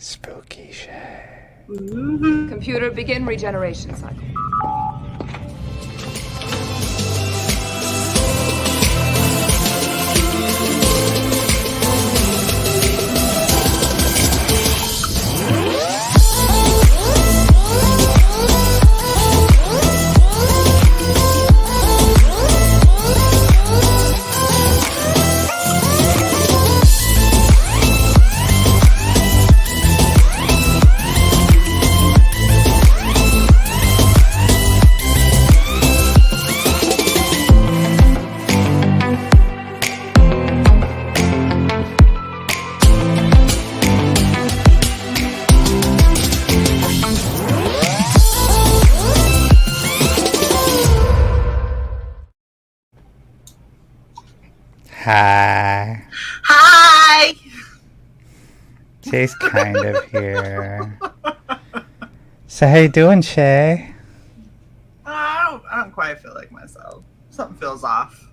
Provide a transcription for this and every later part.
Spooky Shae. Computer, begin regeneration cycle. Hi. Hi! Shae's kind of here. So how you doing, Shae? I don't quite feel like myself. Something feels off.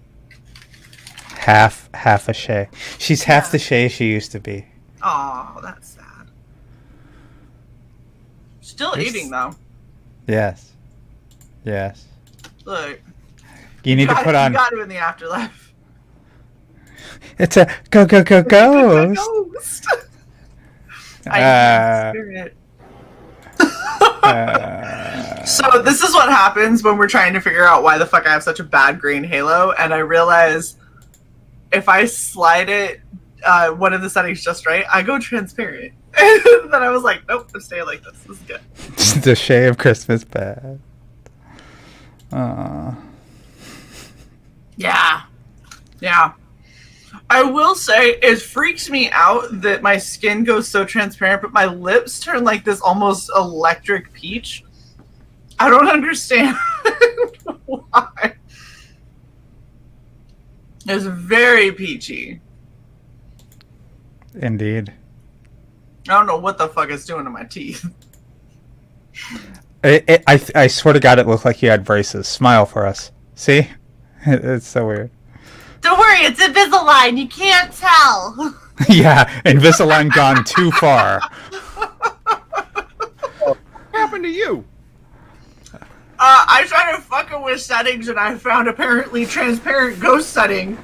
Half a Shae. She's half the Shae she used to be. Oh, that's sad. Still eating though. Yes. Yes. Look. You need to put on. You got to in the afterlife. It's a go ghost. I spirit. So this is what happens when we're trying to figure out why the fuck I have such a bad green halo, and I realize if I slide it one of the settings just right, I go transparent. And then I was like, nope, I'm staying like this. This is good. The Shae of Christmas bad. Yeah. I will say, it freaks me out that my skin goes so transparent, but my lips turn like this almost electric peach. I don't understand why. It's very peachy. Indeed. I don't know what the fuck it's doing to my teeth. I swear to God, it looked like you had braces. Smile for us. See? It's so weird. Don't worry, it's Invisalign. You can't tell. Yeah, Invisalign gone too far. What happened to you? I tried to fucking with settings and I found apparently transparent ghost setting.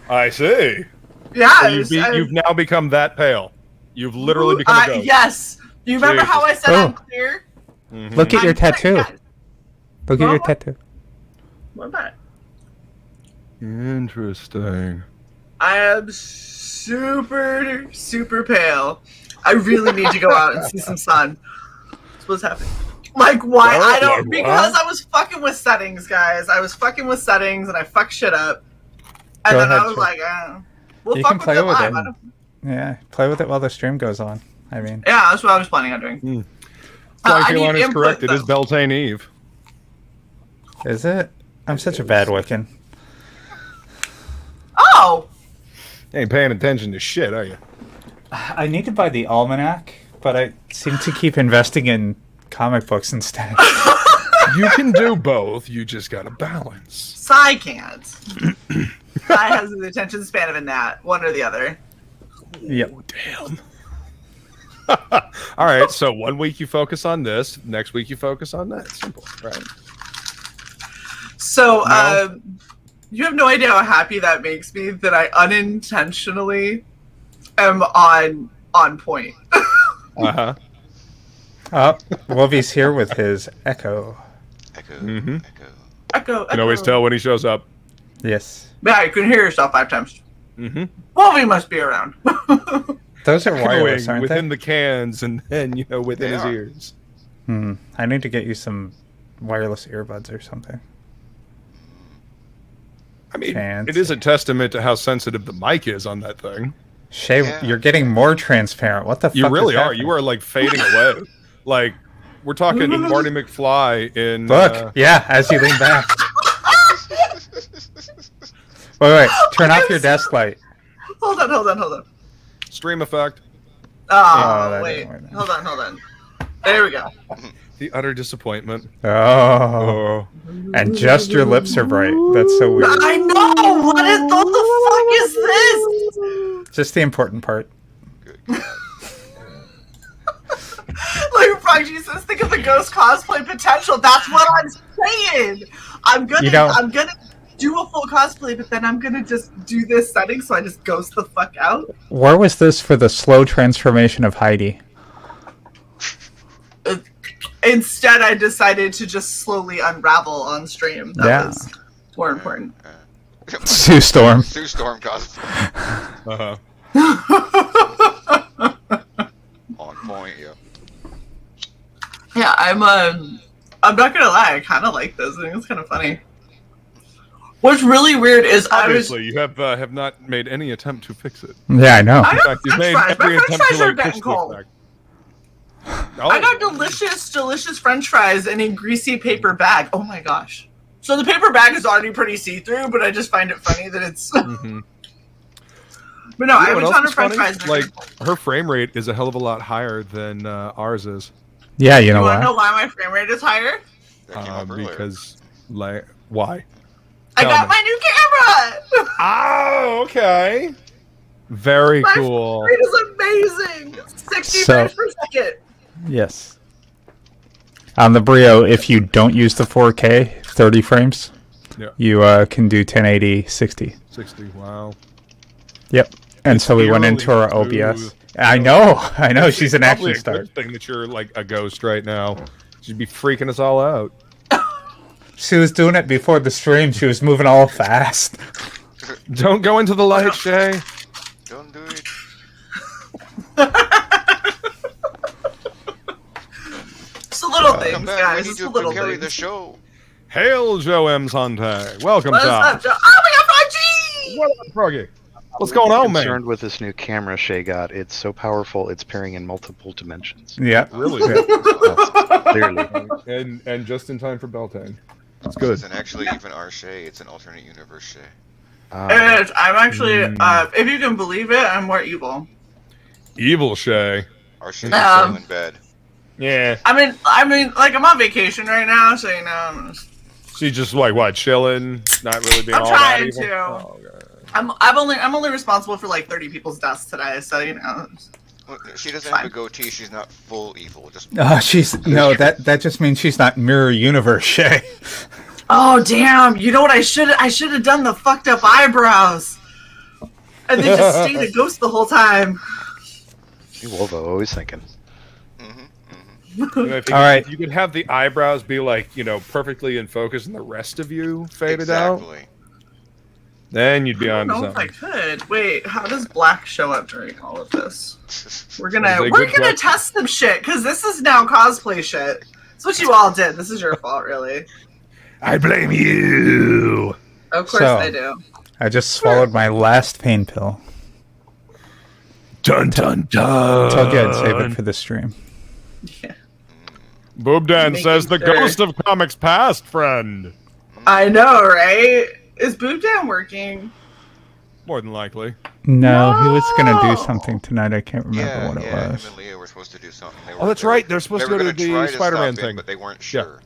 I see. Yeah. So you've now become that pale. You've literally become a ghost. Yes. Do you remember how I said I'm clear? Mm-hmm. Look at your tattoo. Yes. Look at your tattoo. What about it? Interesting. I am super, super pale. I really need to go out and see some sun. That's what's happening. Like, why? I don't... Because I was fucking with settings, guys. I was fucking with settings, and I fucked shit up. And then I was like, we'll fuck with it live. Yeah, play with it while the stream goes on. I mean... Yeah, that's what I was planning on doing. Carolina is correct. It is Beltane Eve. Is it? I'm such a bad Wiccan. Oh! You ain't paying attention to shit, are you? I need to buy the almanac, but I seem to keep investing in comic books instead. You can do both. You just gotta balance. Cy can't. Cy has the attention span of a gnat. One or the other. Yep. Oh, damn. All right, so 1 week you focus on this, next week you focus on that. Simple, right? So, you have no idea how happy that makes me that I unintentionally am on point. Uh-huh. Oh, Wolvie's here with his echo. Mm-hmm. Echo. You can always tell when he shows up. Yes. Yeah, you can hear yourself 5 times. Mm-hmm. Wolvie must be around. Those are wireless, aren't within they? the cans and then, within his ears. I need to get you some wireless earbuds or something. I mean, it is a testament to how sensitive the mic is on that thing. Shae, you're getting more transparent. What the fuck? You really are. Happening? You are like fading away. Like, we're talking Marty McFly in... Look, yeah, as you lean back. Wait, turn off your desk light. Hold on. Stream effect. Oh, wait. Hold on. There we go. The utter disappointment. Oh. And just your lips are bright. That's so weird. I know! What the fuck is this? Just the important part. wrong, Jesus. Think of the ghost cosplay potential. That's what I'm saying. I'm gonna do a full cosplay, but then I'm gonna just do this setting, so I just ghost the fuck out. Where was this for the slow transformation of Heidi? Instead, I decided to just slowly unravel on stream. That was more important. Sue Storm. Sue Storm cosplay. On point, yeah. Yeah, I'm not gonna lie, I kind of like this. I think it's kind of funny. What's really weird is Obviously, you have not made any attempt to fix it. Yeah, I know. I In got fact, you've French made fries. every My French attempt fries to are like getting push cold. this back. I got delicious French fries in a greasy paper bag. Oh my gosh! So the paper bag is already pretty see-through, but I just find it funny that it's. Mm-hmm. But no, I have You a know what ton else of French is fries. funny? Like her frame rate is a hell of a lot higher than ours is. Yeah, you know you want to know why? why my frame rate is higher? That came up earlier. Because like why? I Tell got me. my new camera. Oh, okay. Very My cool. frame rate is amazing. 60 So- frames per second. Yes. On the Brio, if you don't use the 4K 30 frames, Yeah. you can do 1080 60. 60. Wow. Yep. And so we went into our eerily OBS. smooth. I know. She's an Probably action a star. good thing that you're like a ghost right now. She'd be freaking us all out. She was doing it before the stream. She was moving all fast. Don't go into the light, Shae. Don't do it. It's the little Come things, back. guys. We It's need the to little carry things. the show. Hail, Joe M. Sante. Welcome, What's Tom. up, Joe? Oh, we got 5G! What up, Froggy? What's going on, man? Concerned with this new camera Shae got. It's so powerful, it's pairing in multiple dimensions. Yeah. Really? Yes, clearly. and just in time for Beltane. It's It good. isn't actually even our Shae. It's an alternate universe Shae. And I'm actually, if you can believe it, I'm more evil. Evil Shae. Our Shae is still in bed. Yeah. I mean, like I'm on vacation right now, so you know, She's just like what, chilling, not really being I'm all trying that evil. to. Oh, God. I'm only responsible for like 30 people's deaths today, so you know. Well, she doesn't Fine. have a goatee. She's not full evil. Just That just means she's not mirror universe Shay. Oh damn! You know what? I should have done the fucked up eyebrows, and then just stayed a ghost the whole time. Hey, Wolvo, always thinking. You know, if you All could, right. if you could have the eyebrows be like, perfectly in focus and the rest of you faded out, exactly. then you'd be I on don't to know if I something. could. Wait, how does black show up during all of this? We're That gonna is a good question. test some shit because this is now cosplay shit. It's what you all did. This is your fault, really. I blame you. Of course So- I do. I just swallowed my last pain pill. Dun dun dun. It's all good. Save it for the stream. Boob Dan Making says the sure. ghost of comics past, friend. I know, right? Is Boob Down working? More than likely. No, he was gonna do No. something tonight. I can't remember Yeah, what it him was. and Leah were supposed to do something. Oh, that's right. They're supposed to go to gonna the try Spider-Man stop him, thing. but they weren't sure.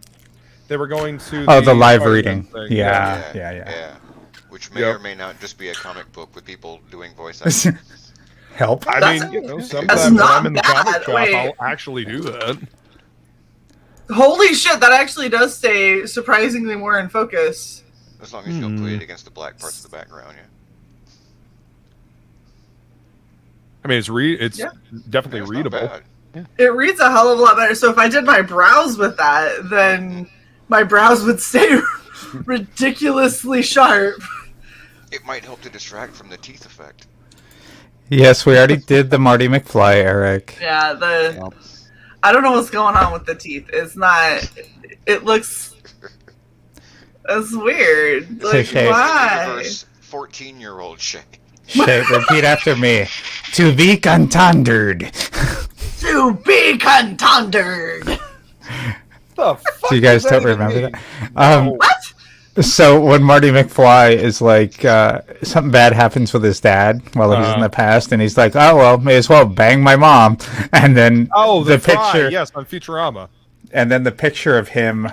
They were going to Oh, the live Spider-Man reading. thing. Yeah. Which may Yep. or may not just be a comic book with people doing voice acting. Help. I That's- mean, that's sometimes when not I'm in the bad. comic shop, Wait. I'll actually do that. Holy shit, that actually does stay surprisingly more in focus. As long as you don't put it against the black parts of the background, yeah. I mean, it's Yeah. definitely It's not readable. bad. It reads a hell of a lot better. So if I did my brows with that, then my brows would stay ridiculously sharp. It might help to distract from the teeth effect. Yes, we already did the Marty McFly, Eric. Yeah, Yep. I don't know what's going on with the teeth. It's not. It looks. It's weird. Like, Shay. why? Universe 14-year-old Shae. Shay, repeat after me. To be contended. To be contended. The fuck So you guys does don't that even remember mean? that? What? So when Marty McFly is like, something bad happens with his dad while he's in the past, and he's like, oh, well, may as well bang my mom. And then Oh, the Fry, picture, yes, on Futurama. and then the picture of him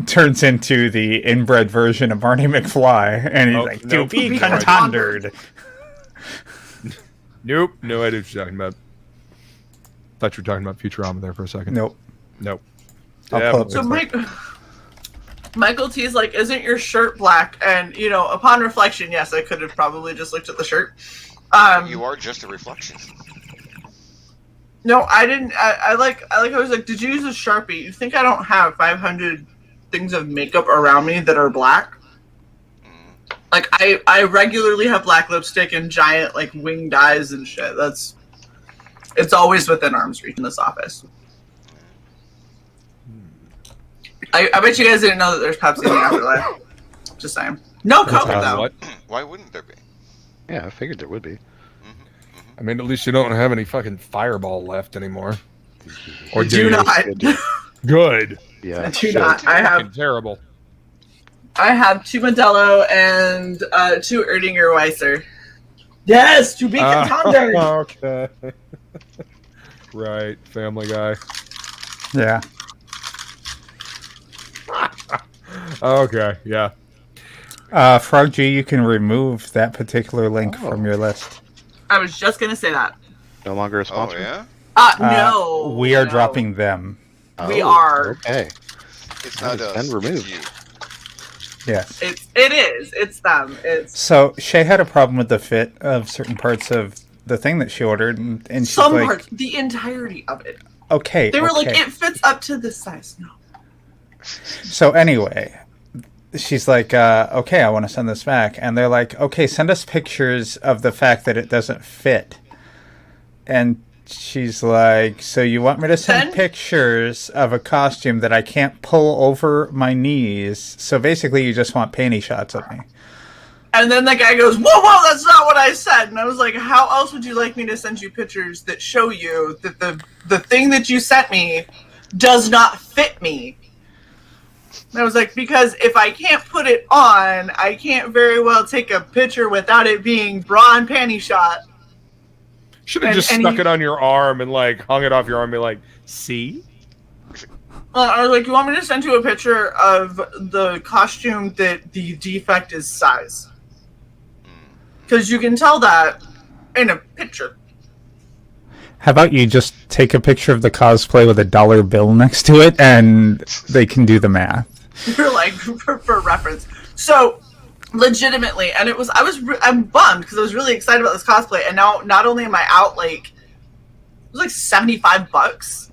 turns into the inbred version of Marty McFly, and he's Oh, like, nope. to be To be contended. Nope, no idea what you're talking about. Thought you were talking about Futurama there for a second. Nope. Nope. I'll Yeah, pull up So the- Michael T's like, isn't your shirt black? And upon reflection, yes, I could have probably just looked at the shirt. You are just a reflection. No, I didn't. I was like, did you use a Sharpie? You think I don't have 500 things of makeup around me that are black? Like, I regularly have black lipstick and giant, like, winged eyes and shit. It's always within arm's reach in this office. I bet you guys didn't know that there's Pepsi in the afterlife. Just saying. No Coke, though. What? Why wouldn't there be? Yeah, I figured there would be. I mean, at least you don't have any fucking Fireball left anymore. Or Do you? not. Good. Yeah. Do not. I have Fucking terrible. 2 Modelo and 2 Erdinger Weisser. Yes, to be contenders. Okay. Right, Family Guy. Yeah. Okay, yeah. Frog G, you can remove that particular link from your list. I was just gonna say that. No longer a Oh sponsor? yeah. No. We are no. dropping them. We are. Okay. It's not It's us. been It's removed. you. Yes. It is. It's them. It's So Shae had a problem with the fit of certain parts of the thing that she ordered, and she's some like, parts, the entirety of it. okay. They were like, okay. it fits up to this size. No. So anyway, she's like, okay, I want to send this back. And they're like, okay, send us pictures of the fact that it doesn't fit. And she's like, so you want me to send Then- pictures of a costume that I can't pull over my knees? So basically you just want panty shots of me. And then the guy goes, whoa, that's not what I said. And I was like, how else would you like me to send you pictures that show you that the thing that you sent me does not fit me? And I was like, because if I can't put it on, I can't very well take a picture without it being bra and panty shot. Should have And- just and stuck he- it on your arm and like hung it off your arm and be like, see? I was like, you want me to send you a picture of the costume that the defect is size? Because you can tell that in a picture. How about you just take a picture of the cosplay with a dollar bill next to it, and they can do the math. You're like, for reference. So, legitimately, and I'm bummed because I was really excited about this cosplay, and now not only am I out like, it was like $75,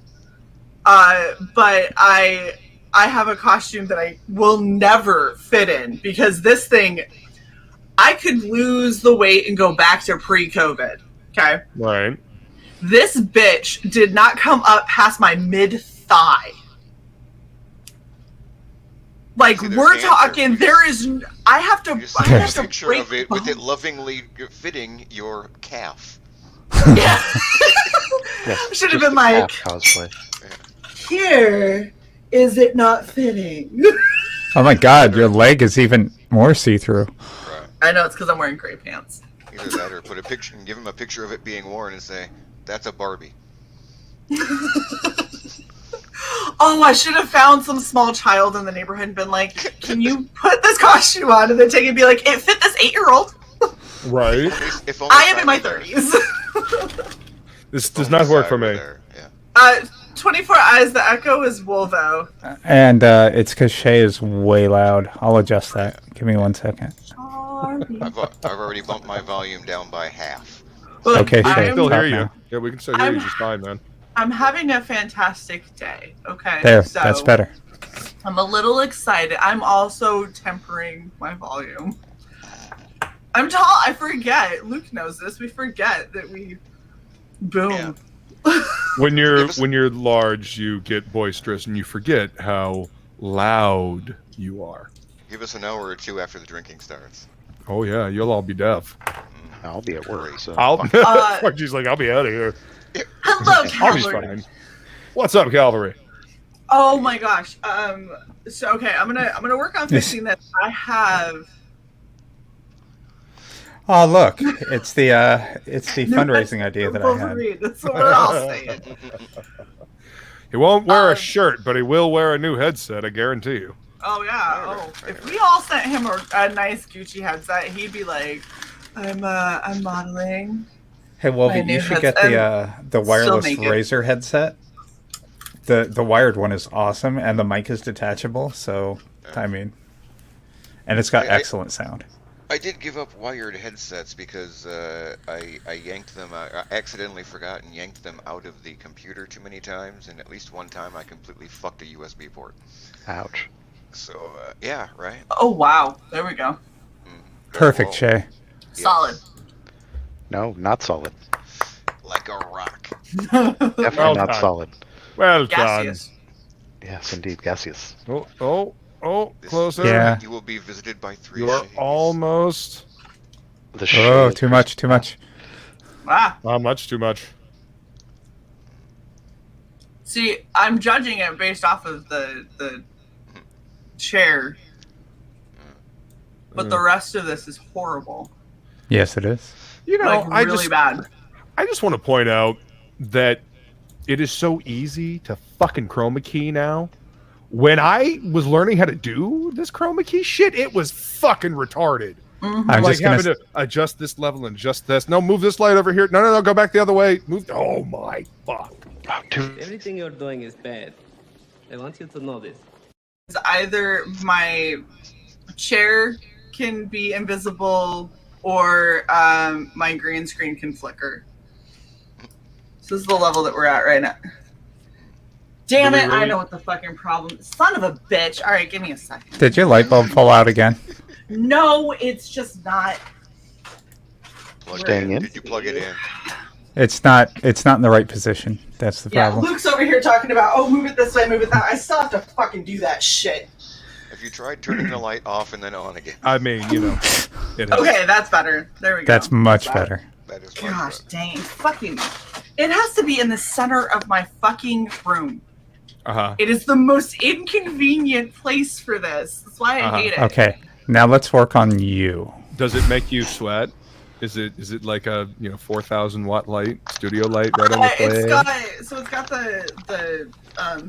but I have a costume that I will never fit in because this thing, I could lose the weight and go back to pre-COVID. Okay, Right. this bitch did not come up past my mid-thigh. Like, See, there's we're the answer. talking, there is, I have to, You just I send have a to picture break of it with bones. it lovingly fitting your calf. Yeah. Yes, Should have just been a like, calf cosplay. here, is it not fitting? Oh my god, your leg is even more see-through. Right. I know, it's because I'm wearing gray pants. Either that or put a picture and give him a picture of it being worn and say, that's a Barbie. Oh, I should have found some small child in the neighborhood and been like, can you put this costume on? And then take it and be like, it fit this 8-year-old. Right. If only I am in my were there. 30s. This If does only not work Cy for were me. there, Yeah. 24 Eyes, the Echo is Wolvo. And it's because Shae is way loud. I'll adjust that. Give me 1 second. I've already bumped my volume down by half. Look, Okay, We Shae. can I'm, still hear Stop you. now. Yeah, we can still hear you just fine, man. I'm having a fantastic day, okay? There, So, that's better. I'm a little excited. I'm also tempering my volume. I'm tall. I forget. Luke knows this. We forget that we boom. Yeah. When Give us- you're large, you get boisterous and you forget how loud you are. Give us an hour or two after the drinking starts. Oh yeah, you'll all be deaf. I'll be at work, Great. so. I'll. Uh, She's like, I'll be out of here. Hello, I'll be Calvary. fine. What's up, Calvary? Oh my gosh. So okay, I'm gonna work on fixing this. I have. Oh look, it's the fundraising idea that I had. Wolverine. That's what we're all saying. He won't wear a Um, shirt, but he will wear a new headset. I guarantee you. Oh yeah. Oh, if we all sent him a nice Gucci headset, he'd be like, I'm modeling Hey, My Wolvie, new you should headset. get the Still wireless make it. Razer headset. The wired one is awesome, and the mic is detachable. So, I mean, and it's got I excellent sound. I did give up wired headsets because I yanked them. I accidentally forgot and yanked them out of the computer too many times, and at least one time I completely fucked a USB port. Ouch. So yeah, right. Oh wow, there we go. Perfect, Whoa. Shae. Yes. Solid. No, not solid. Like a rock. Definitely Well not done. solid. Well Gaseous. Yes, indeed, gaseous. done. Oh, This closer. Yeah. You will be visited by 3 You're shades. almost. The Oh, shade. too much, too much. Ah. Not much, too much. See, I'm judging it based off of the chair, but the rest of this is horrible. Yes, it is. You know, Like really bad. I just want to point out that it is so easy to fucking chroma key now. When I was learning how to do this chroma key shit, it was fucking retarded. Mhm. I'm Like just gonna. having to adjust this level and adjust this. No, move this light over here. No, go back the other way. Move. Oh my fuck. Oh, dude. Everything you're doing is bad. I want you to know this. It's either my chair can be invisible or my green screen can flicker. So this is the level that we're at right now. Damn Do we it, I really- know what the fucking problem. Son of a bitch. All right, give me a second. Did your light bulb fall out again? No, it's just not. Staying in? Did you plug it in? It's not. It's not in the right position. That's the Yeah, problem. Luke's over here talking about, oh, move it this way, move it that way. I still have to fucking do that shit. Have you tried turning the light off and then on again? I mean, you know. It is. Okay, that's better. There we go. That's much better. That is much Gosh, better. dang. Fucking. It has to be in the center of my fucking room. Uh-huh. It is the most inconvenient place for this. That's why I hate it. Okay, now let's work on you. Does it make you sweat? Is it like a 4,000 watt light, studio light right on the It's plate? got the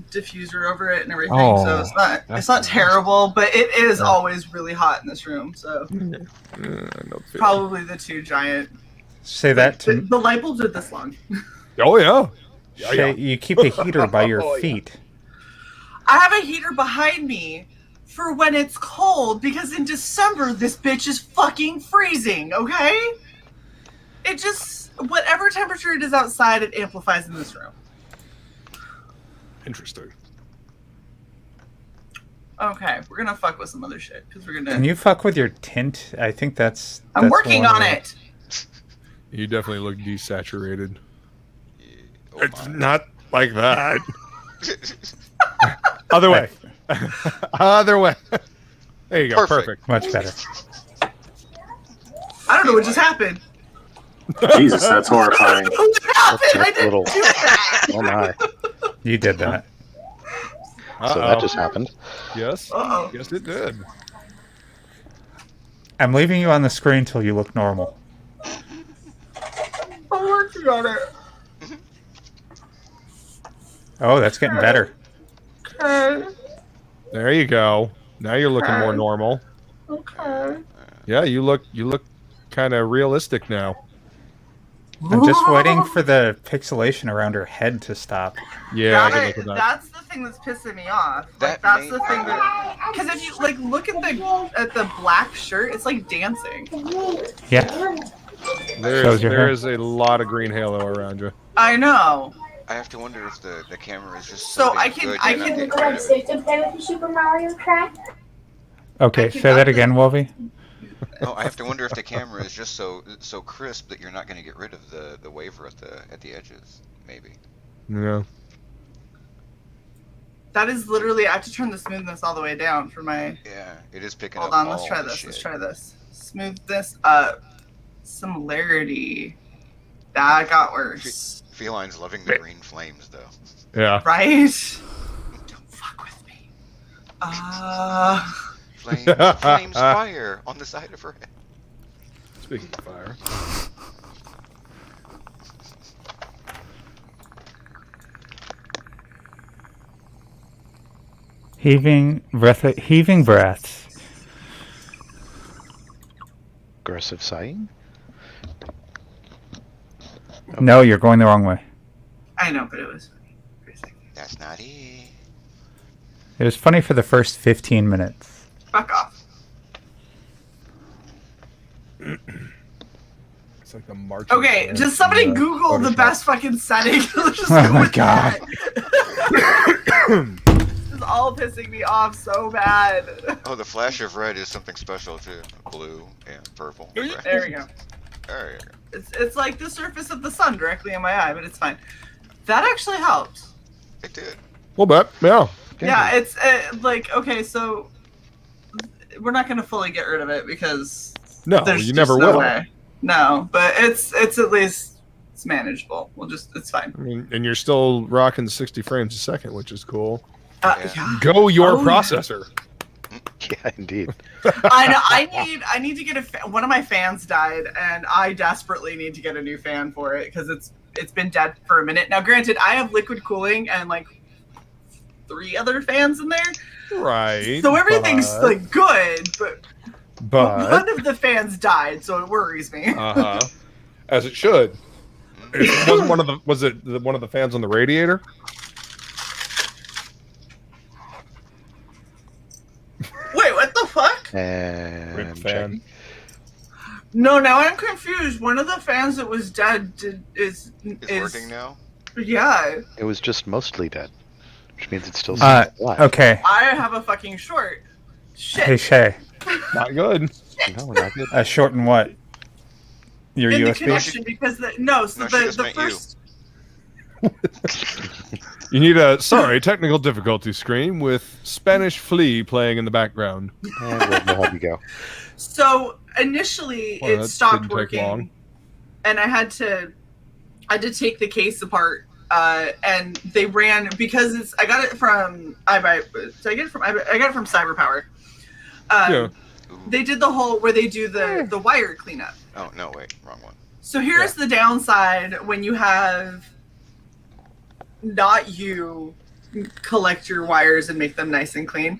diffuser over it and everything, Oh, so it's not terrible, but it is always really hot in this room. So No feeling. probably the two giant. Say that to The light bulbs are this long. Oh yeah. Shae, you keep a heater by your Oh, yeah. feet. I have a heater behind me for when it's cold because in December this bitch is fucking freezing, okay? It just whatever temperature it is outside, it amplifies in this room. Interesting. Okay, we're gonna fuck with some other shit because we're Can gonna. you fuck with your tint? I think that's. I'm that's working one on way. it. You definitely look desaturated. Oh It's my. not like that. Other way. Other way. There you go. Perfect. Perfect. Much better. I don't know what just happened. Jesus, that's horrifying. What happened? I That's a didn't little. do that. Oh my. You did that. So that just happened. Yes. Uh-oh. Yes, it did. I'm leaving you on the screen till you look normal. I'm working on it. Oh, that's getting better. Okay. There you go. Now you're looking more Okay. normal. Okay. Yeah, you look kind of realistic now. I'm just waiting for the pixelation around her head to stop. Yeah, I can look at that. That's the thing that's pissing me off. Like, That that's may- the thing that, because if you like look at the black shirt, it's like dancing. Yeah. Shows your There hair. is a lot of green halo around you. I know. I have to wonder if the camera is just So so I damn can- good I you're not can- getting Would I rid be of it. safe to play with the Super Mario track? Okay, I can say that up the- again, Wolvie. No, I have to wonder if the camera is just so crisp that you're not going to get rid of the waver at the edges. Maybe. Yeah. That is literally. I have to turn the smoothness all the way down for my. Yeah, it is picking Hold up. on, let's all try the this. shit. Let's try this. Smoothness up. Similarity. That got worse. Felines loving the green flames though. Yeah. Right? Don't fuck with me. Flames fire on the side of her head. Speaking of fire. Heaving breaths. Aggressive sighing. No, you're going the wrong way. I know, but it was funny. That's not it. It was funny for the first 15 minutes. Fuck off. It's like the march. Okay, just somebody Google the best fucking setting. Oh my god. This is all pissing me off so bad. Oh, the flash of red is something special too. Blue and purple. There we go. There you go. It's like the surface of the sun directly in my eye, but it's fine. That actually helped. It did. Well, bet. Yeah. Yeah, it's like, okay, so we're not going to fully get rid of it because No, there's you just never no will. way. No, but it's at least it's manageable. It's fine. I mean, and you're still rocking 60 frames a second, which is cool. Yeah. Go your Oh, processor. Yeah, indeed. I know. I need to get one of my fans died, and I desperately need to get a new fan for it because it's been dead for a minute now. Granted, I have liquid cooling and like 3 other fans in there, Right. so everything's like good, but one But of the fans died, so it worries me. as it should. It wasn't one of the. Was it one of the fans on the radiator? Wait, what the fuck? And Rip fan. No, now I'm confused. One of the fans that was dead is working now? Yeah. it was just mostly dead, which means it's still alive. Okay. I have a fucking short. Shit. Hey, Shae. Not good. No, not good. A short and what? Your In the USB? connection because the first. You need a technical difficulty screen with Spanish Flea playing in the background. And we'll have you go. So initially Well, it that stopped didn't take long. working, and I had to take the case apart, and they ran because I got it from CyberPower. Yeah. They did the whole where they do the wire cleanup. Oh no, wait, wrong one. So here's the downside when you have not you collect your wires and make them nice and clean.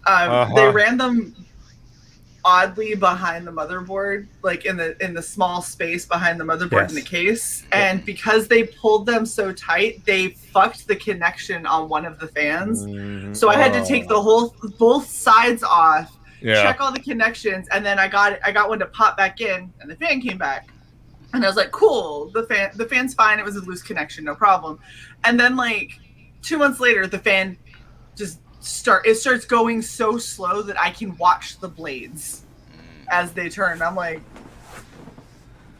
They ran them oddly behind the motherboard, like in the small space behind the motherboard in the case. And because they pulled them so tight, they fucked the connection on one of the fans. So I had to take both sides off, check all the connections, and then I got one to pop back in, and the fan came back. And I was like, cool, the fan's fine. It was a loose connection, no problem. And then like 2 months later, the fan just starts going so slow that I can watch the blades as they turn. I'm like,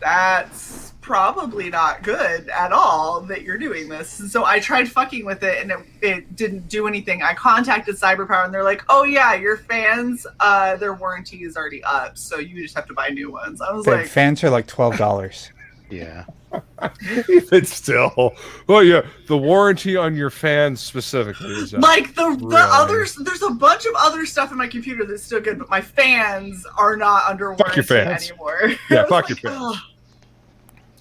that's probably not good at all that you're doing this. And so I tried fucking with it, and it didn't do anything. I contacted CyberPower, and they're like, oh yeah, your fans, their warranty is already up, so you just have to buy new ones. I was The like, fans are like $12. Yeah. Even still. Well, yeah, the warranty on your fans specifically is like the others. There's a bunch of other stuff in my computer that's still good, but my fans are not under Fuck your warranty fans. anymore. Yeah, I was fuck your like, fans.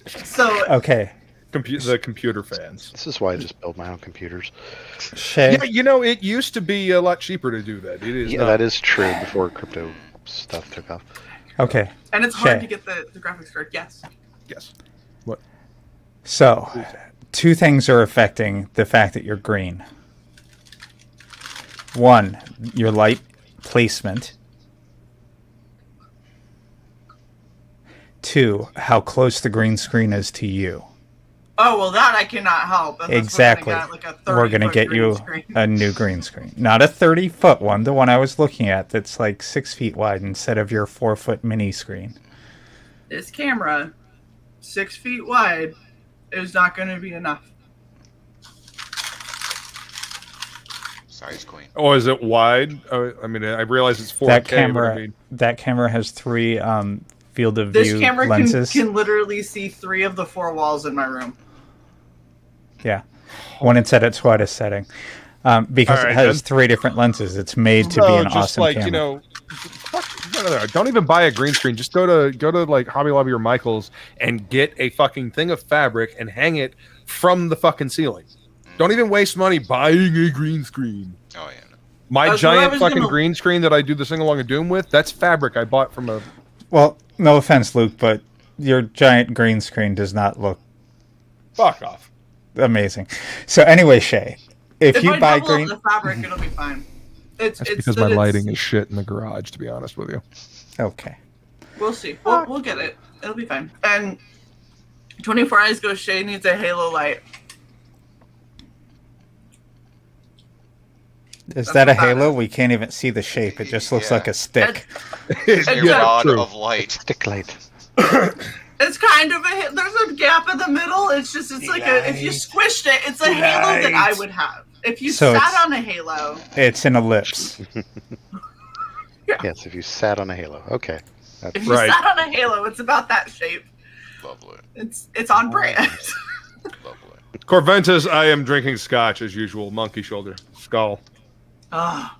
"Ugh." So Okay. The computer fans. This is why I just build my own computers. Shae. Yeah, it used to be a lot cheaper to do that. It is. Yeah, not. that is true before crypto stuff took off. Okay. and it's hard Shae. to get the graphics correct. Yes. Yes. What? So, 2 things are affecting the fact that you're green. 1, your light placement. 2, how close the green screen is to you. Oh well, that I cannot help. That's Exactly. We're going to get you a new green screen. Not a 30-foot one, the one I was looking at that's like 6 feet wide instead of your 4-foot mini screen. This camera, 6 feet wide, is not going to be enough. Size queen. Oh, is it wide? I mean, I realize it's 4K. That camera has 3 field of This view camera lenses. can literally see 3 of the 4 walls in my room. Yeah, when it's at its widest setting, because All it right, has 3 different lenses. It's made to be an just awesome like, camera. No, don't even buy a green screen. Just go to like Hobby Lobby or Michael's and get a fucking thing of fabric and hang it from the fucking ceiling. Don't even waste money buying a green screen. Oh yeah. No. My That's what I giant was fucking gonna- green screen that I do the sing along of Doom with, that's fabric I bought from a. Well, no offense, Luke, but your giant green screen does not look Fuck off. Amazing. So anyway, Shae, if you I buy double green, up the fabric, it'll be fine. It's Because that my it's- lighting is shit in the garage, to be honest with you. okay. We'll see. We'll get it. It'll be fine. And 24 Eyes Go Shae needs a halo light. Is That's that a what that halo? is. We can't even see the shape. It just looks Yeah. like a stick. It's a Yeah, rod true. of light. Stick light. It's kind of a there's a gap in the middle. It's like if you squished it, it's a halo that I would have. If you So sat it's- on a halo, It's an ellipse. Yes, if you sat on a halo. Okay. if you Right. sat on a halo, it's about that shape. Lovely. It's on brand. Lovely. Corventus, I am drinking scotch as usual. Monkey shoulder. Skull. Oh,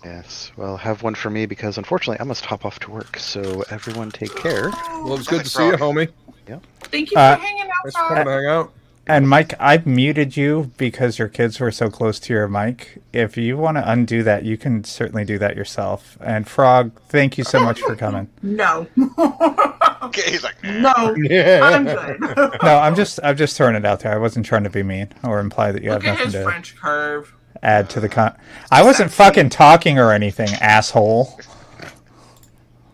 Yes. Well, have one for me because unfortunately I must hop off to work. So everyone take care. Well, it's good to see you, homie. thank you for hanging out, Thanks for coming to hang out. And Mike, I've muted you because your kids were so close to your mic. If you want to undo that, you can certainly do that yourself. And Frog, thank you so much for coming. No. Okay, he's like, No. I'm good. No, I'm just throwing it out there. I wasn't trying to be mean or imply that you Look have at nothing his to French curve. add to the I wasn't fucking talking or anything, asshole.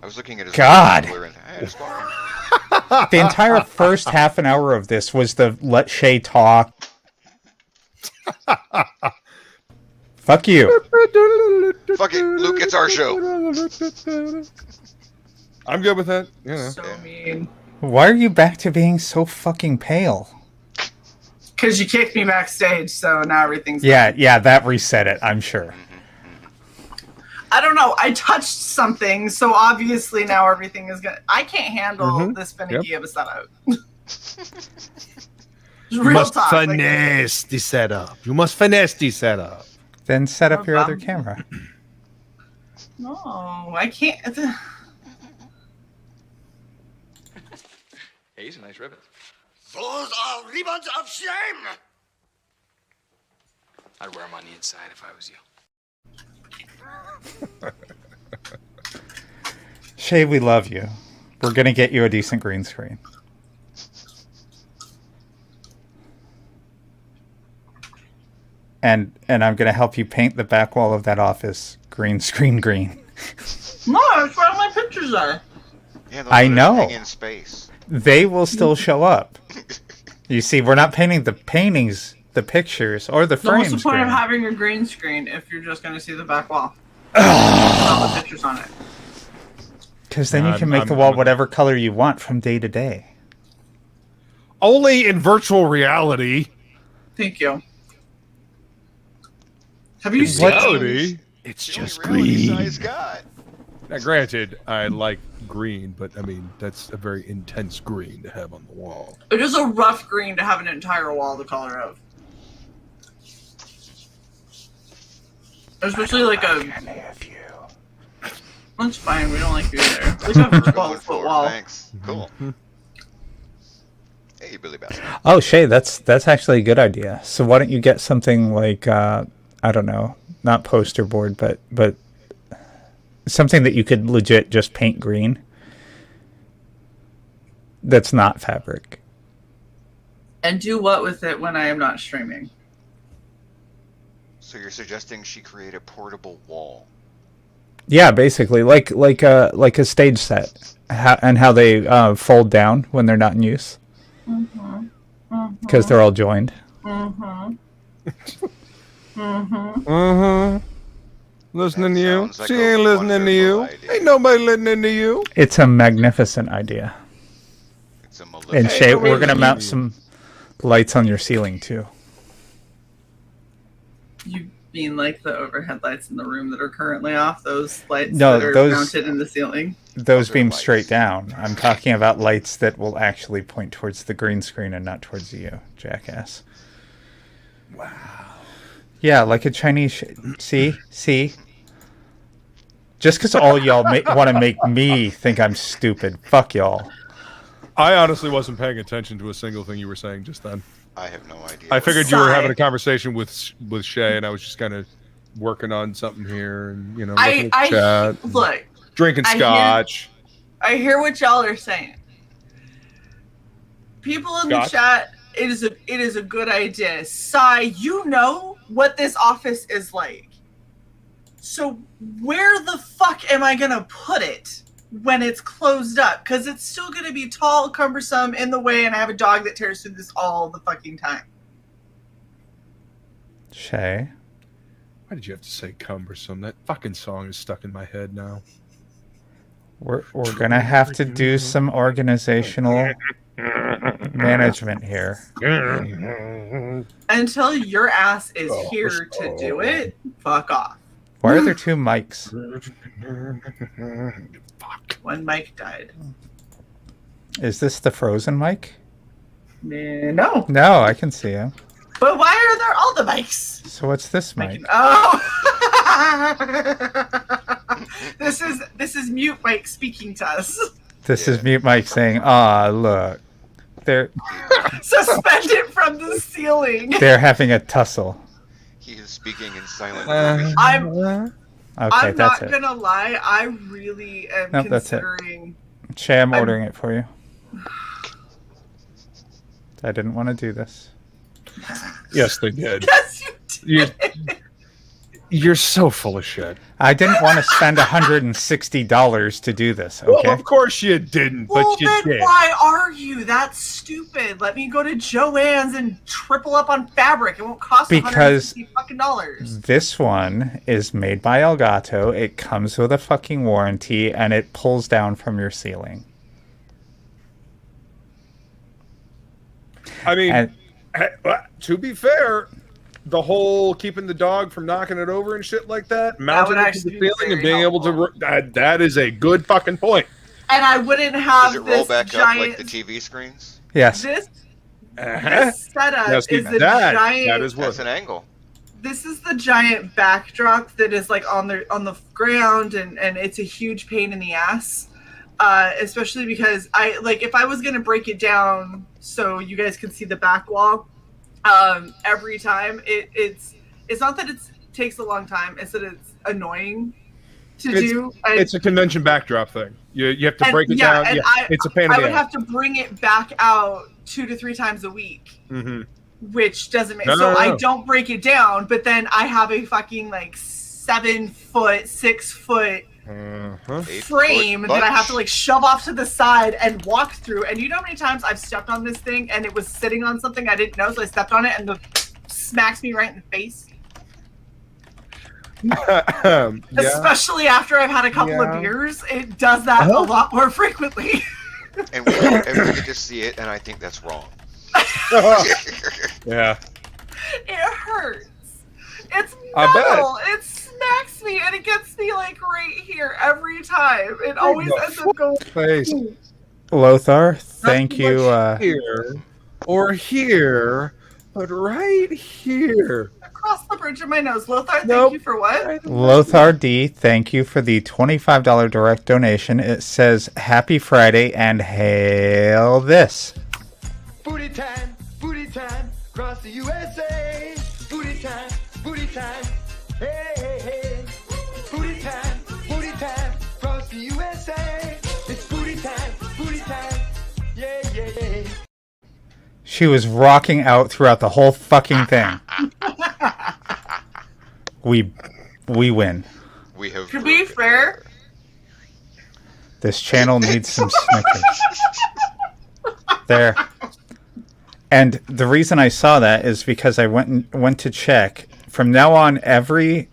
I was looking at his God. Hey, it's fine. The entire first half an hour of this was the let Shae talk. Fuck you. Fuck it, Luke, it's our show. I'm good with that. You know. So mean. Why are you back to being so fucking pale? Because you kicked me backstage, so now everything's Yeah, that reset it, I'm sure. I don't know. I touched something, so obviously now everything is gonna. I can't handle this finicky of a setup. Real talk. finesse the setup. You must finesse the setup. Then set up Oh, your other bum. camera. No, I can't. Hey, these are nice ribbons. Those are ribbons of shame! I'd wear them on the inside if I was you. Shae, we love you. We're gonna get you a decent green screen. And I'm gonna help you paint the back wall of that office green screen green. No, that's where all my pictures are. Yeah, those I are just know. hang in space. They will still show up. You see, we're not painting the paintings, the pictures, or the So what's frames. the point of green. having a green screen if you're just going to see the back wall? All the pictures on it. Because then you can make the wall whatever color you want from day to day. Only in virtual reality. Thank you. Have you seen? Reality, it's just green. Size got. Now, granted, I like green, but I mean that's a very intense green to have on the wall. It is a rough green to have an entire wall the color of. Especially like a. That's fine. We don't like you either. We have a 12-foot wall. Thanks. Cool. Hey, Billy Bass. Oh, Shae, that's actually a good idea. So why don't you get something like I don't know, not poster board, but something that you could legit just paint green. That's not fabric. And do what with it when I am not streaming? So you're suggesting she create a portable wall? Yeah, basically, like a stage set, and how they fold down when they're not in use, because they're all joined. Listening to you. sounds like She a ain't listening to you. wonderful idea. Ain't nobody listening to you. It's a magnificent idea. It's a And maleficent. Shae, we're gonna mount some lights on your ceiling too. You mean like the overhead lights in the room that are currently off? Those lights No, that are those- mounted in the ceiling? Those are beam lights. straight down. I'm talking about lights that will actually point towards the green screen and not towards you, jackass. Wow. Yeah, like a Chinese. See. Just because all y'all want to make me think I'm stupid. Fuck y'all. I honestly wasn't paying attention to a single thing you were saying just then. I have no idea. I figured you were Sigh. having a conversation with Shae, and I was just kind of working on something here, and looking I at the chat, and look. drinking I hear- scotch. I hear what y'all are saying. People in the Scotch? chat, It is a good idea. Sai, you know what this office is like. So where the fuck am I gonna put it when it's closed up? Because it's still gonna be tall, cumbersome, in the way, and I have a dog that tears through this all the fucking time. Shae? Why did you have to say cumbersome? That fucking song is stuck in my head now. We're gonna have to do some organizational management here. Until your ass is here to do it, fuck off. Why are there 2 mics? Fuck. One mic died. Is this the frozen mic? No. No, I can see him. But why are there all the mics? So what's this mic? Oh! This is mute Mike speaking to us. This is mute Mike saying, "Ah, look, they're suspended from the ceiling. They're having a tussle." He is speaking in silent. I'm Okay, that's not it. gonna lie. I really am Nope, that's it. considering. Shae, I'm ordering it for you. I didn't want to do this. Yes, they did. Yes, you did. You're so full of shit. I didn't want to spend $160 to do this. Okay. Well, of course you didn't, Well, but you then did. why are you? That's stupid. Let me go to Joann's and triple up on fabric. It won't cost Because $150. this one is made by Elgato. It comes with a fucking warranty, and it pulls down from your ceiling. I mean, to be fair, the whole keeping the dog from knocking it over and shit like that, mounting it to the ceiling and being able to... That is a good fucking point. And I wouldn't have Does it this roll back giant... up like the TV screens? Yes. This setup Now, is Steve, the that giant... is That's an angle. This is the giant backdrop that is like on the ground, and it's a huge pain in the ass. Especially because if I was gonna break it down so you guys can see the back wall, every time it's not that it takes a long time, it's that it's annoying to do. It's a convention backdrop thing. You have to break it down. And it's a pain in I the would ass. have to bring it back out 2 to 3 times a week. Mm-hmm. Which doesn't make No. I don't break it down, but then I have a fucking 7 foot, 6 foot frame that I have to shove off to the side and walk through. And you know how many times I've stepped on this thing and it was sitting on something I didn't know, so I stepped on it and the smacks me right in the face. Especially after I've had a couple of beers, it does that a lot more frequently. And we don't ever get to see it, and I think that's wrong. Yeah. It hurts. It's I bet. metal. It smacks me and it gets me right here every time. It always ends up going. Face. Lothar, thank you. Here or here, but right here. Across the bridge of my nose. Lothar, thank you for what? Lothar D, thank you for the $25 direct donation. It says Happy Friday and hail this. Booty time, across the USA. Booty time, hey, hey, hey. Booty time, across the USA. It's booty time, yeah, yeah, yeah. She was rocking out throughout the whole fucking thing. We win. We have. To be fair, This channel needs some Snickers. There. And the reason I saw that is because I went to check. From now on, every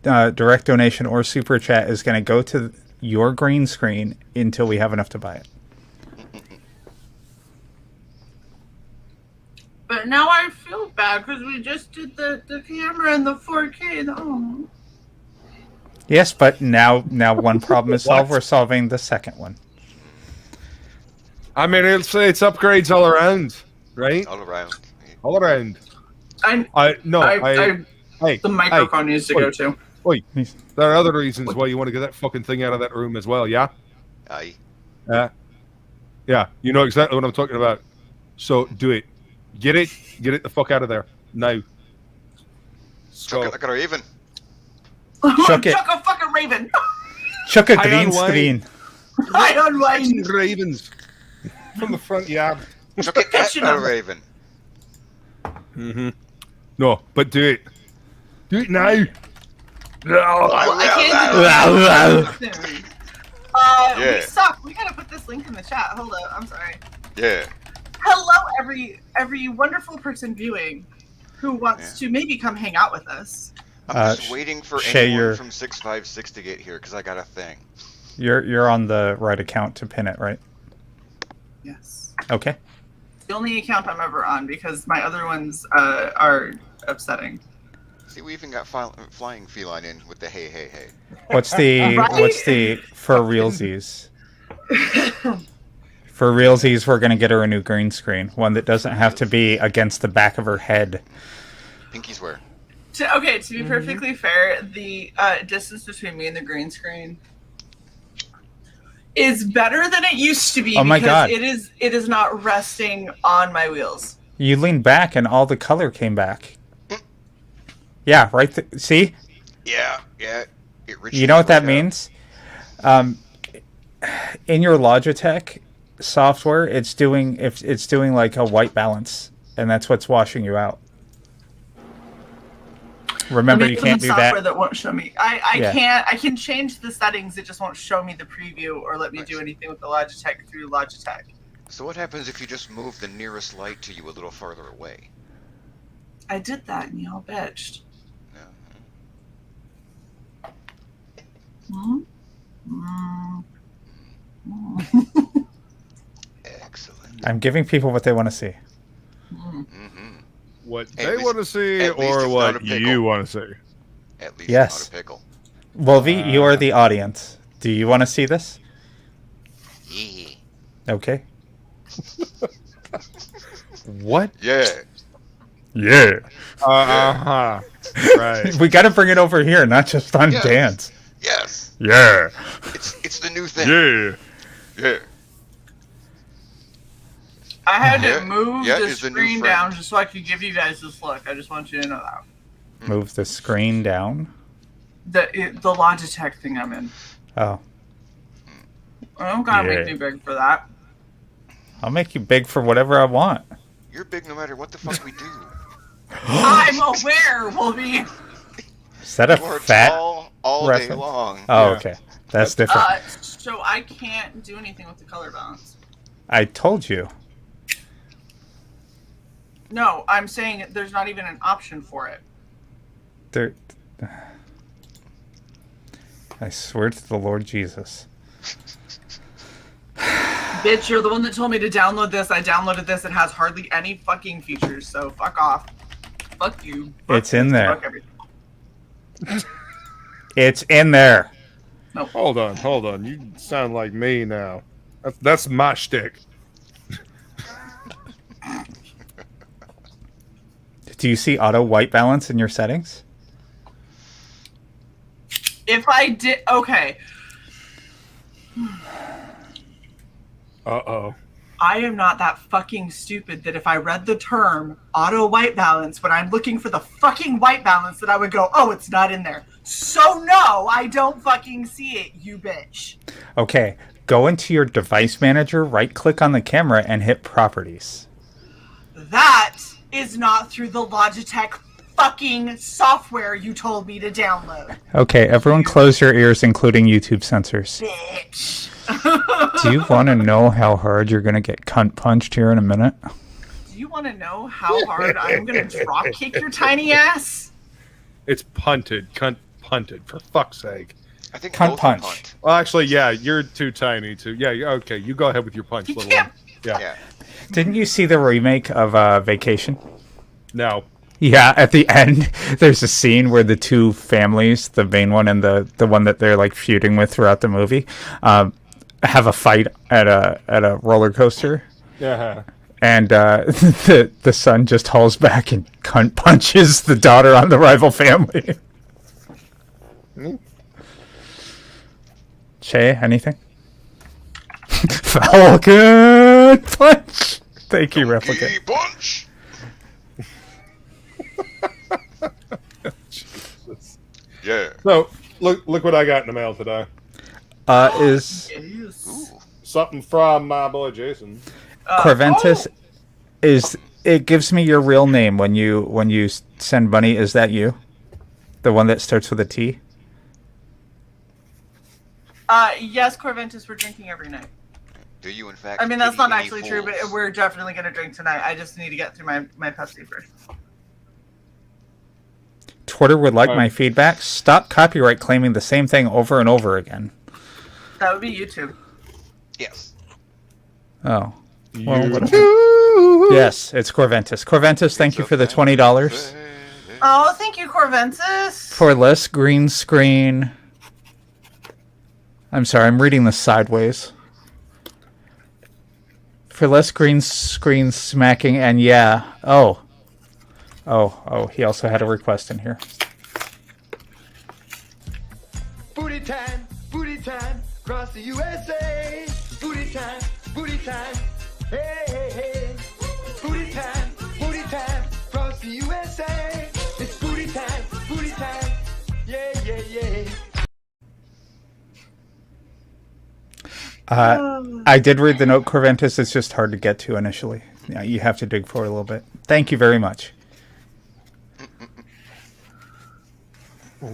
direct donation or super chat is going to go to your green screen until we have enough to buy it. but now I feel bad because we just did the camera and the 4K. Oh. Yes, but now one problem is solved. We're solving the second one. I mean, it's upgrades all around, right? All around. The microphone needs to go too. Wait, there are other reasons why you want to get that fucking thing out of that room as well, yeah? Aye. Yeah, you know exactly what I'm talking about. So do it. Get it the fuck out of there. Now. Chuck it like a raven. Chuck it. Chuck a fucking raven. Chuck a High green on wine. screen. I on wine. Ravens from the front yard. Chuck it at a raven. Mm-hmm. No, but do it. Do it now. I can't do it. Yeah. We suck. We gotta put this link in the chat. Hold up. I'm sorry. Yeah. Hello, every wonderful person viewing who wants to maybe come hang out with us. I'm just waiting for Shae, anyone from 656 to get here because I got a thing. You're on the right account to pin it, right? Yes. Okay. The only account I'm ever on because my other ones are upsetting. See, we even got flying feline in with the hey. What's the for realsies? For realsies, we're gonna get her a new green screen, one that doesn't have to be against the back of her head. Pinky swear. To be perfectly fair, the distance between me and the green screen is better than it used to be. Oh my God. It is not resting on my wheels. You leaned back and all the color came back. Yeah, right. See? Yeah. You know what that means? In your Logitech software, it's doing like a white balance, and that's what's washing you out. Remember, you can't do software that. That won't show me. I can change the settings. It just won't show me the preview or let me do anything with the Logitech through Logitech. So what happens if you just move the nearest light to you a little farther away? I did that and y'all bitched. Excellent. I'm giving people what they want to see. What they want to see or what you want to see? At least Yes. not a pickle. Well, you are the audience. Do you want to see this? Yeah. Okay. What? Yeah. Yeah. Right. We got to bring it over here, not just on dance. Yes. Yeah. It's the new thing. Yeah. I had to move the is the new screen friend. down just so I could give you guys this look. I just want you to know that. Move the screen down. The Logitech thing I'm in. Oh. I don't gotta Yeah. make me big for that. I'll make you big for whatever I want. You're big no matter what the fuck we do. I'm aware, Wolby. Is that a You are fat tall all day reference? long. Oh, Yeah. okay. That's different. So I can't do anything with the color balance. I told you. No, I'm saying there's not even an option for it. There. I swear to the Lord Jesus. Bitch, you're the one that told me to download this. I downloaded this. It has hardly any fucking features, so fuck off. Fuck you. Fuck It's in this, there. Fuck everything. It's in there. Nope. Hold on. You sound like me now. That's my shtick. Do you see auto white balance in your settings? If I did, okay. Uh-oh. I am not that fucking stupid that if I read the term auto white balance when I'm looking for the fucking white balance that I would go, oh, it's not in there. So no, I don't fucking see it, you bitch. Okay, go into your device manager, right click on the camera, and hit properties. That is not through the Logitech fucking software you told me to download. Okay, everyone close your ears, including YouTube censors. Bitch. Do you want to know how hard you're going to get cunt punched here in a minute? Do you want to know how hard I'm going to drop kick your tiny ass? It's punted. Cunt punted, for fuck's sake. I think Cunt both punch. are punt. Well, actually, yeah, you're too tiny to... Yeah, okay, you go ahead with your punch, little one. Yeah. Didn't you see the remake of Vacation? No. Yeah, at the end, there's a scene where the two families, the main one and the one that they're like feuding with throughout the movie, have a fight at a roller coaster. Yeah. And the son just hauls back and cunt punches the daughter on the rival family. Shae, anything? Falcon punch. Thank you, Replicant. Punch. Jesus. Yeah. So, look what I got in the mail today. Is Something from my boy Jason. Corventus is It gives me your real name when you send money. Is that you? The one that starts with a T? Yes, Corventus, we're drinking every night. Do you, in fact? I mean, that's pity not any actually true, but fools? we're definitely going to drink tonight. I just need to get through my Pepsi first. Twitter would like my feedback. Stop copyright claiming the same thing over and over again. That would be YouTube. Yes. Oh. Well, yes, it's Corventus. Corventus, thank you for the $20. Oh, thank you, Corventus. For less green screen. I'm sorry, I'm reading this sideways. For less green screen smacking, and yeah. Oh, he also had a request in here. Booty time, across the USA. Booty time, hey, hey, hey. Booty time, across the USA. It's booty time, yeah, yeah, yeah. I did read the note, Corventus. It's just hard to get to initially. Yeah, you have to dig for it a little bit. Thank you very much.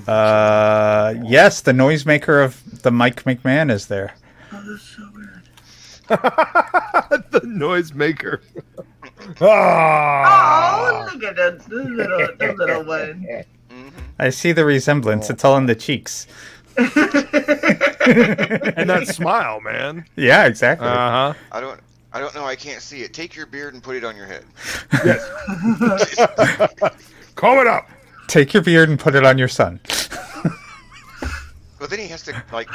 Yes, the noisemaker of the Mike McMahon is there. Oh, that's so weird. The noisemaker. Oh, look at the little one. I see the resemblance. It's all in the cheeks. And that smile, man. Yeah, exactly. Uh-huh. I don't know. I can't see it. Take your beard and put it on your head. Comb it up. Take your beard and put it on your son. But then he has to take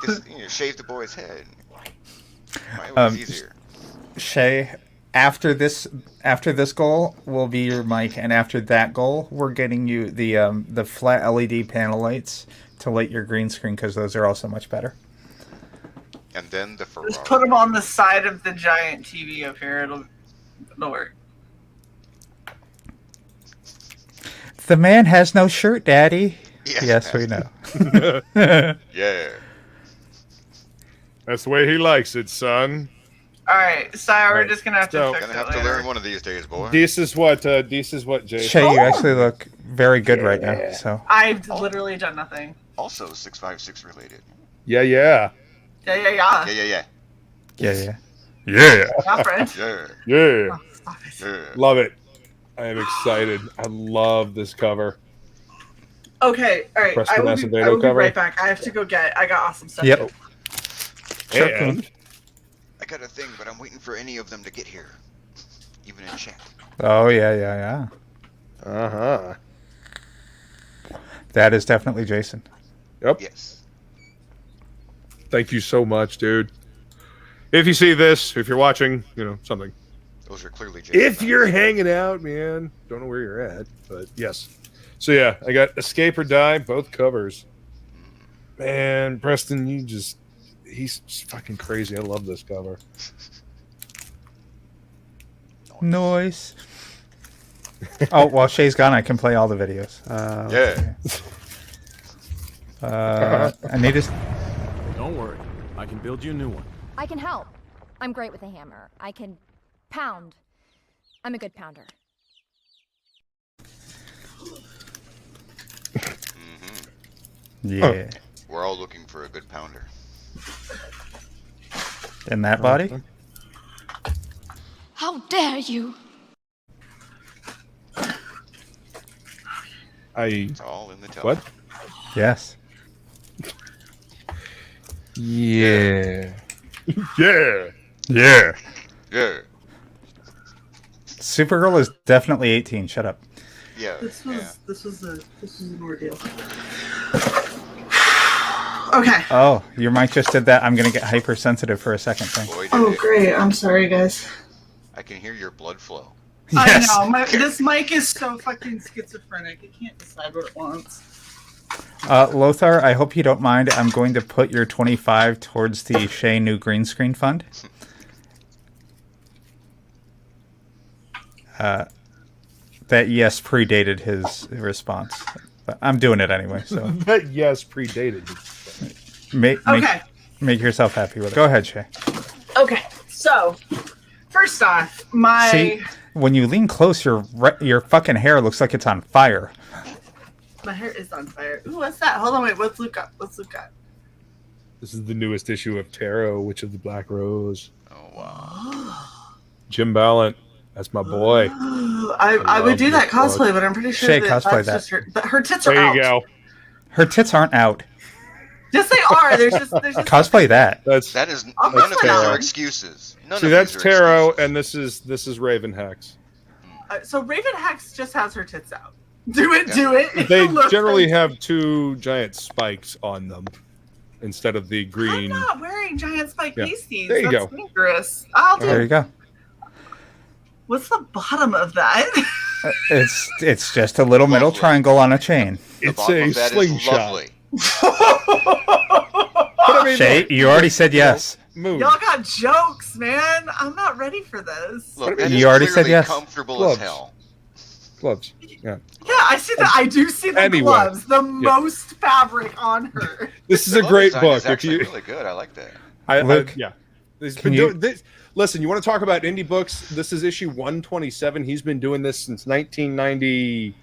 this, shave the boy's head. Mine was easier. Shae, after this goal will be your mic, and after that goal, we're getting you the flat LED panel lights to light your green screen, because those are also much better. And then the Ferrari. Just put them on the side of the giant TV up here. It'll work. The man has no shirt, Daddy. Yes, we know. Yeah. That's the way he likes it, son. All right, Sire, we're just gonna have to fix Gonna it have later. to learn one of these days, boy. This is what Jay. Shae, you actually look very good right now. So I've literally done nothing. Also 656 related. Yeah. Yeah. Yeah. Not French. Yeah. Oh, stop it. Yeah. Love it. I am excited. I love this cover. Okay, all right. Preston I will Acevedo be cover. right back. I have to go get. I got awesome stuff. Yep. And I got a thing, but I'm waiting for any of them to get here. Even in chat. Oh yeah. uh-huh. That is definitely Jason. Yep. Yes. Thank you so much, dude. If you see this, if you're watching, something. Those are clearly Jason. If you're hanging out, man, don't know where you're at, but yes. So yeah, I got Escape or Die, both covers. Man, Preston, he's just fucking crazy. I love this cover. Noise. Oh, while Shae's gone, I can play all the videos. I need to. Don't worry. I can build you a new one. I can help. I'm great with a hammer. I can pound. I'm a good pounder. Yeah. We're all looking for a good pounder. In that body? How dare you? It's all in the telephone. What? Yes. Yeah. Yeah. Supergirl is definitely 18. Shut up. Yeah. This was an ordeal. Okay. Oh, your mic just did that. I'm gonna get hypersensitive for a second thing. Boy, did Oh, it. great. I'm sorry, guys. I can hear your blood flow. Yes. I know. This mic is so fucking schizophrenic. It can't decide what it wants. Lothar, I hope you don't mind. I'm going to put your 25 towards the Shae New Green Screen Fund. That yes predated his response. But I'm doing it anyway, so. That yes predated. Okay. Make yourself happy with it. Go ahead, Shae. Okay. So, for first off, my See, when you lean close, your fucking hair looks like it's on fire. my hair is on fire. Ooh, what's that? Hold on, wait. What's Luke got? What's Luke got? This is the newest issue of Tarot, Witch of the Black Rose. Oh wow. Jim Ballant, that's my boy. I would do that cosplay, but I'm pretty sure Shae, that cosplay that's that. just but her tits are There out. you go. Her tits aren't out. Yes, they are. There's just Cosplay that. That is I'll none of cosplay these that. are excuses. None See, of that's these are Tarot, excuses. and this is Raven Hex. So Raven Hex just has her tits out. Do it. They It looks generally like- have 2 giant spikes on them instead of the I'm green. not wearing giant spike Yeah. pasties. There you That's go. dangerous. I'll do. There you go. What's the bottom of that? It's just a little metal Lovely. triangle on a chain. The It's bottom a of that is slingshot. lovely. But I mean, Shae, look, you already said yes. Move. Y'all got jokes, man. I'm not ready for this. Look, that You is already said clearly yes. comfortable Gloves. as hell. Gloves. Yeah. Yeah, I see that. I do see the Anyway. gloves. The most fabric on her. This is a Glove great design book. is If actually you, really good. I like that. Luke, yeah. He's can been you- doing this. Listen, you want to talk about indie books? This is issue 127. He's been doing this since 1990.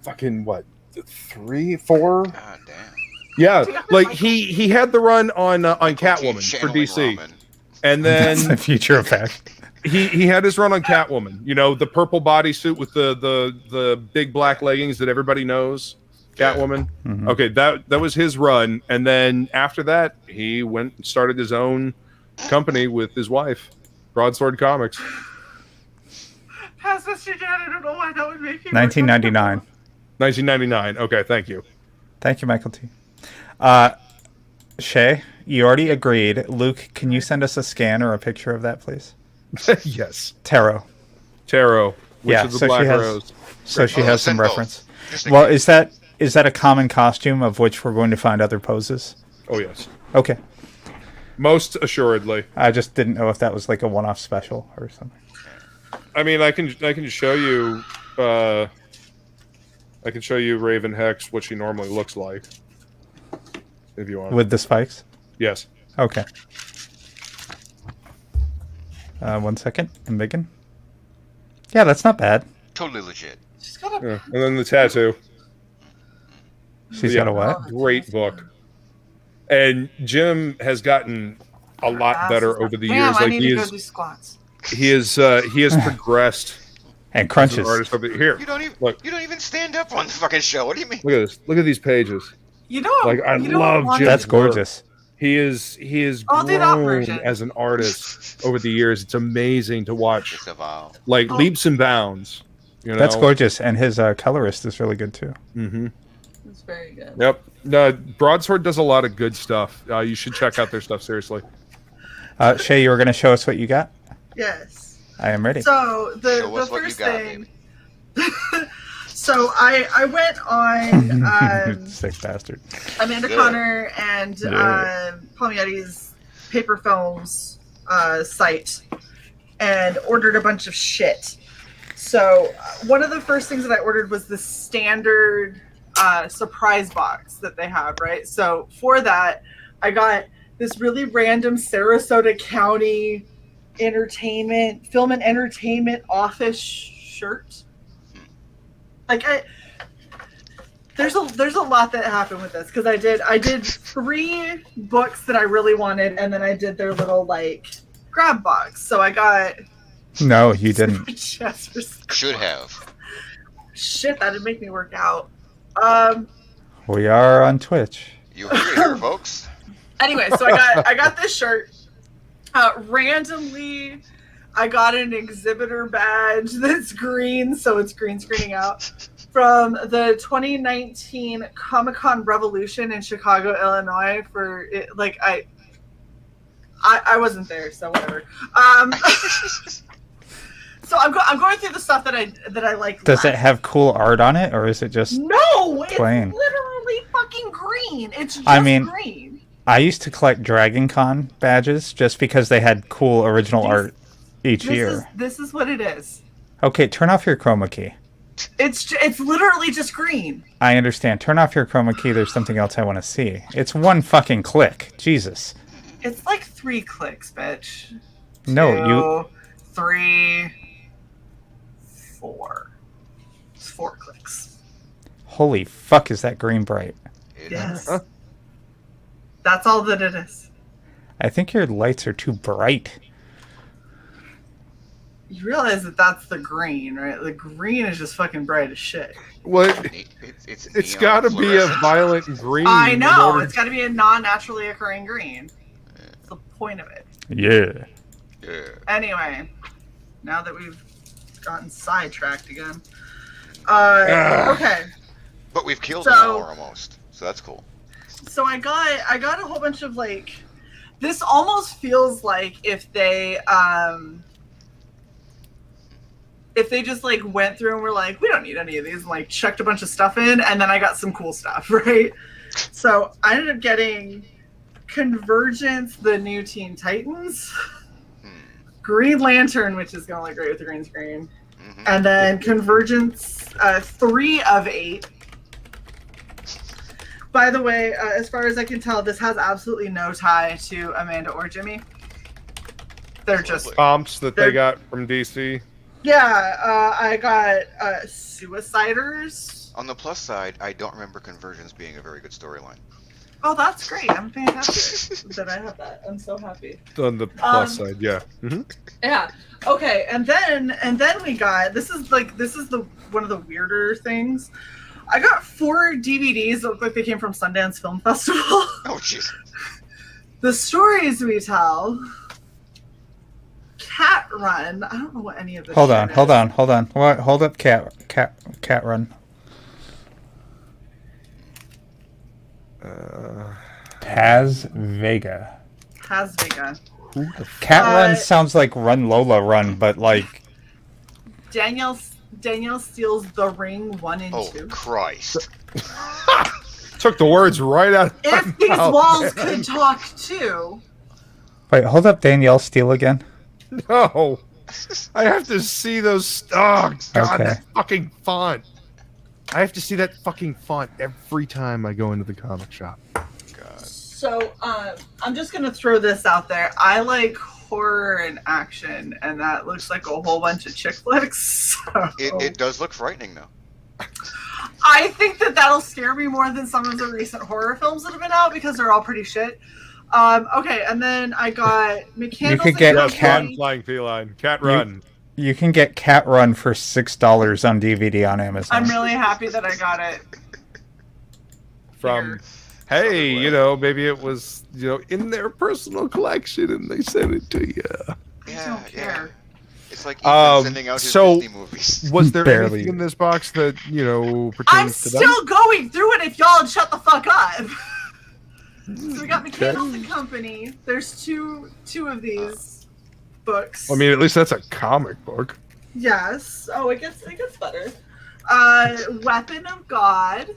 Fucking what? 3, 4? God damn. Yeah, like he had the run on Catwoman for Channeling DC, ramen. and That's the then future effect. he had his run on Catwoman. You know, the purple bodysuit with the big black leggings that everybody knows. Catwoman. Mhm. Okay, that was his run, and then after that, he went and started his own company with his wife, Broadsword Comics. Pass this to Jen. I don't know why that would make me. 1999. 1999. Okay, thank you. Thank you, Michael T. Shae, you already agreed. Luke, can you send us a scan or a picture of that, please? Yes, Tarot. Witch Yeah, of the so Black she has- Rose. So she Oh, has some send both. reference. Just in Well, case. is that a common costume of which we're going to find other poses? Oh yes, Okay. most assuredly. I just didn't know if that was like a one-off special or something. I mean, I can show you. I can show you Raven Hex, what she normally looks like, if you want. With the spikes? Yes. Okay. 1 second. I'm making. Yeah, that's not bad. Totally legit. She's got a. Yeah. And then the tattoo. She's Yeah. got a what? Great book. And Jim has gotten a lot better over the Damn, years. I Like need to go do squats. he has progressed. And as an crunches. artist over here. You don't even Look. you don't even stand up on the fucking show. What do you mean? Look at this. Look at these pages. You know. Like I you know love what Jim's That's work. gorgeous. He is I'll do that grown version. as an artist over the years. It's amazing to watch, It's a vow. like leaps and bounds. You know? That's gorgeous. And his colorist is really good too. Mm-hmm. It's very good. Yep. Broadsword does a lot of good stuff. You should check out their stuff seriously. Shae, you were going to show us what you got? Yes. I am ready. So the Show us what you first got, thing. So I went on Sick bastard. Amanda Good. Connor and Yeah. Palmieri's Paper Films site and ordered a bunch of shit. So one of the first things that I ordered was the standard surprise box that they have, right? So for that, I got this really random Sarasota County film and entertainment office shirt. Like there's a lot that happened with this because I did 3 books that I really wanted, and then I did their little like grab box. So I got No, you didn't. chest for Should have. shit that'd make me work out. We are on Twitch. You heard it here, folks. Anyway, so I got this shirt. Randomly, I got an exhibitor badge that's green, so it's green screening out, from the 2019 Comic-Con Revolution in Chicago, Illinois. For it, like I wasn't there, so whatever. So I'm going through the stuff that I like. Does less. it have cool art on it, or is it just No, it's plain? literally fucking green. It's just I mean, green. I used to collect Dragon Con badges just because they had cool original art each year. This is what it is. Okay, turn off your chroma key. It's literally just green. I understand. Turn off your chroma key. There's something else I want to see. It's one fucking click. Jesus. It's like 3 clicks, bitch. No, 2, you. 3, 4. It's 4 clicks. Holy fuck, is that green bright? Yes. That's all that it is. I think your lights are too bright. You realize that that's the green, right? The green is just fucking bright as shit. What? It's got to be a violent green. I know. It's got to be a non-naturally occurring green. That's the point of it. Yeah. Anyway, now that we've gotten sidetracked again. Okay. But we've killed an hour almost, so that's cool. So I got a whole bunch of like. This almost feels like if they just like went through and were like, we don't need any of these, and like chucked a bunch of stuff in, and then I got some cool stuff, right? So I ended up getting Convergence, the new Teen Titans, Green Lantern, which is gonna look great with the green screen, and then Convergence 3 of 8. By the way, as far as I can tell, this has absolutely no tie to Amanda or Jimmy. They're just comps that they got from DC. Yeah, I got Suiciders. On the plus side, I don't remember Convergence being a very good storyline. Oh, that's great. I'm fantastic that I have that. I'm so happy. On the plus side, yeah. Yeah. Okay, and then we got this is the one of the weirder things. I got 4 DVDs that look like they came from Sundance Film Festival. Oh jeez. The Stories We Tell. Cat Run. I don't know what any of this. Hold on. What? Hold up, Cat Run. Paz Vega. Paz Vega. Cat Run sounds like Run Lola Run, but like. Danielle steals The Ring 1 and 2. Oh Christ! Took the words right out. If these walls could talk too. Wait, hold up, Danielle Steele again. No, I have to see those. Oh God, Okay. that fucking font. I have to see that fucking font every time I go into the comic shop. So, I'm just gonna throw this out there. I like horror and action, and that looks like a whole bunch of chick flicks. So. It does look frightening though. I think that'll scare me more than some of the recent horror films that have been out because they're all pretty shit. Okay, and then I got Mechanicals. You could get Flying Feline, Cat Run. You can get Cat Run for $6 on DVD on Amazon. I'm really happy that I got it. From, hey, you know, maybe it was, you know, in their personal collection and they sent it to you. Yeah. It's like sending out his Disney movies. Was there anything in this box that, you know, pertains I'm to them? still going through it if y'all would shut the fuck up. So we got Mechanicals and Company. There's two of these books. I mean, at least that's a comic book. Yes. Oh, it gets better. Weapon of God.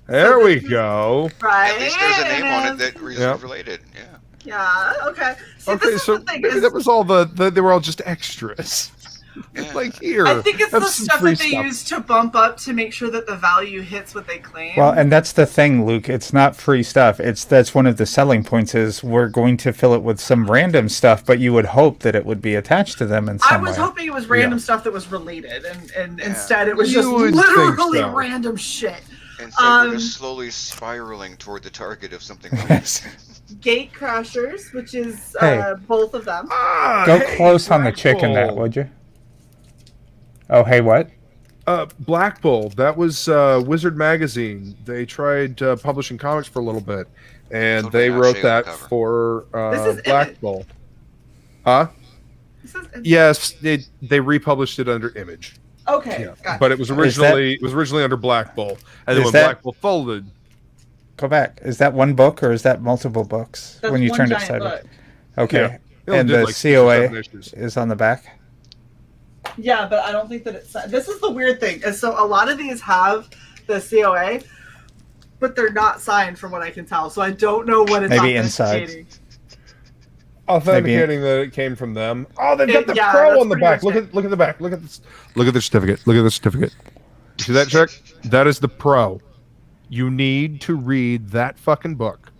There we go. Right. At least there's a name on it that is related. Yeah. Yeah. Okay. See, Okay, this so is the thing. maybe that was all they were all just extras. Like here. I think it's have the some stuff free that they use to bump up to make sure that the value hits what they claim. Well, and that's the thing, Luke. It's not free stuff. That's one of the selling points is we're going to fill it with some random stuff, but you would hope that it would be attached to them in some way. I was hoping it was random stuff that was related, and instead it was just would literally think so. random shit. Instead, we're just slowly spiraling toward the target of something. Gate Crashers, which is Hey. both of them. Go close on the chick in that, would you? Oh, hey, what? Black Bull. That was Wizard Magazine. They tried publishing comics for a little bit, and they wrote that for Black Bull. Huh? Yes, they republished it under Image. Okay, Yeah. gotcha. But it was originally under Black Bull, and then when Black Bull folded. Go back. Is that one book or is that multiple books That's when you one turned it giant sideways? book. Okay. Yeah. And It did the like 6 or COA 7 issues. is on the back? Yeah, but I don't think that it's. This is the weird thing. And so a lot of these have the COA, but they're not signed from what I can tell. So I don't know what it's Maybe inside. authenticating. Authenticating that it came from them. Oh, they've got the pro that's on the pretty back. much Look at the back. Look at this. Look at the certificate. Look at the certificate. You see that, Chuck? That is the pro. You need to read that fucking book.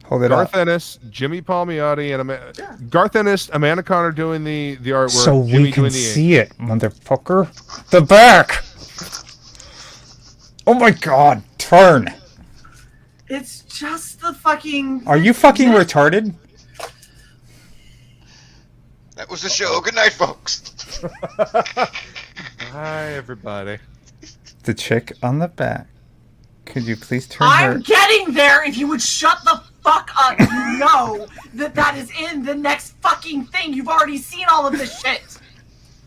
Hold it Garth up. Ennis, Jimmy Palmiotti, and Garth Ennis, Amanda Connor doing the artwork. So Jimmy we can doing the see it, motherfucker. The back. Oh my god, turn. It's just the fucking... Are you fucking retarded? That was the show. Good night, folks. Hi, everybody. The chick on the back. Could you please turn I'm her... getting there if you would shut the fuck up. You know that is in the next fucking thing. You've already seen all of this shit.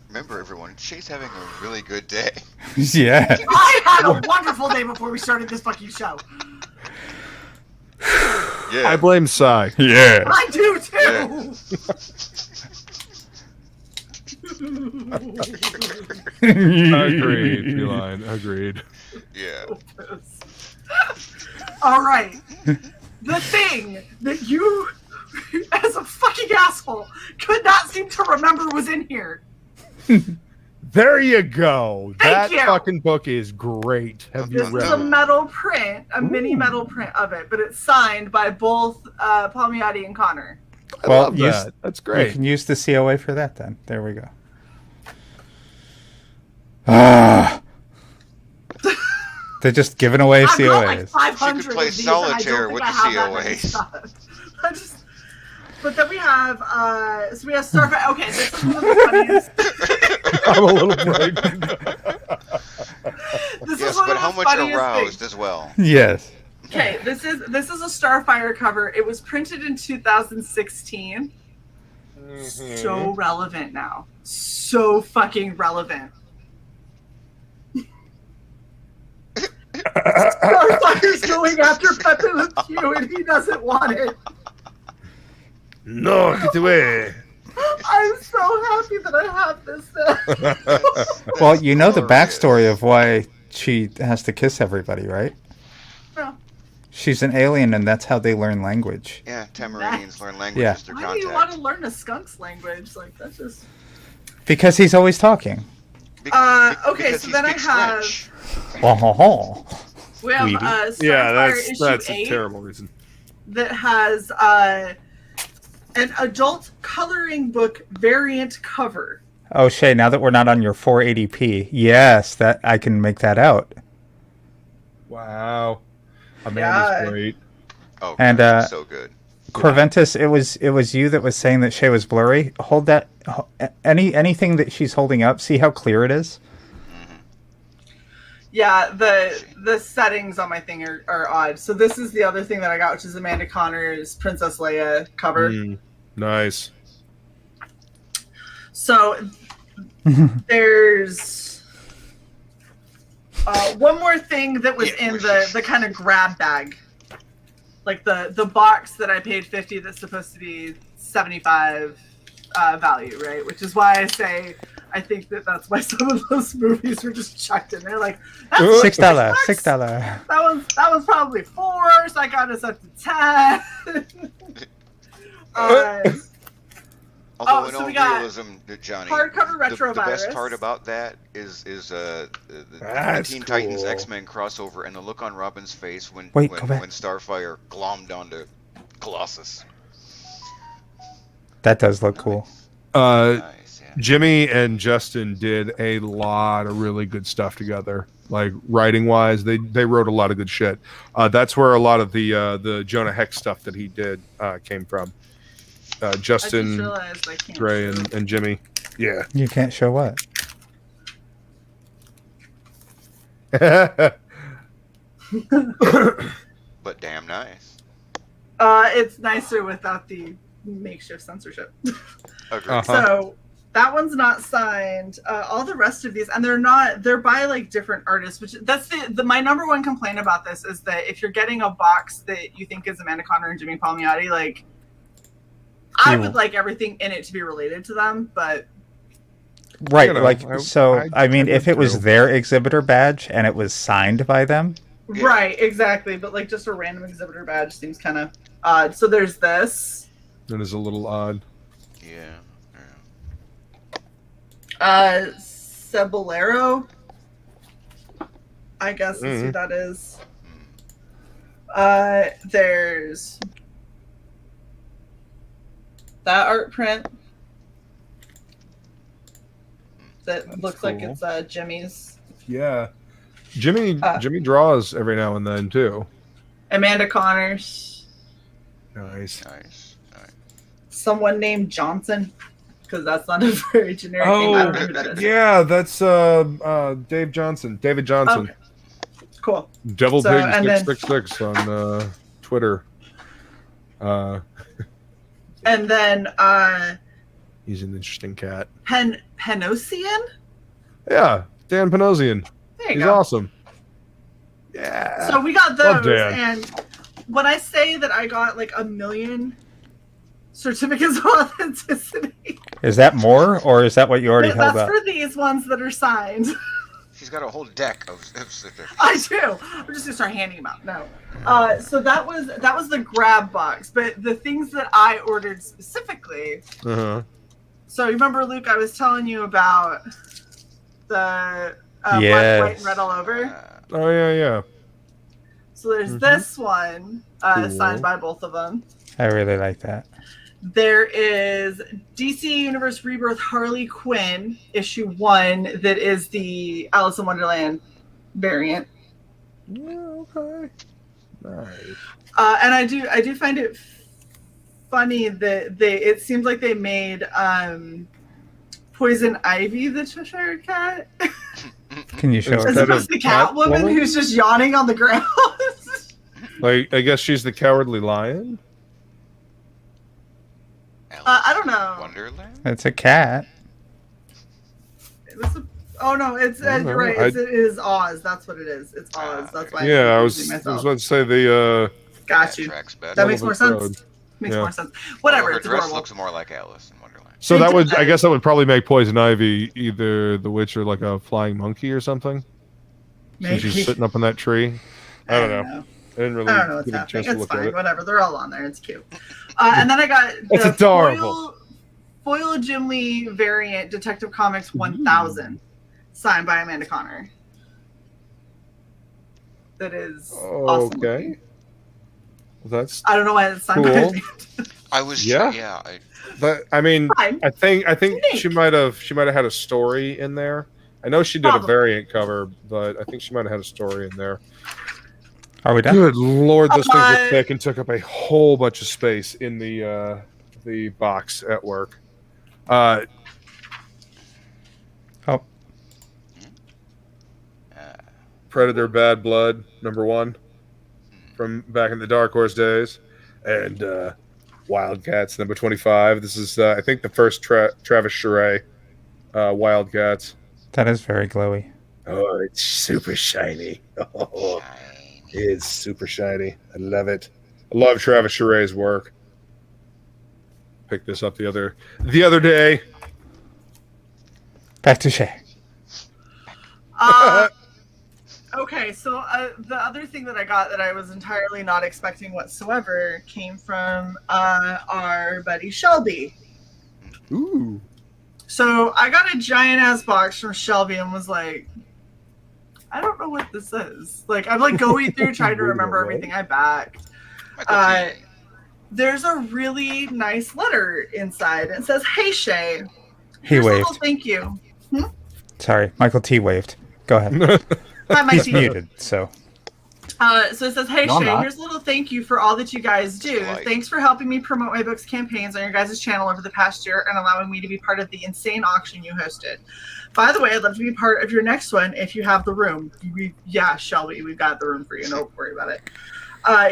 Remember, everyone, Shae's having a really good day. Yeah. I had a wonderful day before we started this fucking show. Yeah. I blame Cy. Yeah. I do too. Agreed, Feline. Agreed. Yeah. All right. The thing that you, as a fucking asshole, could not seem to remember was in here. There you go. Thank That you. fucking book is great. Have you This is read a it? metal print, a mini metal print of it, but it's signed by both Palmiotti and Connor. Well, love that. That's great. You can use the COA for that then. There we go. Ah. They're just giving away I've got like COAs. 500 She could play of these, and I don't solitaire think with I the have that many COAs. stuff. But then we have, so we have Starfighter. Okay, this is one of the funniest. I'm a little brave. This Yes, is one but of how the much funniest aroused things. as well. Yes. Okay, this is a Starfire cover. It was printed in 2016. So relevant now. So fucking relevant. Starfire's going after Pepe Le Pew and he doesn't want it. No, get away. I'm so happy that I have this now. Well, you know the backstory of why she has to kiss everybody, right? No. She's an alien, and that's how they learn language. Yeah, Tamarinians learn languages Yeah. through Why do you contact. want to learn a skunk's language? Like, that's just... Because he's always talking. Okay, because so he then I speaks have... French. We have Weeby. Starfire issue that's 8 a terrible reason. that has an adult coloring book variant cover. Oh, Shae, now that we're not on your 480p, yes, that I can make that out. Wow. Amanda's great. Oh, And God, so good. Corventus, it was you that was saying that Shae was blurry. Hold that. Anything that she's holding up, see how clear it is? Yeah, the settings on my thing are odd. So this is the other thing that I got, which is Amanda Connor's Princess Leia cover. Nice. So there's one more thing that was in the kind of grab bag. Like the box that I paid $50 that's supposed to be $75 value, right? Which is why I say I think that's why some of those movies were just chucked in there. Like, that's $6. $6. $6. That was probably $4, so I got us up to 10. Although in so all we got realism, Johnny, hardcover Retro the best Virus. part about that is the That's Teen Titans cool. X-Men crossover and the look on Robin's face when Wait, go back. when Starfire glommed onto Colossus. That does look cool. Nice, yeah. Jimmy and Justin did a lot of really good stuff together. Like writing wise, they wrote a lot of good shit. That's where a lot of the Jonah Hex stuff that he did came from. Justin, Dre, and Jimmy. Yeah. You can't show what? But damn nice. It's nicer without the makeshift censorship. Agreed. So that one's not signed. All the rest of these, and they're by like different artists, which that's my number one complaint about this is that if you're getting a box that you think is Amanda Connor and Jimmy Palmiotti, like I would like everything in it to be related to them, but Right, You know, like, I mean, if it was do. their exhibitor badge and it was signed by them, Yeah. right, exactly. But like just a random exhibitor badge seems kind of odd. So there's this. That is a little odd. Yeah. Cebulero. I guess is who that is. There's that art print that That's looks cool. like it's Jimmy's. Yeah. Jimmy draws every now and then too. Amanda Connors. Nice. Someone named Johnson, because that's not a very generic name. I don't know who that is. Yeah, that's David Johnson. Okay. Cool. Devil So, Pig and then- 666 on Twitter. And then He's an interesting cat. Penosian? Yeah, Dan Panosian. There you He's go. awesome. Yeah. So we got Love those, Dan. and when I say that I got like 1 million certificates of authenticity, Is that more, or is that what you already held that's up? for these ones that are signed. She's got a whole deck of certificates. I do. I'm just gonna start handing them out. No. So that was the grab box, but the things that I ordered specifically. Uh-huh. So you remember, Luke, I was telling you about the Yes. black, white, and red all over. Oh yeah. So there's this one signed by both of them. I really like that. There is DC Universe Rebirth Harley Quinn issue 1 that is the Alice in Wonderland variant. Yeah, okay. Nice. And I do find it funny that it seems like they made Poison Ivy the Cheshire Cat. Can you show As us? opposed to Catwoman who's just yawning on the ground. Like, I guess she's the Cowardly Lion. I don't know. Wonderland? It's a cat. Oh no, it's I don't you're know. right. It is Oz. That's what it is. It's Oz. That's why. Yeah, I I'm was confusing myself. about to say the Got you. That makes more sense. Makes more sense. Whatever. Her It's dress adorable. looks more like Alice in Wonderland. So that would, I guess, that would probably make Poison Ivy either the witch or like a flying monkey or something. Since she's Maybe. sitting up in that tree. I don't know. I didn't really I don't know what's get a happening. chance to It's look at fine. it. Whatever. They're all on there. It's cute. And then I got It's the adorable. foil Jim Lee variant Detective Comics 1000 signed by Amanda Connor. That is awesome. Okay. That's I don't know why it's signed by cool. Amanda. I was Yeah. But I mean, Fine. I think she might have had a story in there. I know she did Probably. a variant cover, but I think she might have had a story in there. Are we done? Good lord, those things were thick and took up a whole bunch of space in the box at work. Oh. Predator Bad Blood #1 from back in the Dark Horse days, and Wildcats #25. This is I think the first Travis Shae Wildcats. That is very glowy. Oh, it's super shiny. Oh, it's super shiny. I love it. I love Travis Shae's work. Picked this up the other day. Back to Shae. Okay, so the other thing that I got that I was entirely not expecting whatsoever came from our buddy Shelby. Ooh. So I got a giant ass box from Shelby and was like, I don't know what this is. Like, I'm like going through trying to remember everything I backed. There's a really nice letter inside. It says, "Hey Shae, He here's a waved. little thank you." Sorry, Michael T waved. Go ahead. Hi, Mike He's T. muted, so. So it says, "Hey No, I'm Shae, not. here's a little thank you for all that you guys do. Thanks for helping me promote my book's campaigns on your guys' channel over the past year and allowing me to be part of the insane auction you hosted. By the way, I'd love to be part of your next one if you have the room." Yeah, Shelby, we've got the room for you. Don't worry about it.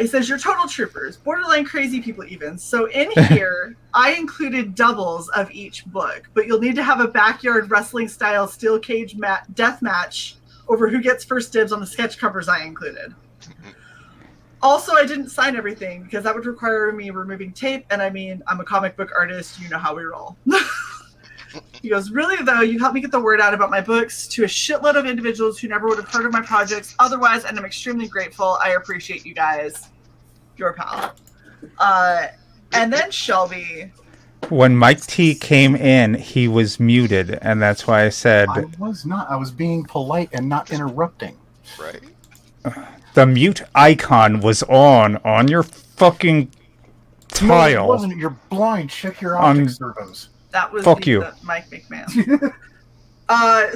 It says, "You're total troopers, borderline crazy people even. So in here, I included doubles of each book, but you'll need to have a backyard wrestling style steel cage death match over who gets first dibs on the sketch covers I included. Also, I didn't sign everything because that would require me removing tape, and I mean, I'm a comic book artist. You know how we roll." He goes, "Really, though, you helped me get the word out about my books to a shitload of individuals who never would have heard of my projects otherwise, and I'm extremely grateful. I appreciate you guys. Your pal." And then Shelby. When Mike T came in, he was muted, and that's why I said I was not. I was being polite and not interrupting. Right. the mute icon was on your fucking tile. It wasn't. You're blind. Check your On- optic servos. That was Fuck you. the Mike McMahon.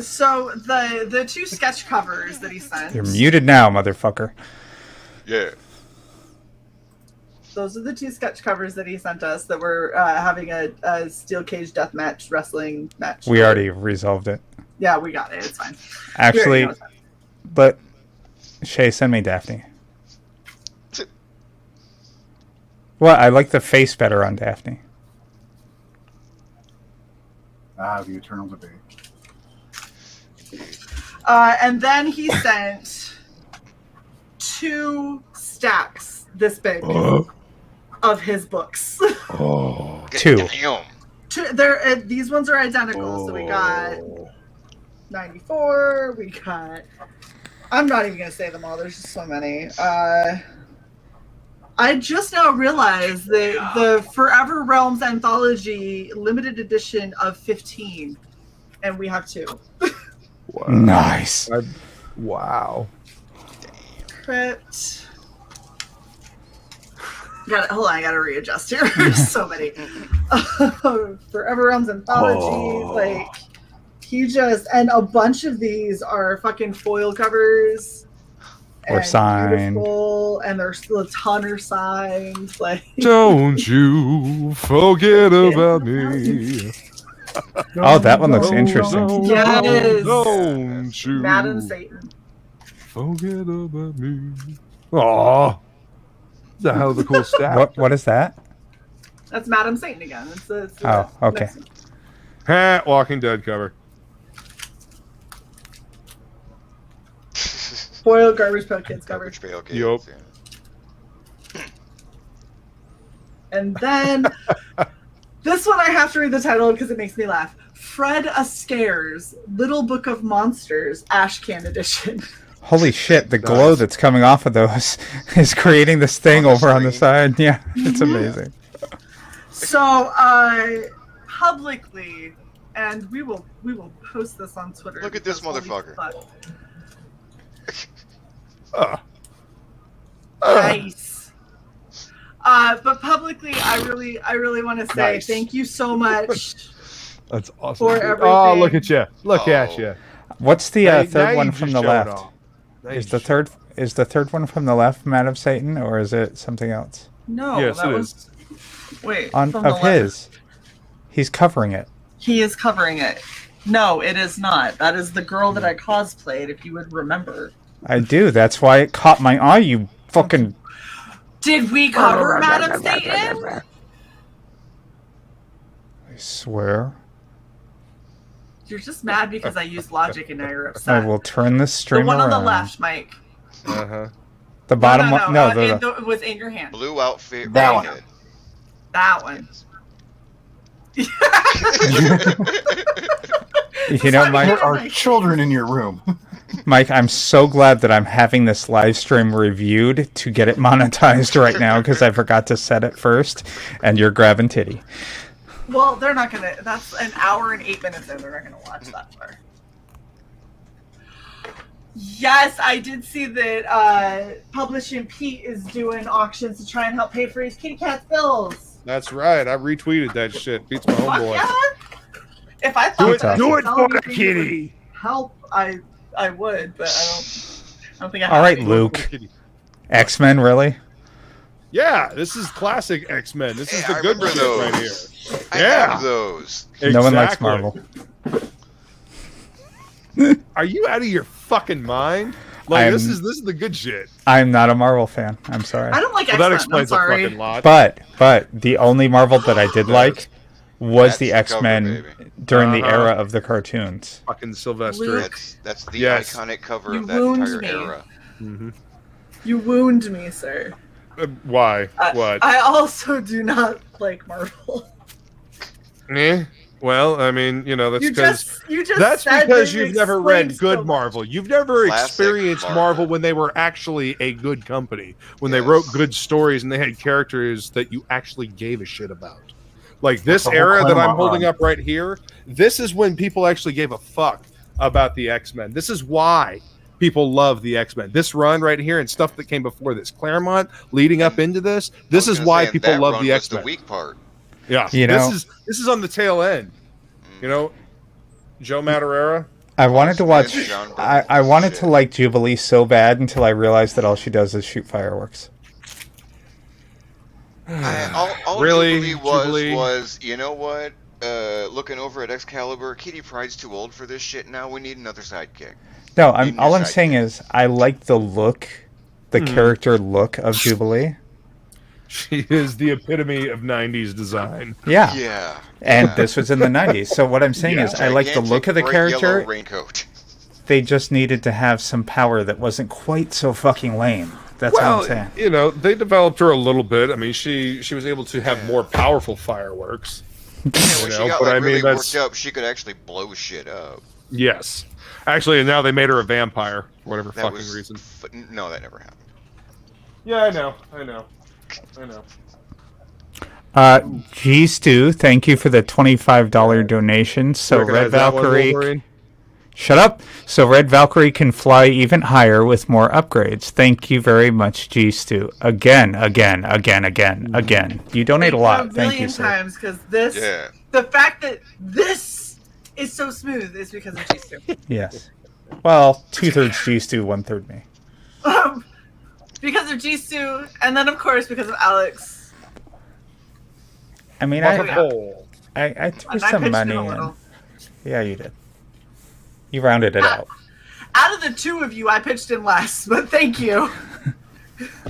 So the two sketch covers that he sent. You're muted now, motherfucker. Yeah. Those are the two sketch covers that he sent us that were having a steel cage deathmatch wrestling match. We already resolved it. Yeah, we got it. It's fine. Actually, but Shae, send me Daphne. Well, I like the face better on Daphne. The Eternal Debate. And then he sent 2 stacks this big of his books. Oh, 2. These ones are identical. So we got 94. We got. I'm not even gonna say them all. There's just so many. I just now realized that the Forever Realms anthology limited edition of 15, and we have 2. Wow. Nice. Wow. Crypt. Hold on, I gotta readjust here. There's so many. Forever Realms anthology, like he just, and a bunch of these are fucking foil covers. Or and signed. beautiful, and there's still a ton are signed. Like, Don't you forget about me. Oh, that one looks interesting. Yes. Don't you Madam Satan. forget about me. Aw. That's a hell of a cool stack. What is that? That's Madam Satan again. It's Oh, okay. Walking Dead cover. Foil Garbage Pail Kids cover. Garbage Pail Kids. Yup. Yeah. And then this one I have to read the title because it makes me laugh. Fred Ascare's Little Book of Monsters Ash Can Edition. Holy shit, the glow that's coming off of those is creating this thing over on the side. Yeah, it's amazing. So, publicly, and we will post this on Twitter. Look at this because holy motherfucker. fuck. Nice. But publicly, I really want to say thank you so much. That's awesome. For everything. Oh, look at you! Look at you! What's the Now third one you from just the showed left? off. Now you Is the third one from the left Madam Satan, or is it something else? No, Yes, that it was. Wait, On from the of left. his, he's covering it. He is covering it. No, it is not. That is the girl that I cosplayed. If you would remember. I do. That's why it caught my eye. You fucking. Did we cover Madam Satan? I swear. You're just mad because I used logic and now you're I upset. will turn this stream The one on the around. left, Mike. Uh-huh. The bottom no, one. No, it was in your hand. Blue outfit. That one. redhead. That one. you know, Mike. There are children in your room. Mike, I'm so glad that I'm having this live stream reviewed to get it monetized right now because I forgot to set it first, and you're grabbing titty. Well, they're not gonna. That's an hour and 8 minutes in. They're not gonna watch that far. Yes, I did see that Publishing Pete is doing auctions to try and help pay for his kitty cat's bills. That's right. I retweeted that shit. Beats my Fuck homeboy. yeah. If I thought that Do I it could for sell the anything kitty. that would help, I would, but I don't think I have All right, any. Luke. X-Men, really? Yeah, this is classic X-Men. This is Hey, the I good remember shit right those. here. I Yeah. have those. No one likes Exactly. Marvel. Are you out of your fucking mind? Like this is the good shit. I'm not a Marvel fan. I'm sorry. I don't like Well, X-Men. that explains I'm a sorry. fucking lot. But the only Marvel that I did like was That's the the X-Men cover, baby. during the era of the cartoons. Fucking Sylvester. Luke. That's the Yes. iconic cover You of that wound entire me. era. Mm-hmm. You wound me, sir. Why? What? I also do not like Marvel. Well, I mean, you know, that's because You just that's said because that it you've never read explains good so much. Marvel. You've never Classic experienced Marvel. Marvel when they were actually a good company, when they wrote good stories and they had characters that you actually gave a shit about. Like this The whole era that I'm Claremont holding run. up right here, this is when people actually gave a fuck about the X-Men. This is why people love the X-Men. This run right here and stuff that came before this, Claremont leading up into this. This is why people love the X-Men. The weak part. Yeah, this is on the tail end. You know, Joe Madureira. I wanted to watch. I wanted to like Jubilee so bad until I realized that all she does is shoot fireworks. All Really, Jubilee was, you know what? Looking over at Excalibur, Kitty Pryde's too old for this shit now. We need another sidekick. No, all I'm saying is I like the look, the character look of Jubilee. She is the epitome of 90s design. Yeah. Yeah. And this was in the 90s. So what I'm saying is I like the look of the character. Raincoat. They just needed to have some power that wasn't quite so fucking lame. That's what I'm saying. You know, they developed her a little bit. I mean, she was able to have more powerful fireworks. When she got really worked up, she could actually blow shit up. Yes. Actually, and now they made her a vampire for whatever fucking reason. No, that never happened. Yeah, I know. G Stu, thank you for the $25 donation. So Red Valkyrie, shut up. So Red Valkyrie can fly even higher with more upgrades. Thank you very much, G Stu. Again. You donate a lot. Thank you, sir. Times because the fact that this is so smooth is because of G Stu. Yes. Well, 2/3 G Stu, 1/3 me. Because of G Stu, and then of course because of Alex. I mean, I threw some money in. Yeah, you did. You rounded it out. Out of the two of you, I pitched in less, but thank you.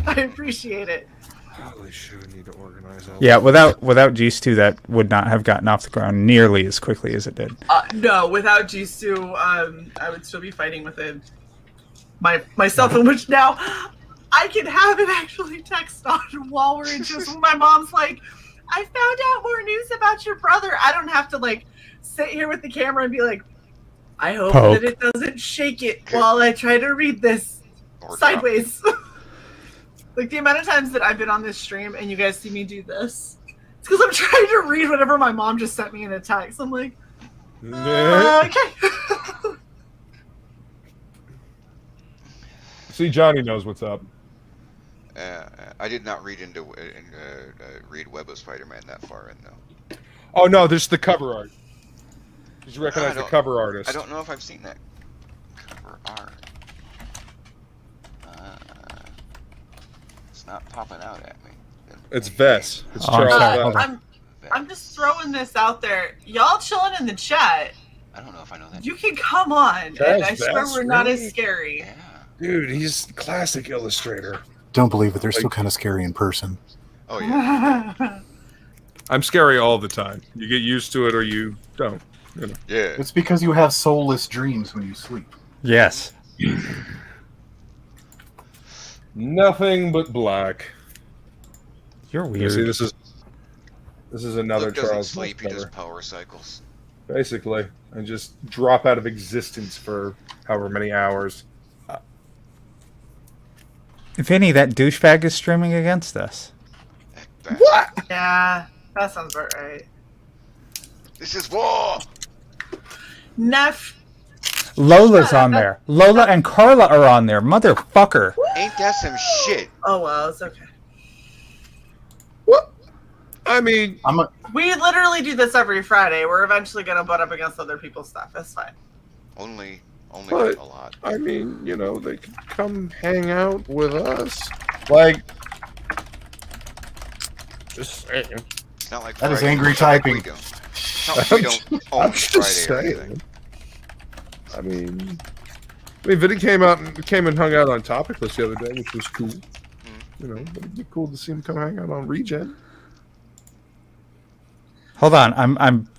I appreciate it. Holy shit, we need to organize all Yeah, without G-Stu, that would not have gotten off the ground nearly as quickly as it did. No, without G-Stu, I would still be fighting with it. My cell phone, which now I can have it actually text on while we're in just when my mom's like, I found out more news about your brother. I don't have to like sit here with the camera and be like, I hope that it doesn't shake it while I try to read this sideways. Like the amount of times that I've been on this stream and you guys see me do this, it's because I'm trying to read whatever my mom just sent me in a text. I'm like, okay. See, Johnny knows what's up. I did not read read Web of Spider-Man that far in though. Oh no, there's the cover art. Did you recognize the cover artist? I don't know if I've seen that cover art. It's not popping out at me. It's Vess. It's Charles Vess. I'm just throwing this out there. Y'all chilling in the chat. I don't know if I know that. You can come on, and I swear we're not as scary. Yeah. Dude, he's a classic illustrator. Don't believe it. They're still kind of scary in person. Oh, yeah. I'm scary all the time. You get used to it or you don't. You know. Yeah. It's because you have soulless dreams when you sleep. Yes. Nothing but black. You're weird. See, this is another Luke doesn't Charles sleep, he cover. does power cycles. Basically, and just drop out of existence for however many hours. Vinny, that douchebag is streaming against us. What? Yeah, that sounds about right. This is war! Neff. Lola's on there. Lola and Carla are on there. Motherfucker. Ain't that some shit? Oh, well, it's okay. What? I mean... We literally do this every Friday. We're eventually going to butt up against other people's stuff. That's fine. Only but, a lot. I mean, you know, they could come hang out with us. Like... Just saying. It's not like that Friday. is angry typing. It's not like we don't own Friday or anything. I mean, Vinny came and hung out on Topicless the other day, which was cool. You know, but it'd be cool to see him come hang out on Regen. Hold on, I'm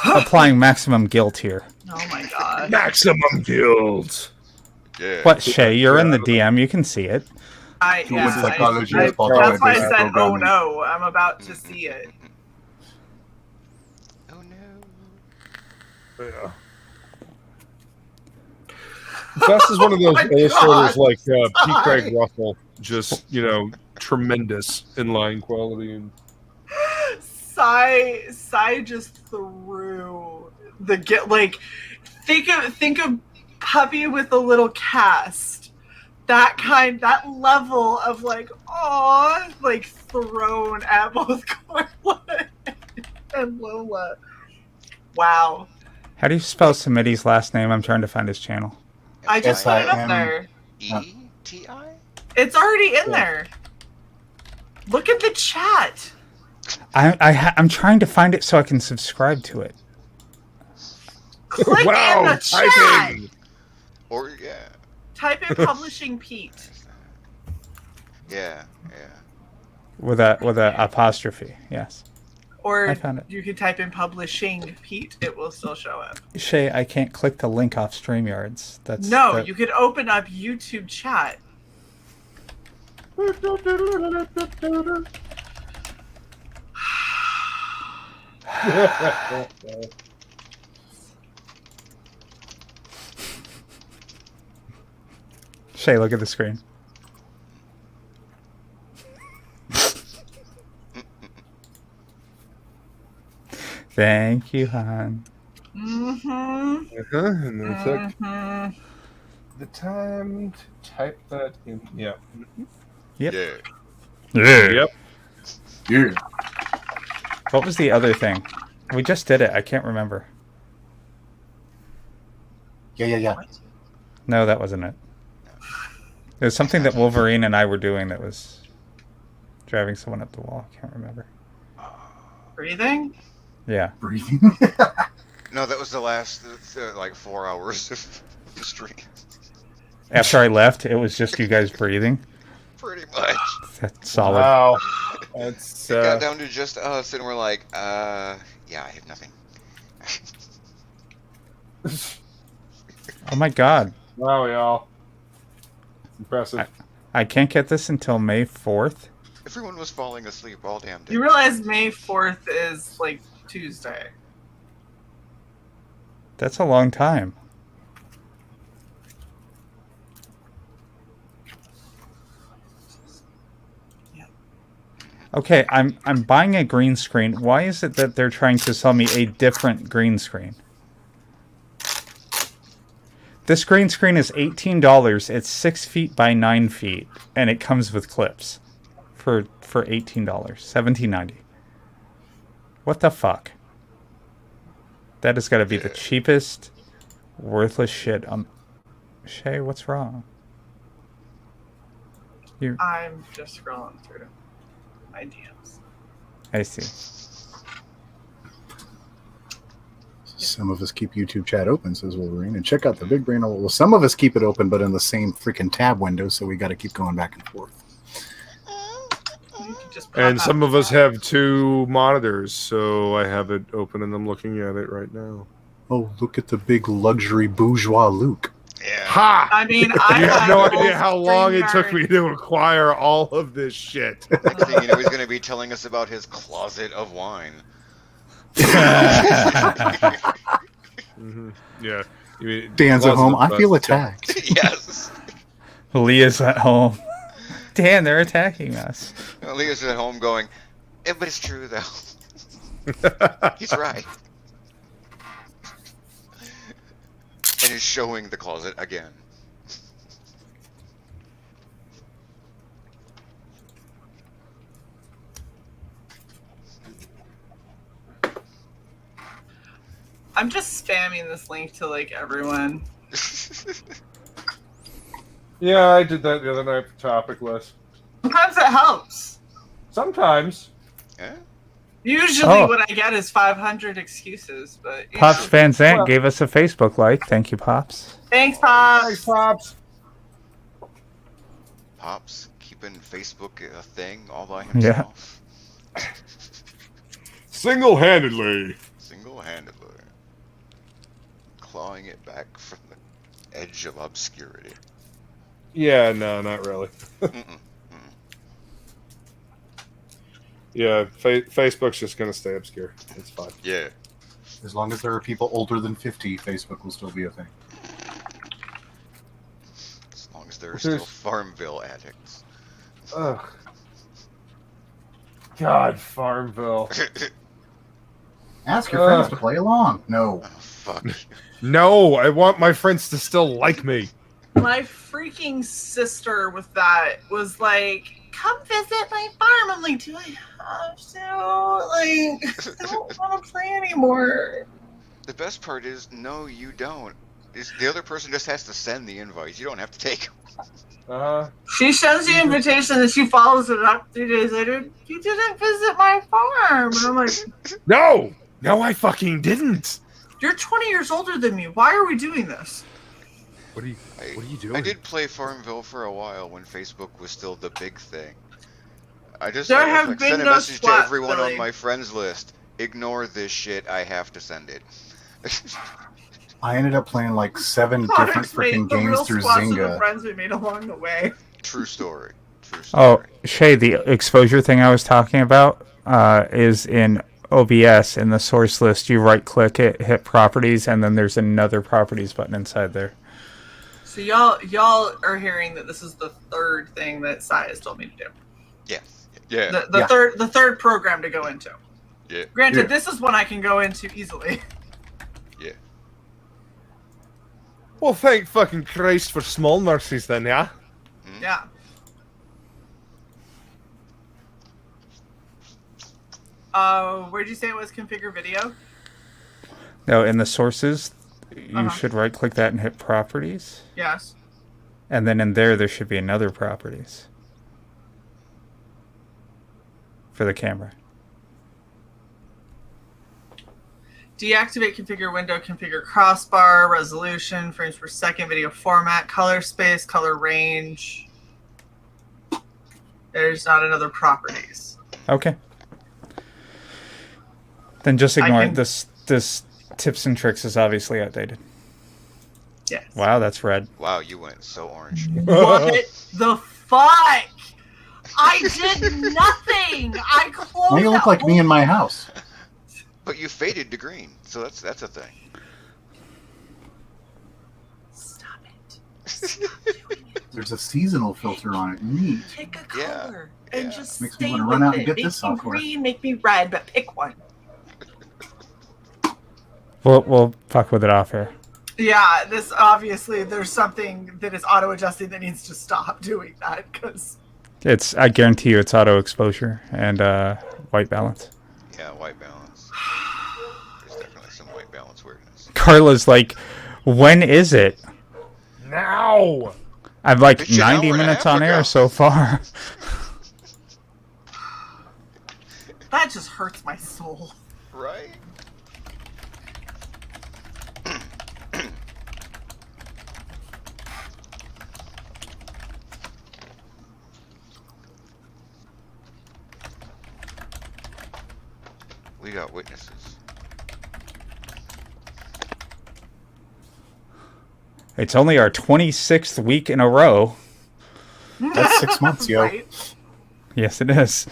applying maximum guilt here. Oh my god. Maximum guilt. Yeah. What, Shae? You're in the DM. You can see it. That's why I said, oh no, I'm about to see it. Oh no. Yeah. Best is one of those illustrators like P. Craig Russell, just, you know, tremendous in line quality. And Sai just threw the think of puppy with a little cast. That level of like, aw, like thrown at both Carla and Lola. Wow. How do you spell Smitty's last name? I'm trying to find his channel. I just put it up there. E-T-I? It's already in there. Look at the chat. I'm trying to find it so I can subscribe to it. Click in the chat. Typing. Or Type in Publishing Pete. Yeah. With a apostrophe, yes. Or I found it. you could type in Publishing Pete. It will still show up. Shae, I can't click the link off StreamYards. You could open up YouTube chat. Shae, look at the screen. Thank you, hon. And then took the time to type that in. Yeah. Yep. Yep. Yeah. What was the other thing? We just did it. I can't remember. Yeah. No, that wasn't it. It was something that Wolverine and I were doing that was driving someone up the wall. I can't remember. Breathing? Yeah. Breathing? No, that was the last, like, 4 hours of the stream. After I left, it was just you guys breathing. Pretty much. That's solid. Wow. That's, it got down to just us, and we're like, yeah, I have nothing. Oh my god. Wow, y'all. Impressive. I can't get this until May 4th. Everyone was falling asleep all damn day. You realize May 4th is like Tuesday. That's a long time. Okay, I'm buying a green screen. Why is it that they're trying to sell me a different green screen? This green screen is $18. It's 6 feet by 9 feet, and it comes with clips for $18. $17.90. What the fuck? That has got to be the cheapest, worthless shit. Shae, what's wrong? I'm just scrolling through my DMs. I see. Some of us keep YouTube chat open, says Wolverine, and check out the big brain. Well, some of us keep it open, but in the same freaking tab window, so we got to keep going back and forth. And some of us have 2 monitors, so I have it open and I'm looking at it right now. Oh, look at the big luxury bourgeois Luke. Yeah. Ha! I mean, You have no idea how long it took me to acquire all of this shit. Next thing you know, he's going to be telling us about his closet of wine. Mm-hmm. Yeah. Dan's at home. I feel attacked. Yes. Leah's at home. Dan, they're attacking us. Leah's at home going, yeah, but it's true, though. He's right. And is showing the closet again. I'm just spamming this link to like everyone. Yeah, I did that the other night for topic list. Sometimes it helps. Sometimes. Yeah. Usually what I get is 500 excuses, but you Pops know. Van Zant gave us a Facebook like. Thank you, Pops. Thanks, Pops. Thanks, Pops. Pops keeping Facebook a thing all by himself. Yeah. Single-handedly. Single-handedly. Clawing it back from the edge of obscurity. Yeah, no, not really. Yeah, Facebook's just going to stay obscure. It's fine. Yeah. As long as there are people older than 50, Facebook will still be a thing. As long as there are still Farmville addicts. Ugh. God, Farmville. Ask your friends to play along. No. Oh, fuck. No, I want my friends to still like me. My freaking sister with that was like, come visit my farm. I'm like, do I have to? Like, I don't want to play anymore. The best part is, no, you don't. The other person just has to send the invite. You don't have to take them. She sends the invitation and she follows it up 3 days later. You didn't visit my farm. And I'm like, No, I fucking didn't. you're 20 years older than me. Why are we doing this? What are you doing? I did play Farmville for a while when Facebook was still the big thing. I just There have been sent a no message to swap, everyone Billy. on my friends list. Ignore this shit. I have to send it. I ended up playing like 7 different freaking games through The Zynga. friends we made along the way. True story. Oh, Shae, the exposure thing I was talking about is in OBS. In the source list, you right-click it, hit Properties, and then there's another Properties button inside there. So y'all are hearing that this is the third thing that Sai has told me to do. Yeah. The third program to go into. Yeah. Granted, this is one I can go into easily. Yeah. Well, thank fucking Christ for small mercies then, yeah? Yeah. Where'd you say it was configure video? No, in the sources, you Uh-huh. should right-click that and hit Properties. Yes. And then in there should be another Properties for the camera. Deactivate configure window, configure crossbar, resolution, frames per second, video format, color space, color range. There's not another properties. Okay. Then just ignore can- it. This tips and tricks is obviously outdated. Yes. Wow, that's red. Wow, you went so orange. What the fuck? I did nothing. I closed. Now you look like me in my house. But you faded to green, so that's a thing. Stop it. There's a seasonal filter on it. Neat. Pick a color and just Makes me stay wanna with run out it. and get Make this me software. green, make me red, but pick one. We'll fuck with it off here. Yeah, this obviously there's something that is auto adjusting that needs to stop doing that because I guarantee you it's auto exposure and white balance. Yeah, white balance. There's definitely some white balance weirdness. Carla's like, when is it? Now! I'm like Bitch, an 90 hour and a minutes half on air ago. so far. that just hurts my soul. Right? We got witnesses. It's only our 26th week in a row. That's 6 months, yo. Right? Yes, it is.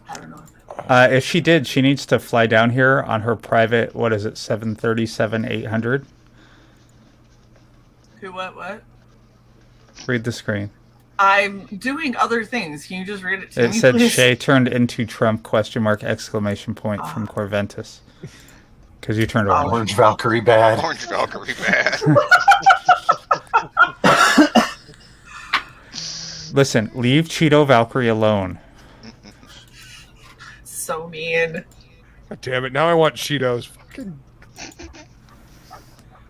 I don't know. If she did, she needs to fly down here on her private, what is it, 737-800? Who, what? Read the screen. I'm doing other things. Can you just read it to It me, said please? Shae turned into Trump, exclamation point from Corventus. Because you turned orange. Orange Valkyrie bad. Orange Valkyrie bad. Listen, leave Cheeto Valkyrie alone. So mean. God damn it, now I want Cheetos. Fucking...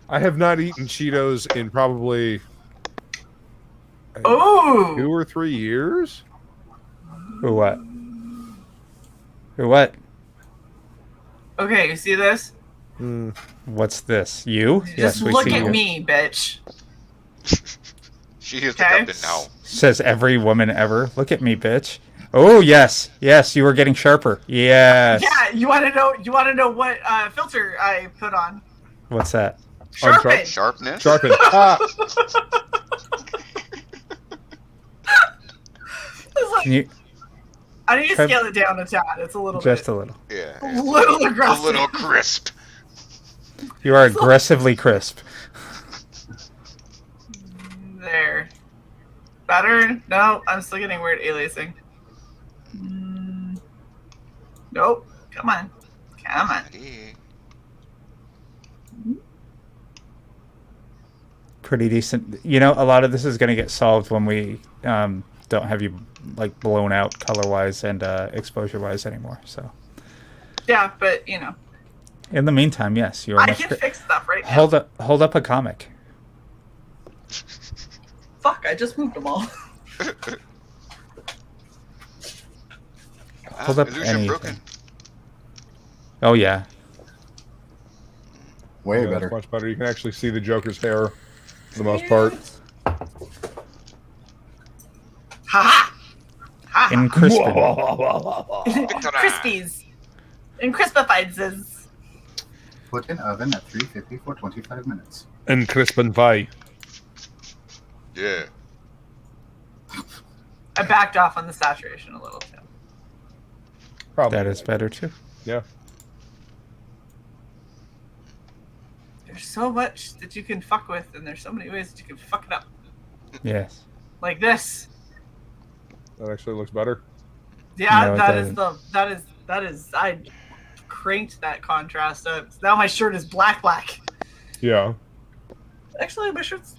I have not eaten Cheetos in probably... Oh! 2 or 3 years? Who what? Who what? Okay, you see this? What's this? You? Just we look see at you. me, bitch. She is the Okay. captain now. Says every woman ever. Look at me, bitch. Oh yes, yes, you were getting sharper. Yes. Yeah, you want to know what filter I put on? What's that? Sharpen. Sharpness? Sharpen. It's like, Can you I need to Try- scale it down a tad. It's a little just bit. a little? Yeah. A little aggressive. A little crisp. You are aggressively crisp. There. Better? No, I'm still getting weird aliasing. Nope. Come on. Come on. Pretty decent. You know, a lot of this is going to get solved when we don't have you like blown out color-wise and exposure-wise anymore. So. Yeah, but you know. In the meantime, yes, you are. I can fix stuff right now. Hold up a comic. Fuck! I just moved them all. Hold up anything. Broken. Oh yeah. Way yeah, better. Much better. You can actually see the Joker's hair for the most part. Ha ha! In crispin. Crispies. In crispifieds. Put in oven at 350 for 25 minutes. And crispin pie. Yeah. I backed off on the saturation a little too. Probably. That is better too. Yeah. There's so much that you can fuck with, and there's so many ways that you can fuck it up. Yes. Like this. That actually looks better. Yeah, No, that is I cranked that contrast up. Now my shirt is black. Yeah. Actually, my shirt's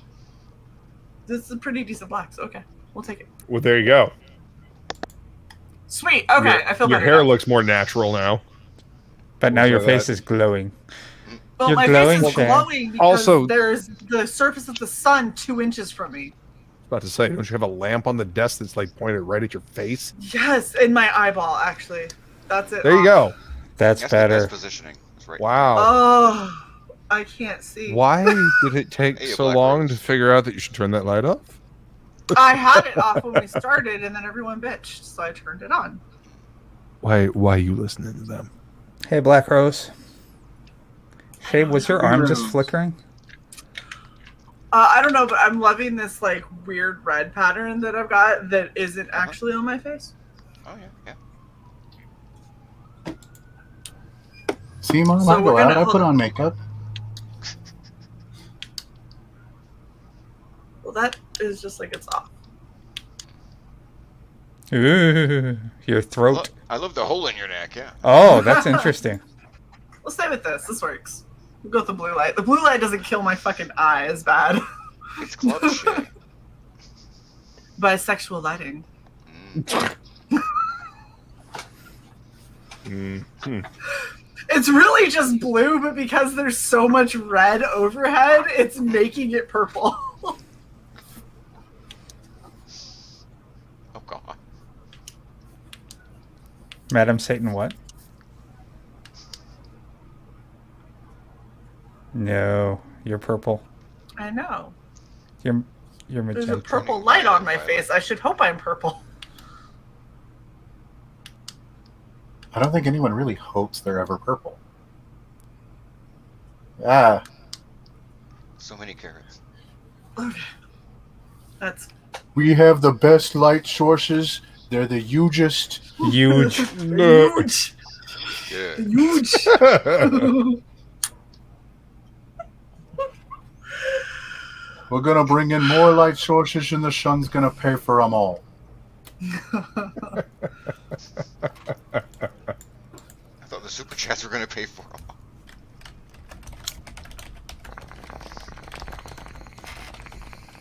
this is a pretty decent black, so okay. We'll take it. Well, there you go. Sweet. Okay, I feel better. Your hair now. looks more natural now. But now your face is glowing. Well, You're my glowing, face is Shae. glowing because Also, there's the surface of the sun 2 inches from me. I was about to say, don't you have a lamp on the desk that's like pointed right at your face? Yes, in my eyeball, actually. That's it. There you go. That's better. Best positioning. That's right. Wow. Oh, I can't see. Why did it take so long to figure out that you should turn that light off? I had it off when we started, and then everyone bitched, so I turned it on. Why are you listening to them? Hey, Black Rose. Shae, was your arm just flickering? I don't know, but I'm loving this like weird red pattern that I've got that isn't actually on my face. Oh yeah. See, Mom, So I go we're out, gonna I put on makeup. Well, that is just like it's off. Ooh, your throat. I love the hole in your neck. Yeah. Oh, that's interesting. We'll stay with this. This works. We'll go with the blue light. The blue light doesn't kill my fucking eye as bad. It's close. Bisexual lighting. It's really just blue, but because there's so much red overhead, it's making it purple. Oh god. Madam Satan, what? No, you're purple. I know. You're There's magenta. a purple light on my face. I should hope I'm purple. I don't think anyone really hopes they're ever purple. Ah. So many carrots. Okay. That's. We have the best light sources. They're the hugest. Huge. Huge. Yeah. Huge. We're gonna bring in more light sources, and the sun's gonna pay for them all. I thought the super chats were going to pay for them.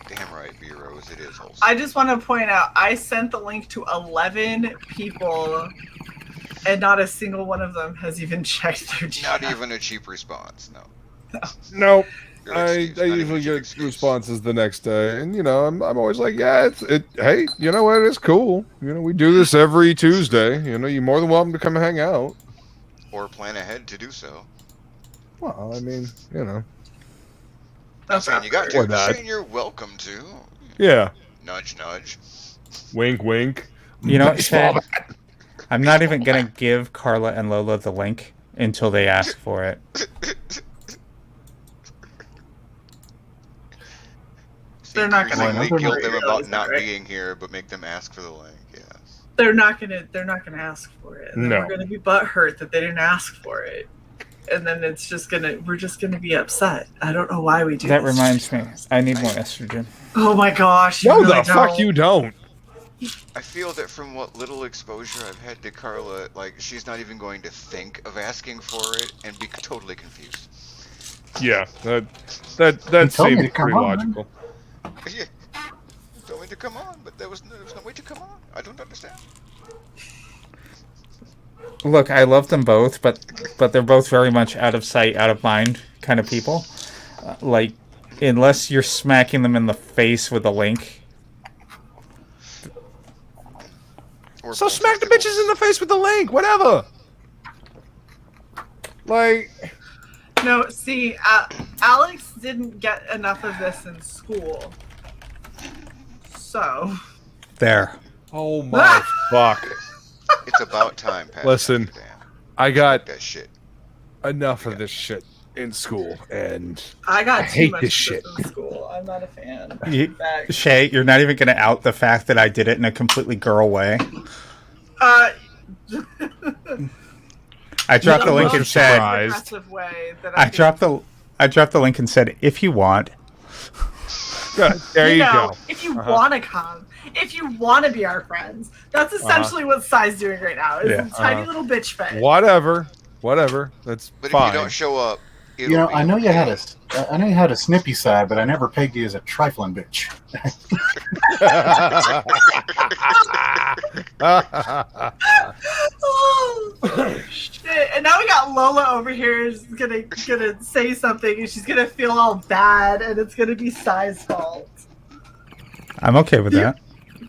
Damn right, B-Rose, it is wholesome. I just want to point out, I sent the link to 11 people, and not a single one of them has even checked their chat. Not even a cheap response, no. Nope. Your I excuse, not even usually a cheap get excuse. responses the next day, and you know I'm always like, yeah, hey, you know what, it's cool. You know, we do this every Tuesday. You know, you're more than welcome to come hang out. Or plan ahead to do so. Well, I mean, you know. Not saying you got to, Or just not. saying you're welcome to. Yeah. Nudge, nudge. Wink, wink. You know what, Baseball Shae? bat. I'm not even going to give Carla and Lola the link until they ask for it. They're not gonna. Increasingly guilt them about not being here, but make them ask for the link. Yes. They're not gonna ask for it. And then No. We're gonna be butthurt that they didn't ask for it, and then we're just gonna be upset. I don't know why we do That this. reminds me, I need more estrogen. Oh my gosh! You No, really the fuck don't. you don't. I feel that from what little exposure I've had to Carla, like, she's not even going to think of asking for it and be totally confused. Yeah, that told me seems to come pretty on. Yeah. logical. You told me to come on, but there was no way to come on. I don't understand. Look, I love them both, but they're both very much out of sight, out of mind kind of people. Like, unless you're smacking them in the face with a link. So smack the bitches in the face with the link, whatever. Like, No, see, Alex didn't get enough of this in school. So. There. Oh my fuck. It's about time, Pat. Listen, I got that shit. enough of this shit in school, and I got too hate much this of shit. in school. I'm not a fan. Shae, you're not even going to out the fact that I did it in a completely girl way. I dropped the link and said, I dropped the link and said, if you want. Good. There you go. If you want to come, if you want to be our friends, that's essentially what Cy's doing right now. Is a tiny little bitch face. Whatever. That's But fine. if you don't show up, You know, I know you had a snippy side, but I never pegged you as a trifling bitch. Oh, shit. And now we got Lola over here is gonna say something and she's gonna feel all bad and it's gonna be Cy's fault. I'm okay with that.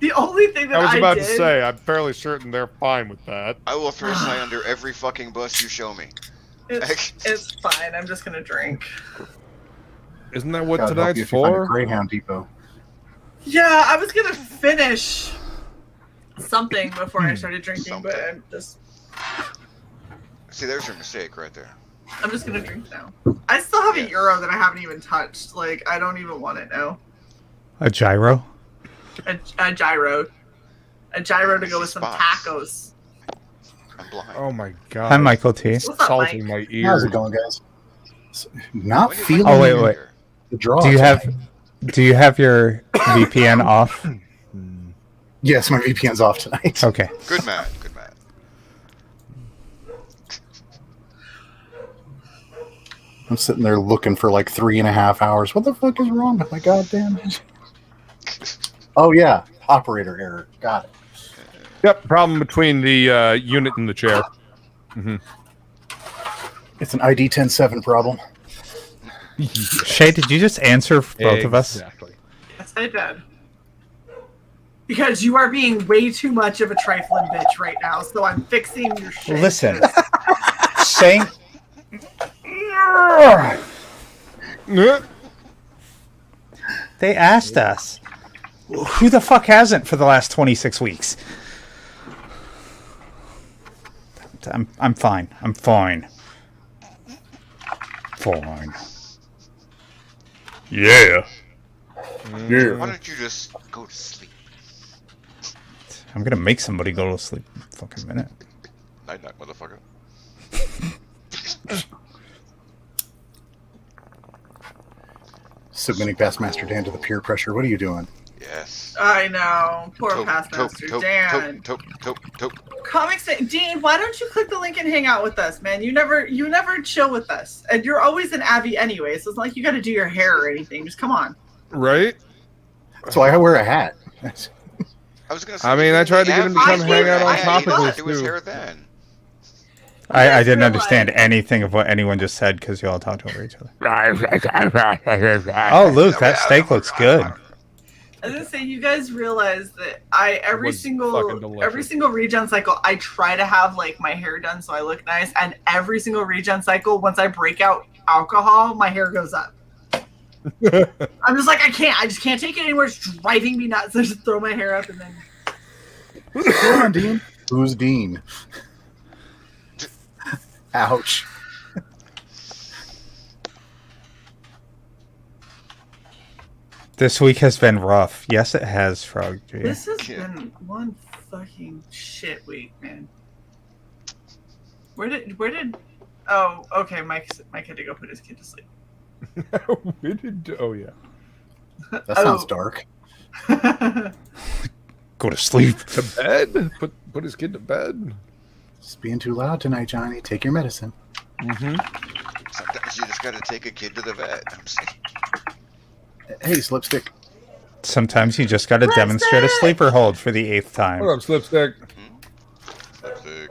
The only thing that I was about did, to say, I'm fairly certain they're fine with that. I will throw Cy under every fucking bus you show me. It's fine. I'm just gonna drink. Isn't that what God help you tonight's if you find a for? Greyhound Depot. Yeah, I was gonna finish something before I started drinking, but I'm just See, there's your mistake right there. I'm just gonna drink now. I still have a euro that I haven't even touched. Like, I don't even want it now. A gyro? A gyro. A gyro to go with some tacos. I'm blind. Oh my god. Hi, Michael T. What's up, Salting Mike? my ears. How's it going, guys? Not feeling. Oh, wait. The draw. Do you have your VPN off? Yes, my VPN's off tonight. Okay. Good man. Good man. I'm sitting there looking for like 3.5 hours. What the fuck is wrong with my goddamn? Oh yeah, operator error. Got it. Yep, problem between the unit and the chair. Mm-hmm. It's an ID 10.7 problem. Shae, did you just answer for both of us? Exactly. Yes, I did. Because you are being way too much of a trifling bitch right now, so I'm fixing your shit. Listen, saying they asked us. Who the fuck hasn't for the last 26 weeks? I'm fine. I'm fine. Fine. Yeah. Why don't you just go to sleep? I'm gonna make somebody go to sleep in a fucking minute. Night night, motherfucker. Submitting past Master Dan to the peer pressure. What are you doing? Yes. I know. Poor past master Dan. Comics Dean, why don't you click the link and hang out with us, man? You never chill with us. And you're always in Abby anyway, so it's not like you gotta do your hair or anything. Just come on. Right? That's why I wear a hat. I was gonna say. I mean, I tried to get him to come hang out on topicals do his too. hair then. I didn't understand anything of what anyone just said because you all talked over each other. Oh, Luke, that steak looks good. I was gonna say, you guys realize that every was single fucking delicious. regen cycle, I try to have like my hair done so I look nice, and every single regen cycle, once I break out alcohol, my hair goes up. I'm just like, I just can't take it anymore. It's driving me nuts. I just throw my hair up and then. Come on, Dean. Who's Dean? Ouch. This week has been rough. Yes, it has, Frog. This has been one fucking shit week, man. Where did? Oh, okay. Mike had to go put his kid to sleep. Oh yeah. That sounds dark. Go to sleep. To bed? Put his kid to bed? It's being too loud tonight, Johnny. Take your medicine. Mm-hmm. Sometimes you just got to take a kid to the vet. I'm saying. Hey, Slipstick. Sometimes you just got to demonstrate a sleeper hold for the 8th time. What up, Slipstick?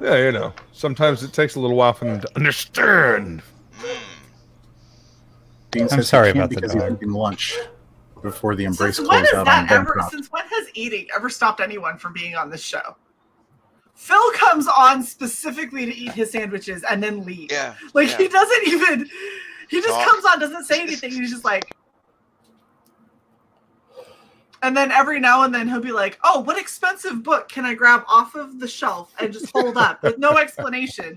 Yeah, you know. Sometimes it takes a little while for them to understand. Dean I'm says sorry he can't about the because he's dog. eating lunch before the embrace Since when closed has out that on ever? Bancroft. Since when has eating ever stopped anyone from being on this show? Phil comes on specifically to eat his sandwiches and then leave. Yeah. Like, yeah. he doesn't even. He just Talk. comes on, doesn't say anything. He's just like. And then every now and then he'll be like, "Oh, what expensive book can I grab off of the shelf and just hold up with no explanation?"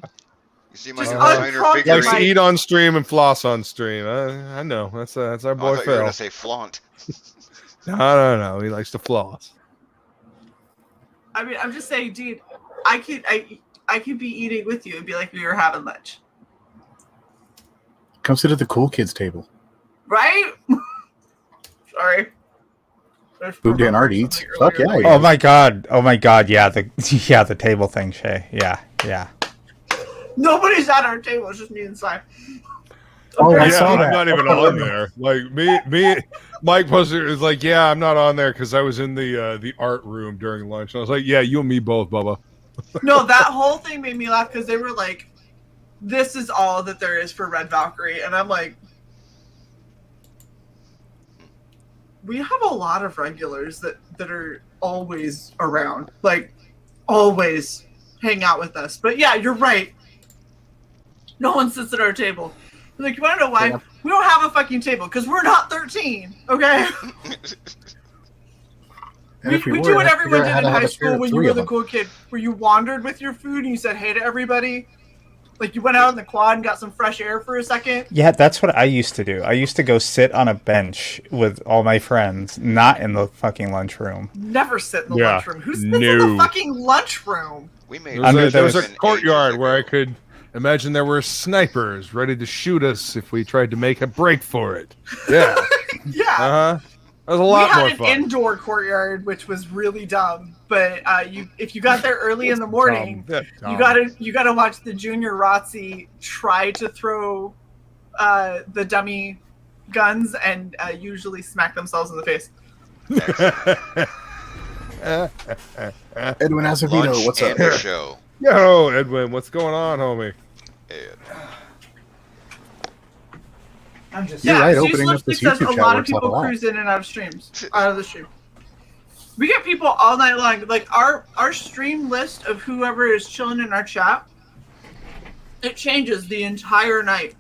You see my Just designer uncrunk figurine? Likes to Right. eat on stream and floss on stream. I know. That's our Oh, I boy thought you were Phil. gonna say flaunt. No. He likes to floss. I mean, I'm just saying, dude, I could be eating with you and be like we were having lunch. Come sit at the cool kids table. Right? Sorry. Boob Dan Art eats. Fuck yeah. he Oh is. my god. Yeah, the table thing, Shae. Yeah. Nobody's at our table. It's just me and Si. Oh, I Yeah, saw I'm that. not even on there. Like me, Mike posted is like, yeah, I'm not on there because I was in the art room during lunch. And I was like, yeah, you and me both, Bubba. No, that whole thing made me laugh because they were like, "This is all that there is for Red Valkyrie," and I'm like, we have a lot of regulars that are always around, like always hang out with us. But yeah, you're right. No one sits at our table. Like, you want to know why? Yeah. We don't have a fucking table because we're not 13. Okay. And if We were, do what I'd everyone figure out did how in to have high a pair school of when you three were of the them. cool kid, where you wandered with your food and you said hey to everybody. Like, you went out in the quad and got some fresh air for a second. Yeah, that's what I used to do. I used to go sit on a bench with all my friends, not in the fucking lunchroom. Never sit in the Yeah, lunchroom. Who sits in the fucking lunchroom? We made There was a friends courtyard ages where I ago. could imagine there were snipers ready to shoot us if we tried to make a break for it. Yeah. Yeah. That was a lot we had more an fun. indoor courtyard, which was really dumb. But if you got there early in the morning, you gotta watch the junior ROTC try to throw the dummy guns and usually smack themselves in the face. Edwin Acevedo, Lunch what's up? and the show. Yo, Edwin, what's going on, homie? Ed. I'm just You're right, so opening up this says YouTube a chat lot of works out a people lot. cruise in and out of the stream. We get people all night long. Like our stream list of whoever is chilling in our chat, it changes the entire night.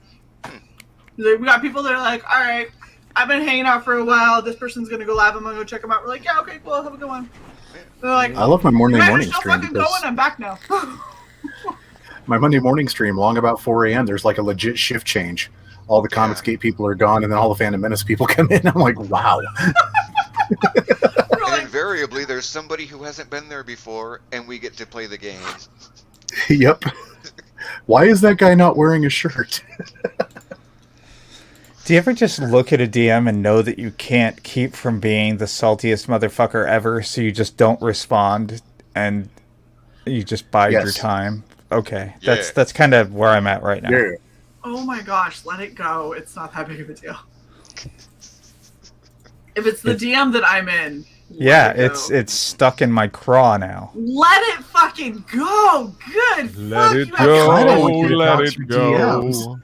We got people that are like, all right, I've been hanging out for a while. This person's gonna go live. I'm gonna go check them out. We're like, yeah, okay, cool, have a good one. They're like, I love my morning "You guys are still stream fucking because going. I'm back now. my Monday morning stream, long about 4 a.m., there's like a legit shift change. All the Comics Gate people are gone, and then all the Phantom Menace people come in. I'm like, wow. And invariably, there's somebody who hasn't been there before, and we get to play the game. Yep. Why is that guy not wearing a shirt? Do you ever just look at a DM and know that you can't keep from being the saltiest motherfucker ever, so you just don't respond and you just bide your Yes. time? Okay, Yeah. that's kind of where I'm at right now. Yeah. Oh my gosh, let it go. It's not that big of a deal. If it's the DM that I'm in, Yeah, let it go. it's stuck in my craw now. Let it fucking go. Good. Let fuck, it you have go. kinda want you to Let talk it through go. DMs.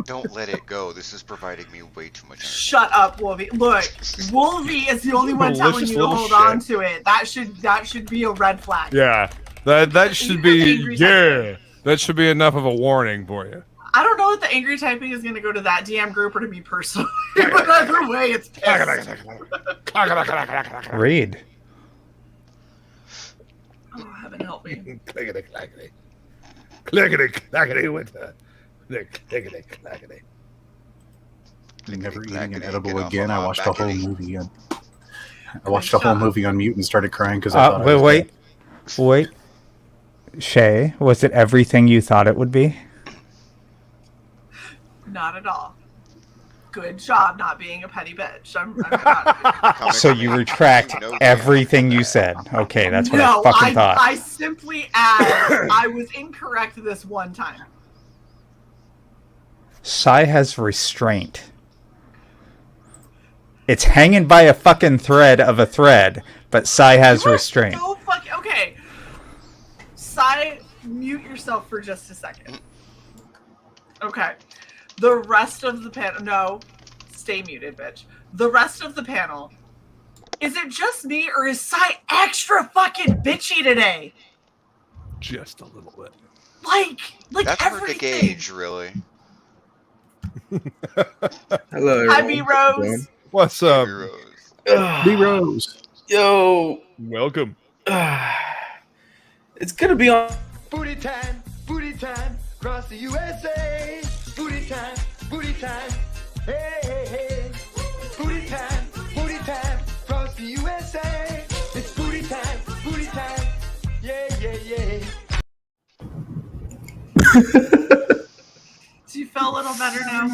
Don't let it go. This is providing me way too much energy. Shut up, Wolvie. Look, Wolvie is the only one telling Delicious you to little hold shit. on to it. That should be a red flag. Yeah, that should You be have angry that should be enough of a warning for you. I don't know if the angry typing is going to go to that DM group or to me personally. But either way, it's pissed. Read. Oh, heaven help me. Clickety clackety. Clickety clackety with the clickety clackety. I'm never eating an Clickety-clackety, edible get off again. of I my watched the whole backity. movie. I watched the whole movie on mute and started crying because I thought I was Wait. dead. Shae, was it everything you thought it would be? Not at all. Good job not being a petty bitch. I'm proud of you. So you retract everything you said. Okay, that's what I fucking thought. I simply add I was incorrect this one time. Shae has restraint. It's hanging by a fucking thread of a thread, but Shae has restraint. So fucking okay. Shae, mute yourself for just a second. Okay. The rest of the panel, no, stay muted, bitch. The rest of the panel, is it just me or is Shae extra fucking bitchy today? Just a little bit. Like that's everything. hard to gauge, really. Hello, Hi, B Rose. What's up, B Rose? Yo, welcome. It's gonna be on Booty time, across the USA. Booty time, hey, hey, hey. Booty time, across the USA. It's booty time, yeah, yeah, yeah. Do you feel a little better now?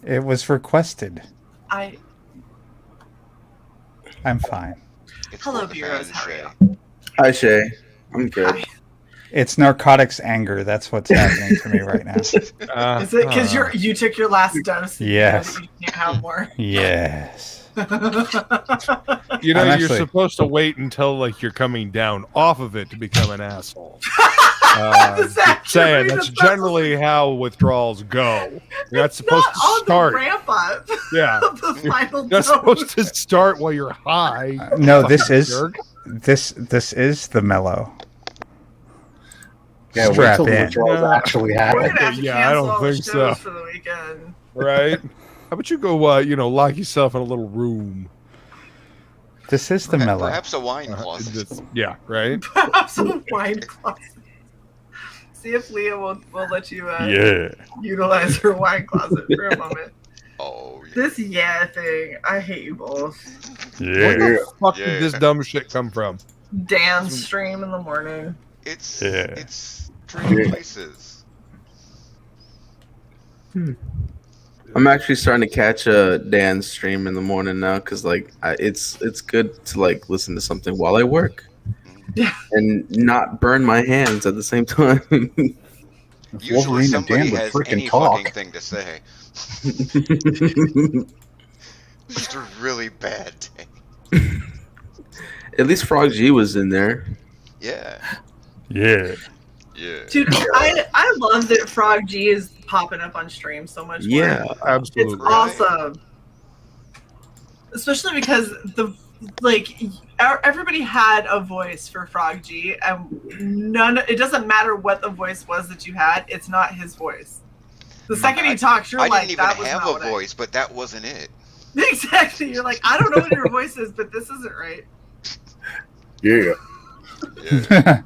It was requested. I'm fine. Hello, B Rose. How are you? Hi, Shae. I'm good. Hi. It's narcotics anger. That's what's happening to me right now. Is it because you took your last dose? And Yes. you can't have more. Yes. You know, I'm you're actually- supposed to wait until like you're coming down off of it to become an asshole. Saying that's generally how withdrawals go. You're not supposed to On start. the ramp up. Yeah, of the final you're not dose. supposed to start while you're high. No, this Fucking is jerk. this is the mellow. Yeah, wait Strap till the in. withdrawals actually We're happen. gonna have to Yeah, I cancel don't all the think shows so. for the weekend. Right? How about you go, lock yourself in a little room? This is the mellow. Perhaps a wine closet. Yeah, right? Perhaps a wine closet. See if Leah will let you utilize her wine closet for a moment. Oh, yeah. This thing, I hate you both. Where the fuck did this dumb shit come from? Dan's stream in the morning. It's Yeah. dream places. I'm actually starting to catch a Dan's stream in the morning now because it's good to like listen to something while I work. Yeah. And not burn my hands at the same time. Usually Wolverine and somebody Dan would has freaking any talk. fucking thing to say. Just a really bad day. At least Frog G was in there. Yeah. Yeah. Yeah. Dude, I love that Frog G is popping up on stream so much more. Yeah, absolutely. It's awesome. Especially because everybody had a voice for Frog G, and it doesn't matter what the voice was that you had, it's not his voice. The second he talks, you're I like, didn't even that was have not a what voice, but that wasn't it. Exactly. You're like, I don't know what your voice is, but this isn't right. Yeah. Yeah.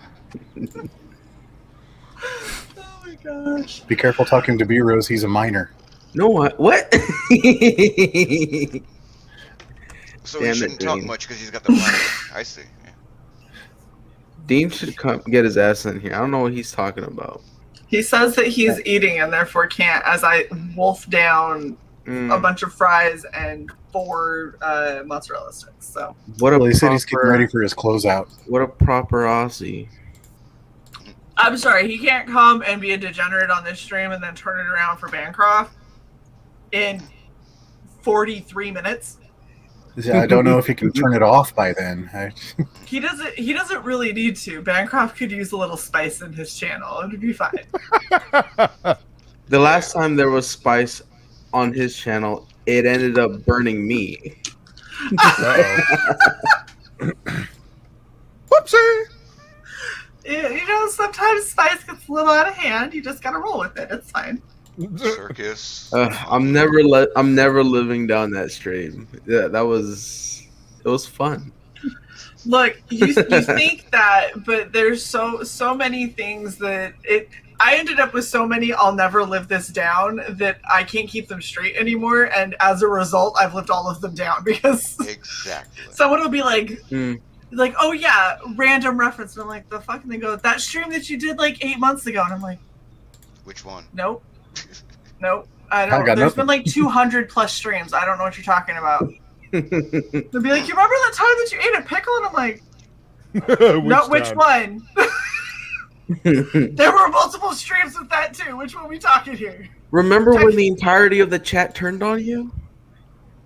Oh my gosh. Be careful talking to B Rose. He's a minor. No, what? So Damn he it, shouldn't talk Dean. much because he's got the mic. I see. Yeah. Dean should come get his ass in here. I don't know what he's talking about. He says that he's eating and therefore can't, as I wolf down a bunch of fries and 4 mozzarella sticks. So What a Well, he said he's getting proper- ready for his closeout. What a proper Aussie. I'm sorry, he can't come and be a degenerate on this stream and then turn it around for Bancroft in 43 minutes. I don't know if he can turn it off by then. He doesn't really need to. Bancroft could use a little spice in his channel. It would be fine. The last time there was spice on his channel, it ended up burning me. Whoopsie! Sometimes spice gets a little out of hand. You just gotta roll with it. It's fine. Circus. I'm never living down that stream. Yeah, it was fun. Look, you think that, but there's so many things that I ended up with so many I'll never live this down that I can't keep them straight anymore, and as a result I've lived all of them down because Exactly. someone will be like oh yeah, random reference, and I'm like, the fuck, and they go, that stream that you did like 8 months ago, and I'm like, Which one? nope. I got don't. There's nothing. been like 200 plus streams. I don't know what you're talking about. They'll be like, you remember that time that you ate a pickle? And I'm like, which one? There were multiple streams with that too. Which one are we talking here? Remember when the entirety of the chat turned on you?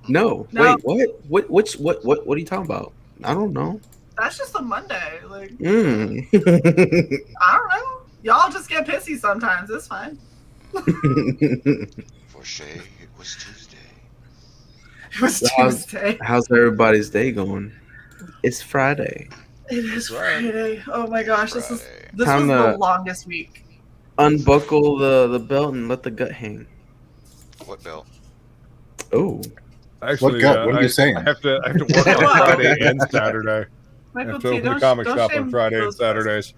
No. No. Wait, what? What are you talking about? I don't know. That's just a Monday. Like, Mm. I don't know. Y'all just get pissy sometimes. It's fine. For Shae, it was Tuesday. It was Tuesday. How's everybody's day going? It's Friday. It is Friday. Oh my gosh, this was Time the to longest week. Unbuckle the belt and let the gut hang. What belt? Oh. Actually, What gut? What are you saying? I have to work on Friday and Saturday. I have to T, open the comic don't shop shame on Friday and those Saturdays.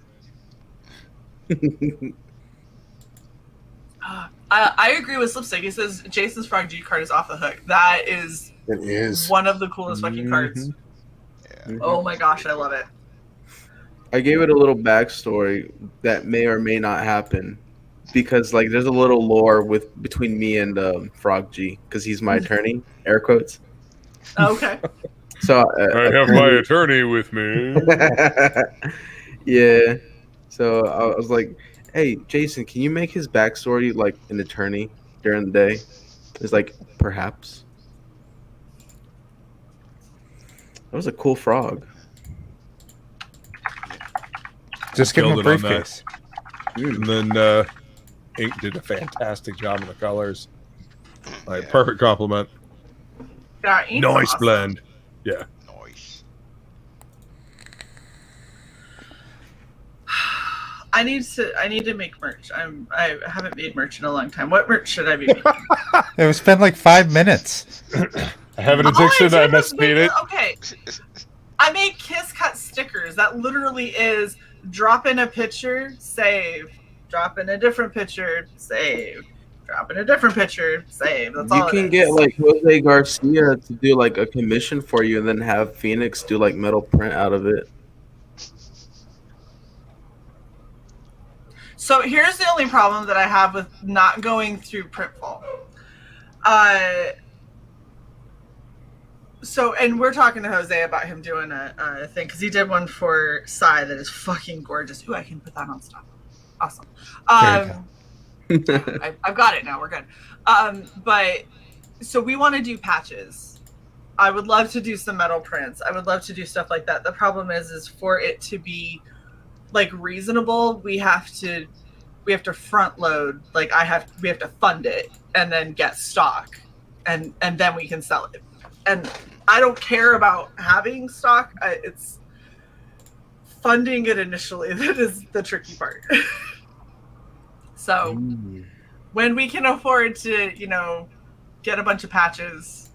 I agree with Slipstick. He says Jason's Frog G card is off the hook. That is, one of the coolest fucking cards. Yeah. Oh my gosh, I love it. I gave it a little backstory that may or may not happen because like there's a little lore between me and Frog G because he's my attorney, air quotes. Okay. So I have my attorney with me. Yeah. So I was like, "Hey, Jason, can you make his backstory like an attorney during the day?" It's like, perhaps. That was a cool frog. Just give him a Building on briefcase. And then Ink did a fantastic job in the colors. Like perfect compliment. Yeah, Ink's Nice awesome. blend. Yeah. Nice. I need to make merch. I haven't made merch in a long time. What merch should I be making? It was been like 5 minutes. I have an addiction. I must beat it. Okay. I made Kiss Cut stickers. That literally is drop in a picture, save. Drop in a different picture, save. Drop in a different picture, save. That's You all can it get is. like Jose Garcia to do like a commission for you and then have Phoenix do like metal print out of it. So here's the only problem that I have with not going through Printful. So, and we're talking to Jose about him doing a thing because he did one for Psy that is fucking gorgeous. Ooh, I can put that on stuff. Awesome. I've got it now. We're good. But so we want to do patches. I would love to do some metal prints. I would love to do stuff like that. The problem is for it to be like reasonable, we have to front load. Like we have to fund it and then get stock, and then we can sell it. And I don't care about having stock. It's funding it initially that is the tricky part. So when we can afford to, get a bunch of patches,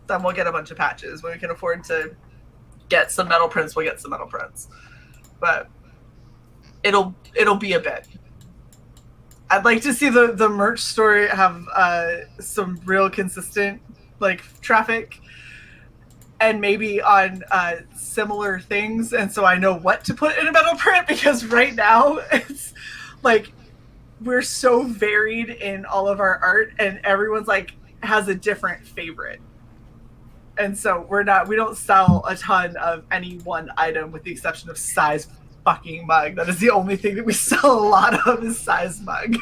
then we'll get a bunch of patches. When we can afford to get some metal prints, we'll get some metal prints. But it'll be a bit. I'd like to see the merch store have some real consistent traffic, and maybe on similar things, and so I know what to put in a metal print, because right now it's like we're so varied in all of our art, and everyone's has a different favorite. And so we don't sell a ton of any one item with the exception of Size fucking mug. That is the only thing that we sell a lot of is Size mug.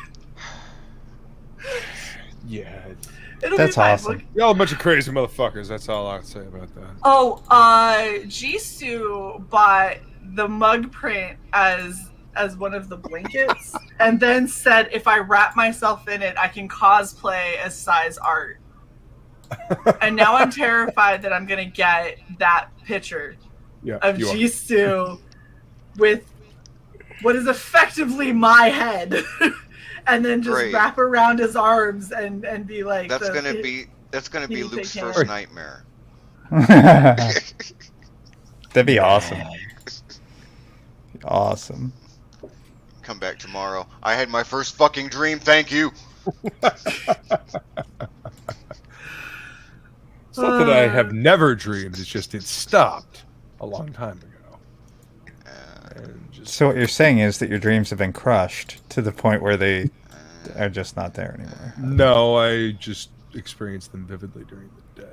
Yeah. That's awesome. Y'all a bunch of crazy motherfuckers. That's all I can say about that. Oh, Jisoo bought the mug print as one of the blankets, and then said if I wrap myself in it, I can cosplay as Size art. And now I'm terrified that I'm gonna get that picture of Jisoo with what is effectively my head, and then just wrap around his arms and be like, that's gonna be Luke's first nightmare. That'd be awesome. Awesome. Come back tomorrow. I had my first fucking dream. Thank you. It's not that I have never dreamed. It's just it stopped a long time ago. So what you're saying is that your dreams have been crushed to the point where they are just not there anymore. No, I just experienced them vividly during the day.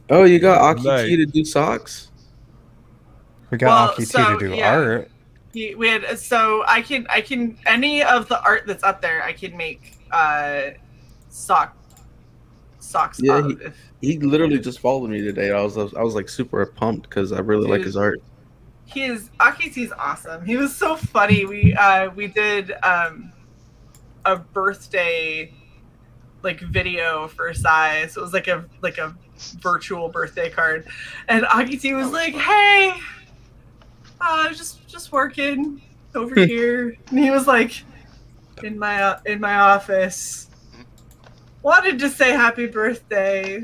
Oh, you got Aki Night. T to do socks? We got Aki T to do art. We had so I can any of the art that's up there I can make socks Yeah, of. he literally just followed me today. I was like super pumped because I really like his art. Aki T's awesome. He was so funny. We did a birthday video for Sai. So it was like a virtual birthday card, and Aki T was like, "Hey, just working over here," and he was like, in my office. Wanted to say happy birthday.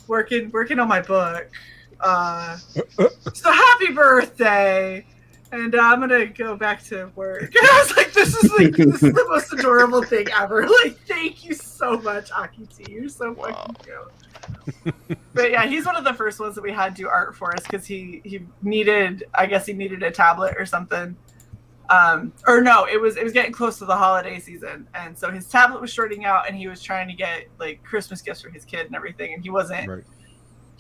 Working on my book. So happy birthday. And I'm gonna go back to work. And I was like, this is the most adorable thing ever. Like, thank you so much, Aki T. You're so fucking cute. But yeah, he's one of the first ones that we had do art for us because he needed a tablet or something. Or no, it was getting close to the holiday season, and so his tablet was shorting out, and he was trying to get Christmas gifts for his kid and everything, and he wasn't. Right.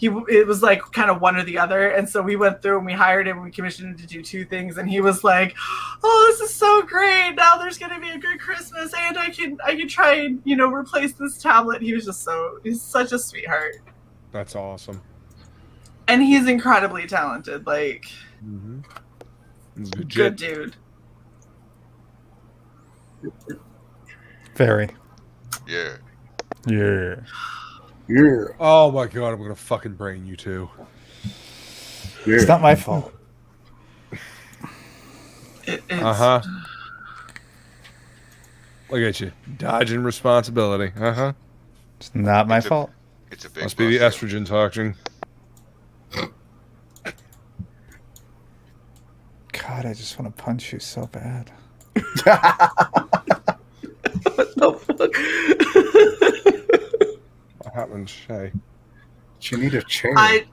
It was kind of one or the other, and so we went through and we hired him and we commissioned him to do two things, and he was like, "Oh, this is so great! Now there's gonna be a good Christmas, and I can try and replace this tablet." He's such a sweetheart. That's awesome. And he's incredibly talented. Good dude. Very. Yeah. Yeah. Yeah. Oh my god, I'm gonna fucking brain you two. Yeah. It's not my fault. Look at you, dodging responsibility. It's not my fault. It's a big. Must be the estrogen talking. God, I just want to punch you so bad. What the fuck? What happened, Shae? You need a chair. I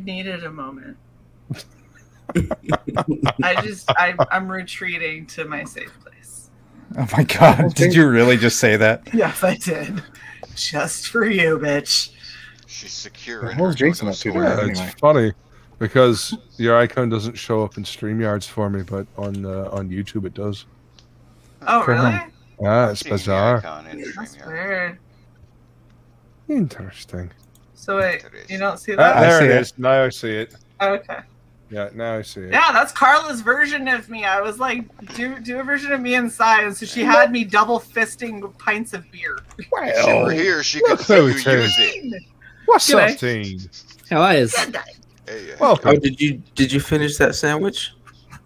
needed a moment. I'm retreating to my safe place. Oh my god, did you really just say that? Yes, I did. Just for you, bitch. She's secure. The hell's Jason up to there Yeah, anyway? it's funny because your icon doesn't show up in StreamYards for me, but on YouTube it does. Oh, really? Yeah, it's bizarre. That's weird. Interesting. So wait, you don't see that? There it is. Now I see it. Okay. Yeah, now I see it. Yeah, that's Carla's version of me. I was like, do a version of me inside, and so she had me double fisting pints of beer. If she were here, she could see you use it. What's Good up, day. team? How are you? Hey, Welcome. Oh, did you finish that sandwich?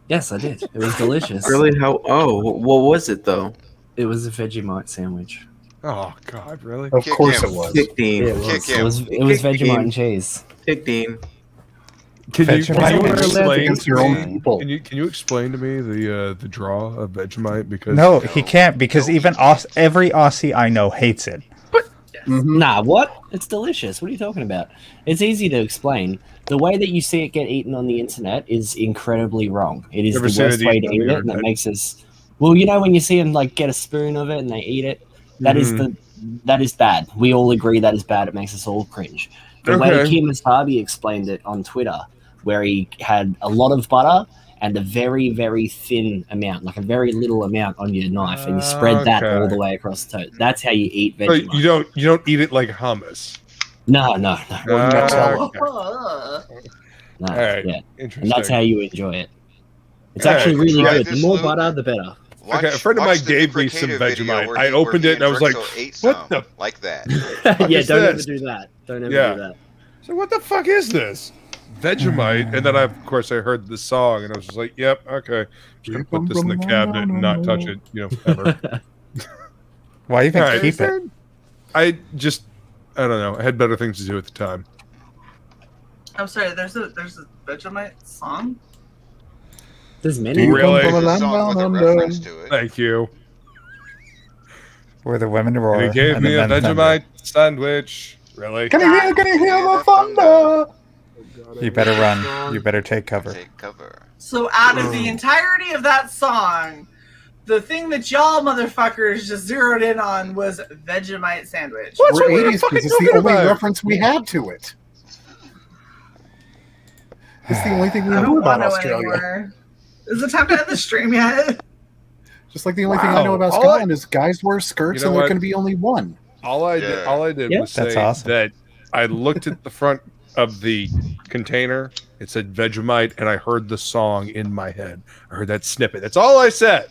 Yes, I did. It was delicious. Really? How? Oh, what was it though? It was a Vegemite sandwich. Oh God, really? Of course it was. Kick Dean. Yeah, it was Vegemite and cheese. Kick Dean. Can you Vegemite explain your own to me? people. Can you explain to me the draw of Vegemite? Because No, he can't because even every Aussie I know hates it. Nah, what? It's delicious. What are you talking about? It's easy to explain. The way that you see it get eaten on the internet is incredibly wrong. It is the Never seen worst it way eaten to on eat the it, and it internet. makes us. Well, when you see them get a spoon of it and they eat it, that is that is bad. We all agree that is bad. It makes us all cringe. The way Kim Asabi explained it on Twitter, where he had a lot of butter and a very, very thin amount, like a very little amount on your knife, and you spread that all the way across the toast. That's how you eat Vegemite. So you don't eat it like hummus. No. Okay. No, Alright, yeah. interesting. And that's how you enjoy it. It's Alright, actually really try good. this, The more Luke. butter, the better. Okay, a friend of mine gave me some Vegemite. I opened it and I was like, "What the?" Like that. Yeah, is don't ever this? do that. Don't ever Yeah. do that. So what the fuck is this? Vegemite, and then of course I heard the song, and I was just like, "Yep, okay, just gonna put this in the cabinet and not touch it, ever." Why even Alright. keep it? I don't know. I had better things to do at the time. I'm sorry. There's a Vegemite song. There's many. Really? There's a song with a reference to it. Thank you. Where the women roar. And he gave and the me a men thunder. Vegemite sandwich. Really? Can you hear the thunder? You better run. You better take cover. Take cover. So out of the entirety of that song, The thing that y'all motherfuckers just zeroed in on was Vegemite sandwich. We're 80s because it's the only reference we had to it. It's the only thing we I knew don't about want to Australia. anymore. Is it time to end the stream yet? Just like the only thing I know about Scotland is guys wear skirts and there can be only one. All I did was say that I looked at the front of the container. It said Vegemite, and I heard the song in my head. I heard that snippet. That's all I said.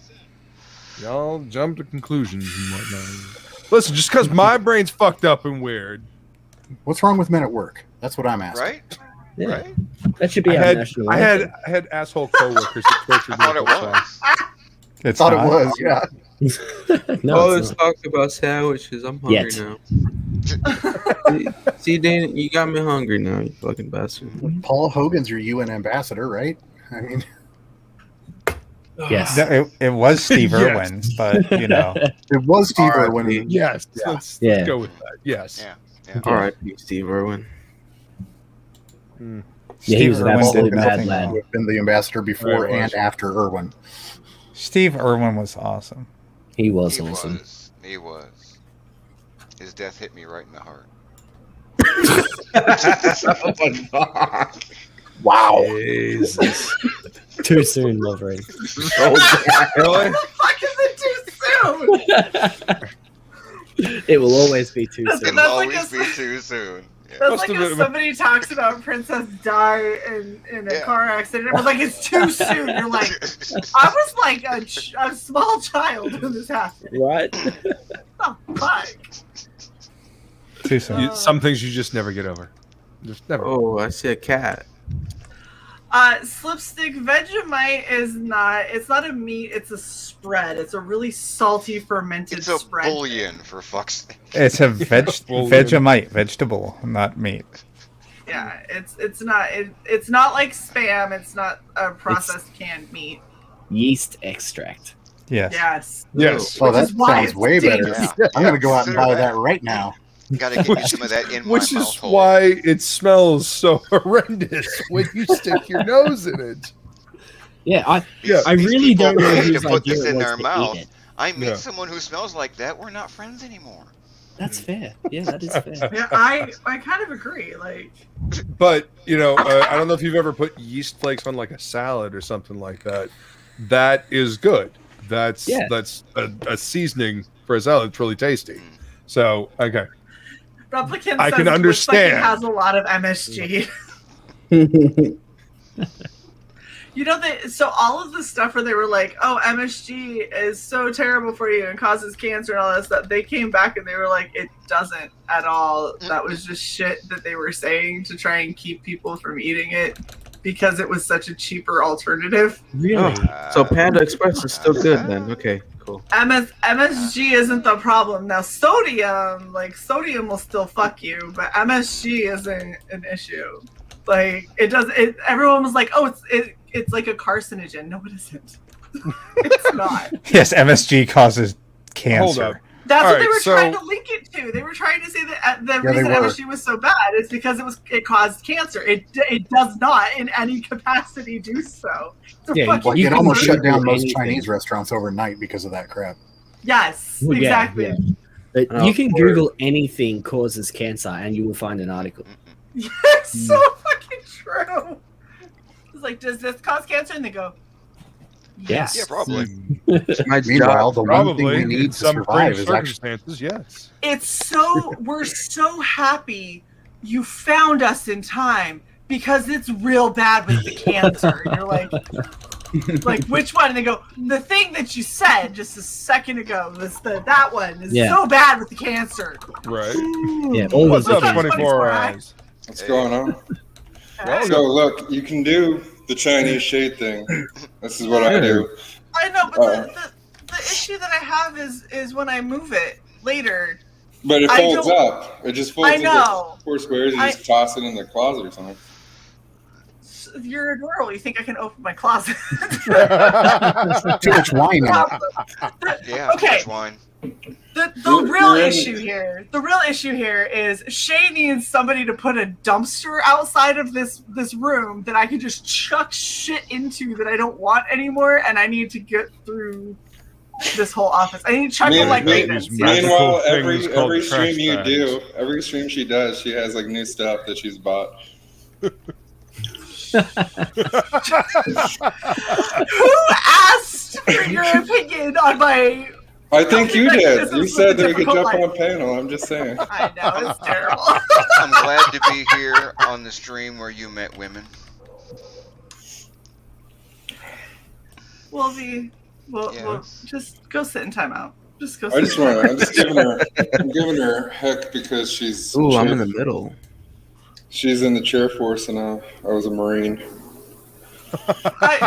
Y'all jump to conclusions and whatnot. Listen, just because my brain's fucked up and weird. What's wrong with men at work? That's what I'm asking. Right? Yeah. Right? That should be I our had, national I anthem. had asshole coworkers that tortured me. I thought it was. I thought it was, yeah. No, No, let's it's not. talk about sandwiches. I'm hungry now. See, Dan, you got me hungry now, you fucking bastard. Paul Hogan's your UN ambassador, right? I mean, Yes. No, it was Steve Yes. Irwin, but you know, it was Steve R.I.P. Irwin. Yes, Yeah. let's Yeah. go with that. Yes. Yeah. R.I.P. Steve Irwin. Yeah, he Steve was an Irwin absolute did mad nothing lad. wrong. Who have been the ambassador before Right, and after Irwin. Steve Irwin was awesome. He was He awesome. was. He was. His death hit me right in the heart. Oh my god. Wow. Jesus. Too soon, Wolverine. Really? Fuck is it too soon? It will always be too That's soon. like Always a- be too soon. Yeah. That's Must like have if been- somebody talks about Princess Di in a Yeah. car accident. It was like, it's too soon. You're like, I was like a small child when this happened. Right? Oh, fuck. Too soon. Some things you just never get over. Just never. Oh, I see a cat. Slipstick Vegemite is not. It's not a meat. It's a spread. It's a really salty fermented It's a spread. bullion, for fuck's sake. It's a Vegemite, vegetable, not meat. Yeah, it's not. It's not like Spam. It's not a processed canned meat. Yeast extract. Yes. Yes. Yes. Oh, Which that is why sounds it's way better. dangerous. Yeah. I'm going to go out and Consider buy that. that right now. Gotta give me some of that in my Which is mouth hole. why it smells so horrendous when you stick your nose in it. Yeah, I These really people don't know pay whose to put idea this it in was their to mouth. eat it. I meet Yeah. someone who smells like that. We're not friends anymore. That's fair. Yeah, that is fair. Yeah, I kind of agree. Like, But, you know, I don't know if you've ever put yeast flakes on like a salad or something like that. That is good. That's a seasoning for a salad. It's really tasty. So, okay. Replicant I says can Twitch understand. Psychic has a lot of MSG. You know, so all of the stuff where they were like, oh, MSG is so terrible for you and causes cancer and all that stuff, they came back and they were like, it doesn't at all. That was just shit that they were saying to try and keep people from eating it because it was such a cheaper alternative. Really? So Panda Express is still good then. Okay, cool. MSG isn't the problem. Now sodium will still fuck you, but MSG isn't an issue. Like everyone was like, oh, it's like a carcinogen. No, it isn't. It's not. Yes, MSG causes cancer. Hold up. That's All what they right, were so- trying to link it to. They were trying to say that the Yeah, they reason were. MSG was so bad is because it caused cancer. It does not in any capacity do so. It's a Yeah, fucking Like, it almost cancer. shut down most anything. Chinese restaurants overnight because of that crap. Yes, Well, yeah, exactly. yeah. But Oh, you can word. Google anything causes cancer and you will find an article. Yes, so fucking true. It's like, does this cause cancer? And they go, Yes. Yeah, probably. My Meanwhile, job. the one thing Probably we in need to some survive fringe is actually circumstances, yes. it's so we're so happy you found us in time because it's real bad with the cancer. And you're like which one? And they go, the thing that you said just a second ago, that one is Yeah. so bad with the cancer. Right. Yeah, all What's of up, the 24 hours? What's going on? Well, So look, you can do the Chinese shade thing. This is what I do. I know, but the issue that I have is when I move it later. But it I folds don't- up. It just folds I know. into 4 squares. You I- just toss it in the closet or something. You're a girl. You think I can open my closet? too much wine in it. Yeah, Okay. much wine. The You're real in- issue here is Shae needs somebody to put a dumpster outside of this room that I can just chuck shit into that I don't want anymore, and I need to get through this whole office. I need to check them like maintenance. Meanwhile, every stream you do, every stream she does, she has like new stuff that she's bought. Who asked for your opinion on my? I think you did. You said that we could jump on panel. I'm just saying. I know, it's terrible. I'm glad to be here on the stream where you met women. We'll just go sit in timeout. Just go. I'm just giving her heck because she's. Ooh, I'm in the middle. She's in the chair force, and I was a Marine. I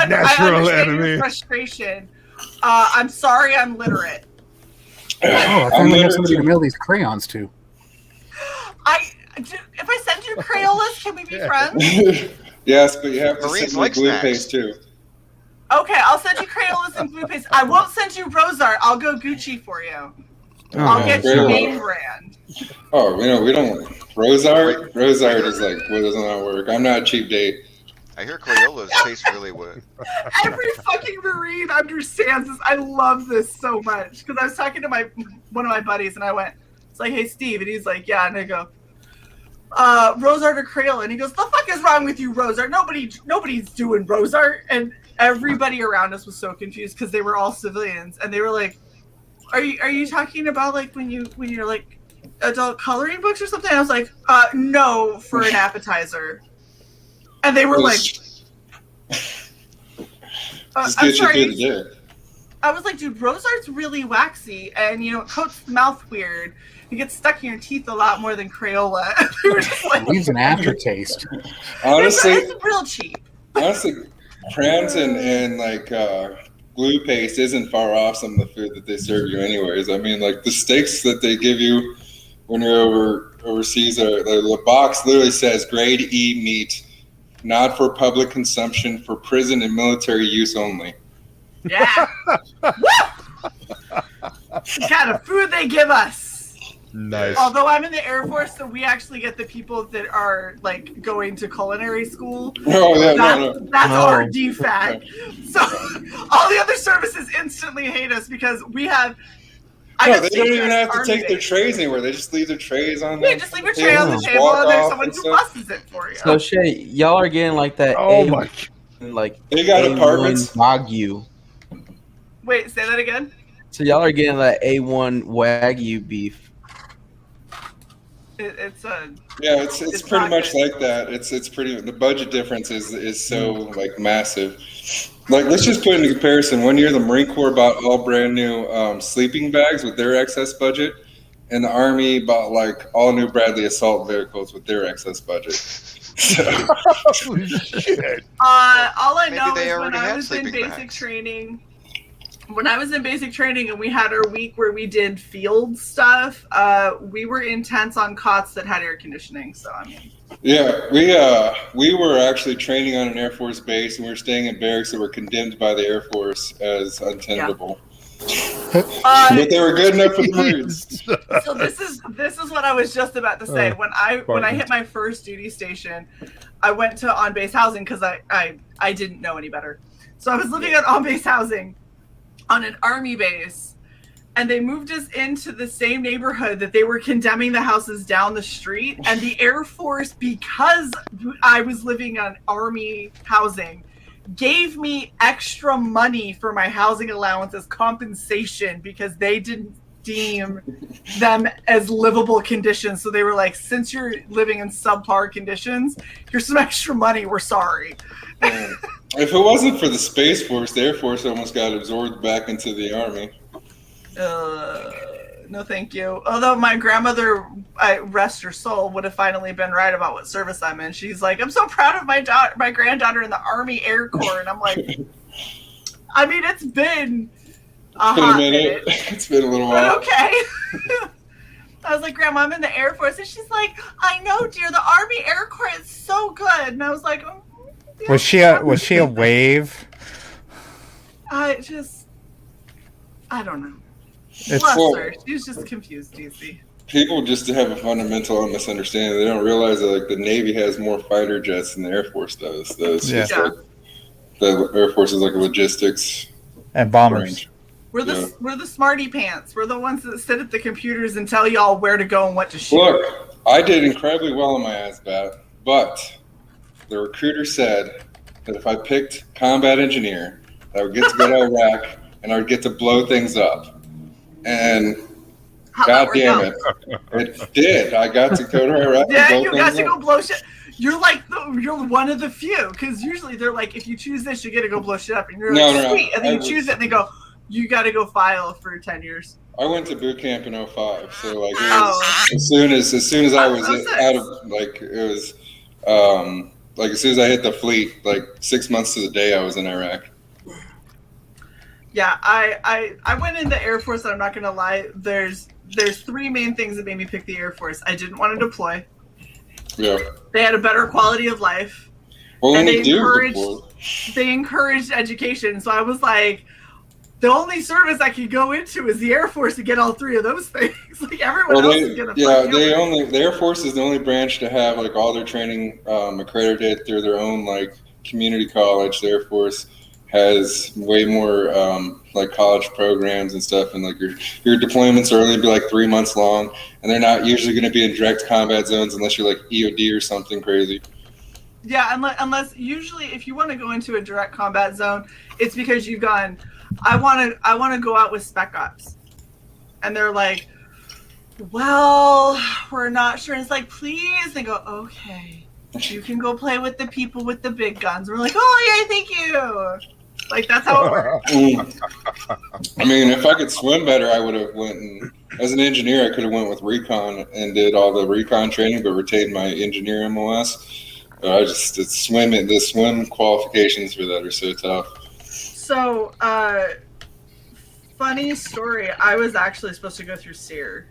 understand your frustration. I'm sorry, I'm literate. Oh, I finally have somebody to mail these crayons to. If I send you Crayolas, can we be friends? Yes, but you have to Marines send me like blue snacks. paste too. Okay, I'll send you Crayolas and blue paste. I won't send you Rosart. I'll go Gucci for you. I'll get you name brand. Oh, we don't. Rosart is like, what does not work? I'm not a cheap date. I hear Crayolas taste really good. Every fucking Marine understands this. I love this so much because I was talking to one of my buddies and I went, it's like, hey Steve, and he's like, yeah, and I go, Rosart or Crayola, and he goes, the fuck is wrong with you, Rosart? Nobody's doing Rosart, and everybody around us was so confused because they were all civilians, and they were like, are you talking about like when you're like adult coloring books or something? I was like, no, for an appetizer. And they were like, I'm sorry. I was like, dude, Rosart's really waxy, and it coats the mouth weird. It gets stuck in your teeth a lot more than Crayola. They were just like, leaves an aftertaste. Honestly, it's real cheap. Honestly, crayons and like glue paste isn't far off some of the food that they serve you, anyways. I mean, like the steaks that they give you when you're overseas, the box literally says grade E meat. Not for public consumption, for prison and military use only. Yeah. Woo! The kind of food they give us. Nice. Although I'm in the Air Force, so we actually get the people that are like going to culinary school. Oh, yeah, That's our defect. So all the other services instantly hate us because we have. No, they don't even have to take their trays anywhere. They just leave their trays on there. Yeah, just leave your tray on the table and there's someone who busses it for you. So Shae, y'all are getting like that. They got A1 apartments. Wagyu. Wait, say that again. So y'all are getting that A1 Wagyu beef. It's pretty much like that. It's pretty. The budget difference is so like massive. Like, let's just put it into comparison. One year, the Marine Corps bought all brand new sleeping bags with their excess budget, and the Army bought like all new Bradley assault vehicles with their excess budget. Holy shit! All I Maybe know they is when already I had was in sleeping basic bags. training. When I was in basic training and we had our week where we did field stuff, we were in tents on cots that had air conditioning. So I mean. Yeah, we were actually training on an Air Force base, and we were staying in barracks that were condemned by the Air Force as untenable. But they were good enough for the Marines. So this is what I was just about to say. When I hit my first duty station, I went to on-base housing because I didn't know any better. So I was living at on-base housing on an Army base. And they moved us into the same neighborhood that they were condemning the houses down the street. And the Air Force, because I was living on Army housing, gave me extra money for my housing allowance as compensation because they didn't deem them as livable conditions. So they were like, since you're living in subpar conditions, here's some extra money. We're sorry. If it wasn't for the Space Force, the Air Force almost got absorbed back into the Army. No, thank you. Although my grandmother, rest her soul, would have finally been right about what service I'm in. She's like, I'm so proud of my granddaughter in the Army Air Corps, and I'm like, I mean, it's been a hot minute. It's been a little while. But okay. I was like, Grandma, I'm in the Air Force, and she's like, I know, dear. The Army Air Corps is so good, and I was like, oh, yeah. Was she a wave? I don't know. It's Bless cool. her. She was just confused, DC. People just have a fundamental misunderstanding. They don't realize that like the Navy has more fighter jets than the Air Force does. It's just like the Air Force is like logistics. And bombers. We're the smarty pants. We're the ones that sit at the computers and tell y'all where to go and what to shoot. Look, I did incredibly well on my ASVAB, but the recruiter said that if I picked combat engineer, I would get to go to Iraq and I would get to blow things up. And God damn it, it did. I got to go to Iraq. Yeah, and you blow got things to up. go blow shit. You're like you're one of the few, because usually they're like, if you choose this, you get to go blow shit up, and you're like, sweet, and then you choose it, and they go, you got to go file for 10 years. I went to boot camp in 05, so like it was, as soon as I was out of like it was like as soon as I hit the fleet, like 6 months to the day I was in Iraq. Yeah, I went in the Air Force, and I'm not gonna lie. There's three main things that made me pick the Air Force. I didn't want to deploy. Yeah. They had a better quality of life. Well, and when they encouraged education. So I was like, the only service I could go into is the Air Force to get all three of those things. Like everyone else is gonna. The Air Force is the only branch to have like all their training accredited through their own like community college. The Air Force has way more like college programs and stuff, and like your deployments are only be like 3 months long, and they're not usually going to be in direct combat zones unless you're like EOD or something crazy. Yeah, unless usually if you want to go into a direct combat zone, it's because you've gone, I want to go out with spec ops, and they're like, well, we're not sure. And it's like, please. They go, okay, you can go play with the people with the big guns. We're like, oh yeah, thank you. Like that's how it works. I mean, if I could swim better, I would have went. And, as an engineer, I could have went with recon and did all the recon training, but retained my engineer MOS. The swim qualifications for that are so tough. So, funny story. I was actually supposed to go through SEER,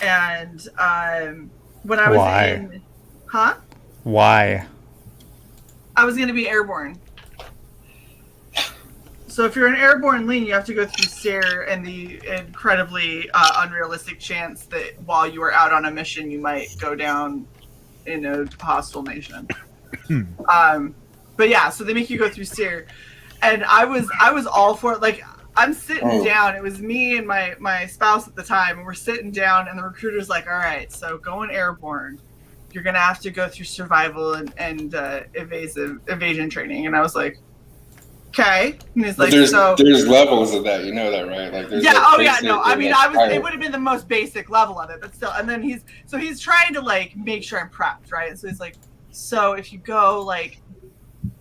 and when I was Why? I was going to be airborne. So if you're an airborne lean, you have to go through SEER and the incredibly unrealistic chance that while you are out on a mission, you might go down in a hostile nation. But yeah, so they make you go through SEER, and I was all for it. Like I'm sitting down. It was me and my spouse at the time, and we're sitting down, and the recruiter's like, "All right, so going airborne, you're gonna have to go through survival and evasion training." And I was like, okay. And he's like, there's levels of that, you know that, right? Like, there's I mean, it would have been the most basic level of it, but still. And then he's trying to like make sure I'm prepped, right? And so he's like, so if you go, like,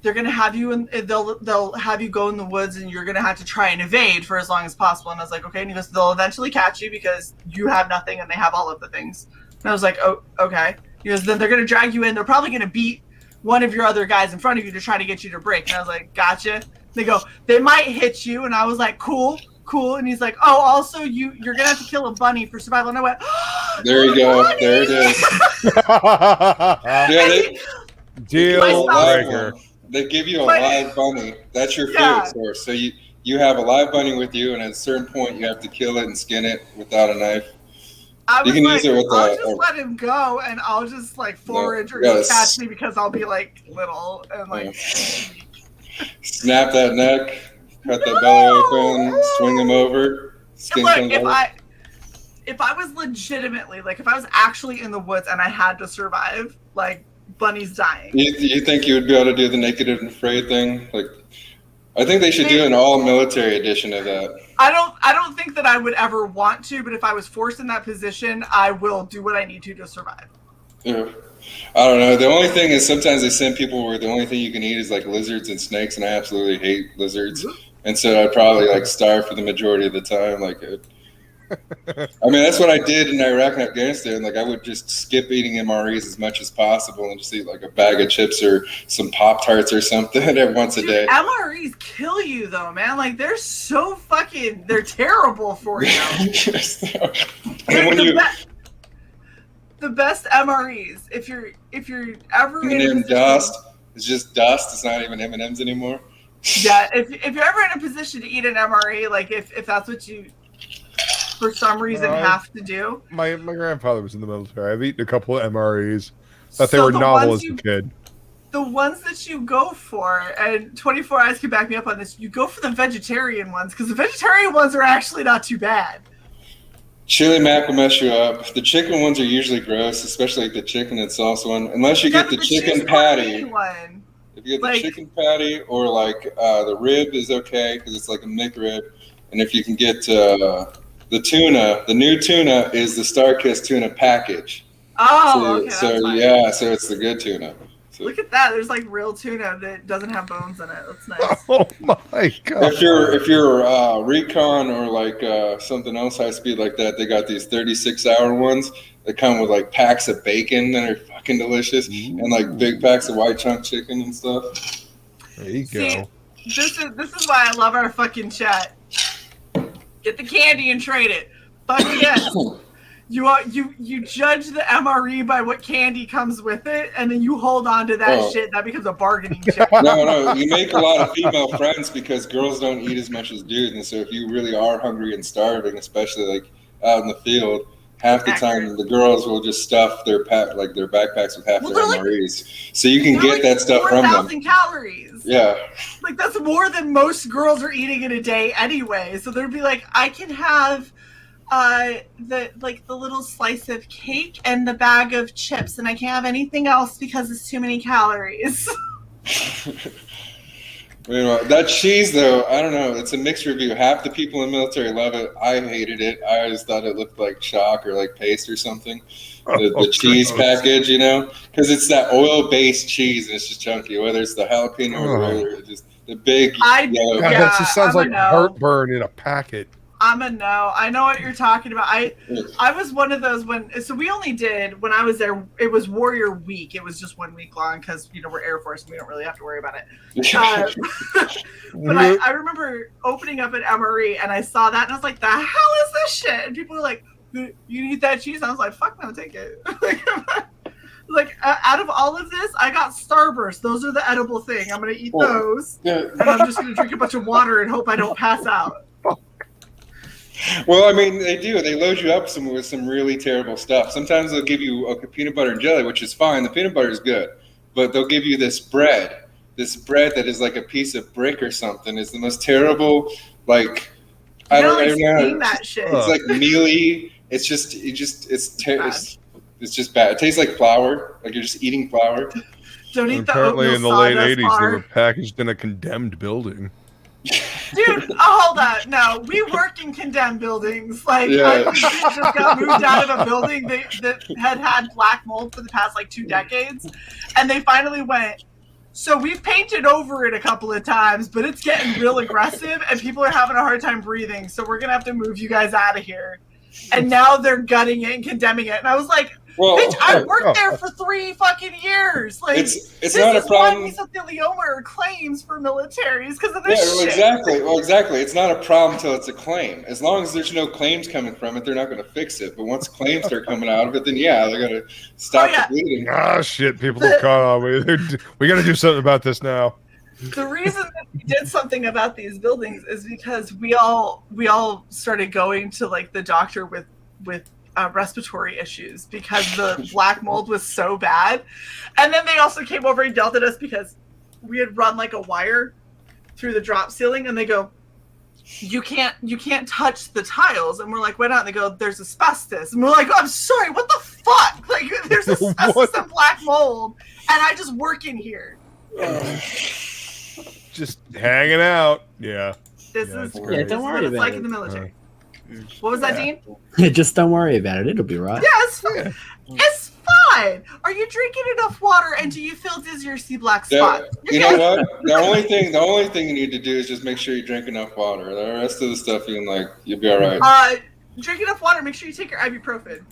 they're gonna have you they'll have you go in the woods, and you're gonna have to try and evade for as long as possible. And I was like, okay. And he goes, they'll eventually catch you because you have nothing and they have all of the things. And I was like, oh, okay. He goes, then they're gonna drag you in. They're probably gonna beat one of your other guys in front of you to try to get you to break. And I was like, gotcha. They go, they might hit you, and I was like, cool. And he's like, oh, also you're gonna have to kill a bunny for survival. And I went, there you go, bunny! There it is. Deal breaker. They give you a live bunny. That's your food source. So you have a live bunny with you, and at a certain point, you have to kill it and skin it without a knife. You can use it with I'll just let him go, and I'll just like forage or he'll catch me because I'll be like little and like. Snap that neck, cut that belly open, swing him over. Skin comes over. If I was legitimately, like, if I was actually in the woods and I had to survive, like, Bunny's dying. You think you would be able to do the naked and afraid thing? Like, I think they should do an all-military edition of that. I don't think that I would ever want to, but if I was forced in that position, I will do what I need to survive. Yeah. I don't know. The only thing is sometimes they send people where the only thing you can eat is like lizards and snakes, and I absolutely hate lizards. And so I'd probably like starve for the majority of the time. Like, I mean, that's what I did in Iraq and Afghanistan. Like, I would just skip eating MREs as much as possible and just eat like a bag of chips or some Pop-Tarts or something every once a day. MREs kill you though, man. Like, they're so they're terrible for you. The best MREs. If you're ever in dust, it's just dust. It's not even M&Ms anymore. Yeah, if you're ever in a position to eat an MRE, like if that's what you for some reason have to do. My grandfather was in the military. I've eaten a couple of MREs. Thought they were novel as a kid. the ones that you go for, and 24 Eyes can back me up on this, you go for the vegetarian ones, because the vegetarian ones are actually not too bad. Chili mac will mess you up. The chicken ones are usually gross, especially like the chicken and sauce one. Unless you get the chicken patty. One. If you get the chicken patty, or like the rib is okay, because it's like a McRib. And if you can get the tuna, the new tuna is the Starkist tuna package. Oh, okay. So yeah, so it's the good tuna. So. Look at that. There's like real tuna that doesn't have bones in it. That's nice. Oh my god. If you're recon or like something else high speed like that, they got these 36-hour ones that come with like packs of bacon that are fucking delicious. Ooh. And like big packs of white chunk chicken and stuff. There you go. This is why I love our fucking chat. Get the candy and trade it. Fuck yes. You judge the MRE by what candy comes with it, and then you hold on to that shit. That becomes a bargaining chip. No. You make a lot of female friends because girls don't eat as much as dudes. And so if you really are hungry and starving, especially like out in the field, half the time the girls will just stuff their backpacks with half their MREs. So you can get that stuff from them. 4,000 calories. Yeah. Like that's more than most girls are eating in a day anyway. So they'd be like, I can have the little slice of cake and the bag of chips, and I can't have anything else because it's too many calories. That cheese, though, I don't know. It's a mixed review. Half the people in the military love it. I hated it. I always thought it looked like chalk or like paste or something. The cheese package, because it's that oil-based cheese and it's just chunky. Whether it's the jalapeno or whether it's just the big yellow. God, that just sounds like heartburn in a packet. I'm a no. I know what you're talking about. I was one of those so we only did, when I was there, it was Warrior Week. It was just 1 week long because, we're Air Force and we don't really have to worry about it. But I remember opening up an MRE and I saw that and I was like, the hell is this shit? And people were like, you need that cheese? And I was like, fuck no, take it. Out of all of this, I got Starburst. Those are the edible thing. I'm going to eat those. And I'm just going to drink a bunch of water and hope I don't pass out. Well, I mean, they do. They load you up with some really terrible stuff. Sometimes they'll give you a peanut butter and jelly, which is fine. The peanut butter is good. But they'll give you this bread. This bread that is like a piece of brick or something. It's the most terrible, I don't know. That shit. It's like mealy. It's just bad. It tastes like flour. Like you're just eating flour. Don't eat apparently in the late 80s, they were packaged in a condemned building. Dude, hold on. No, we worked in condemned buildings. I just got moved out of a building that had black mold for the past 2 decades. And they finally went, so we've painted over it a couple of times, but it's getting real aggressive and people are having a hard time breathing. So we're going to have to move you guys out of here. And now they're gutting it and condemning it. And I was like, bitch, I worked there for 3 fucking years. It's not a problem. This is why mesothelioma claims for militaries because of this shit. Exactly. Well, exactly. It's not a problem until it's a claim. As long as there's no claims coming from it, they're not going to fix it. But once claims start coming out of it, then they got to stop the bleeding. Ah, shit. People have caught on. We got to do something about this now. The reason that we did something about these buildings is because we all started going to the doctor with respiratory issues because the black mold was so bad, and then they also came over and yelled at us because we had run a wire through the drop ceiling, and they go, you can't touch the tiles, and we're like, why not? And they go, there's asbestos, and we're like, I'm sorry, what the fuck? There's asbestos and black mold, and I just work in here. Just hanging out. Yeah. This is don't worry what it's about like it. in the military. What was that, Dean? Just don't worry about it. It'll be right. Yeah, it's fine. It's fine. Are you drinking enough water, and do you feel dizzy or see black spots? You know what? The only thing you need to do is just make sure you drink enough water. The rest of the stuff you'll be all right. Drink enough water. Make sure you take your ibuprofen.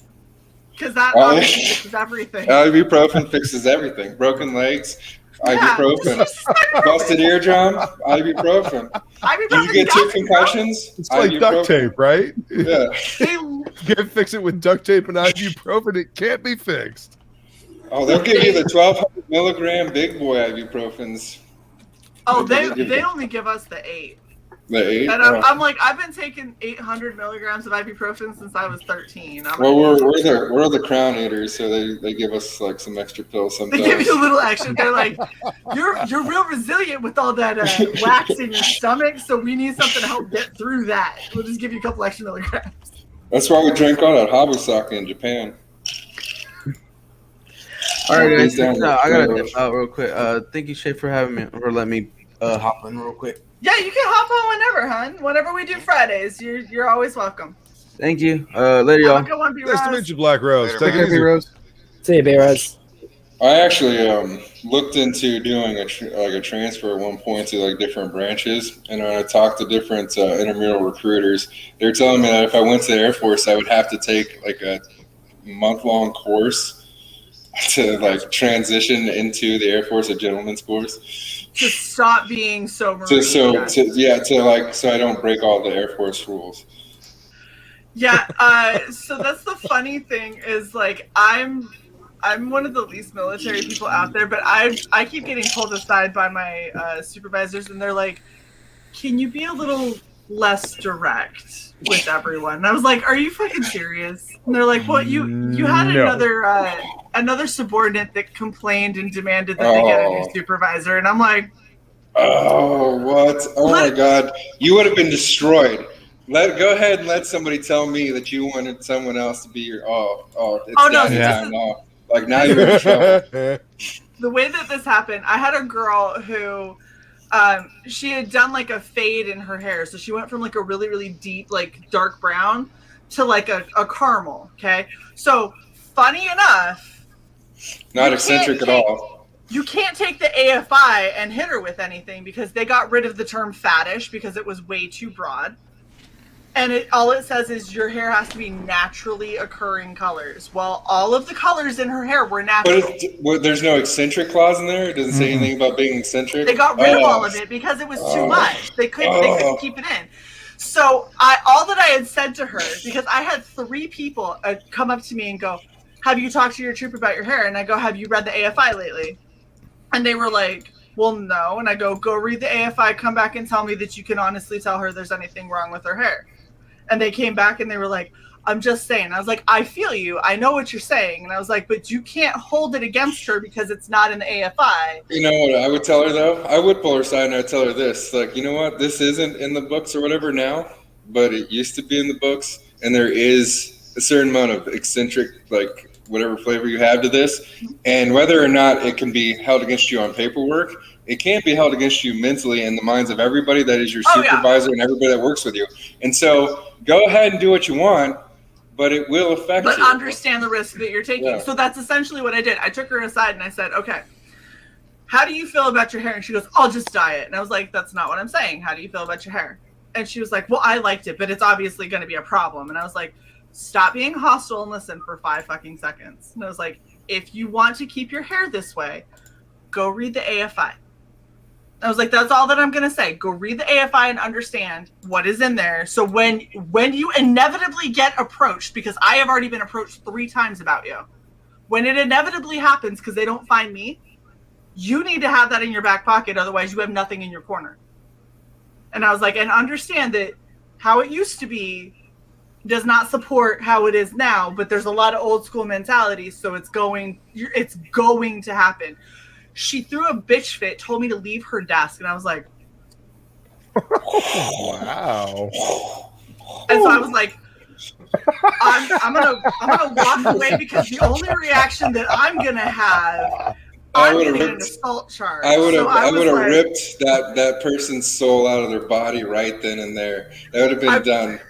Because that obviously fixes everything. Ibuprofen fixes everything. Broken legs. Ibuprofen. Busted eardrum. Ibuprofen. You get 2 concussions. It's like duct tape, right? Yeah. You can't fix it with duct tape and ibuprofen. It can't be fixed. Oh, they'll give you the 1,200 milligram big boy ibuprofens. Oh, they only give us the 8. The 8? And I'm like, I've been taking 800 milligrams of ibuprofen since I was 13. Well, we're the crown eaters, so they give us like some extra pills sometimes. They give you a little extra. They're like, you're real resilient with all that wax in your stomach, so we need something to help get through that. We'll just give you a couple extra milligrams. That's why we drink all that Habusake in Japan. All right, guys. I gotta dip out real quick. Thank you, Shae, for having me or letting me hop in real quick. Yeah, you can hop on whenever, hon. Whenever we do Fridays, you're always welcome. Thank you. Later, y'all. Have a good one, B-Rose. Nice to meet you, Black Rose. Take it easy. B-Rose. See you, B-Rose. I actually looked into doing a transfer at one point to like different branches, and when I talked to different intramural recruiters, they were telling me that if I went to the Air Force, I would have to take like a month-long course to like transition into the Air Force, a gentleman's course. To stop being so marine. So I don't break all the Air Force rules. Yeah, so that's the funny thing is like I'm one of the least military people out there, but I keep getting pulled aside by my supervisors, and they're like, "Can you be a little less direct with everyone?" And I was like, "Are you fucking serious?" And they're like, "Well, you had another subordinate that complained and demanded that they get a new supervisor," and I'm like, "Oh, what? Oh my God, you would have been destroyed." Go ahead and let somebody tell me that you wanted someone else to be your Like now you're in trouble. The way that this happened, I had a girl who she had done like a fade in her hair. So she went from like a really, really deep, like dark brown to like a caramel. Okay. So funny enough, not eccentric at all. You can't take the AFI and hit her with anything because they got rid of the term fattish because it was way too broad. And all it says is your hair has to be naturally occurring colors. Well, all of the colors in her hair were natural. But there's no eccentric clause in there? It doesn't say anything about being eccentric? They got rid of all of it because it was too much. They couldn't keep it in. So all that I had said to her, because I had 3 people come up to me and go, "Have you talked to your troop about your hair?" And I go, "Have you read the AFI lately?" And they were like, "Well, no." And I go read the AFI, come back and tell me that you can honestly tell her there's anything wrong with her hair. And they came back and they were like, "I'm just saying." I was like, "I feel you. I know what you're saying." And I was like, "But you can't hold it against her because it's not in the AFI." You know what I would tell her, though? I would pull her aside and I'd tell her this. Like, you know what? This isn't in the books or whatever now, but it used to be in the books. And there is a certain amount of eccentric, like, whatever flavor you have to this. And whether or not it can be held against you on paperwork, it can't be held against you mentally in the minds of everybody that is your supervisor and everybody that works with you. And so go ahead and do what you want, but it will affect you. But understand the risk that you're taking. Yeah. So that's essentially what I did. I took her aside and I said, "Okay, how do you feel about your hair?" And she goes, "I'll just dye it." And I was like, "That's not what I'm saying. How do you feel about your hair?" And she was like, "Well, I liked it, but it's obviously going to be a problem." And I was like, "Stop being hostile and listen for 5 fucking seconds." And I was like, "If you want to keep your hair this way, go read the AFI." I was like, "That's all that I'm going to say. Go read the AFI and understand what is in there. So when you inevitably get approached, because I have already been approached 3 times about you, when it inevitably happens because they don't find me, you need to have that in your back pocket. Otherwise, you have nothing in your corner." And I was like, "And understand that how it used to be does not support how it is now, but there's a lot of old school mentality, so it's going to happen." She threw a bitch fit, told me to leave her desk, and I was like, "Wow." And so I was like, I'm gonna walk away because the only reaction that I'm gonna have, I'm gonna get an assault charge. I would have ripped that person's soul out of their body right then and there. That would have been done.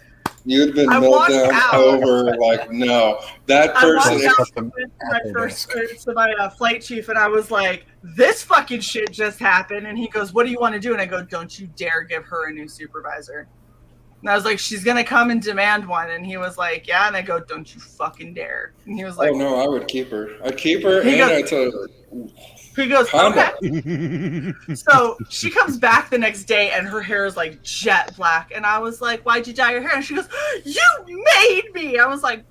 You would have been milled down over like, no. That person. I walked out to my flight chief, and I was like, "This fucking shit just happened." And he goes, "What do you want to do?" And I go, "Don't you dare give her a new supervisor." And I was like, "She's gonna come and demand one." And he was like, "Yeah." And I go, "Don't you fucking dare." And he was like, "Oh no, I would keep her. I'd keep her." And I tell her. He goes, "Okay." So she comes back the next day and her hair is like jet black. And I was like, "Why'd you dye your hair?" And she goes, "You made me." I was like,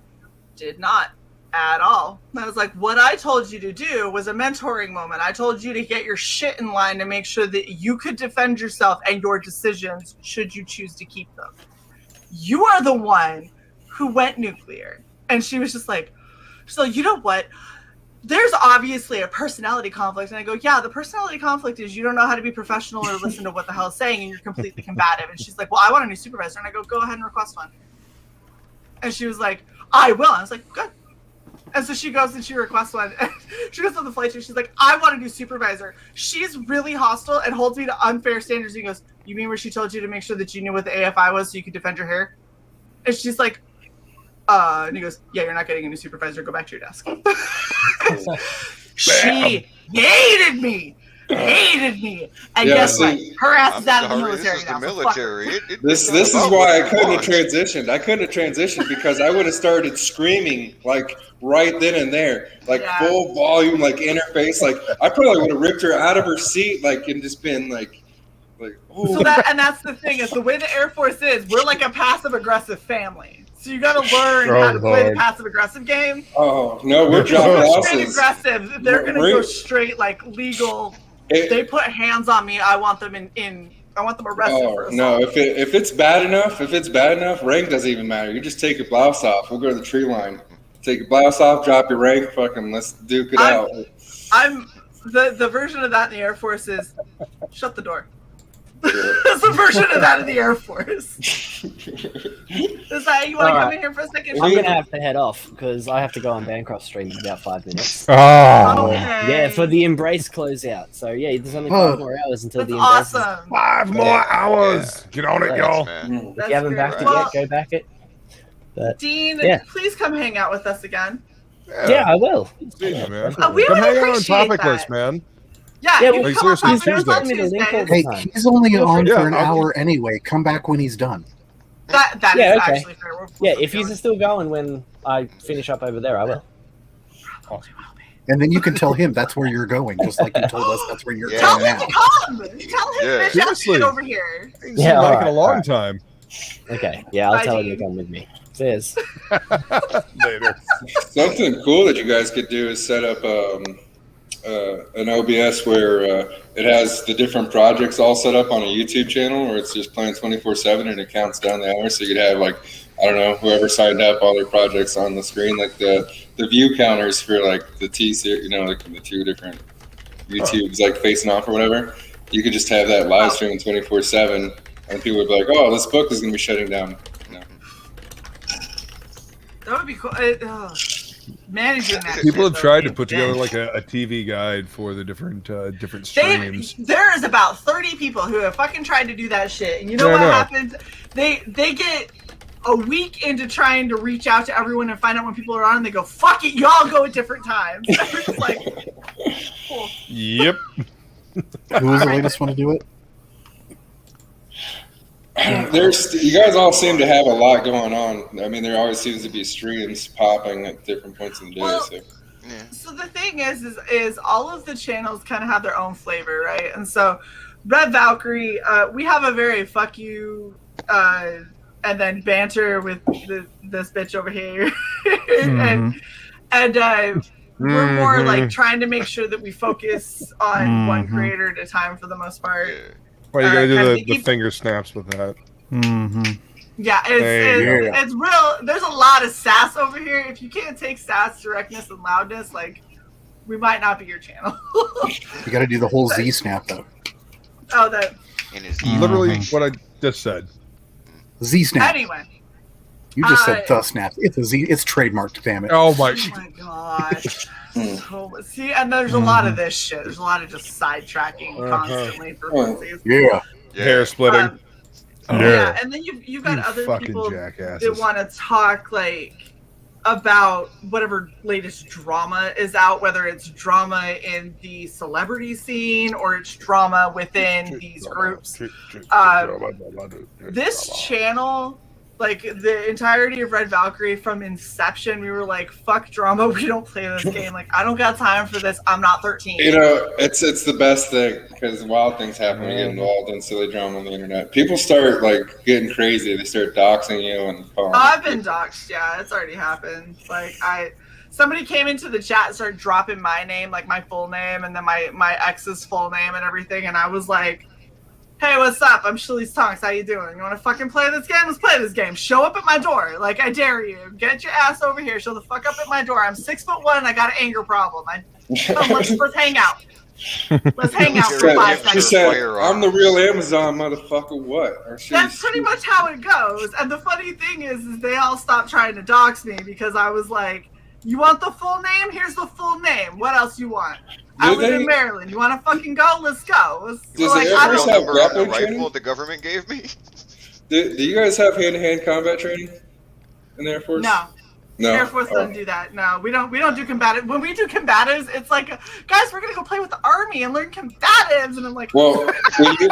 "Did not." at all. And I was like, what I told you to do was a mentoring moment. I told you to get your shit in line to make sure that you could defend yourself and your decisions should you choose to keep them. You are the one who went nuclear. And she was just like, so you know what? There's obviously a personality conflict. And I go, yeah, the personality conflict is you don't know how to be professional or listen to what the hell is saying, and you're completely combative. And she's like, well, I want a new supervisor. And I go ahead and request one. And she was like, I will. And I was like, good. And so she goes and she requests one. And she goes on the flight. She's like, I want a new supervisor. She's really hostile and holds me to unfair standards. He goes, you mean where she told you to make sure that you knew what the AFI was so you could defend your hair? And she's like, and he goes, yeah, you're not getting a new supervisor. Go back to your desk. She hated me. And guess what? Her ass is out of the military now. This is why I couldn't have transitioned. I couldn't have transitioned because I would have started screaming like right then and there, like full volume, like interface. Like I probably would have ripped her out of her seat, like and just been like. Ooh. So that's the thing is the way the Air Force is. We're like a passive aggressive family. So you got to learn how to play the passive aggressive game. Oh no, we're dropping losses. Straight aggressive. They're gonna go straight like legal. They put hands on me. I want them I want them arrested for assault. No, if it's bad enough, rank doesn't even matter. You just take your blouse off. We'll go to the tree line. Take your blouse off, drop your rank, fucking let's duke it out. I'm the version of that in the Air Force is shut the door. That's the version of that in the Air Force. Is that you want to come in here for a second? I'm gonna have to head off because I have to go on Bancroft stream in about 5 minutes. Oh, yeah, for the Embrace closeout. So yeah, there's only 5 more hours until the Embrace. Awesome. 5 more hours. Get on it, y'all. If you haven't backed it yet, go back it. But, Dean, please come hang out with us again. Yeah, I will. We Come would hang out on appreciate topic that. list, man. Yeah, you like, come seriously, up on Tuesday. Hey, he's only on Yeah, for an hour anyway. Come back when he's done. That Yeah, is okay. actually fair. Yeah, if he's still going when I finish up over there, I will. And then you can tell him that's where you're going, just like you told us that's where you're Tell going him now. to come. Tell him to Seriously. get over here. He's been like a long time. Okay, yeah, I'll Bye, tell him Dean. to come with me. Cheers. Later. Something cool that you guys could do is set up an OBS where it has the different projects all set up on a YouTube channel where it's just playing 24/7 and it counts down the hours. So you could have like, I don't know, whoever signed up, all their projects on the screen, like the view counters for like the T series, you know, like the 2 different YouTubes like facing off or whatever. You could just have that live stream 24/7 and people would be like, oh, this book is going to be shutting down. You know? That would be cool. Managing that. People shit, have tried though, to put is together dense. like a TV guide for the different streams. There is about 30 people who have fucking tried to do that shit, and you know Yeah, what I know. happens? They get a week into trying to reach out to everyone and find out when people are on, and they go, "Fuck it, y'all go at different times." It's like, cool. Yep. Who was the latest one to do it? You guys all seem to have a lot going on. I mean, there always seems to be streams popping at different points in the day. Well, so. So the thing is all of the channels kind of have their own flavor, right? And so, Red Valkyrie, we have a very fuck you, and then banter with this bitch over here, and we're more like trying to make sure that we focus on one creator at a time for the most part. Well, you gotta do the keep- finger snaps with that. Yeah, it's real. There's a lot of sass over here. If you can't take sass, directness, and loudness, like, we might not be your channel. You got to do the whole Z snap though. Oh, that. Literally what I just said. Z snap. Anyway. You just said the snap. It's a Z. It's trademarked. Damn it. Oh my gosh. See, and there's a lot of this shit. There's a lot of just sidetracking constantly for Wednesdays. Yeah. Hair splitting. Yeah, and then you've got You other fucking people jackasses. that want to talk like about whatever latest drama is out, whether it's drama in the celebrity scene or it's drama within these groups. This channel, like the entirety of Red Valkyrie from inception, we were like, fuck drama, we don't play this game. Like, I don't got time for this. I'm not 13. You know, it's the best thing because wild things happen when you get involved in silly drama on the internet. People start like getting crazy. They start doxing you and calling. I've been doxxed. Yeah, it's already happened. Like somebody came into the chat and started dropping my name, like my full name, and then my ex's full name and everything, and I was like, hey, what's up? I'm Shalice Tonks. How you doing? You want to fucking play this game? Let's play this game. Show up at my door. Like, I dare you. Get your ass over here. Show the fuck up at my door. I'm 6'1" and I got an anger problem. Let's hang out. Let's hang out for 5 seconds. She said, I'm the real Amazon motherfucker. What? That's pretty much how it goes. And the funny thing is they all stopped trying to dox me because I was like, you want the full name? Here's the full name. What else you want? I live in Maryland. You want to fucking go? Let's go. Does the Air Force have grappling rifle training? the government gave me? Do you guys have hand-to-hand combat training in the Air Force? No. No. Air Force doesn't do that. No, we don't do combative. When we do combatives, it's like, guys, we're gonna go play with the Army and learn combatives, and I'm like, well,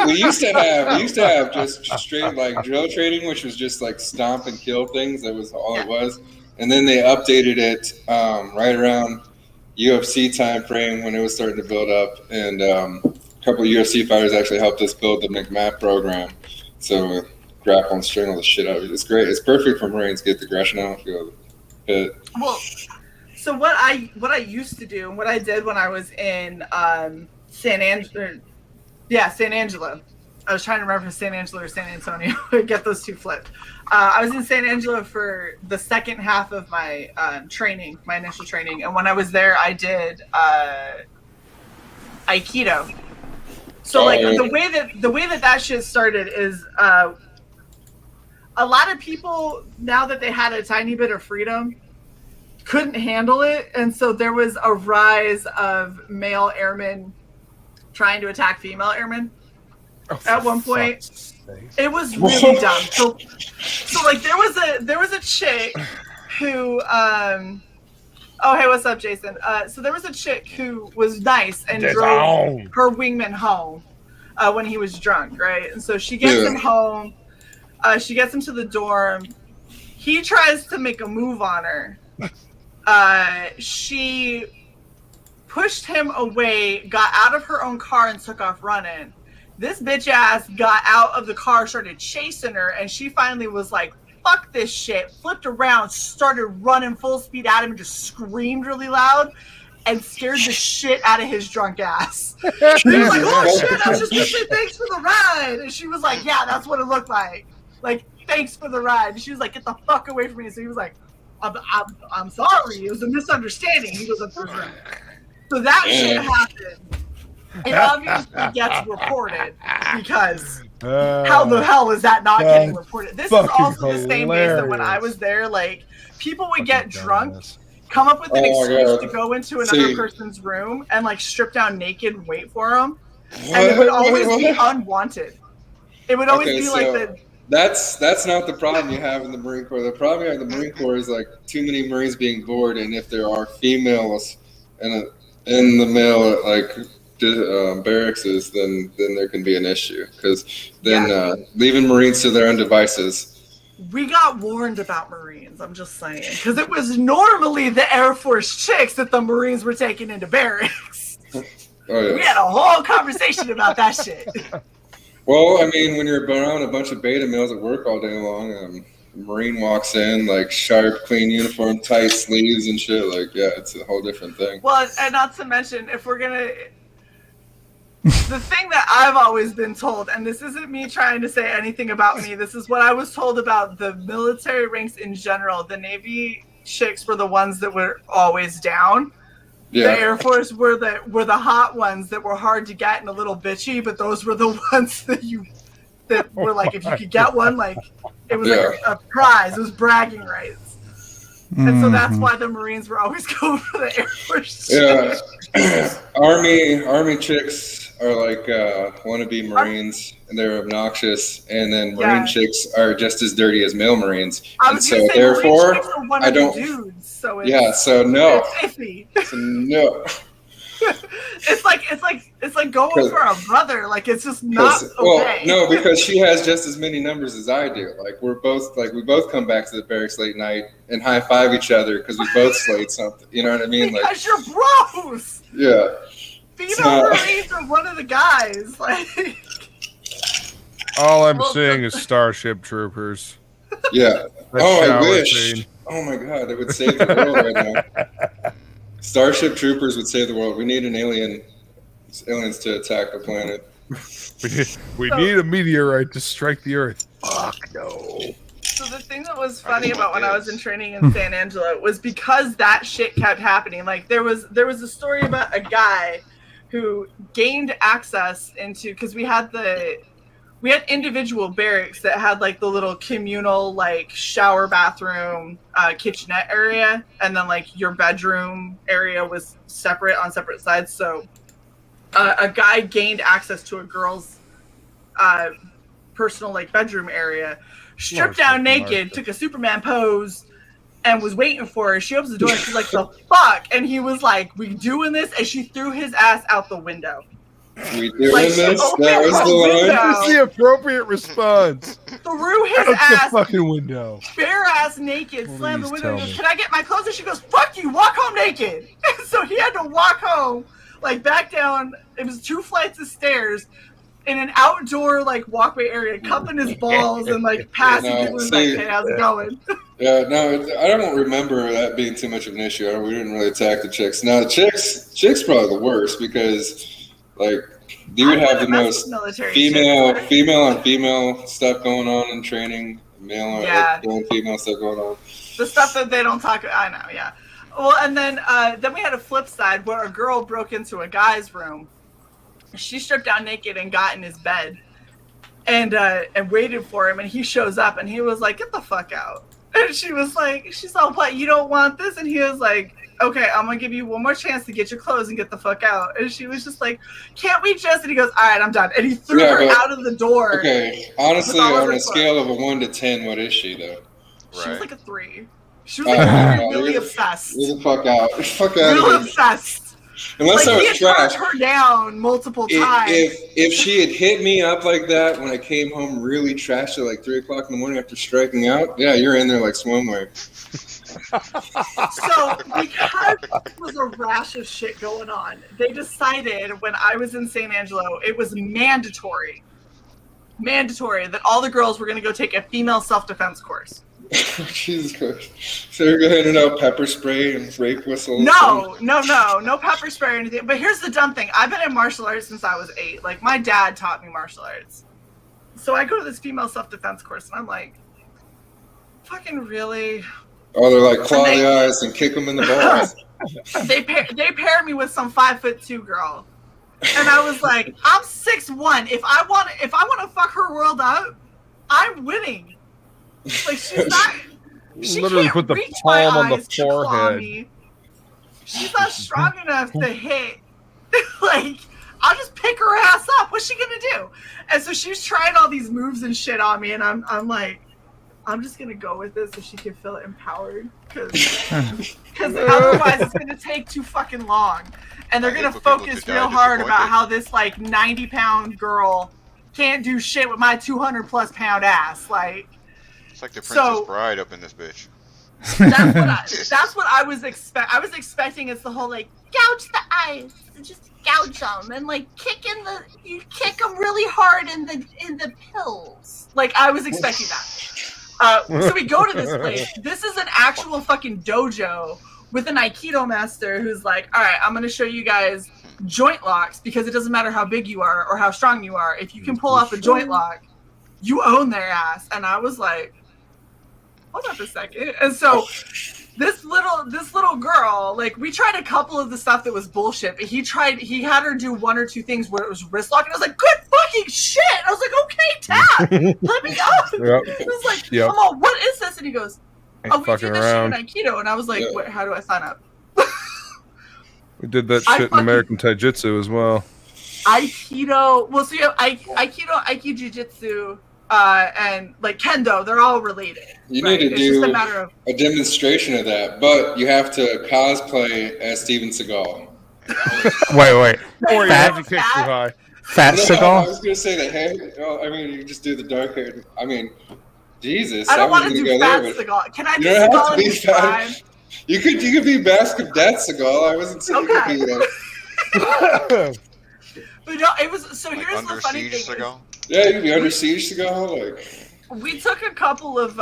we used to have just straight like drill training, which was just like stomp and kill things. That was all it was, and then they updated it right around UFC time frame when it was starting to build up, and a couple of UFC fighters actually helped us build the McMap program. So grapple and strangle the shit out of it. It's great. It's perfect for Marines. Get the aggression out. Feel it. Well, so what I used to do and what I did when I was in San Angelo. I was trying to remember if San Angelo or San Antonio. Get those two flipped. I was in San Angelo for the second half of my training, my initial training, and when I was there, I did Aikido. So the way that shit started is a lot of people, now that they had a tiny bit of freedom, couldn't handle it, and so there was a rise of male airmen trying to attack female airmen. At one point, it was really dumb. So like there was a chick who oh hey, what's up, Jason? So there was a chick who was nice and drove her wingman home when he was drunk, right? And so she gets him home. She gets him to the dorm. He tries to make a move on her. She pushed him away, got out of her own car, and took off running. This bitch ass got out of the car, started chasing her, and she finally was like, fuck this shit, flipped around, started running full speed at him, and just screamed really loud and scared the shit out of his drunk ass. He was like, oh shit, I was just gonna say thanks for the ride. And she was like, yeah, that's what it looked like. Like, thanks for the ride. And she was like, get the fuck away from me. So he was like, I'm sorry, it was a misunderstanding. He was a person. So that shit happened. It obviously gets reported because how the hell is that not getting reported? This is also the same base that when I was there, like, people would get drunk, come up with an excuse to go into another person's room and like strip down naked and wait for them, and it would always be unwanted. It would always be like the. That's not the problem you have in the Marine Corps. The problem you have in the Marine Corps is like too many Marines being bored, and if there are females in the male barracks, then there can be an issue because then leaving Marines to their own devices. We got warned about Marines. I'm just saying, because it was normally the Air Force chicks that the Marines were taking into barracks. Oh, yes. We had a whole conversation about that shit. Well, I mean, when you're around a bunch of beta males at work all day long, a Marine walks in, like, sharp, clean uniform, tight sleeves and shit. Like, yeah, it's a whole different thing. Well, and not to mention, if we're going to... The thing that I've always been told, and this isn't me trying to say anything about me, this is what I was told about the military ranks in general. The Navy chicks were the ones that were always down. Yeah. The Air Force were the hot ones that were hard to get and a little bitchy, but those were the ones that were like, if you could get one, like, it was like a prize. It was bragging rights. And so that's why the Marines were always going for the Air Force chicks. Yeah. Army chicks are like wannabe Marines, and they're obnoxious, and then Marine chicks are just as dirty as male Marines. And so therefore, I don't. Dudes, so it's, so no. It's iffy. So no. It's like going for a brother. Like, it's just not okay. Well, no, because she has just as many numbers as I do. Like, we both come back to the barracks late night and high five each other because we both slayed something. You know what I mean? Because you're bros. Yeah. Female Marines are one of the guys. Like, all I'm seeing is Starship Troopers. Yeah. I wish. Oh my god, it would save the world right now. Starship Troopers would save the world. We need aliens to attack the planet. We need a meteorite to strike the Earth. Fuck no. So the thing that was funny about when I was in training in San Angelo was because that shit kept happening. Like there was a story about a guy who gained access into, because we had individual barracks that had like the little communal like shower, bathroom, kitchenette area, and then like your bedroom area was separate on separate sides. So a guy gained access to a girl's personal like bedroom area, stripped down naked, took a Superman pose, and was waiting for her. She opens the door and she's like, "The fuck?" And he was like, "We doing this?" And she threw his ass out the window. We doing this? That was the line. That's the appropriate response. Threw his Out ass the fucking window. bare ass naked, slammed the window, and goes, "Can I get my clothes?" And she goes, "Fuck you, walk home naked." So he had to walk home, like back down. It was 2 flights of stairs in an outdoor like walkway area, cupping his balls and like passing people like, "Hey, how's it going?" Yeah, no, I don't remember that being too much of an issue. We didn't really attack the chicks. Now the chicks probably the worst because like you would have the most female on female stuff going on in training, male on female stuff going on. The stuff that they don't talk about. I know, yeah. Well, and then we had a flip side where a girl broke into a guy's room. She stripped down naked and got in his bed, and waited for him. And he shows up, and he was like, "Get the fuck out!" And she was like, "She's all like, you don't want this?" And he was like, "Okay, I'm gonna give you one more chance to get your clothes and get the fuck out." And she was just like, "Can't we just?" And he goes, "All right, I'm done." And he threw her out of the door. Okay, honestly, on a scale of a 1 to 10, what is she though? She was like a 3. She was like really obsessed. Get the fuck out! Fuck out! Really obsessed. Unless like, I was he had turned her down multiple times. If she had hit me up like that when I came home really trashed at like 3 o'clock in the morning after striking out, yeah, you're in there like swimwear. So because there was a rash of shit going on, they decided when I was in San Angelo, it was mandatory that all the girls were going to go take a female self-defense course. Jesus Christ. So they're handing out pepper spray and rape whistles? No pepper spray or anything. But here's the dumb thing. I've been in martial arts since I was 8. Like, my dad taught me martial arts. So I go to this female self-defense course, and I'm like, fucking really? Oh, they're like, claw the eyes and kick them in the balls. They paired me with some 5'2" girl. And I was like, I'm 6'1". If I want to fuck her world up, I'm winning. Like, she literally can't put the reach my palm on the eyes to claw forehead. me. She's not strong enough to hit. Like, I'll just pick her ass up. What's she gonna do? And so she was trying all these moves and shit on me, and I'm like, I'm just gonna go with this so she can feel empowered, because otherwise it's gonna take too fucking long, and they're gonna focus real hard about how this like 90-pound girl can't do shit with my 200+ pound ass. Like, it's like the Princess Bride up in this bitch. That's what I was expecting. I was expecting it's the whole like gouge the eyes, just gouge them, and like you kick them really hard in the pills. Like, I was expecting that. So we go to this place. This is an actual fucking dojo with an Aikido master who's like, all right, I'm going to show you guys joint locks, because it doesn't matter how big you are or how strong you are. If you can pull off a joint lock, you own their ass. And I was like, hold up a second. And so this little girl, like, we tried a couple of the stuff that was bullshit, but he had her do 1 or 2 things where it was wrist lock, and I was like, good fucking shit. I was like, okay, Dad, let me go. Yep. I was like, come on, what is this? And he goes, oh, we do this shit in Aikido. And I was like, how do I sign up? We did that shit in American Taijutsu as well. Aikido, well, so you have Aikido, Aikido-Jiu-Jitsu, and like Kendo, they're all related. You need to do a demonstration of that, but you have to cosplay as Steven Seagal. Wait. Or you have to kick too high. Fat Seagal? I was going to say the hair. Oh, I mean, you just do the dark hair. I mean, Jesus. I don't want to do Fat Seagal. Can I do Seagal in his prime? You could be Mask of Death Seagal. I wasn't saying you could be But no, it was, so like here's the funny thing. Yeah, you could be Under Siege Seagal. Like, we took a couple of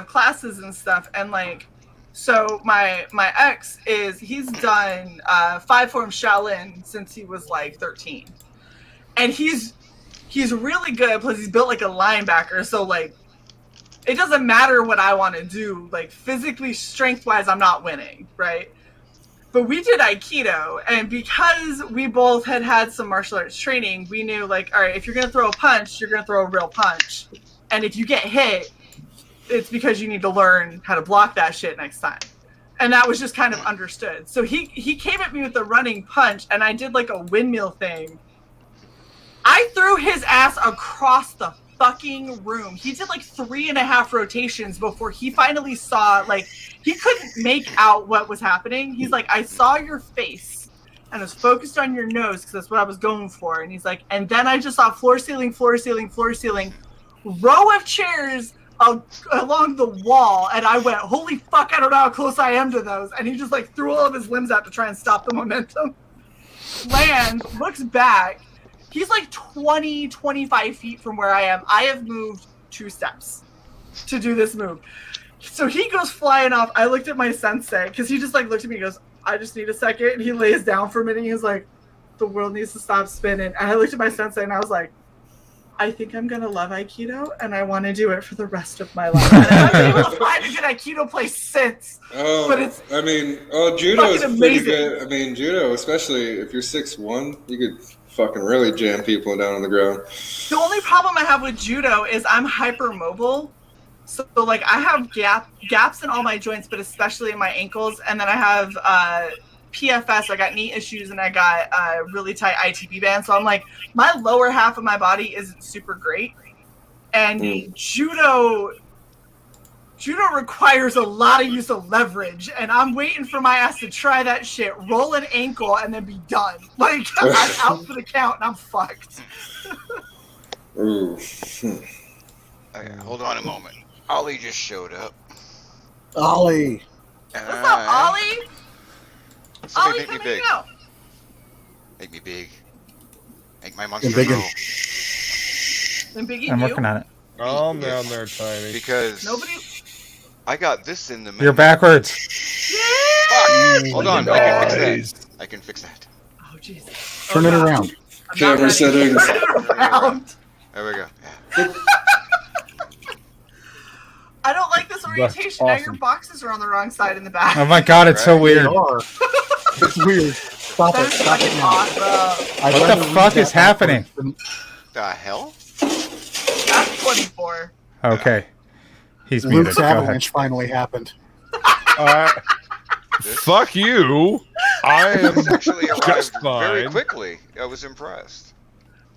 classes and stuff, and like, so my ex he's done 5-form Shaolin since he was like 13, and he's really good. Plus, he's built like a linebacker, so like, it doesn't matter what I want to do. Like physically, strength wise, I'm not winning, right? But we did Aikido, and because we both had some martial arts training, we knew, like, all right, if you're going to throw a punch, you're going to throw a real punch. And if you get hit, it's because you need to learn how to block that shit next time. And that was just kind of understood. So he came at me with a running punch, and I did, like, a windmill thing. I threw his ass across the fucking room. He did, like, 3.5 rotations before he finally saw, like, he couldn't make out what was happening. He's like, I saw your face and was focused on your nose because that's what I was going for. And he's like, and then I just saw floor, ceiling, row of chairs along the wall. And I went, holy fuck, I don't know how close I am to those. And he just like threw all of his limbs out to try and stop the momentum. Lands, looks back. He's like 20, 25 feet from where I am. I have moved 2 steps to do this move. So he goes flying off. I looked at my sensei because he just like looked at me and goes, I just need a second. And he lays down for a minute. And he's like, the world needs to stop spinning. And I looked at my sensei and I was like, I think I'm going to love Aikido and I want to do it for the rest of my life. And I haven't been able to find a good Aikido place since. Oh, but it's judo is pretty amazing. good. I mean, judo, especially if you're 6'1", you could fucking really jam people down on the ground. The only problem I have with judo is I'm hypermobile. So like I have gaps in all my joints, but especially in my ankles. And then I have PFS, I got knee issues, and I got really tight ITB band. So I'm like, my lower half of my body isn't super great. And judo requires a lot of use of leverage. And I'm waiting for my ass to try that shit, roll an ankle, and then be done. Like, I'm out for the count, and I'm fucked. Ooh. Okay, hold on a moment. Ollie just showed up. Ollie. What's up, Ollie? Somebody Ollie, make me come big. hang out. Make me big. Make my monster big grow. And Biggie, I'm you? working on it. Oh, I'm down there, tiny. Because Nobody. I got this in the middle. You're backwards. Fuck! Hold on, I can fix that. I can fix that. Oh, Jesus. Turn it around. Camera settings. Turn it around. There we go. I don't like this orientation. Now your awesome. boxes are on the wrong side in the back. Oh my god, it's so weird. They are. It's weird. Stop That it. is Stop it fucking now. awesome. I'd What rather the read fuck that is happening? backwards The hell? That's 24. Okay. He's muted. Luke's Go ahead. avalanche finally happened. Fuck you. I am This actually arrived just very fine. quickly. I was impressed.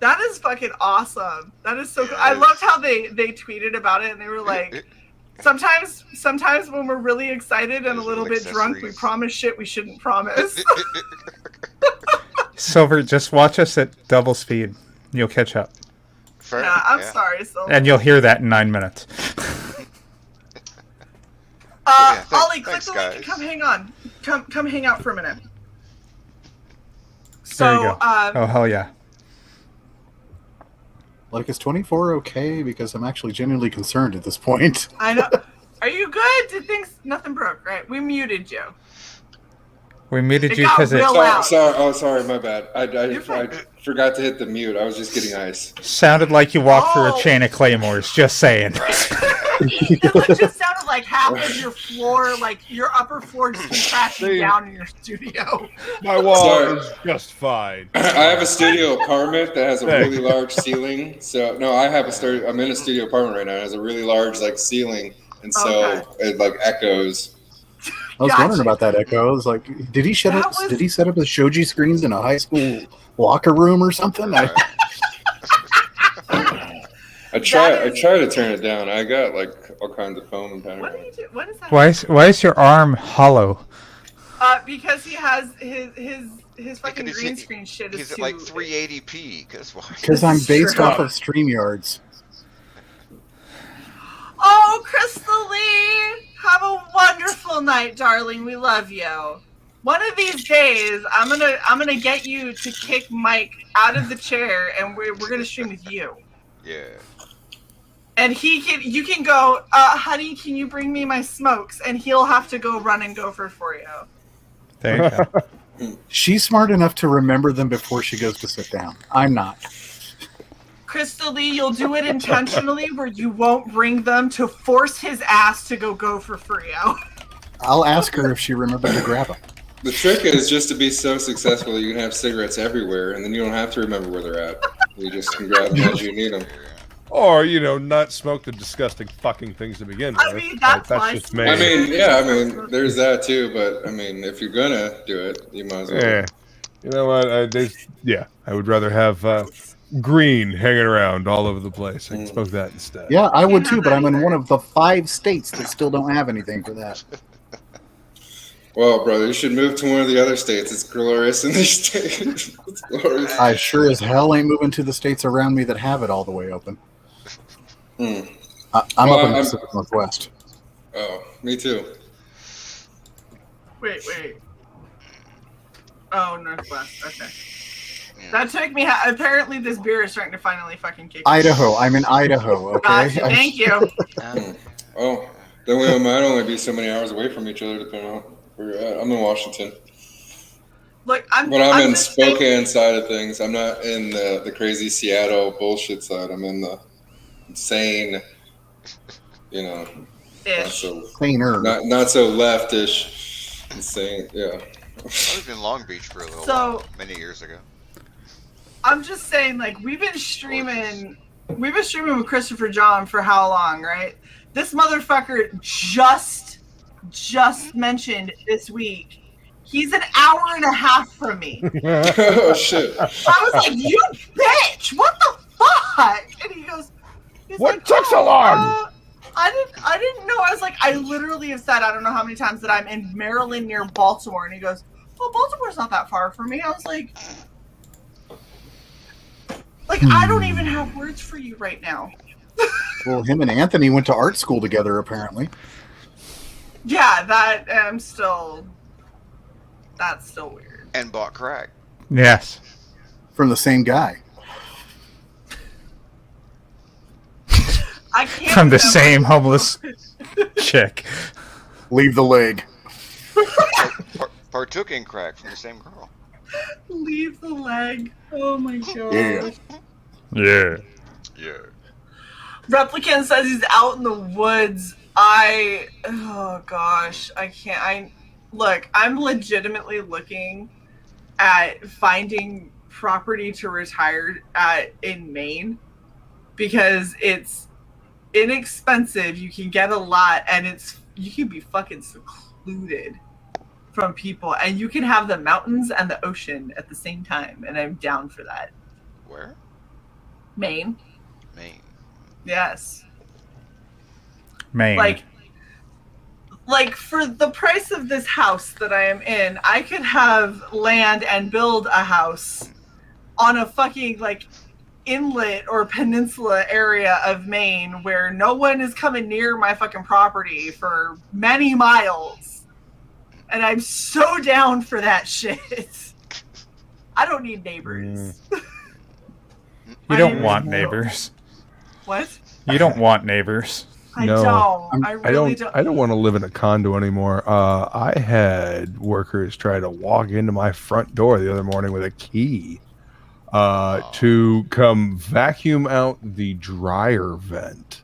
That is fucking awesome. That is so cool. Yeah, I it loved is. how they tweeted about it, and they were like, sometimes when we're really excited and a Those little little bit drunk, we accessories. promise shit we shouldn't promise. Silver, just watch us at double speed. You'll catch up. Fair, Yeah, I'm yeah. sorry, so. And you'll hear that in 9 minutes. Yeah, Ollie, click thanks, the link and guys. come hang on. Come hang out for a minute. There you So, go. Oh, hell yeah. Like, is 24 okay? Because I'm actually genuinely concerned at this point. I know. Are you good? Did things? Nothing broke, right? We muted you. We muted It you got because it real loud. Sorry, my bad. I forgot to hit the mute. I was just getting ice. sounded like you walked through Oh. a chain of claymores. Just saying. It just sounded like half of your floor, like your upper floor, just been crashing down in your studio. My wall Sorry. is just fine. I have a studio apartment that has a Thanks. really large ceiling. So no, I'm in a studio apartment right now. It has a really large ceiling, and so it echoes. I was Gotcha. wondering about that echo. I was like, did he set That up? was- Did he set up the shoji screens in a high school locker room or something? I try to turn it down. I got all kinds of foam and What powder. do you do? What is that? Why is your arm hollow? Because he has his fucking He's- green screen shit is He's at too. like 380p. Cause why? Because I'm based True. off of StreamYards. Oh, Crystal Lee, have a wonderful night, darling. We love you. One of these days, I'm gonna get you to kick Mike out of the chair, and we're gonna stream with you. Yeah. And you can go, honey, can you bring me my smokes? And he'll have to go run and gopher for you. There you go. She's smart enough to remember them before she goes to sit down. I'm not. Crystal Lee, you'll do it intentionally where you won't bring them to force his ass to go gopher for you. I'll ask her if she remembered to grab them. The trick is just to be so successful that you can have cigarettes everywhere, and then you don't have to remember where they're at. You just can grab them as you need them. Or, not smoke the disgusting fucking things to begin with. I mean, that's just me. I mean, there's that too, but I mean, if you're gonna do it, you might as well. Yeah. You know what? I would rather have green hanging around all over the place. I can smoke that instead. Yeah, I would too, but I'm in one of the 5 states that still don't have anything for that. Well, brother, you should move to one of the other states. It's glorious in these states. It's glorious. I sure as hell ain't moving to the states around me that have it all the way open. I'm up in the Pacific Northwest. Oh, me too. Wait. Oh, Northwest. Okay. That took me. Apparently, this beer is starting to finally fucking kick. Idaho. I'm in Idaho. Okay. Gotcha, thank you. Oh, then we might only be so many hours away from each other, depending on where you're at. I'm in Washington. Look, I'm in Spokane side of things. I'm not in the crazy Seattle bullshit side. I'm in the insane, not so leftish, insane. Yeah. I lived in Long Beach for a little while, many years ago. I'm just saying, like, we've been streaming with Christopher John for how long, right? This motherfucker just mentioned this week he's an hour and a half from me. Oh shit! I was like, "You bitch! What the fuck?" And he goes, "What took so long?" I didn't know. I was like, I literally have said I don't know how many times that I'm in Maryland near Baltimore, and he goes, "Well, Baltimore's not that far from me." I was like, I don't even have words for you right now. Well, him and Anthony went to art school together, apparently. Yeah, that's still weird. And bought crack. Yes. From the same guy. I can't From the same homeless chick. Leave the leg. Partook in crack from the same girl. Leave the leg. Oh my god. Yeah. Replicant says he's out in the woods. Oh gosh, I can't. Look, I'm legitimately looking at finding property to retire at in Maine because it's inexpensive. You can get a lot, and you can be fucking secluded from people, and you can have the mountains and the ocean at the same time. And I'm down for that. Where? Maine. Yes. Maine. Like for the price of this house that I am in, I could have land and build a house on a fucking inlet or peninsula area of Maine where no one is coming near my fucking property for many miles. And I'm so down for that shit. I don't need neighbors. You don't want neighbors. What? You don't want neighbors. I don't. I really don't. I don't want to live in a condo anymore. I had workers try to walk into my front door the other morning with a key to come vacuum out the dryer vent.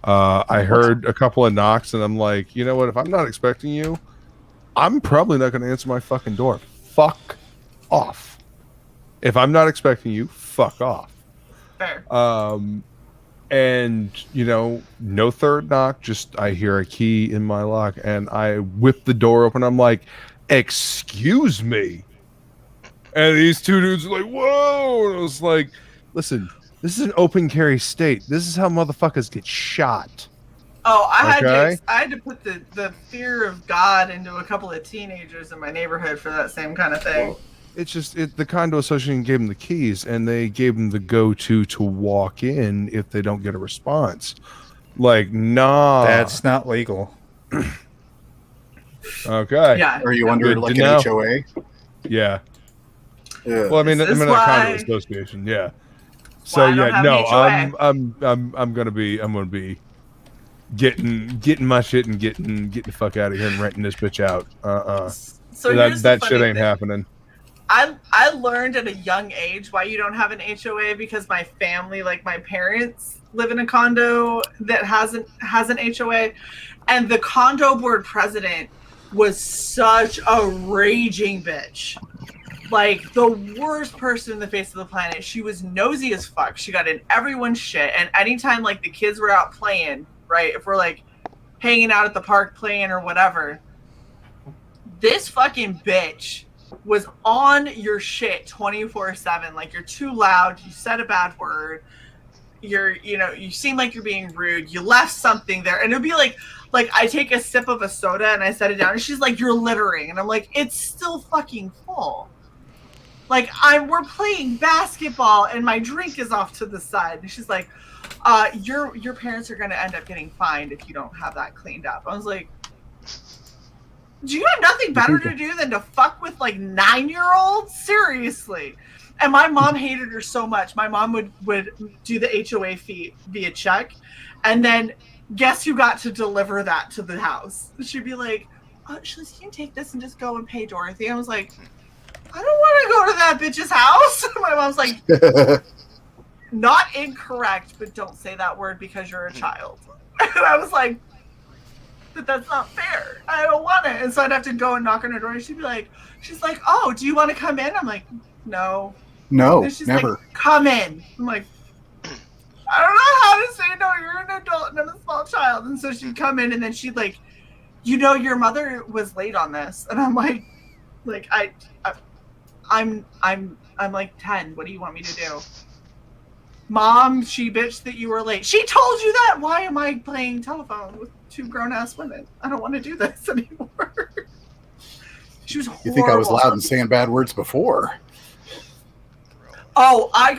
I heard a couple of knocks, and I'm like, you know what? If I'm not expecting you, I'm probably not going to answer my fucking door. Fuck off. If I'm not expecting you, fuck off. Fair. And no third knock, just I hear a key in my lock and I whip the door open. I'm like, excuse me. And these two dudes are like, whoa. And I was like, listen, this is an open carry state. This is how motherfuckers get shot. Oh, I had to put the fear of God into a couple of teenagers in my neighborhood for that same kind of thing. Well, it's just the condo association gave them the keys, and they gave them the go-to to walk in if they don't get a response. Like, nah, that's not legal. Okay. Yeah. Are you under an HOA? Yeah. Well, I mean, I'm in a condo association. Yeah. So I don't yeah, have no, an HOA. I'm gonna be getting my shit and getting the fuck out of here and renting this bitch out. So here's the That shit funny ain't thing. happening. I learned at a young age why you don't have an HOA, because my family, like my parents, live in a condo that has an HOA, and the condo board president was such a raging bitch. Like the worst person in the face of the planet. She was nosy as fuck. She got in everyone's shit. And anytime like the kids were out playing, right? If we're like hanging out at the park playing or whatever, this fucking bitch was on your shit 24/7. Like, you're too loud, you said a bad word, you seem like you're being rude, you left something there, and it would be like I take a sip of a soda and I set it down and she's like, you're littering, and I'm like, it's still fucking full. Like, we're playing basketball and my drink is off to the side, and she's like, your parents are gonna end up getting fined if you don't have that cleaned up. I was like, do you have nothing better to do than to fuck with like 9-year-olds? Seriously. And my mom hated her so much. My mom would do the HOA fee via check, and then guess who got to deliver that to the house? She'd be like, she's like, you can take this and just go and pay Dorothy. I was like, I don't want to go to that bitch's house. My mom's like, not incorrect, but don't say that word because you're a child. And I was like, but that's not fair. I don't want it. And so I'd have to go and knock on her door, and she's like, oh, do you want to come in? I'm like, no. No, and she's never. like, come in. I'm like, I don't know how to say no. You're an adult and I'm a small child. And so she'd come in, and then she'd like, your mother was late on this. And I'm like I'm like 10. What do you want me to do? Mom, she bitched that you were late. She told you that? Why am I playing telephone with two grown-ass women? I don't want to do this anymore. She was horrible. You think I was loud and saying bad words before? Oh, I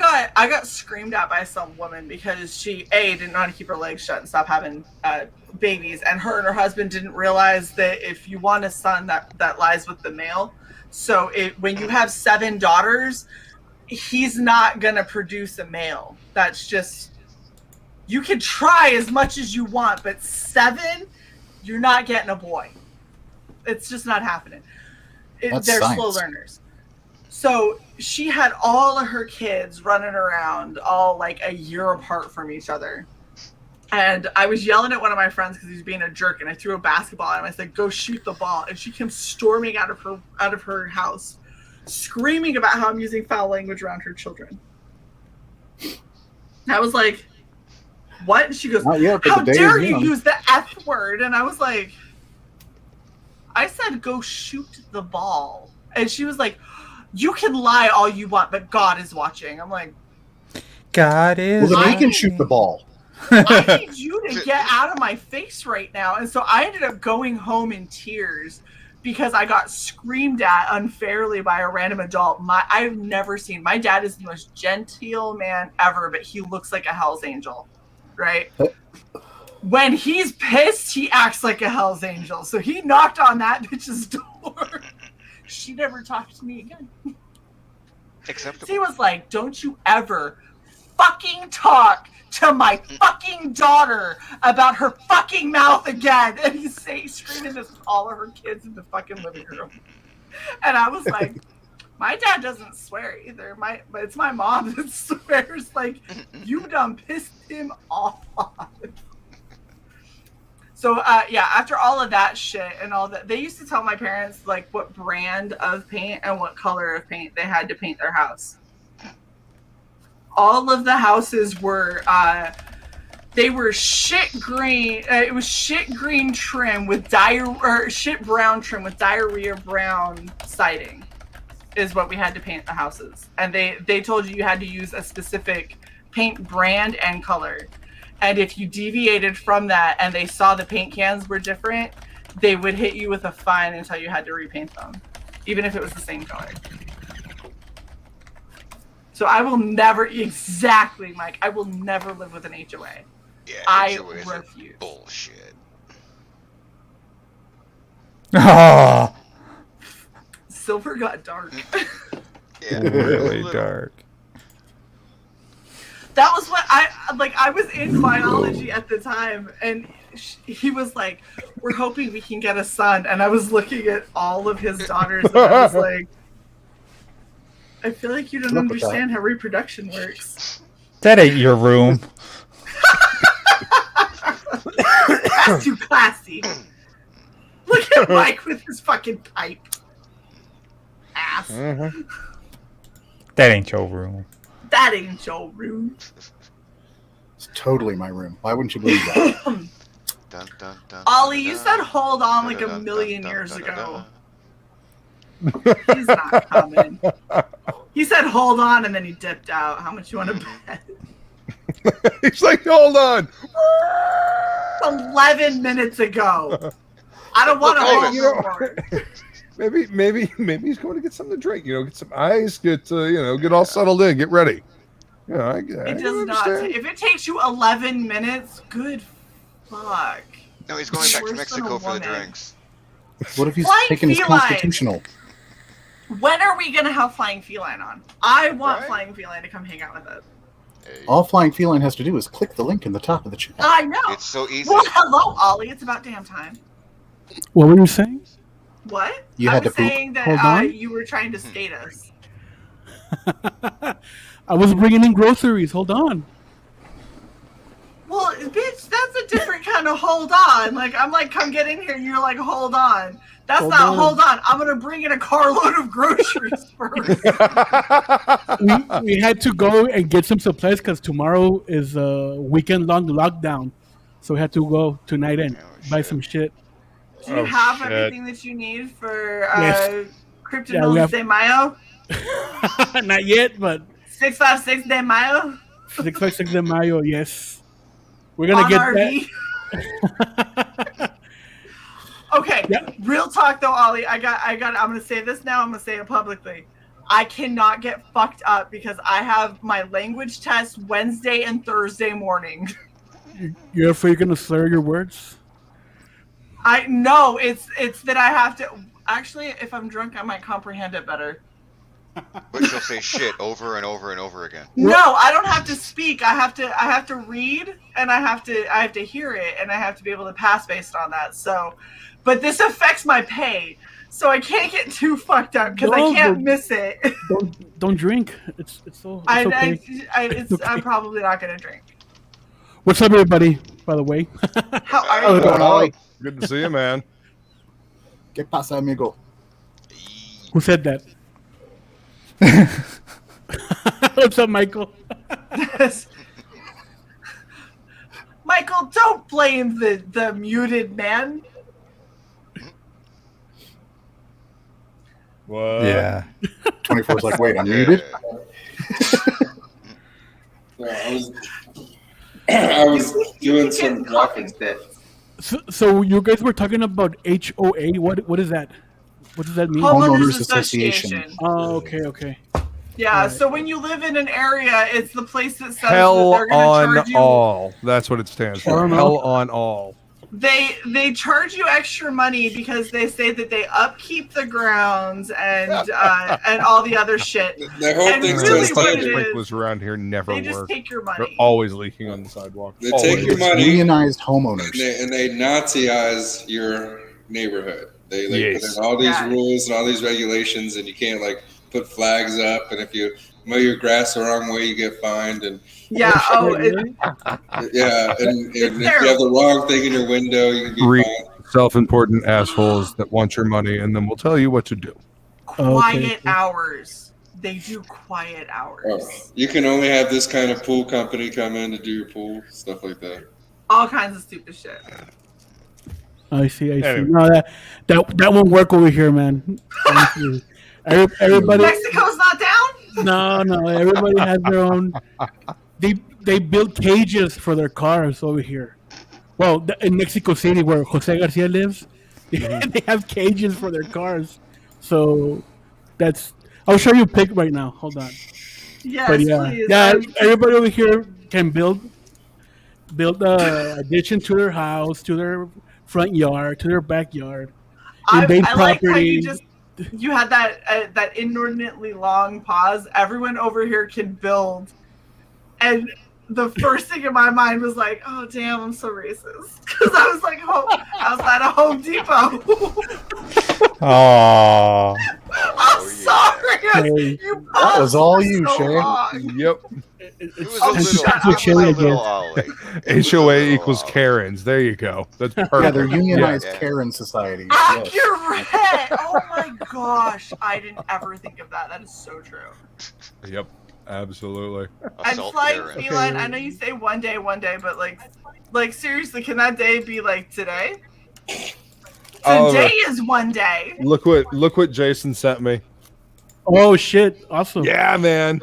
got screamed at by some woman because she didn't know how to keep her legs shut and stop having babies, and her husband didn't realize that if you want a son, that lies with the male. So when you have 7 daughters, he's not gonna produce a male. That's just, you can try as much as you want, but 7, you're not getting a boy. It's just not happening. They're science. Slow learners. So she had all of her kids running around all like a year apart from each other. And I was yelling at one of my friends because he was being a jerk, and I threw a basketball at him. I said, go shoot the ball. And she came storming out of her house, screaming about how I'm using foul language around her children. And I was like, what? And she goes, how dare you use the F word? And I was like, I said, go shoot the ball. And she was like, you can lie all you want, but God is watching. I'm like, God is. Well, then he can shoot the ball. I need you to get out of my face right now. And so I ended up going home in tears because I got screamed at unfairly by a random adult. I've never seen, my dad is the most genteel man ever, but he looks like a Hell's Angel, right? When he's pissed, he acts like a Hell's Angel. So he knocked on that bitch's door. She never talked to me again. Acceptable. He was like, don't you ever fucking talk to my fucking daughter about her fucking mouth again. And he's screaming this with all of her kids in the fucking living room. And I was like, my dad doesn't swear either. But it's my mom that swears. Like, you done pissed him off. So, after all of that shit and all that, they used to tell my parents, like, what brand of paint and what color of paint they had to paint their house. All of the houses were, they were shit green. It was shit green trim with shit brown trim with diarrhea brown siding is what we had to paint the houses. And they told you had to use a specific paint brand and color. And if you deviated from that and they saw the paint cans were different, they would hit you with a fine until you had to repaint them, even if it was the same color. So I will never, exactly, Mike, I will never live with an HOA. Yeah, I HOAs refuse. are bullshit. Oh, Silver got dark. Yeah, really dark. That was what I was in biology at the time, and he was like, "We're hoping we can get a son," and I was looking at all of his daughters, and I was like, "I feel like you don't understand how reproduction works." That ain't your room. That's too classy. Look at Mike with his fucking pipe. Ass. Mm-hmm. That ain't your room. That ain't your room. It's totally my room. Why wouldn't you believe that? Dun, dun, dun, Ollie, you said hold on like a million years ago. He's not coming. He said hold on and then he dipped out. How much you want to bet? He's like, hold on. 11 minutes ago. I don't want to hold more. Maybe he's going to get something to drink. Get some ice. Get all settled in. Get ready. It does not. If it takes you 11 minutes, good fuck. No, he's going back to Mexico for the drinks. What if he's Flying taking his feline. constitutional? When are we gonna have Flying Feline on? I want Flying Feline to come hang out with us. All Flying Feline has to do is click the link in the top of the chat. I know. It's so easy. Well, hello, Ollie. It's about damn time. What were you saying? What? You I had was to poop. saying Hold that on. you were trying to skate us. I was bringing in groceries. Hold on. Well, bitch, that's a different kind of hold on. Like, I'm like, come get in here, and you're like, hold on. That's Hold not on. hold on. I'm gonna bring in a carload of groceries first. we had to go and get some supplies because tomorrow is a weekend-long lockdown. So we had to go tonight and buy some shit. Do you have everything that you need for Yes. Kryptonite de Mayo? Not yet, but 656 de Mayo? 656 de Mayo, yes. We're going to get RV? that. Okay, real talk though, Ollie. I'm gonna say this now. I'm gonna say it publicly. I cannot get fucked up because I have my language test Wednesday and Thursday morning. You're afraid you're going to slur your words? I know it's that I have to. Actually, if I'm drunk, I might comprehend it better. But she'll say shit over and over and over again. No, I don't have to speak. I have to read, and I have to hear it, and I have to be able to pass based on that. So, but this affects my pay, so I can't get too fucked up because I can't miss it. Don't drink. It's okay. I'm probably not gonna drink. What's up, everybody? By the way, how are you? Oh, good to see you, man. ¿Qué pasa, amigo? Who said that? What's up, Michael? Michael, don't blame the muted man. What? Yeah. 24's like, wait, I'm muted? I was doing some graphics. So you guys were talking about HOA. What is that? What does that mean? Homeowners Association. Oh, okay. Yeah, so when you live in an area, it's the place that says Hell that they're going to charge on you. all. That's what it stands for. Hell on all. They charge you extra money because they say that they upkeep the grounds and all the other shit. Their whole And thing's really to what take it is, Sprinklers around here never they just work. take your money. They're always leaking on the sidewalk. They take your money. Unionized homeowners. And they Naziize your neighborhood. They put in all these rules and all these regulations, and you can't put flags up. And if you mow your grass the wrong way, you get fined. And yeah, and if you have the wrong thing in your window, you can be fined. Self-important assholes that want your money, and then we'll tell you what to do. Quiet hours. They do quiet hours. Oh, you can only have this kind of pool company come in to do your pool, stuff like that. All kinds of stupid shit. I see. Anyway. No, that won't work over here, man. Everybody. Mexico's not down? No. Everybody has their own. They build cages for their cars over here. Well, in Mexico City, where Jose Garcia lives, they have cages for their cars. So that's. I'll show you a pic right now. Hold on. Yes, But please. everybody over here can build a addition to their house, to their front yard, to their backyard. I Invade like how property. you had that inordinately long pause. Everyone over here can build, and the first thing in my mind was like, oh damn, I'm so racist. Because I was like, outside of Home Depot. Oh. I'm sorry. You That was all you, so Shae. long. Yep. It was a little Ollie. HOA equals Karens. There you go. That's perfect. Yeah, they're unionized Yeah. Karen societies. Accurate. Oh my gosh, I didn't ever think of that. That is so true. Yep. Absolutely. And flying feline, I know you say one day, but like seriously, can that day be like today? Today is one day. Look what Jason sent me. Oh shit! Awesome. Yeah, man.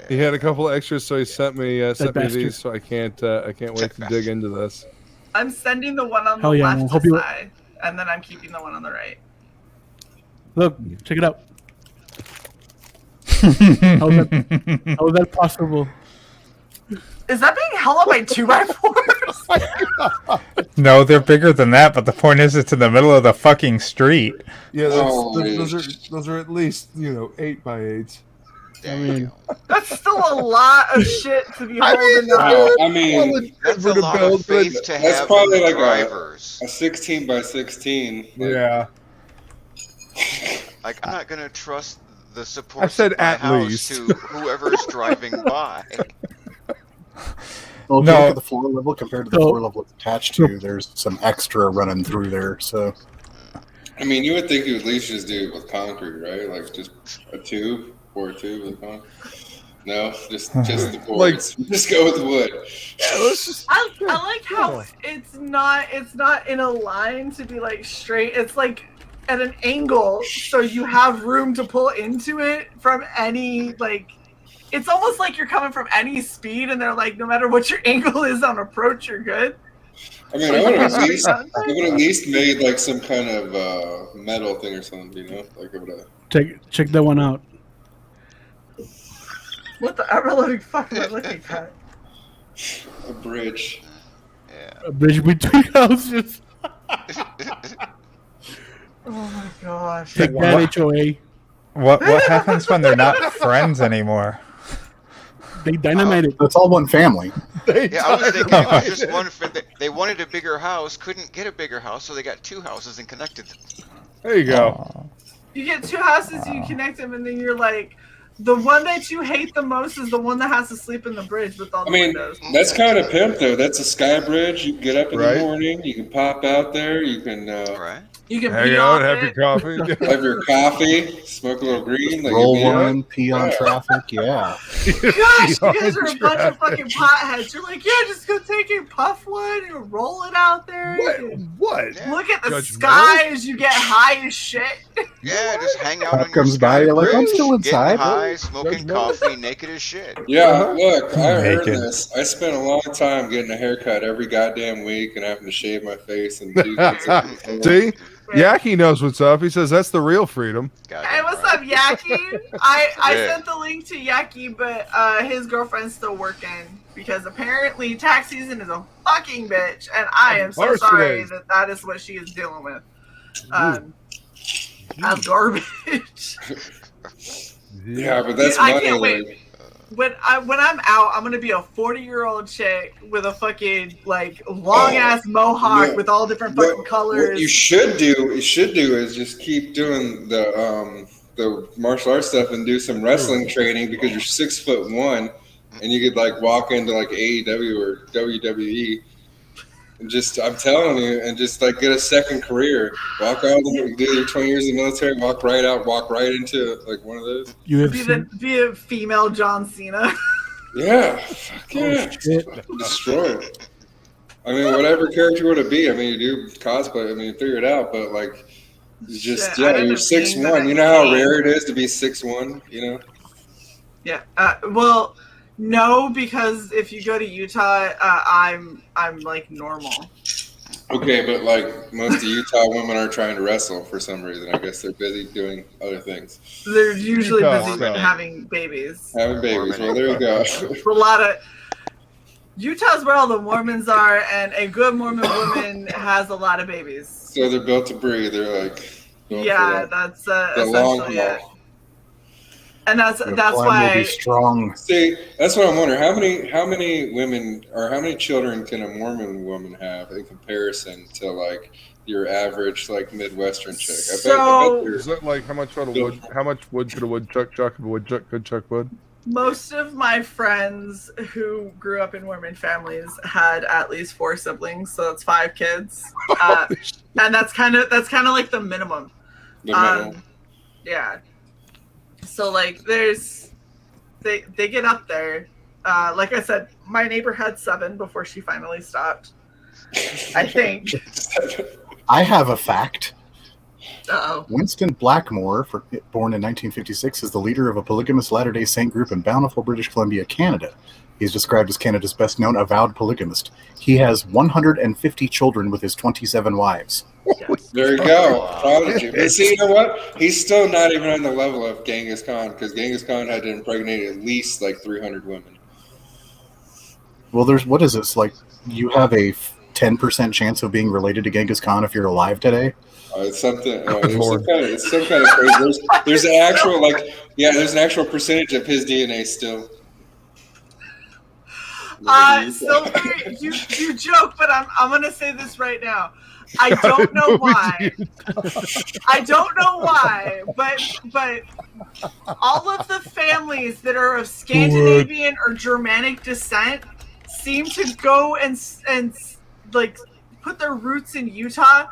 He had a couple extras, so he sent me bastard. these. So I can't wait to dig into this. I'm sending the one on the Hell yeah, man. left Hope to you- Sai, and then I'm keeping the one on the right. Look, check it out. How is that possible? Is that being held up by 2x4s? No, they're bigger than that, but the point is it's in the middle of the fucking street. Yeah, Holy those are at least 8x8s. I mean, That's still a lot of shit to be holding up. I mean, That's a lot of faith to that's have probably in like drivers. a 16 by 16. Yeah. Like, I'm not gonna trust the support I said of my at house least. to whoever's driving by. Well, if No. you look at the floor level compared to the floor level it's attached to, there's some extra running through there. So, I mean, you would think you would at least just do it with concrete, right? Like just a tube or a tube with concrete. No, just the boards. Just go with wood. I like how it's not in a line to be like straight. It's like at an angle, so you have room to pull into it from any like. It's almost like you're coming from any speed, and they're like, no matter what your angle is on approach, you're good. I mean, I would have at least made like some kind of metal thing or something, you know? Like I would have. check that one out. What the ever living fuck am I looking at? A bridge. A bridge between houses. Oh my gosh. Take that, HOA. What happens when they're not friends anymore? They dynamited. It's all one family. Yeah, I was thinking it was just one. They wanted a bigger house, couldn't get a bigger house, so they got two houses and connected them. There you go. You get two houses, you connect them, and then you're like, the one that you hate the most is the one that has to sleep in the bridge with all the windows. That's kind of pimp though. That's a sky bridge. You can get up in the morning. You can pop out there. You can. You can hang pee out, off have it. your coffee. Have your coffee, smoke a little green, like Roll you know? one, pee on traffic. Yeah. Gosh, you guys are a bunch of fucking potheads. You're like, yeah, just go take a puff one and roll it out there. What? Look at the Judgmental? sky as you get high as shit. Yeah, just hang out Cop on your comes by, sky you're like, I'm bridge, still inside. getting high, smoking coffee, naked as shit. Yeah, look, I heard Naked. this. I spent a long time getting a haircut every goddamn week and having to shave my face and do things. See? Yaki knows what's up. He says that's the real freedom. Hey, what's up, Yaki? I Yeah. sent the link to Yaki, but his girlfriend's still working because apparently tax season is a fucking bitch, and I am so course it sorry is. that is what she is dealing with. That's garbage. Yeah, but that's I money. can't wait. Like, When I'm out, I'm gonna be a 40-year-old chick with a fucking like long ass mohawk yeah. with all different fucking what colors. you should do is just keep doing the martial arts stuff and do some wrestling training because you're 6'1" and you could like walk into like AEW or WWE and just I'm telling you and just like get a second career. Walk out, do your 20 years in the military, walk right out, walk right into like one of those. Be a female John Cena. Yeah, fuck yeah. Destroy it. I mean, whatever character you want to be. I mean, you do cosplay. I mean, figure it out. But like, it's just Shit, I you're ended up being 6'1". You know how rare it is to be 6'1". You know. Yeah. Well, no, because if you go to Utah, I'm like normal. Okay, but like most of Utah women are trying to wrestle for some reason. I guess they're busy doing other things. They're usually Utah. busy having babies. Having babies. Well, there you go. For a lot of Utah's where all the Mormons are, and a good Mormon woman has a lot of babies. So they're built to breed. They're like. built Yeah, for that's the long essentially it. haul. And that's why will be strong. See, that's what I'm wondering. How many women or how many children can a Mormon woman have in comparison to like your average like Midwestern chick? I bet Is that like how much wood could a woodchuck chuck if a woodchuck could chuck wood? Most of my friends who grew up in Mormon families had at least 4 siblings, so that's 5 kids, and that's kind of like the minimum. Yeah. So like, they get up there. Like I said, my neighbor had 7 before she finally stopped. I think. I have a fact. Uh-oh. Winston Blackmore, born in 1956, is the leader of a polygamous Latter-day Saint group in Bountiful, British Columbia, Canada. He's described as Canada's best-known avowed polygamist. He has 150 children with his 27 wives. There you go. Prodigy. But see, you know what? He's still not even on the level of Genghis Khan, because Genghis Khan had to impregnate at least like 300 women. Well, what is this? Like, you have a 10% chance of being related to Genghis Khan if you're alive today? It's something. It's some kind of crazy. There's an actual there's an actual percentage of his DNA still. Silver, you joke, but I'm gonna say this right now. I don't know why. But all of the families that are of Scandinavian or Germanic descent seem to go and like put their roots in Utah.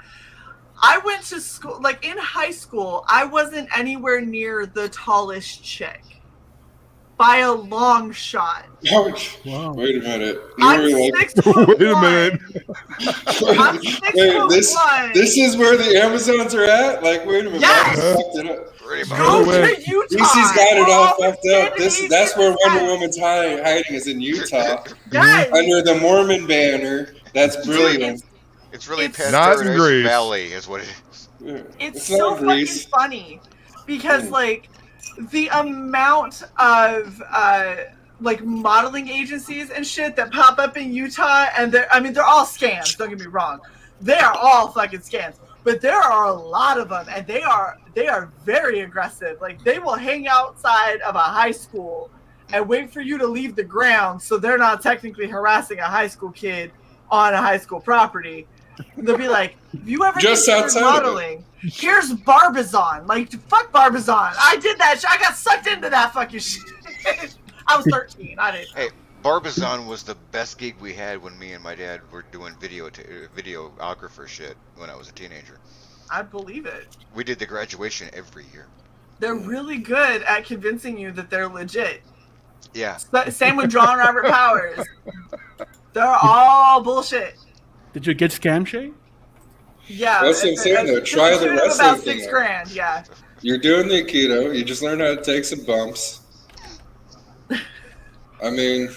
I went to school, like in high school, I wasn't anywhere near the tallest chick. By a long shot. Wow. Wait a minute. I'm 6'1". Wait a minute. I'm 6'1". This is where the Amazons are at? Like, wait a minute. Yes. Go to Utah. DC's got it all fucked up. That's where Wonder Woman's hiding is in Utah. Yes. Under the Mormon banner. That's brilliant. It's really past not in Paradise Greece. Valley is what it is. It's so fucking funny because like the amount of like modeling agencies and shit that pop up in Utah, and they're all scams, don't get me wrong. They are all fucking scams. But there are a lot of them, and they are very aggressive. Like, they will hang outside of a high school and wait for you to leave the ground so they're not technically harassing a high school kid on a high school property. They'll be like, "Have you ever just considered modeling? Here's Barbizon." Like, fuck Barbizon. I did that shit. I got sucked into that fucking shit. I was 13. I didn't. Hey, Barbizon was the best gig we had when me and my dad were doing videographer shit when I was a teenager. I believe it. We did the graduation every year. They're really good at convincing you that they're legit. Yeah. Same with John Robert Powers. They're all bullshit. Did you get scammed, Shae? Yeah. That's what I'm saying, though. Try the wrestling about thing. $6,000, yeah. You're doing the Aikido. You just learn how to take some bumps. I mean,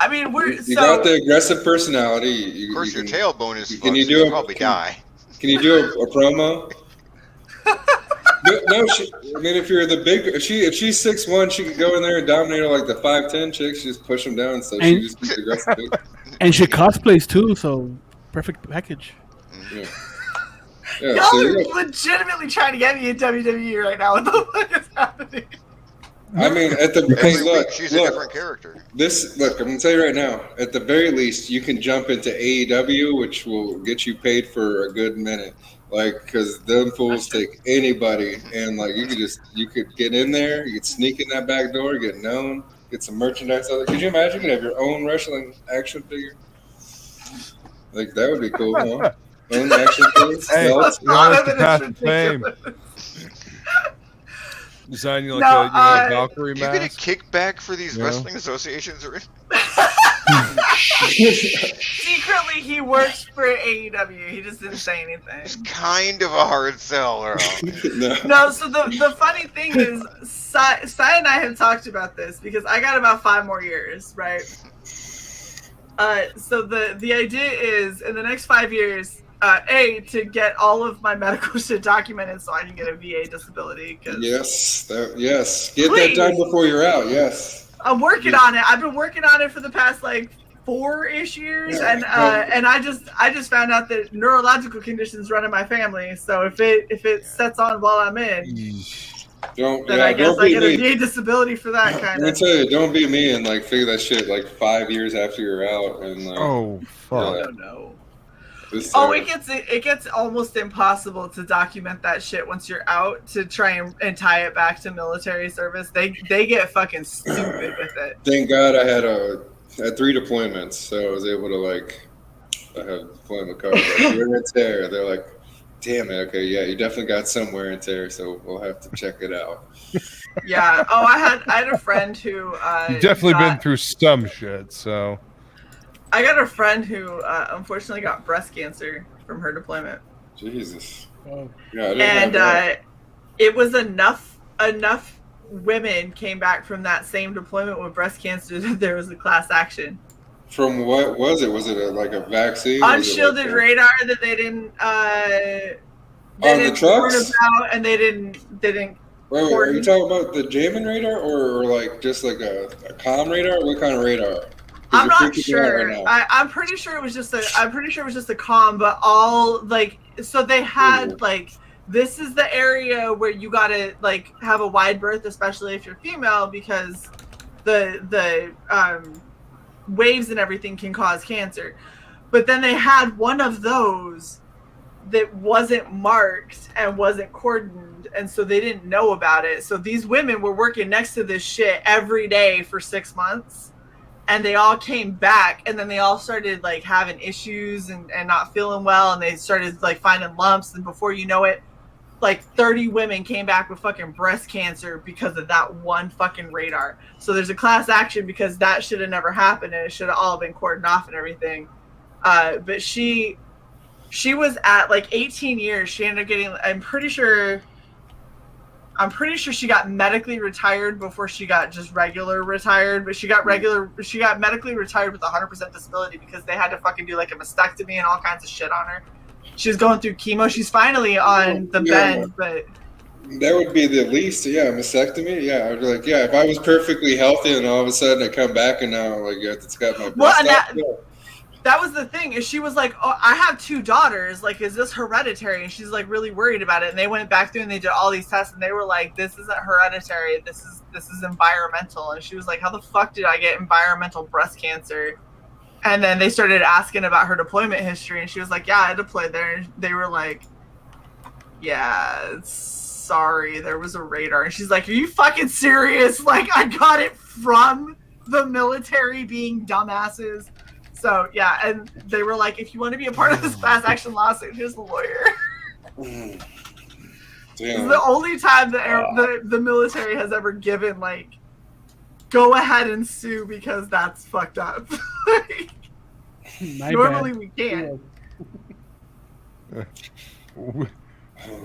you got the aggressive personality. Of course, your tailbone is can you fucked, do so you'll probably die. Can you do a promo? No, if you're the big, if she's 6'1", she could go in there and dominate like the 5'10" chicks. She just push them down, so she just keeps aggressive. And she cosplays too, so perfect package. Yeah. Y'all are legitimately trying to get me in WWE right now. What the fuck is happening? I mean, she's a different character. Look, I'm gonna tell you right now. At the very least, you can jump into AEW, which will get you paid for a good minute. Like, because them fools take anybody, and like you could get in there, you could sneak in that back door, get known, get some merchandise out there. Could you imagine you could have your own wrestling action figure? Like, that would be cool, huh? Own action figures. Hey, that's the path to fame. Design you like a Valkyrie mask. You get a kickback for these wrestling associations, or secretly he works for AEW. He just didn't say anything. It's kind of a hard sell, Earl. No. So the funny thing is, Sai and I have talked about this because I got about 5 more years, right? So the idea is in the next 5 years. To get all of my medical shit documented so I can get a VA disability. Yes. Get that done before you're out. Yes. I'm working on it. I've been working on it for the past like 4-ish years, and I just found out that neurological conditions run in my family. So if it sets on while I'm in, Then I guess I get a VA disability for that kind I'm gonna of. tell you, don't be me and like figure that shit like 5 years after you're out and like. Oh fuck! No. Oh, it gets almost impossible to document that shit once you're out to try and tie it back to military service. They get fucking stupid with it. Thank God I had 3 deployments, so I was able to like I have deployment cards. Like, wear and tear. They're like, damn it, okay, yeah, you definitely got some wear and tear, so we'll have to check it out. Yeah. Oh, I had a friend who You've definitely been through some shit, so. I got a friend who unfortunately got breast cancer from her deployment. Jesus. Oh. Yeah, And it was enough women came back from that same deployment with breast cancer that there was a class action. From what was it? Was it like a vaccine? Unshielded radar that they didn't the trucks? warn about, and they didn't. Wait, are you talking about the jamming radar or like just like a comm radar? What kind of radar? I'm not sure. I'm pretty sure it was just a comm, but all like so they had like this is the area where you gotta like have a wide berth, especially if you're female, because the waves and everything can cause cancer. But then they had one of those that wasn't marked and wasn't cordoned, and so they didn't know about it. So these women were working next to this shit every day for 6 months. And they all came back, and then they all started like having issues and not feeling well, and they started like finding lumps, and before you know it, like 30 women came back with fucking breast cancer because of that one fucking radar. So there's a class action because that should have never happened, and it should have all been cordoned off and everything. But she was at like 18 years. She ended up getting, I'm pretty sure she got medically retired before she got just regular retired, but she got medically retired with 100% disability because they had to fucking do like a mastectomy and all kinds of shit on her. She was going through chemo. She's finally on the bend, but that would be the least, mastectomy. Yeah, I'd be like, yeah, if I was perfectly healthy and all of a sudden I come back and now like it's got my breast that was the thing, is she was like, oh, I have 2 daughters, like, is this hereditary? And she's like really worried about it. And they went back through and they did all these tests, and they were like, this isn't hereditary, this is environmental. And she was like, how the fuck did I get environmental breast cancer? And then they started asking about her deployment history, and she was like, yeah, I deployed there. And they were like, yeah, sorry, there was a radar. And she's like, are you fucking serious? Like, I got it from the military being dumbasses. So, yeah, and they were like, if you want to be a part of this class action lawsuit, here's the lawyer. Damn. This is the only time the military has ever given, like, go ahead and sue because that's fucked up. Normally we can't.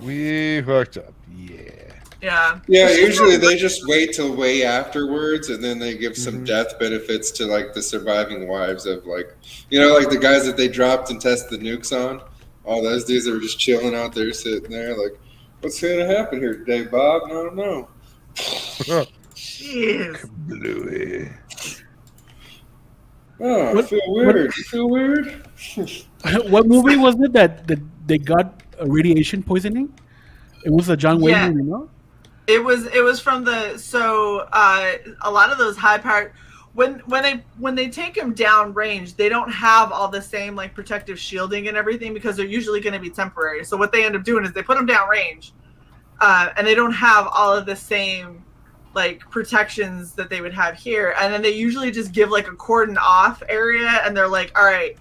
We fucked up, yeah. Yeah. Yeah, usually they just wait till way afterwards, and then they give some death benefits to like the surviving wives of like, like the guys that they dropped and tested the nukes on. All those dudes that were just chilling out there, sitting there, like, what's gonna happen here today, Bob? No. Jeez. Bluey. Oh, I feel weird. You feel weird? What movie was it that they got radiation poisoning? It was a John Wayne movie, no? It was from a lot of those high powered when they take them down range, they don't have all the same like protective shielding and everything because they're usually going to be temporary. So what they end up doing is they put them down range, and they don't have all of the same like protections that they would have here. And then they usually just give like a cordon off area, and they're like, all right,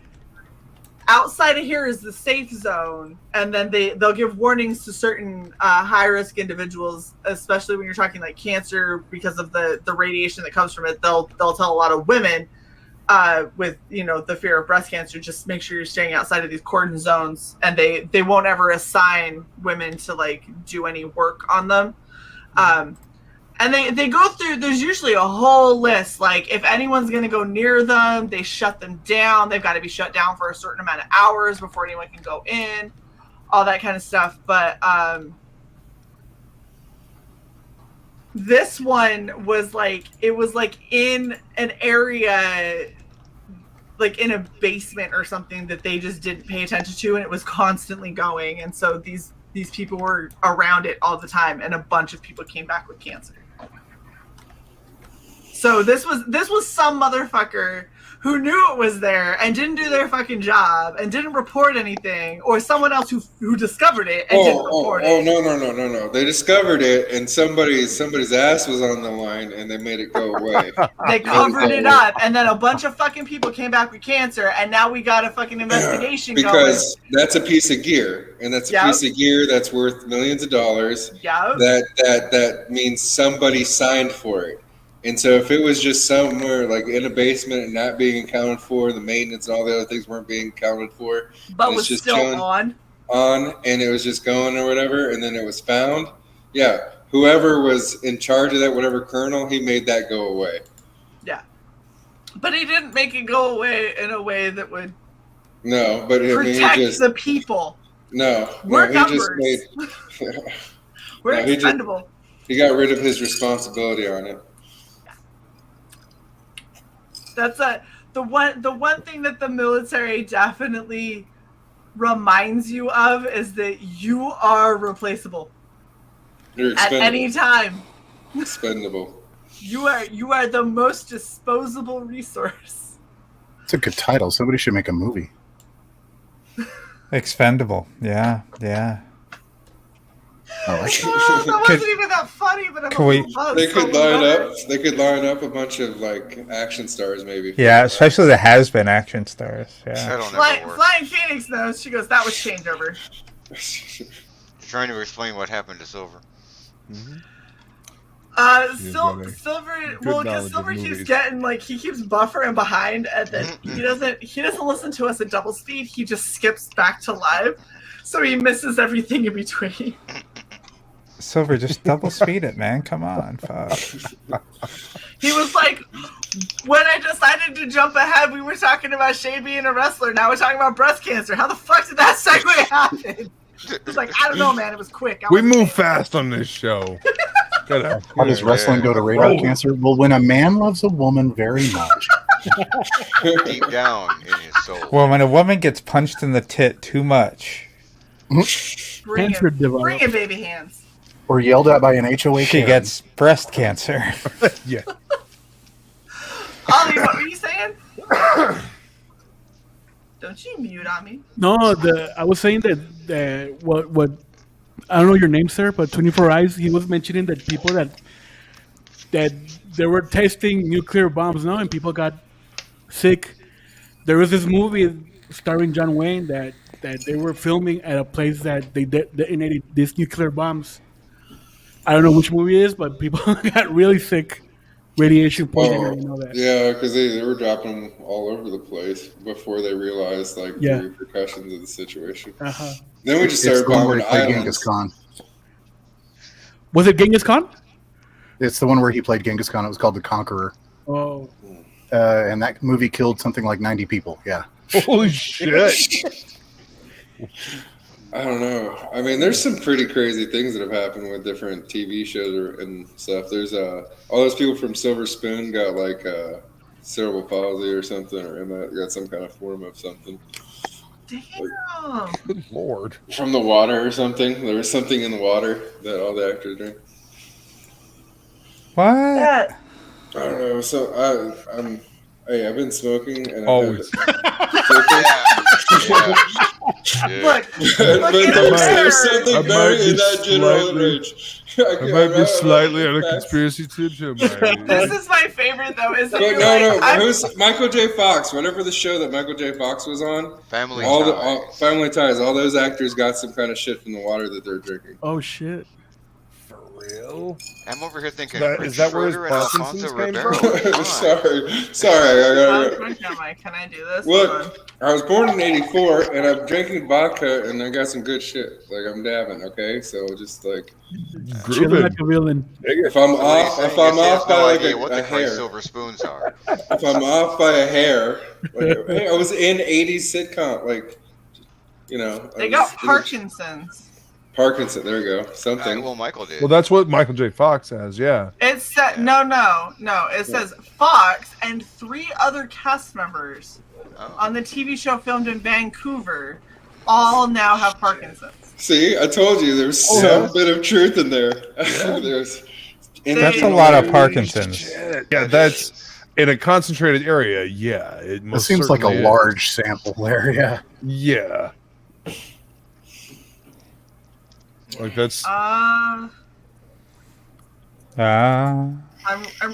outside of here is the safe zone, and then they'll give warnings to certain high-risk individuals, especially when you're talking like cancer because of the radiation that comes from it. They'll tell a lot of women with the fear of breast cancer, just make sure you're staying outside of these cordon zones, and they won't ever assign women to like do any work on them. And they go through, there's usually a whole list. Like, if anyone's going to go near them, they shut them down. They've got to be shut down for a certain amount of hours before anyone can go in, all that kind of stuff. But this one was like, it was like in an area, like in a basement or something that they just didn't pay attention to, and it was constantly going. And so these these people were around it all the time, and a bunch of people came back with cancer. So this was some motherfucker who knew it was there and didn't do their fucking job and didn't report anything, or someone else who discovered it and didn't report it. No. They discovered it, and somebody's ass was on the line, and they made it go away. They covered it up, and then a bunch of fucking people came back with cancer, and now we got a fucking investigation because that's a piece of gear, and that's a piece of gear that's worth millions of dollars. Yeah. That means somebody signed for it. And so if it was just somewhere like in a basement and not being accounted for, the maintenance and all the other things weren't being accounted for, but was just still on, and it was just going or whatever, and then it was found, yeah, whoever was in charge of that, whatever colonel, he made that go away. Yeah. But he didn't make it go away in a way that would protect the people. We're numbers. We're expendable. He got rid of his responsibility on it. That's the one thing that the military definitely reminds you of is that you are replaceable. You're expendable. At any time. Expendable. You are the most disposable resource. It's a good title. Somebody should make a movie. Expendable. Yeah. That wasn't even that funny, but they could line up a bunch of like action stars, maybe. Yeah, especially the has-been action stars. Yeah. Flying Phoenix knows. She goes, that was changeover. Trying to explain what happened to Silver. Silver. Well, because Silver keeps getting he keeps buffering behind, and then he doesn't listen to us at double speed. He just skips back to live, so he misses everything in between. Silver, just double speed it, man. Come on, fuck. He was like, when I decided to jump ahead, we were talking about Shae being a wrestler. Now we're talking about breast cancer. How the fuck did that segue happen? He's like, I don't know, man. It was quick. We move fast on this show. How does wrestling go to radar cancer? Well, when a man loves a woman very much. Deep down in his soul. Well, when a woman gets punched in the tit too much. Bring it, baby hands. Or yelled at by an HOA. She gets breast cancer. Yeah. Ollie, what were you saying? Don't you mute on me? No, I was saying that what I don't know your name, sir, but 24 Eyes, he was mentioning that people that they were testing nuclear bombs now and people got sick. There was this movie starring John Wayne that they were filming at a place that they detonated these nuclear bombs. I don't know which movie it is, but people got really sick. Radiation poisoning, you know that. Yeah, because they were dropping them all over the place before they realized the repercussions of the situation. Then we just started bombing islands. Genghis Khan. Was it Genghis Khan? It's the one where he played Genghis Khan. It was called The Conqueror. Oh. And that movie killed something like 90 people. Yeah. Holy shit. I don't know. I mean, there's some pretty crazy things that have happened with different TV shows and stuff. There's all those people from Silver Spoon got cerebral palsy or something, or got some kind of form of something. Damn. Good Lord. From the water or something. There was something in the water that all the actors drink. What? I don't know. So I've been smoking and always. Look, there's something buried in that general range. I might be slightly on a conspiracy tip show. This is my favorite though. Is that who's Michael J. Fox? Whatever the show that Michael J. Fox was on, Family Ties. All those actors got some kind of shit from the water that they're drinking. Oh shit. Real? I'm over here thinking. Is that where his Parkinson's came from? Sorry. Can I do this? Look, I was born in '84, and I'm drinking vodka, and I got some good shit. I'm dabbing, okay? So just chilling like a villain. If I'm off by a hair, silver spoons are. If I'm off by a hair, I was in '80s sitcom, They got Parkinson's. Parkinson, there we go. Something. Well, Michael did. Well, that's what Michael J. Fox has, yeah. It said no. It says Fox and 3 other cast members on the TV show filmed in Vancouver all now have Parkinson's. See, I told you there's some bit of truth in there. That's a lot of Parkinson's. Yeah, that's in a concentrated area. Yeah, it This most seems like a certainly is. large sample there. Yeah. Yeah. Like that's. I'm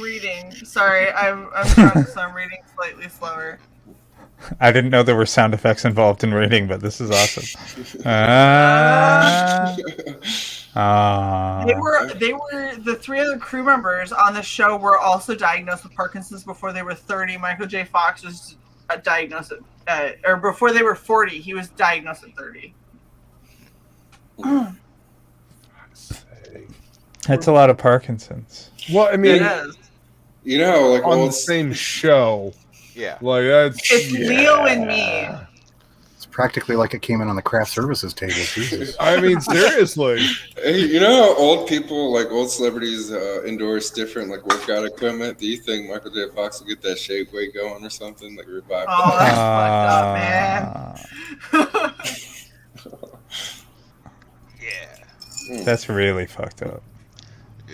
reading. Sorry, I'm drunk, so I'm reading slightly slower. I didn't know there were sound effects involved in reading, but this is awesome. They were the three other crew members on the show were also diagnosed with Parkinson's before they were 30. Michael J. Fox was diagnosed or before they were 40. He was diagnosed at 30. That's a lot of Parkinson's. Well, I mean, you know, like on the same show. Yeah. Like that's. It's Leo and me. It's practically like it came in on the craft services table. Jesus. I mean, seriously. Hey, you know how old people, like old celebrities, endorse different like workout equipment? Do you think Michael J. Fox will get that shape weight going or something, like revive? Oh, that's fucked up, man. That's really fucked up.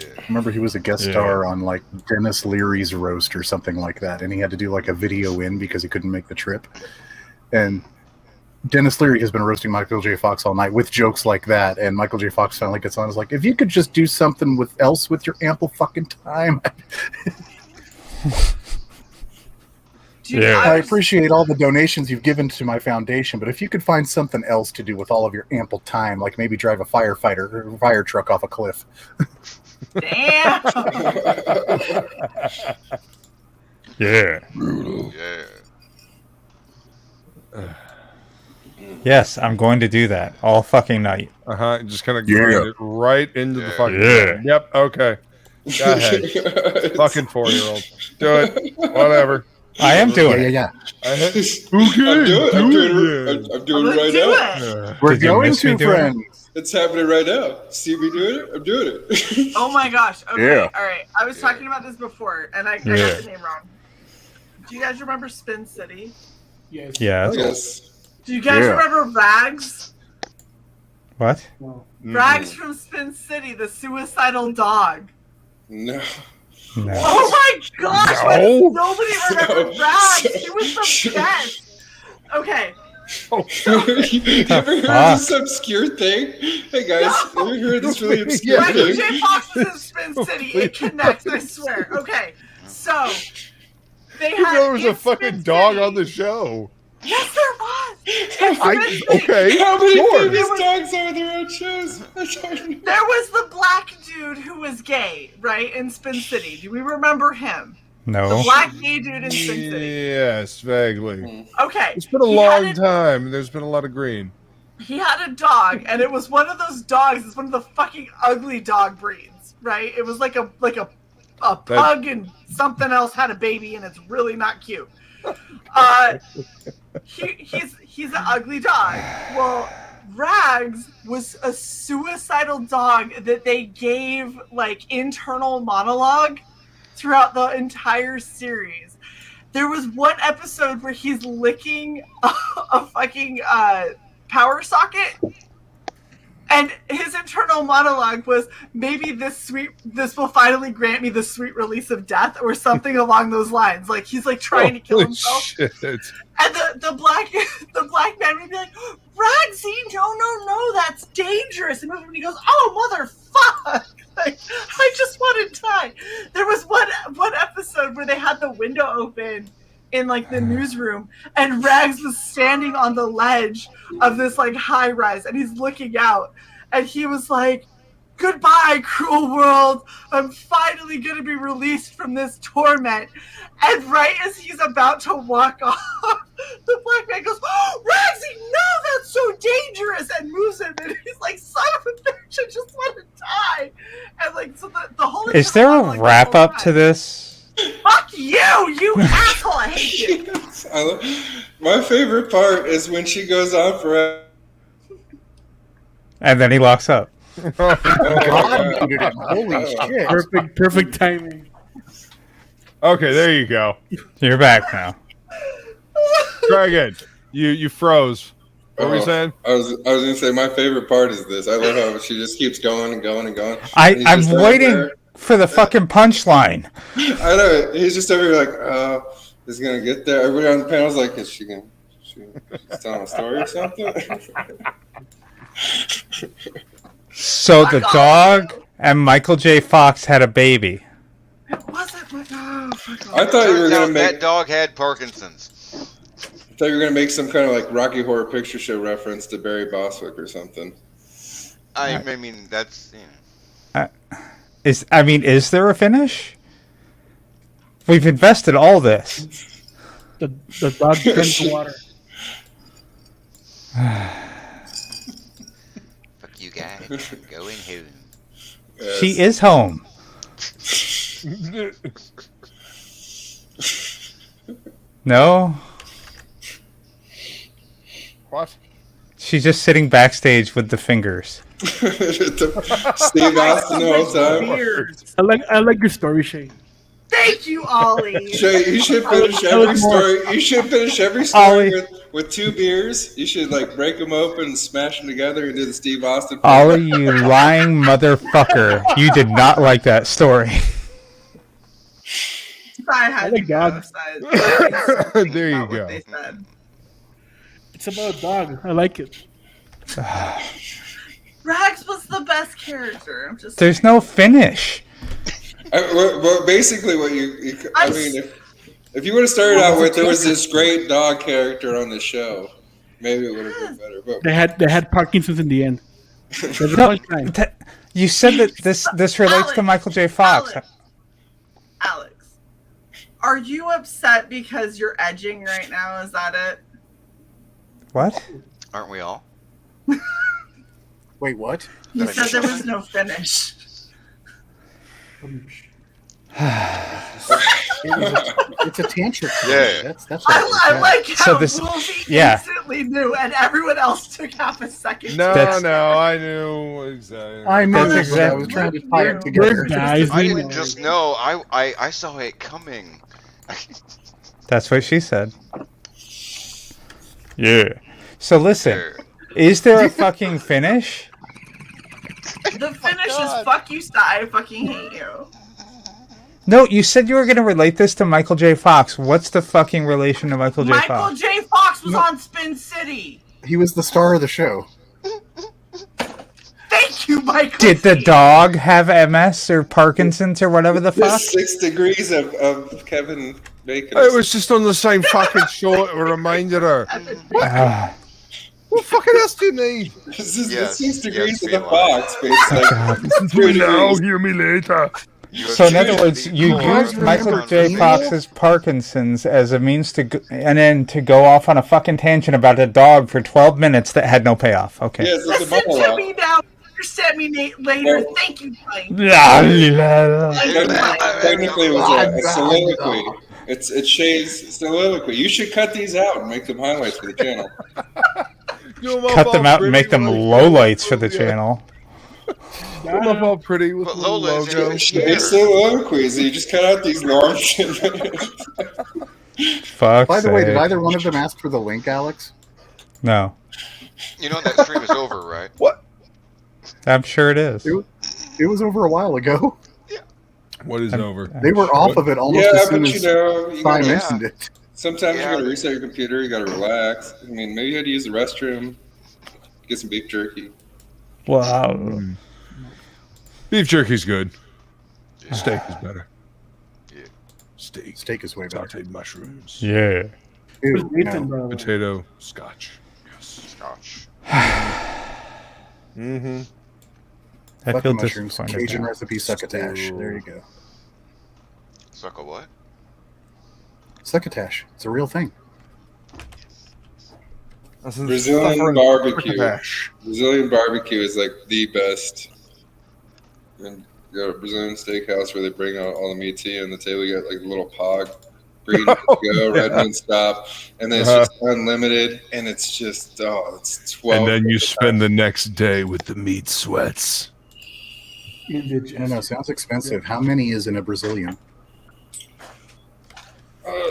I remember he was a guest star on like Dennis Leary's roast or something like that, and he had to do like a video in because he couldn't make the trip. And Dennis Leary has been roasting Michael J. Fox all night with jokes like that, and Michael J. Fox finally gets on. And is like, if you could just do something else with your ample fucking time. I appreciate all the donations you've given to my foundation, but if you could find something else to do with all of your ample time, like maybe drive a fire truck off a cliff. Damn. Yeah. Brutal. Yeah. Yes, I'm going to do that all fucking night. Just kind of grind it right into the fucking. Yeah. Yep. Okay. Go ahead. Fucking 4-year-old. Do it. Whatever. I am doing it. Yeah. I'm doing it right now. We're going to, friends. It's happening right now. See me doing it? I'm doing it. Oh my gosh. Okay. Yeah. All right. I was talking about this before, and I got the name wrong. Do you guys remember Spin City? Yes. Yes. Do you guys remember Rags? What? Rags from Spin City, the suicidal dog. No. No. Oh my gosh! No. Nobody remembers Rags. He was the best. Okay. You ever heard of this obscure thing? Hey guys, ever heard of this really obscure Michael thing? J. Fox was in Spin City. It connects, I swear. Okay, so they had. There was a fucking dog on the show. Yes, there was. Okay. How many famous dogs are there on shows? There was the black dude who was gay, right, in Spin City. Do we remember him? No. The black gay dude in Spin City. Yes, vaguely. Okay. It's been a long time, and there's been a lot of green. He had a dog, and it was one of those dogs. It's one of the fucking ugly dog breeds, right? It was like a pug and something else had a baby, and it's really not cute. He's an ugly dog. Well, Rags was a suicidal dog that they gave like internal monologue throughout the entire series. There was one episode where he's licking a fucking power socket, and his internal monologue was, maybe this will finally grant me the sweet release of death, or something along those lines. Like he's like trying to kill himself. Shit. And the black man would be like, Ragsy, no, that's dangerous. And when he goes, oh motherfuck, like, I just want to die. There was one episode where they had the window open in like the newsroom, and Rags was standing on the ledge of this like high rise, and he's looking out, and he was like, goodbye, cruel world. I'm finally going to be released from this torment. And right as he's about to walk off, the black man goes, oh, Ragsy, no, that's so dangerous, and moves him. And he's like, son of a bitch, I just want to die. And like, so the whole. Is there a wrap up to this? Fuck you asshole! I hate you. My favorite part is when she goes on forever. And then he locks up. Holy shit. Perfect timing. Okay, there you go. You're back now. Try again. You froze. What were you saying? I was gonna say my favorite part is this. I love how she just keeps going and going and going. I'm waiting for the fucking punchline. I know. He's just over here like, he's gonna get there. Everybody on the panel's like, is she telling a story or something? So the dog and Michael J. Fox had a baby. I thought you were gonna make that dog had Parkinson's. I thought you were gonna make some kind of like Rocky Horror Picture Show reference to Barry Bostwick or something. I mean, that's. Is there a finish? We've invested all this. The dog drank the water. Fuck you guys. Going home. She is home. No. What? She's just sitting backstage with the fingers. Steve Austin the whole time. I like your story, Shae. Thank you, Ollie. Shae, you should finish every story. You should finish every story with 2 beers. You should like break them open and smash them together and do the Steve Austin. Ollie, you lying motherfucker! You did not like that story. I had to go. There you go. It's about a dog. I like it. Rags was the best character. I'm just. There's no finish. Well, basically, what I mean, if you would have started out with there was this great dog character on the show, maybe it would have been better. But They had Parkinson's in the end. You said that this relates to Michael J. Fox. Alex, are you upset because you're edging right now? Is that it? What? Aren't we all? Wait, what? You said there was no finish. It's a tantrum. Yeah. That's what I like how Wolfie yeah. instantly knew and everyone else took half a second. No, I knew exactly. I know That's exactly. I was trying to tie it together. I didn't just know. I saw it coming. That's what she said. Yeah. So listen, is there a fucking finish? The finish is fuck you, Sai. I fucking hate you. No, you said you were going to relate this to Michael J. Fox. What's the fucking relation to Michael J. Fox? Michael J. Fox was on Spin City. He was the star of the show. Thank you, Michael. Did the dog have MS or Parkinson's or whatever the fuck? 6 degrees of Kevin Bacon. It was just on the same fucking show. It reminded her. What fucking else do you need? This is the 6 degrees of the box, basically. Listen to me now, hear me later. So in other words, you use Michael J. Fox's Parkinson's as a means to go off on a fucking tangent about a dog for 12 minutes that had no payoff. Okay. Yes, it's a Listen to monologue. me now. Understand me later. Thank you, Mike. Technically, it was a soliloquy. It's Shae's soliloquy. You should cut these out and make them highlights for the channel. Cut them out and make them lowlights for the channel. Come up all pretty with the logo. Shae's soliloquies. You just cut out these long shit. Fuck. By the way, did either one of them ask for the link, Alex? No. You know that stream is over, right? What? I'm sure it is. It was over a while ago. What is over? They were off of it almost as soon as you I mentioned it. Sometimes you gotta reset your computer. You gotta relax. I mean, maybe you had to use the restroom, get some beef jerky. Wow. Beef jerky's good. Steak is better. Yeah. Steak is way better. Sauteed mushrooms. Yeah. Ew, no. Potato scotch. Yes. Scotch. Mm-hmm. I Bucket feel mushrooms, disappointed. Cajun now. recipe succotash. There you go. Suck a what? Succotash. It's a real thing. Brazilian barbecue. Brazilian barbecue is like the best. And you go to a Brazilian steakhouse where they bring out all the meat to you, and the table you got like a little pog, green to go, red meat stop, and then it's just unlimited, and it's just it's 12. And then you spend the next day with the meat sweats. I know, sounds expensive. How many is in a Brazilian?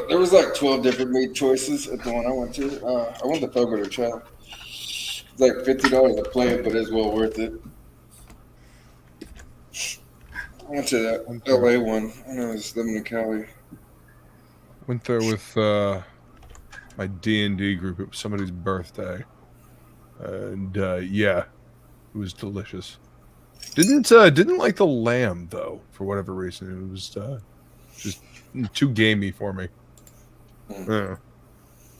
There was like 12 different meat choices at the one I went to. I went to Fogo de Chão. It's like $50 a plate, but it's well worth it. I went to that LA one when I was living in Cali. Went there with my D&D group. It was somebody's birthday, and yeah, it was delicious. Didn't like the lamb though, for whatever reason. It was just too gamey for me. Yeah.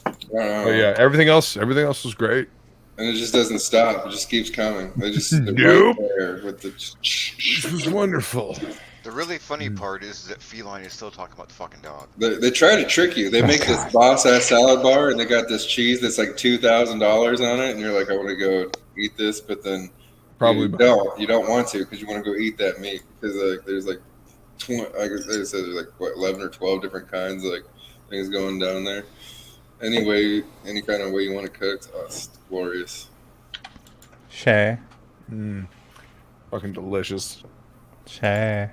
But yeah, everything else was great. And it just doesn't stop. It just keeps coming. They just Nope. right there with the. Which was wonderful. The really funny part is that Feline is still talking about the fucking dog. They try to trick you. They make this boss ass salad bar, and they got this cheese that's like $2,000 on it, and you're like, I want to go eat this, but then probably you don't want to because you want to go eat that meat because like there's like 20, like I said, there's like what 11 or 12 different kinds of like things going down there. Anyway, any kind of way you want to cook, it's glorious. Shae. Fucking delicious. Shae.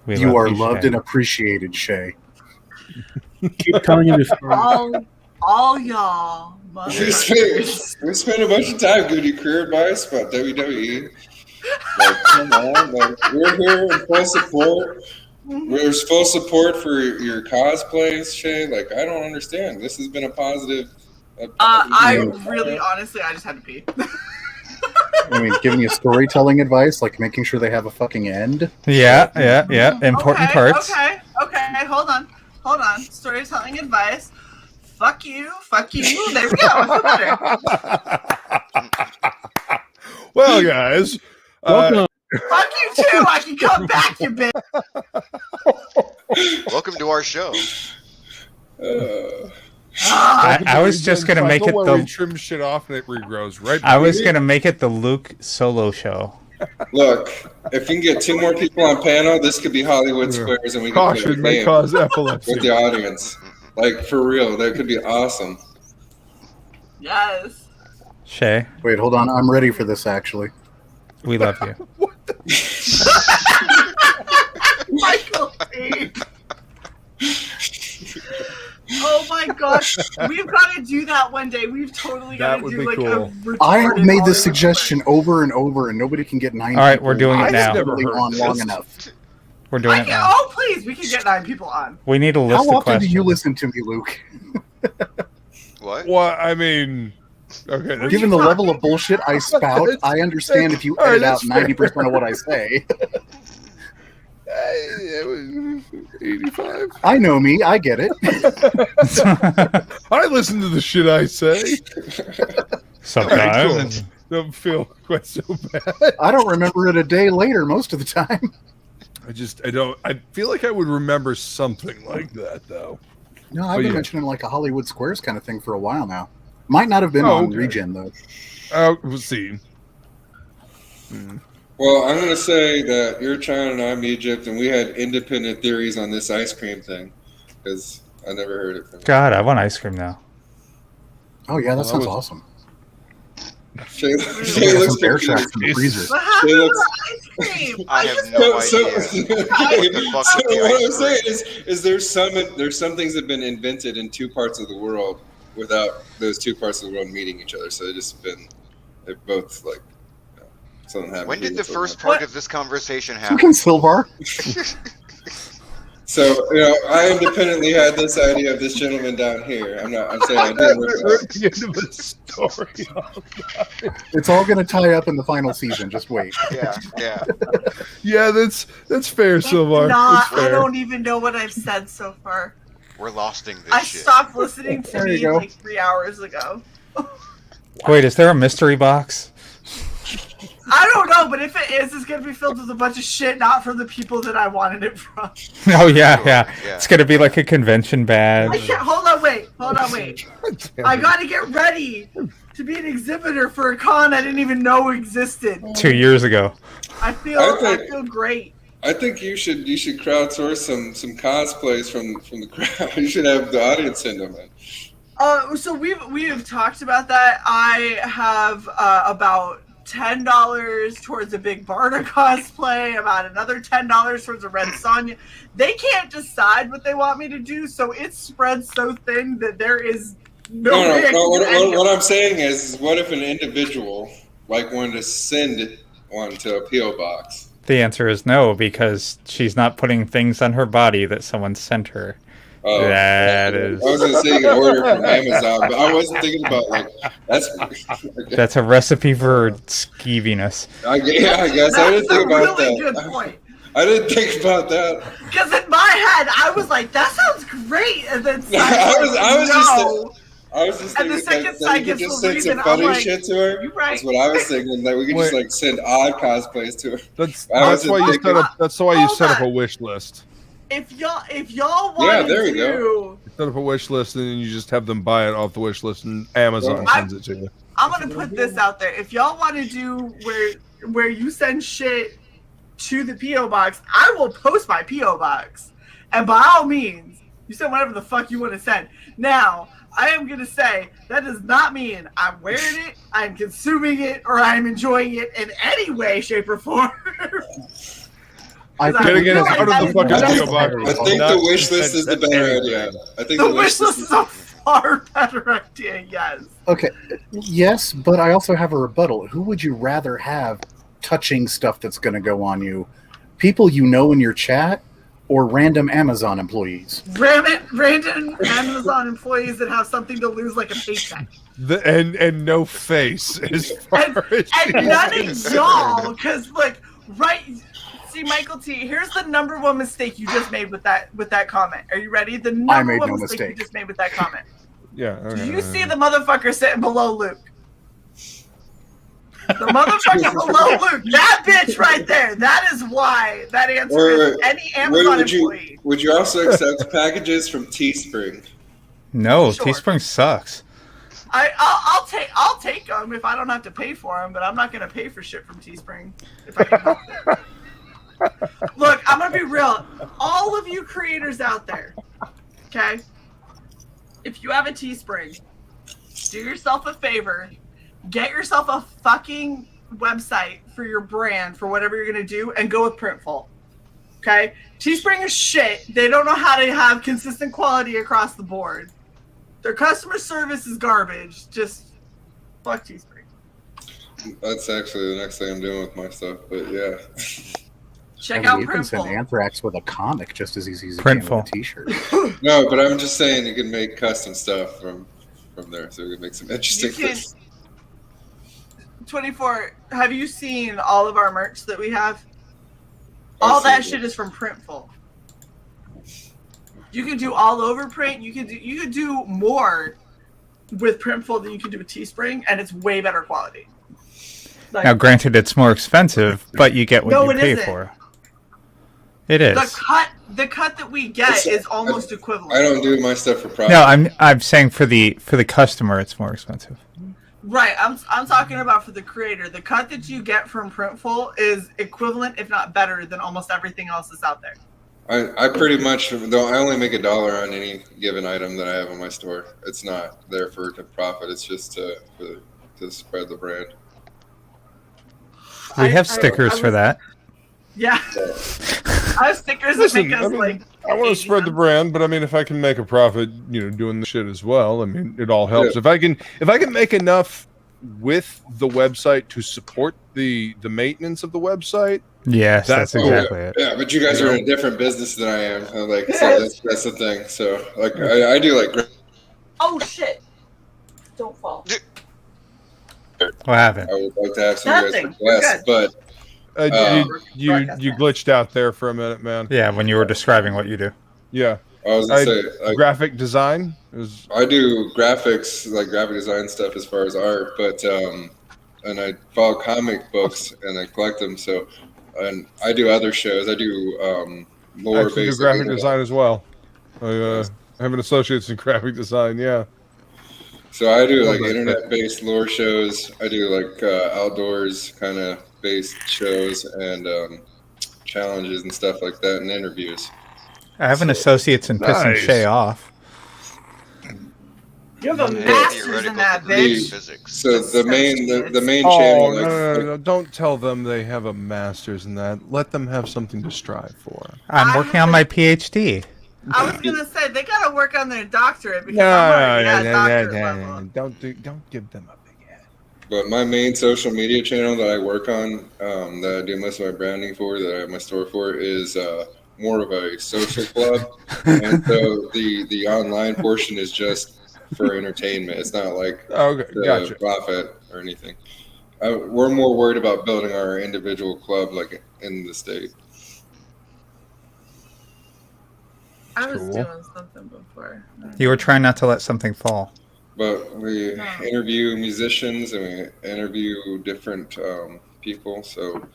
You are loved and appreciated, Shae. Keep telling him the story. All y'all. We spent a bunch of time giving you career advice about WWE. Like, come on, like we're here in full support. We're full support for your cosplays, Shae. Like, I don't understand. This has been a positive. I really, honestly, I just had to pee. I mean, giving you storytelling advice, like making sure they have a fucking end. Yeah. Important parts. Okay. Hold on. Storytelling advice. Fuck you. There we go. I feel better. Well, guys. Fuck you too. I can come back, you bitch. Welcome to our show. I was just gonna make it we trim shit off and it regrows right. I was gonna make it the Luke solo show. Look, if you can get 2 more people on panel, this could be Hollywood Squares, and we can play a may game cause epilepsy with the audience. Like for real, that could be awesome. Yes. Shae. Wait, hold on. I'm ready for this, actually. We love you. Michael T. Oh my gosh, we've got to do that one day. We've totally got to do like a retarded I have made Hollywood this suggestion over and over, and nobody can get 9 All right, people we're doing it now. on long enough. We're doing it now. Oh please, we can get 9 people on. We need a list How of often questions. do you listen to me, Luke? What? Well, I mean, okay. Given the level of bullshit I spout, I understand if you All right, edit out that's fair. 90% of what I say. 85. I know me. I get it. I listen to the shit I say. Sometimes. Don't feel quite so bad. I don't remember it a day later most of the time. I feel like I would remember something like that though. No, I've been mentioning like a Hollywood Squares kind of thing for a while now. Might not have been on Regen though. We'll see. Well, I'm going to say that you're China and I'm Egypt, and we had independent theories on this ice cream thing, because I never heard it from you. God, I want ice cream now. Oh yeah, that sounds awesome. Shae Some looks bear tracks in the freezer. What happened to ice cream? I have no idea. What I'm saying is there's some things that have been invented in 2 parts of the world without those 2 parts of the world meeting each other. So they're both like something happened. When did the first part of this conversation happen? Fucking Silvar. So, I independently had this idea of this gentleman down here. I'm saying I didn't heard the end of the story. It's all going to tie up in the final season. Just wait. Yeah. Yeah, that's fair, Silvar. Not, That's fair. I don't even know what I've said so far. We're losting this I shit. stopped listening to There you me go. like 3 hours ago. Wait, is there a mystery box? I don't know, but if it is, it's going to be filled with a bunch of shit, not from the people that I wanted it from. Oh yeah. It's gonna be like a convention I badge. can't, hold on, wait. I got to get ready to be an exhibitor for a con I didn't even know existed. 2 years ago. I feel great. I think you should crowdsource some cosplays from the crowd. You should have the audience send them in. So we have talked about that. I have about $10 towards a big Barda cosplay, about another $10 towards a Red Sonja. They can't decide what they want me to do, so it's spread so thin that there is No, way I can do any of What it. I'm saying is, what if an individual wanted to send one to a PO box? The answer is no, because she's not putting things on her body that someone sent her. Oh, That is. I was gonna say you can order from Amazon, but I wasn't thinking about that's. That's a recipe for skeeviness. I guess I didn't think about really that. good point. I didn't think about that. Because in my head, I was like, "That sounds great," and then I was just And the thinking second that side you could gets just the send some reason, I'm funny like, shit to her. "You're right." That's what I was thinking. That we could just send odd cosplays to her. That's why you set up. That's why you set up a wish list. If y'all want there to you go. You set up a wish list, and then you just have them buy it off the wish list, and Amazon sends it to you. I'm gonna put this out there. If y'all want to do where you send shit to the PO box, I will post my PO box, and by all means, you send whatever the fuck you want to send. Now, I am gonna say that does not mean I'm wearing it, I'm consuming it, or I'm enjoying it in any way, shape, or form. I think the wish list is the better idea. I think the wish list is a far better idea. Yes. Okay, yes, but I also have a rebuttal. Who would you rather have touching stuff that's going to go on you? People you know in your chat, or random Amazon employees? Random Amazon employees that have something to lose, like a paycheck. And no face as far as And none of y'all, because see, Michael T, here's the number one mistake you just made with that comment. Are you ready? The number one mistake you just made with that comment. Yeah. Do you see the motherfucker sitting below Luke? The motherfucker below Luke. That bitch right there. That is why that answer is any Amazon employee. Would you also accept packages from Teespring? No, Teespring sucks. I'll take them if I don't have to pay for them, but I'm not gonna pay for shit from Teespring if I can help it. Look, I'm gonna be real. All of you creators out there, okay? If you have a Teespring, do yourself a favor. Get yourself a fucking website for your brand, for whatever you're gonna do, and go with Printful. Okay? Teespring is shit. They don't know how to have consistent quality across the board. Their customer service is garbage. Just fuck Teespring. That's actually the next thing I'm doing with my stuff, but yeah. Check out you can send Printful. Anthrax with a comic just as easy as you can with a t-shirt. No, but I'm just saying you can make custom stuff from there, so we can make some interesting things. 24, have you seen all of our merch that we have? All that shit is from Printful. You can do all over print. You can do more with Printful than you can do with Teespring, and it's way better quality. Now, granted, it's more expensive, but you get what you pay for. It is. The cut that we get is almost equivalent. I don't do my stuff for profit. No, I'm saying for the customer, it's more expensive. Right, I'm talking about for the creator. The cut that you get from Printful is equivalent, if not better, than almost everything else that's out there. I pretty much I only make $1 on any given item that I have in my store. It's not there to profit. It's just to spread the brand. We have stickers for that. Yeah. I have stickers that make us I want to spread the brand, but I mean, if I can make a profit, doing the shit as well, I mean, it all helps. Yeah. If I can make enough with the website to support the maintenance of the website. Yes, that's exactly it. Yeah, but you guys are in a different business than I am. So that's the thing. So I do Oh shit! Don't fall. What happened? I would like to have some Nothing. guys for guests, but you glitched out there for a minute, man. Yeah, when you were describing what you do. Yeah. I was gonna say graphic design. I do graphics, like graphic design stuff as far as art, but and I follow comic books and I collect them. So, and I do other shows. I do lore based. I do graphic design as well. I have an associate's in graphic design. Yeah. So I do like internet-based lore shows. I do like outdoors kind of based shows and challenges and stuff like that, and interviews. I have an associate's in pissing Shae off. You have a master's in that, bitch. So the main Oh, channel. no! Don't tell them they have a master's in that. Let them have something to strive for. I'm working on my PhD. I was gonna say they gotta work on their doctorate because I'm already at doctorate level. Don't give them a big head. But my main social media channel that I work on, that I do most of my branding for, that I have my store for, is more of a social club, and so the online portion is just for entertainment. It's not like gotcha. profit or anything. We're more worried about building our individual club, like in the state. I was doing something before. You were trying not to let something fall. But we interview musicians and we interview different people. So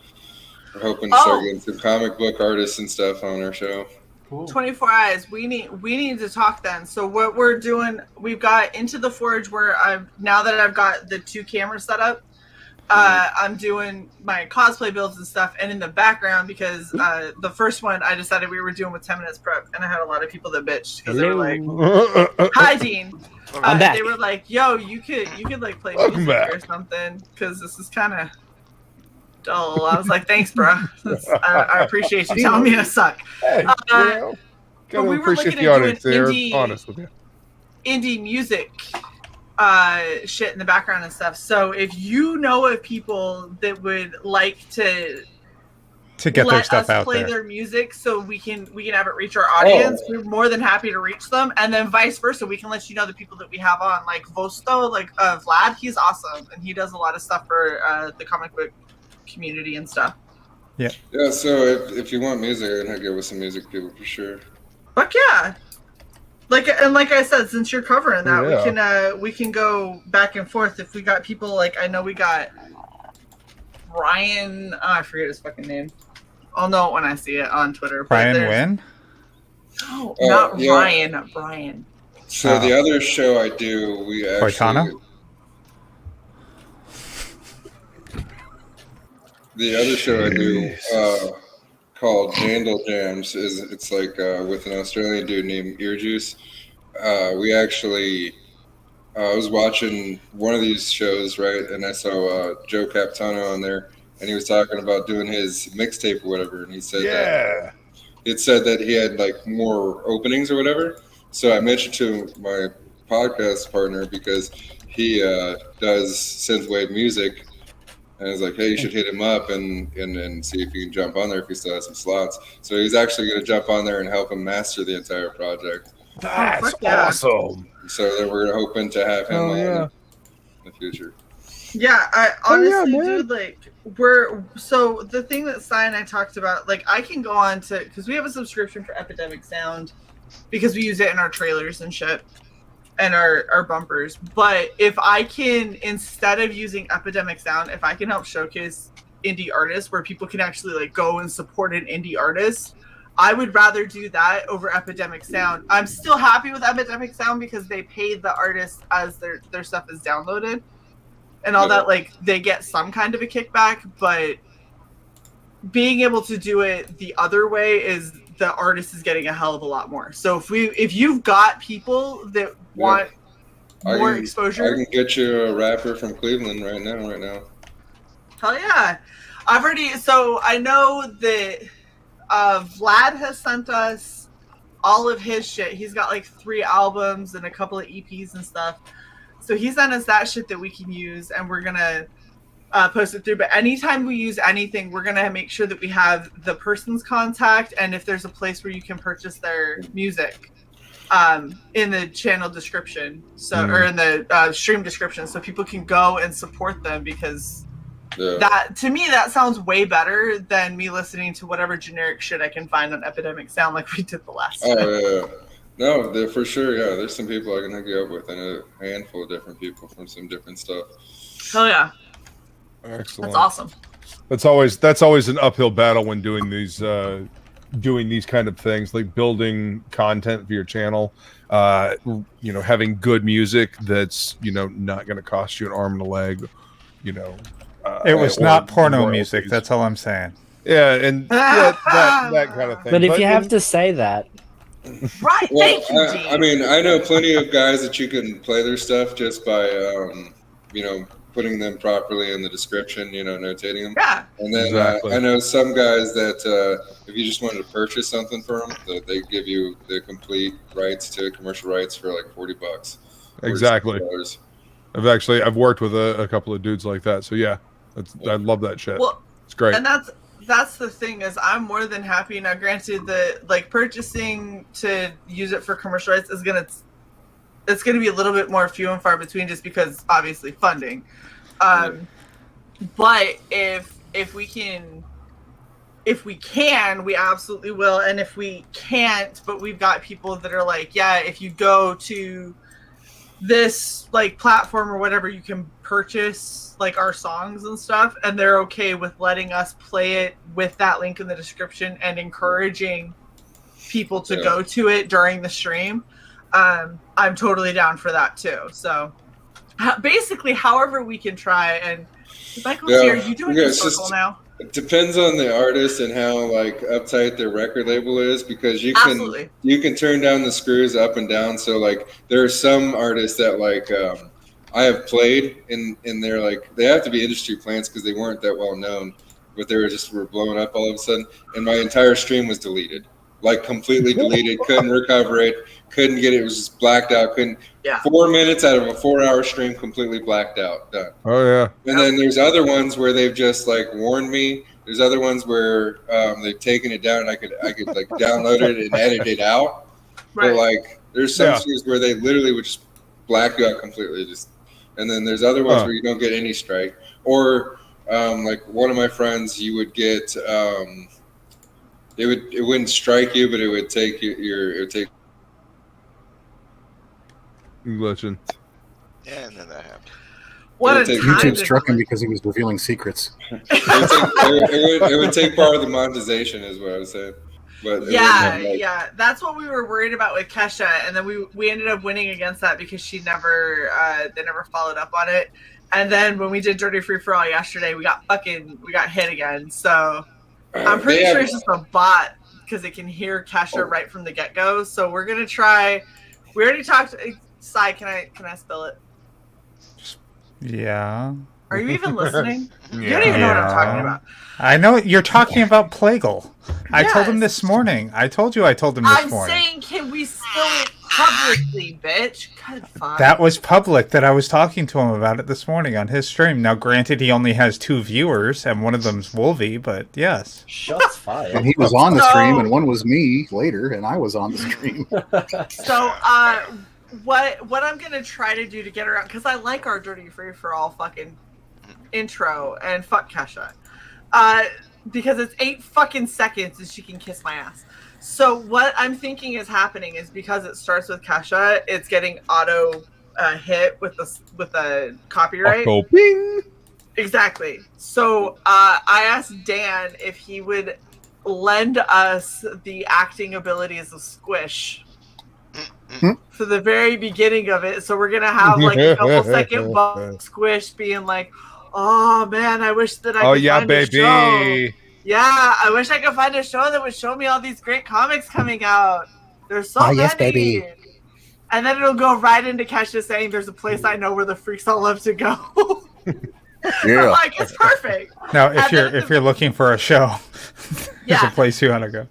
we're hoping to start getting some comic book artists and stuff on our show. Cool. 24 Eyes. We need to talk then. So what we're doing, we've got Into the Forge where now that I've got the 2 cameras set up, I'm doing my cosplay builds and stuff, and in the background, because the first one I decided we were doing with 10 minutes prep, and I had a lot of people that bitched because they were like, "Hi, Dean." I'm back. They were like, "Yo, you could like play music or something because this is kind of dull." I was like, "Thanks, bro. I appreciate you telling me I suck." Hey, but we were looking at doing honest with you. indie music shit in the background and stuff. So if you know of people that would like to get their stuff out play there, their music, so we can have it reach our audience, we're more than happy to reach them, and then vice versa, we can let you know the people that we have on, like Vosto, like Vlad. He's awesome, and he does a lot of stuff for the comic book community and stuff. Yeah. So if you want music, I can hook you up with some music people for sure. Fuck yeah. Like I said, since you're covering that, we can go back and forth. If we got people like, I know we got Ryan. I forget his fucking name. I'll know it when I see it on Twitter. Brian Wynn? No, not Ryan. Brian. So the other show I do, we actually. Boitano? The other show I do called Jandal Jams it's like with an Australian dude named Earjuice. We actually I was watching one of these shows, right, and I saw Joe Capitano on there, and he was talking about doing his mixtape or whatever, and he said that he had like more openings or whatever. So I mentioned to my podcast partner because he does synthwave music. And I was like, hey, you should hit him up and see if he can jump on there if he still has some slots. So he's actually going to jump on there and help him master the entire project. That's awesome. So then we're hoping to have him on in the future. Yeah, I honestly, dude, like, so the thing that Cy and I talked about, like, I can go on to, because we have a subscription for Epidemic Sound because we use it in our trailers and shit. And our bumpers. But if I can, instead of using Epidemic Sound, if I can help showcase indie artists where people can actually like go and support an indie artist, I would rather do that over Epidemic Sound. I'm still happy with Epidemic Sound because they paid the artists as their stuff is downloaded and all that, like they get some kind of a kickback, but being able to do it the other way is the artist is getting a hell of a lot more. So if you've got people that want more exposure, I can get you a rapper from Cleveland right now. Hell yeah. I know that Vlad has sent us all of his shit. He's got like 3 albums and a couple of EPs and stuff. So he sent us that shit that we can use, and we're gonna post it through. But anytime we use anything, we're gonna make sure that we have the person's contact, and if there's a place where you can purchase their music, in the channel description, or in the stream description, so people can go and support them, because that, to me, that sounds way better than me listening to whatever generic shit I can find on Epidemic Sound like we did the last time. Yeah. No, for sure, yeah. There's some people I can hook you up with, and a handful of different people from some different stuff. Hell yeah. Excellent. That's awesome. That's always an uphill battle when doing these kind of things, like building content for your channel. Having good music that's not going to cost you an arm and a leg. It was not porno music. That's all I'm saying. Yeah, and that kind of thing. But if you have to say that, right? Well, I mean, I know plenty of guys that you can play their stuff just by putting them properly in the description, notating them. Yeah. And then Exactly. I know some guys that if you just wanted to purchase something for them, that they give you the complete rights to commercial rights for like $40. Exactly. $46. I've worked with a couple of dudes like that. So yeah, I love that shit. Well, it's great. And that's the thing is I'm more than happy. Now, granted, the like purchasing to use it for commercial rights is it's gonna be a little bit more few and far between, just because obviously funding. But if we can, we absolutely will. And if we can't, but we've got people that are like, yeah, if you go to this like platform or whatever, you can purchase like our songs and stuff, and they're okay with letting us play it with that link in the description and encouraging people to go to it during the stream. I'm totally down for that too. So basically, however we can try. And Michael's here. Are you doing a circle now? It depends on the artist and how like uptight their record label is, because you can turn down the screws up and down. So like there are some artists that like I have played and they're like, they have to be industry plants because they weren't that well known, but they were blowing up all of a sudden, and my entire stream was deleted, like completely deleted. Couldn't recover it, couldn't get it. It was just blacked out. 4 minutes out of a 4-hour stream completely blacked out, done. Oh yeah. And then there's other ones where they've just like warned me. There's other ones where they've taken it down and I could like download it and edit it out. Right. But like there's some streams where they literally would just black you out completely. And then there's other ones where you don't get any strike. Or like one of my friends, you would get it wouldn't strike you, but it would take glitching. Yeah, and then that happened. YouTube struck him because he was revealing secrets. It would take part of the monetization, is what I was saying. But yeah, that's what we were worried about with Kesha, and then we ended up winning against that because they never followed up on it. And then when we did Dirty Free for All yesterday, we got hit again. So I'm pretty sure it's just a bot because it can hear Kesha right from the get go. So we're gonna try. We already talked. Cy, can I spell it? Yeah. Are you even listening? You don't even know what I'm talking about. I know you're talking about Plagal. I told him this morning. I told him this morning. I'm saying, can we spill it publicly, bitch? Good fuck. That was public that I was talking to him about it this morning on his stream. Now, granted, he only has 2 viewers, and one of them's Wolvie, but yes. Shots fired. And he was on the stream, and one was me later, and I was on the stream. So, what I'm gonna try to do to get around, because I like our Dirty Free for All fucking intro, and fuck Kesha, because it's 8 fucking seconds and she can kiss my ass. So what I'm thinking is happening is because it starts with Kesha, it's getting auto hit with the copyright. Auto ping. Exactly. So I asked Dan if he would lend us the acting abilities of Squish for the very beginning of it. So we're gonna have like a couple second Squish being like, "Oh man, I wish that I could find a show. Yeah, I wish I could find a show that would show me all these great comics coming out. There's so many." Yes, baby. And then it'll go right into Kesha saying, "There's a place I know where the freaks all love to go." Yeah, I'm like, it's perfect. Now, if you're looking for a show, there's a place you want to go.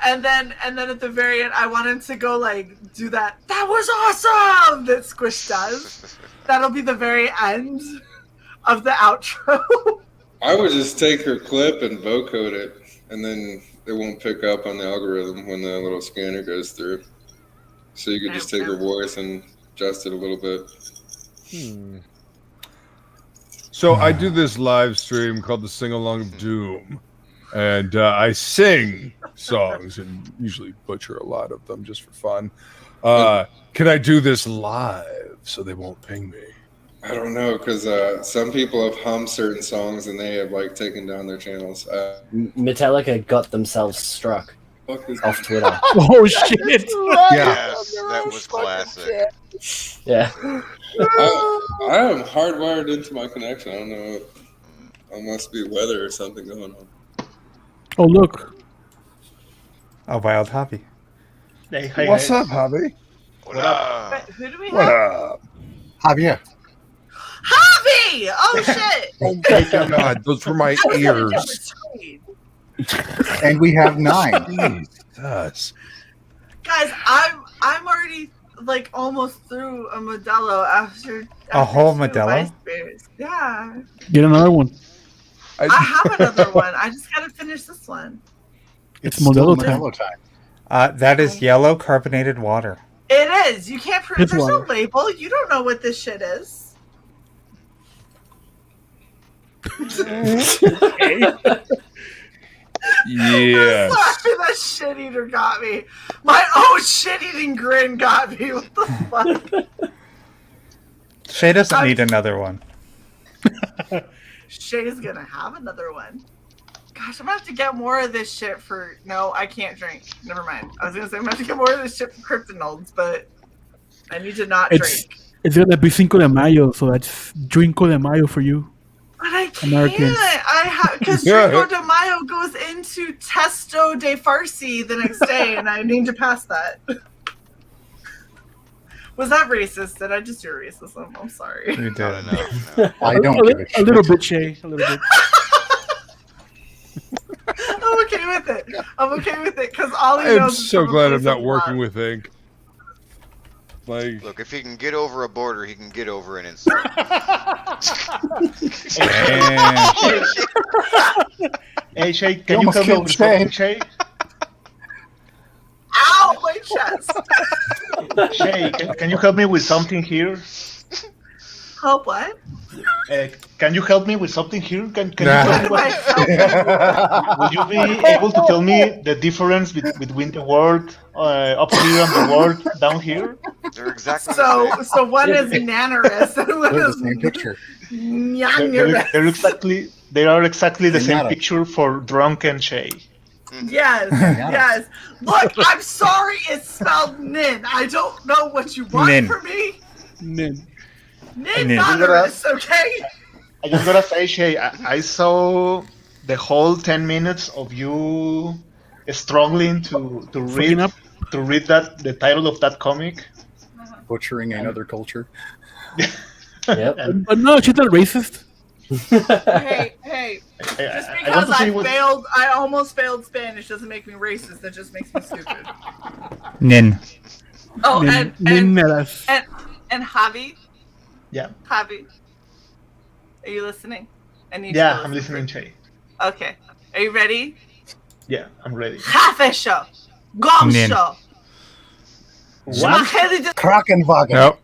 And then at the very end, I want him to go like do that. That was awesome. That Squish does. That'll be the very end of the outro. I would just take her clip and vocode it, and then it won't pick up on the algorithm when the little scanner goes through. So you could just take her voice and adjust it a little bit. So I do this live stream called the Sing Along of Doom, and I sing songs and usually butcher a lot of them just for fun. Can I do this live so they won't ping me? I don't know, because some people have hummed certain songs and they have like taken down their channels. Metallica got themselves struck off Twitter. Oh shit! Yes, that was classic. Yeah. I am hardwired into my connection. I don't know. It must be weather or something going on. Oh look! Oh, Wild Hobby. Hey, What's up, Hobby? What up? Who do we What have? up? Javier. Javi! me! Oh shit! Oh my god, those were my ears. And we have 9. Jesus. Guys, I'm already like almost through a Modelo after A whole 2 Modelo? Vice Bears. Yeah. Get another one. I have another one. I just gotta finish this one. It's Still Modelo Modelo time. time. That is yellow carbonated water. It is. You can't prove It's there's no water. label. You don't know what this shit is. Yes. I'm sorry, that shit eater got me. My own shit eating grin got me. What the fuck? Shae doesn't need another one. Shay's gonna have another one. Gosh, I'm gonna have to get more of this shit for. No, I can't drink. Never mind. I was gonna say I'm gonna have to get more of this shit for Kryptonolds, but I need to not drink. It's gonna be Cinco de Mayo, so that's Drinko de Mayo for you. But I can't. Americans. I have because Cinco de Mayo goes into Testo de Farsi the next day, and I need to pass that. Was that racist? Did I just do racism? I'm sorry. You did. I don't give a shit. A little bit, Shae. A little bit. I'm okay with it. I'm okay with it because all he I'm knows is so from a glad I'm place not of working love. with ink. Like, Look, if he can get over a border, he can get over an insult. Hey, Shae, You can you almost help me killed with Shae. something, Shae? Ow, my chest. Shae, can you help me with something here? Help what? Can you help me with something here? Can you Nah. tell me what? Would you be able to tell me the difference between the word up here and the word down here? They're exactly the same. So one is nanorous and one They're the is same picture. nyanurous. They are exactly the same Nada. picture for drunken Shae. Yes, yes. Look, I'm sorry it's spelled nin. I don't know what you want Nin. from me. Nin. Nin Nin. nanorous, okay? I just gotta say, Shae, I saw the whole 10 minutes of you struggling to read up. that the title of that comic. Butchering another culture. Yep. And But no, she's not racist. Hey, just I because want to see I almost failed Spanish doesn't make me racist. That just makes me stupid. Nin. Oh, Nanorous. and Javi, Yeah, Javi, are you listening? I need yeah, you to I'm listen. listening, Shae. Okay, are you ready? Yeah, I'm ready. Café Nin. Gomsho. What? Krakenwagen. Nope.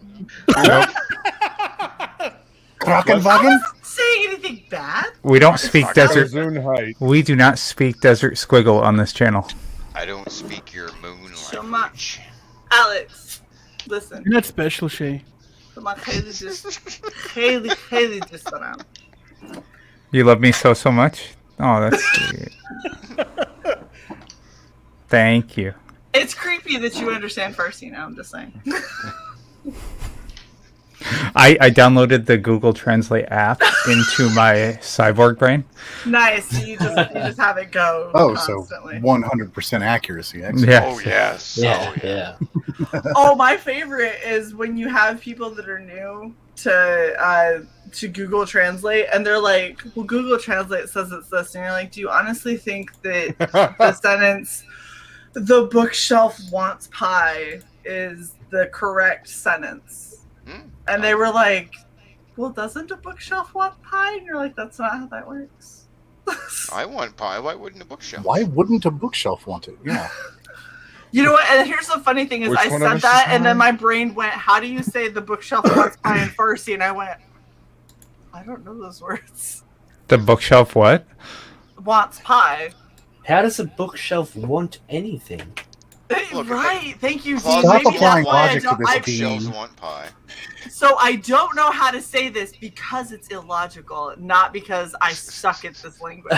Nope. Krakenwagen? Saying anything bad? We don't speak desert. Height. We do not speak desert squiggle on this channel. I don't speak your moon Shoma. language. Alex, listen. You're not special, Shae. Haley just around. You love me so much? Oh, that's sweet. Thank you. It's creepy that you understand Farsi now. I'm just saying. I downloaded the Google Translate app into my cyborg brain. Nice. So you just have it go. Oh, constantly. so 100% accuracy. Excellent. Yeah. Oh yes. Yeah, Oh, yeah. Oh, my favorite is when you have people that are new to Google Translate, and they're like, "Well, Google Translate says it's this," and you're like, "Do you honestly think that the sentence, the bookshelf wants pie, is the correct sentence?" And they were like, "Well, doesn't a bookshelf want pie?" And you're like, "That's not how that works." I want pie. Why wouldn't a bookshelf? Why wouldn't a bookshelf want it? Yeah. You know what? And here's the funny thing is, Which I one of said us that, is and then mine? my brain went, "How do you say the bookshelf wants pie in Farsi?" And I went, "I don't know those words." The bookshelf what? Wants pie. How does a bookshelf want anything? Right. Thank you, Dean. Stop Maybe applying that's why logic to this, Dean. Shelves want pie. So I don't know how to say this because it's illogical, not because I suck at this language.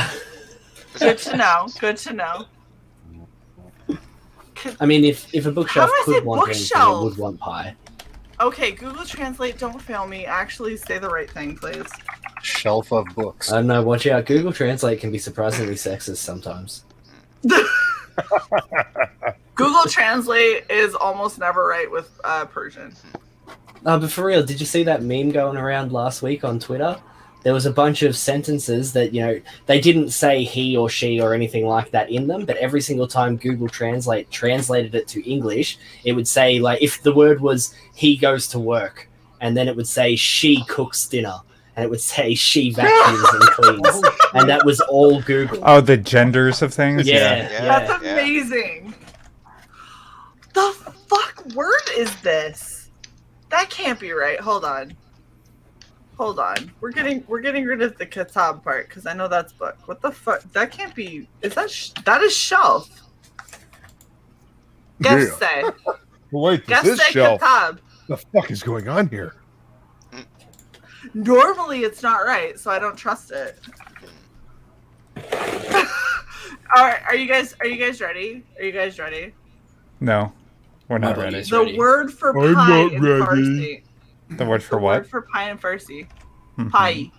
Good to know. Good to know. I mean, if a bookshelf How do I say could want anything, it bookshelf? would want pie. Okay, Google Translate, don't fail me. Actually say the right thing, please. Shelf of books. I don't know, watch out. Google Translate can be surprisingly sexist sometimes. Google Translate is almost never right with Persian. But for real, did you see that meme going around last week on Twitter? There was a bunch of sentences that, they didn't say he or she or anything like that in them, but every single time Google Translate translated it to English, it would say, like, if the word was he goes to work, and then it would say she cooks dinner, and it would say she vacuums and cleans, and that was all Google. Oh, the genders of things? Yeah. That's amazing. The fuck word is this? That can't be right. Hold on. We're getting rid of the kitab part because I know that's book. What the fuck? That can't be. Is that is shelf? Guess say. Wait, Guess this is say shelf. kitab. The fuck is going on here? Normally it's not right, so I don't trust it. All right, are you guys ready? Are you guys ready? No, we're not ready. The word for I'm pie not in ready. Farsi. The word for The what? word for pie in Farsi. Mhm. Pie.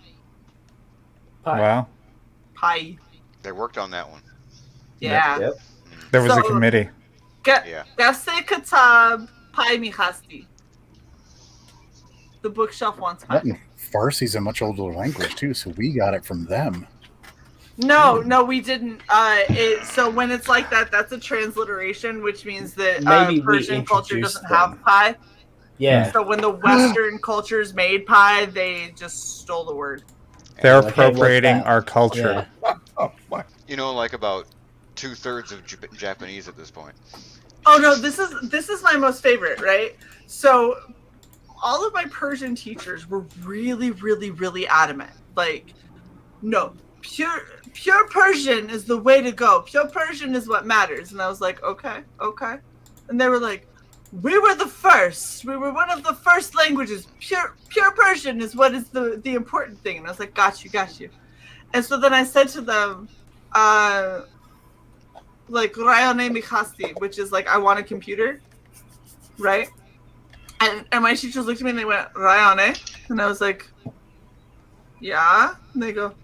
Wow. Pie. They worked on that one. Yeah. There was a So- committee. Gasse kitab pie mikhasti. The bookshelf wants pie. Latin Farsi's a much older language too, so we got it from them. No, we didn't. So when it's like that, that's a transliteration, which means that Maybe we Persian culture introduced doesn't have pie. Yeah. So when the Western cultures made pie, they just stole the word. They're Okay, what's appropriating that? our culture. You know, like about 2/3 of Japanese at this point. Oh no, this is my most favorite, right? So all of my Persian teachers were really, really, really adamant. Like, no, pure Persian is the way to go. Pure Persian is what matters. And I was like, okay. And they were like, we were the first. We were one of the first languages. Pure Persian is what is the important thing. And I was like, got you. And so then I said to them, like, Rayone Mikhasti, which is like, I want a computer, right? And my teachers looked at me and they went, Rayone? And I was like, yeah. And they go,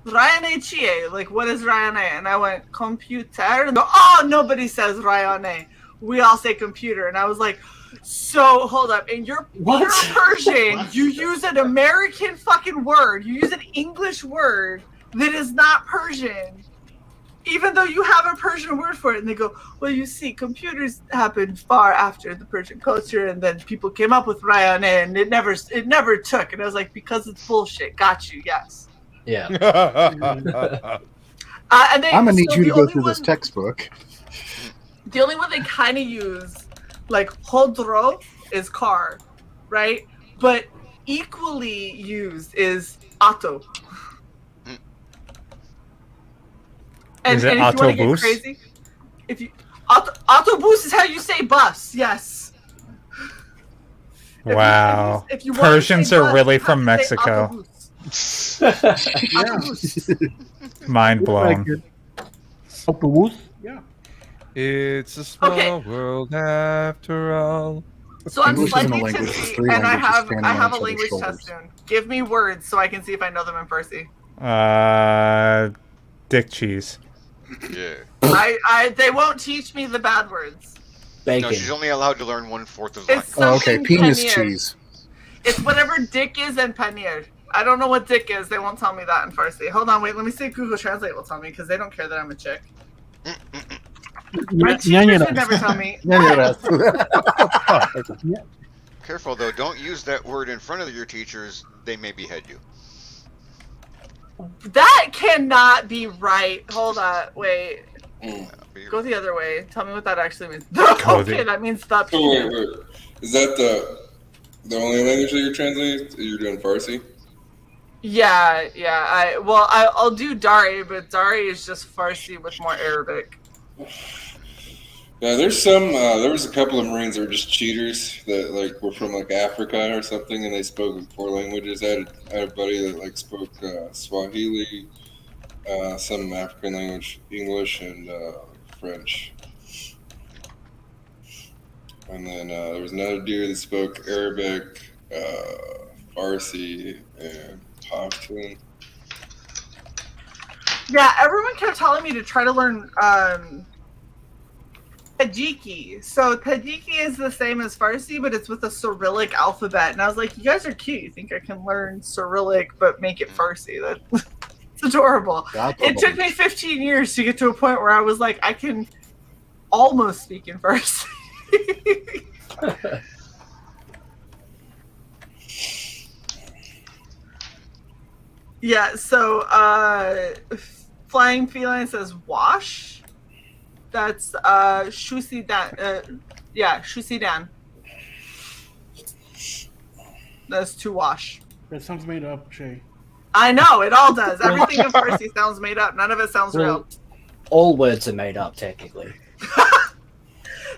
Rayone Chie, like, what is Rayone? And I went, computer? And they go, oh, nobody says Rayone. We all say computer. And I was like, so, hold up. In your Persian, you use an American fucking word. You use an English word that is not Persian, even though you have a Persian word for it. And they go, well, you see, computers happened far after the Persian culture, and then people came up with Rayane, and it never took. And I was like, because it's bullshit. Got you, yes. Yeah. And they, I'm gonna need so you the to go only through one- this textbook. The only one they kind of use, like hodro, is car, right? But equally used is auto. Is it if you want to get autobus? crazy, if you autobus is how you say bus. Yes. Wow. if you want to Persians say are bus, really you have from to say Mexico. autobus. Mind blown. Autobus? Yeah. It's a small Okay. world after all. So I'm English isn't a slightly language, tipsy, it's three and I languages have standing I on have a each other's language shoulders. test soon. Give me words so I can see if I know them in Farsi. Dick cheese. Yeah. They won't teach me the bad words. No, she's only allowed to learn 1/4 of It's the language. something penis paneer. cheese. It's whatever dick is and paneer. I don't know what dick is. They won't tell me that in Farsi. Hold on, wait. Let me see if Google Translate will tell me because they don't care that I'm a chick. My teachers would never tell me. Careful though, don't use that word in front of your teachers. They may behead you. That cannot be right. Hold on, wait. Go the other way. Tell me what that actually means. Okay, that means stop. So wait. Is that the only language that you're translating? You're doing Farsi? Yeah. I'll do Dari, but Dari is just Farsi with more Arabic. Yeah, there's some. There was a couple of Marines that were just cheaters that like were from like Africa or something, and they spoke 4 languages. I had a buddy that like spoke Swahili, some African language, English, and French. And then there was another dude that spoke Arabic, Farsi, and Pashtun. Yeah, everyone kept telling me to try to learn Tajiki. So Tajiki is the same as Farsi, but it's with a Cyrillic alphabet. And I was like, you guys are cute. You think I can learn Cyrillic but make it Farsi? That's adorable. It took me 15 years to get to a point where I was like, I can almost speak in Farsi. Yeah, so Flying Feline says wash. That's Shusidan. Yeah, Shusidan. That's to wash. That sounds made up, Shae. I know, it all does. Everything in Farsi sounds made up. None of it sounds real. All words are made up, technically.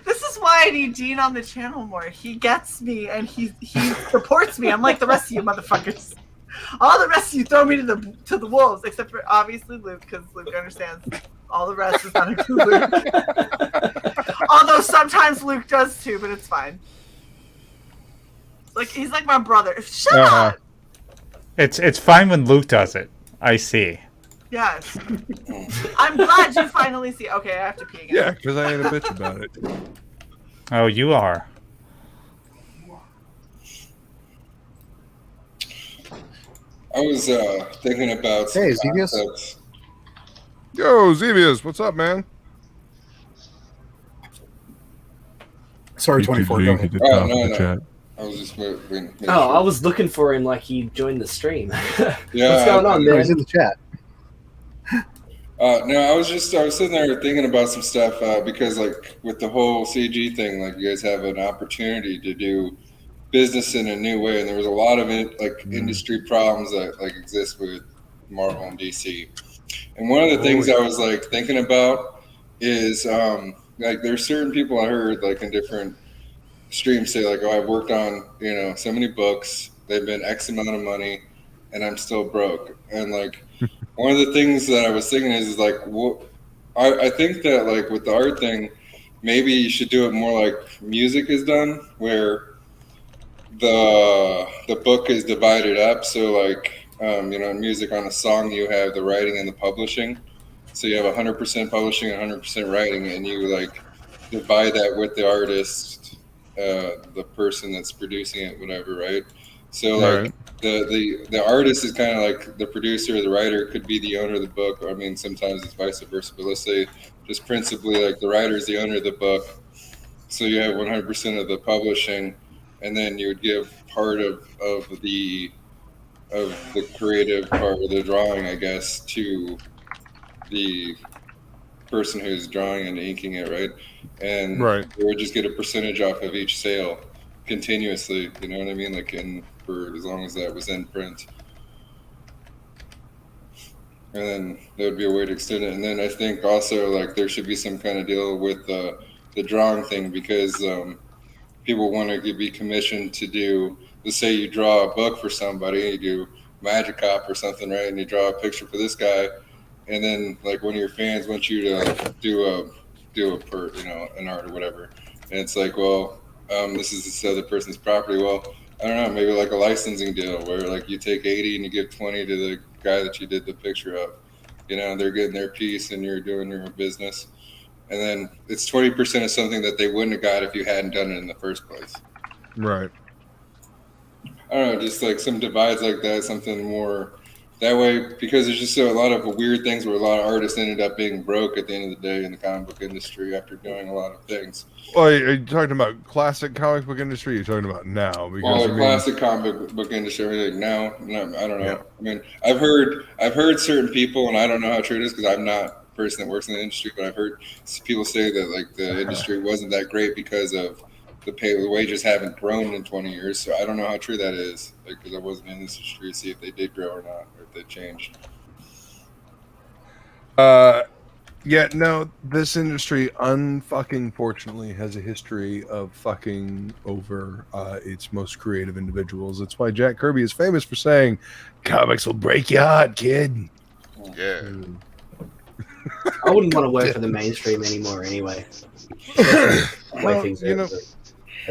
This is why I need Dean on the channel more. He gets me and he supports me. I'm like the rest of you motherfuckers. All the rest of you throw me to the wolves, except for obviously Luke, because Luke understands. All the rest does not include Luke. Although sometimes Luke does too, but it's fine. Like he's like my brother. Shut up. It's fine when Luke does it. I see. Yes. I'm glad you finally see. Okay, I have to pee again. Yeah, because I ain't a bitch about it. Oh, you are. I was thinking about some concepts. Yo, Xevious, what's up, man? Sorry, 24. Go ahead. No. I was just waiting. I was looking for him like he joined the stream. Yeah, what's going on, man? He's in the chat. No, I was sitting there thinking about some stuff because, like, with the whole CG thing, like, you guys have an opportunity to do business in a new way, and there was a lot of industry problems that like exist with Marvel and DC. And one of the things I was like thinking about is like there's certain people I heard like in different streams say like, oh, I've worked on so many books, they've been X amount of money, and I'm still broke. And like one of the things that I was thinking is like, I think that like with the art thing, maybe you should do it more like music is done, where the book is divided up. So like in music, on a song you have the writing and the publishing. So you have 100% publishing and 100% writing, and you like divide that with the artist, the person that's producing it, whatever, right? So like the artist is kind of like the producer, the writer could be the owner of the book. I mean, sometimes it's vice versa, but let's say just principally like the writer is the owner of the book. So you have 100% of the publishing, and then you would give part of the creative part of the drawing, I guess, to the person who's drawing and inking it, right? And they would just get a percentage off of each sale continuously. You know what I mean? Like for as long as that was in print. And then there would be a way to extend it. And then I think also like there should be some kind of deal with the drawing thing, because people want to be commissioned to do, let's say you draw a book for somebody, you do Magic-Cop or something, right? And you draw a picture for this guy, and then like one of your fans wants you to do an art or whatever, and it's like, well, this is this other person's property. Well, I don't know, maybe like a licensing deal where like you take 80 and you give 20 to the guy that you did the picture of. They're getting their piece and you're doing your business. And then it's 20% of something that they wouldn't have got if you hadn't done it in the first place. Right. I don't know, just like some divides like that, something more that way, because there's just a lot of weird things where a lot of artists ended up being broke at the end of the day in the comic book industry after doing a lot of things. Well, are you talking about classic comic book industry? Or are you talking about now? Because classic comic book industry, like now, I don't know. Yeah. I mean, I've heard certain people, and I don't know how true it is because I'm not a person that works in the industry, but I've heard people say that like the industry wasn't that great because of the wages haven't grown in 20 years. So I don't know how true that is, because I wasn't in this industry to see if they did grow or not, or if they changed. Yeah, no, this industry unfucking fortunately has a history of fucking over its most creative individuals. That's why Jack Kirby is famous for saying, "Comics will break your heart, kid." Yeah. I wouldn't want to work for the mainstream anymore anyway.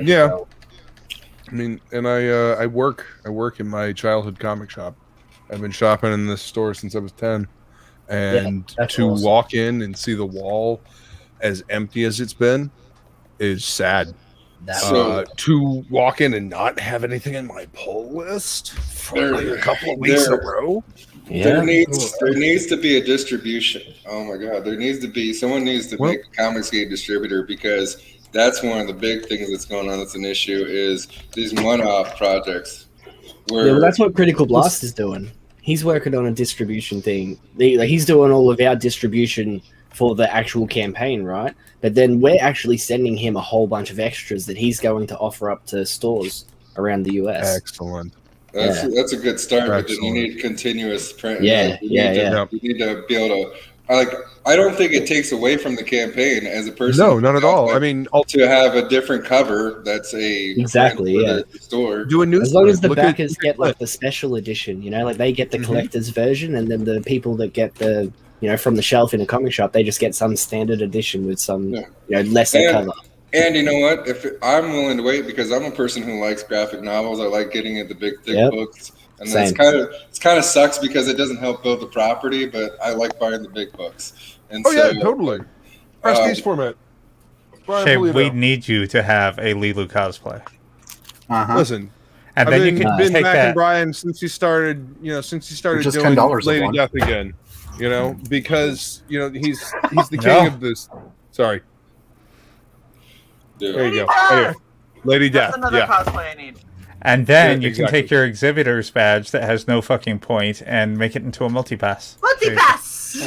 Yeah. I mean, and I work in my childhood comic shop. I've been shopping in this store since I was 10. And to walk in and see the wall as empty as it's been is sad. So- To walk in and not have anything in my pull list for like a couple of weeks in a row. There needs to be a distribution. Oh my god, someone needs to make a Comicsgate distributor, because that's one of the big things that's going on. That's an issue, is these one-off projects. Yeah, well, that's what Critical Blast is doing. He's working on a distribution thing. He's doing all of our distribution for the actual campaign, right? But then we're actually sending him a whole bunch of extras that he's going to offer up to stores around the US. Excellent. That's a good start, but then you need continuous print. Yeah, You need to be able to. I don't think it takes away from the campaign as a person. No, not at all. I mean, to have a different cover that's Exactly, print for the store. Do a new As long as the backers get like the special edition, like they get the collector's version, and then the people that get the from the shelf in a comic shop, they just get some standard edition with some lesser cover. And you know what? I'm willing to wait, because I'm a person who likes graphic novels. I like getting into big, thick books, and it's kind of sucks because it doesn't help build the property. But I like buying the big books. And totally. Prestige format. Shae, we need you to have a Lilu cosplay. Listen, and then you can been take back that. in Brian since he started Just doing $10 Lady one. Death again. Because he's the king of this. Sorry. There you go. Anyway, Lady Death. That's another cosplay I need. And then Yeah, you can take your exhibitor's badge that has no fucking point and make it into a multi-pass. Multi-pass!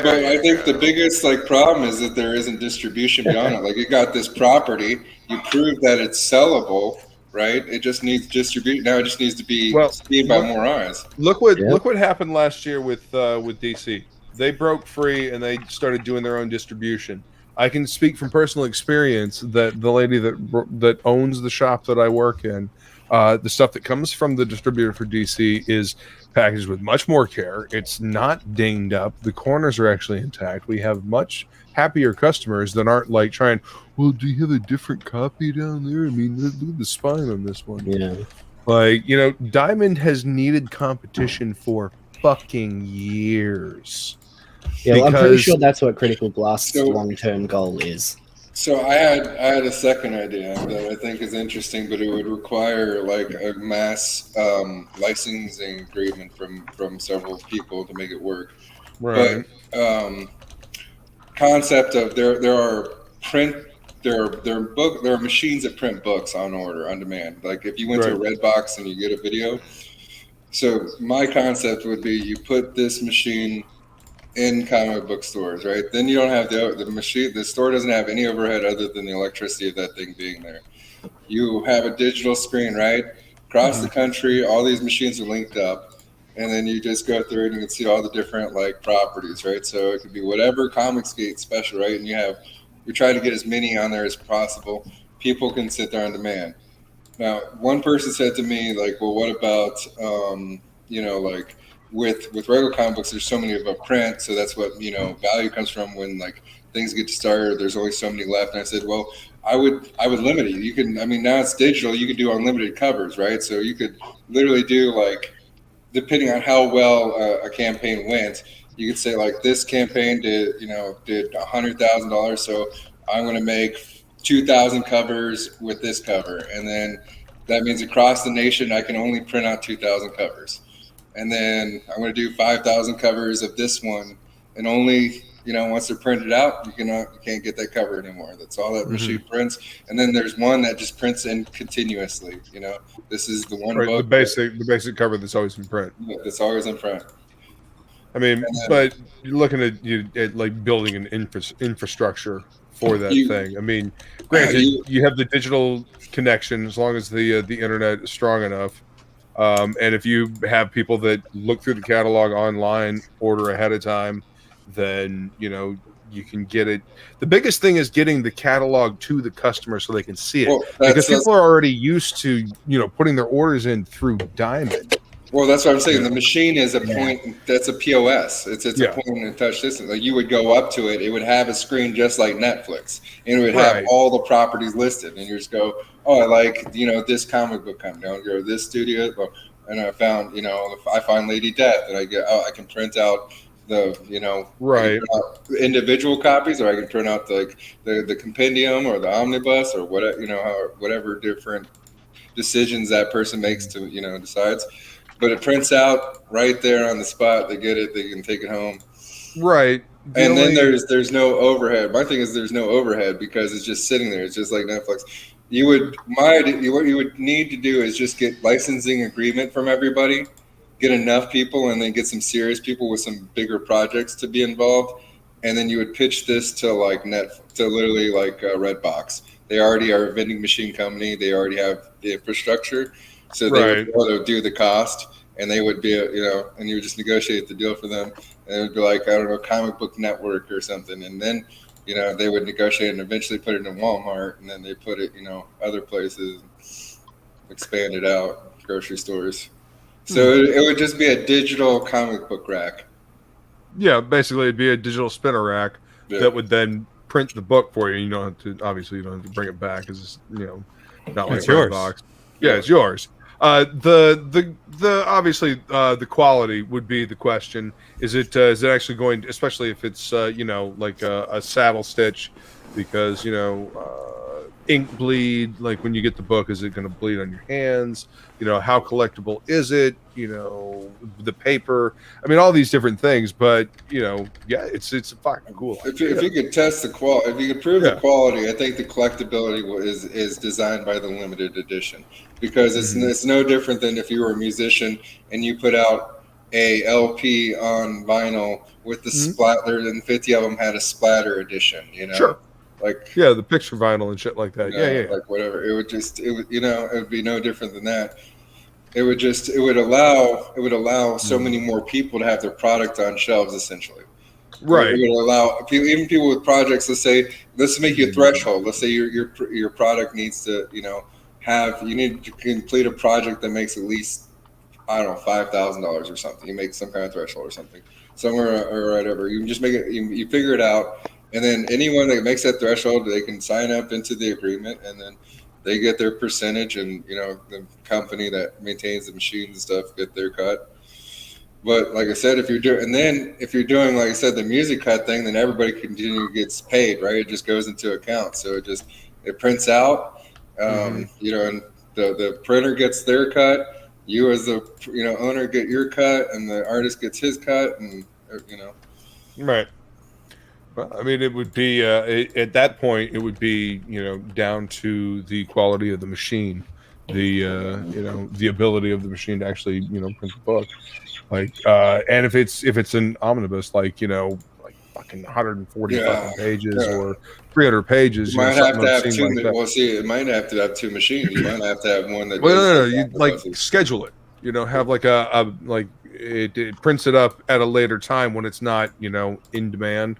But I think the biggest problem is that there isn't distribution beyond it. Like, you got this property, you prove that it's sellable, right? It just needs distribution. Now it just needs to be seen by more eyes. Look what happened last year with DC. They broke free and they started doing their own distribution. I can speak from personal experience that the lady that owns the shop that I work in, the stuff that comes from the distributor for DC is packaged with much more care. It's not dinged up. The corners are actually intact. We have much happier customers that aren't like trying, well, do you have a different copy down there? I mean, look at the spine on this one. Yeah. Like, Diamond has needed competition for fucking years. Yeah, well, I'm pretty sure that's what Critical Blast's long-term goal is. So I had a second idea that I think is interesting, but it would require like a mass licensing agreement from several people to make it work. Right. But concept of there are machines that print books on order, on demand. Like if you went to a Redbox and you get a video. So my concept would be you put this machine in comic book stores, right? Then you don't have the machine. The store doesn't have any overhead other than the electricity of that thing being there. You have a digital screen, right? Across the country, all these machines are linked up, and then you just go through it and you can see all the different properties, right? So it could be whatever Comicsgate special, right? And you try to get as many on there as possible. People can sit there on demand. Now, one person said to me, well, what about with regular comic books, there's so many of a print, so that's what value comes from. When things get started, there's only so many left. And I said, well, I would limit it. You can, now it's digital. You can do unlimited covers, right? So you could literally do depending on how well a campaign went, you could say this campaign did $100,000, so I'm going to make 2,000 covers with this cover, and then that means across the nation I can only print out 2,000 covers. And then I'm going to do 5,000 covers of this one, and only once they're printed out, you can't get that cover anymore. That's all that machine prints. And then there's one that just prints in continuously. This is the one book. The basic cover that's always in print. That's always in print. But you're looking at building an infrastructure for that thing. Granted, you have the digital connection as long as the internet is strong enough. And if you have people that look through the catalog online, order ahead of time, then you can get it. The biggest thing is getting the catalog to the customer so they can see it, because people are already used to putting their orders in through Diamond. Well, that's what I'm saying. The machine is a point. That's a POS. It's a point and touch system. You would go up to it. It would have a screen just like Netflix, and it would have all the properties listed. And you just go, oh, I like this comic book company. I'll go to this studio, and I found I find Lady Death, and I get I can print out Right. I can print out individual copies, or I can print out the compendium or the omnibus or whatever, whatever different decisions that person makes to decides. But it prints out right there on the spot. They get it. They can take it home. Right. And then there's no overhead. My thing is there's no overhead because it's just sitting there. It's just like Netflix. What you would need to do is just get licensing agreement from everybody, get enough people, and then get some serious people with some bigger projects to be involved. And then you would pitch this to literally like Redbox. They already are a vending machine company. They already have the infrastructure, so they would be able to do the cost, and they would be and you would just negotiate the deal for them. And it would be like, I don't know, Comic Book Network or something, and then they would negotiate and eventually put it in Walmart, and then they put it other places, expand it out, grocery stores. So it would just be a digital comic book rack. Yeah, basically it'd be a digital spinner rack that would then print the book for you. You don't have to, obviously you don't have to bring it back because it's not like It's yours. Redbox. Yeah, it's yours. The obviously the quality would be the question. Is it actually going to, especially if it's like a saddle stitch, because ink bleed, like when you get the book, is it going to bleed on your hands? How collectible is it? The paper, I mean, all these different things, but it's a fucking cool. If you could test the quality, if you could prove the quality, I think the collectability is designed by the limited edition, because it's no different than if you were a musician and you put out a LP on vinyl with the splatter, and 50 of them had a splatter edition, Sure. Like the picture vinyl and shit like that. Like whatever. It would be no different than that. It would allow so many more people to have their product on shelves, essentially. Right. It would allow even people with projects. Let's make you a threshold. Let's say your product needs to you need to complete a project that makes at least, I don't know, $5,000 or something. You make some kind of threshold or something somewhere or whatever. You can just make it. You figure it out. And then anyone that makes that threshold, they can sign up into the agreement, and then they get their percentage, and the company that maintains the machines and stuff get their cut. But like I said, if you're doing like I said, the music cut thing, then everybody gets paid, right? It just goes into account, so it prints out, and the printer gets their cut. You as the owner get your cut, and the artist gets his cut, and Right. Well, I mean, it would be at that point. It would be down to the quality of the machine, the ability of the machine to actually print the book. Like, and if it's an omnibus, like fucking 140 fucking pages or 300 pages, you might have to have two. It might have to have two machines. You might have to have one that. Well, no. You schedule it. Have like it prints it up at a later time when it's not in demand.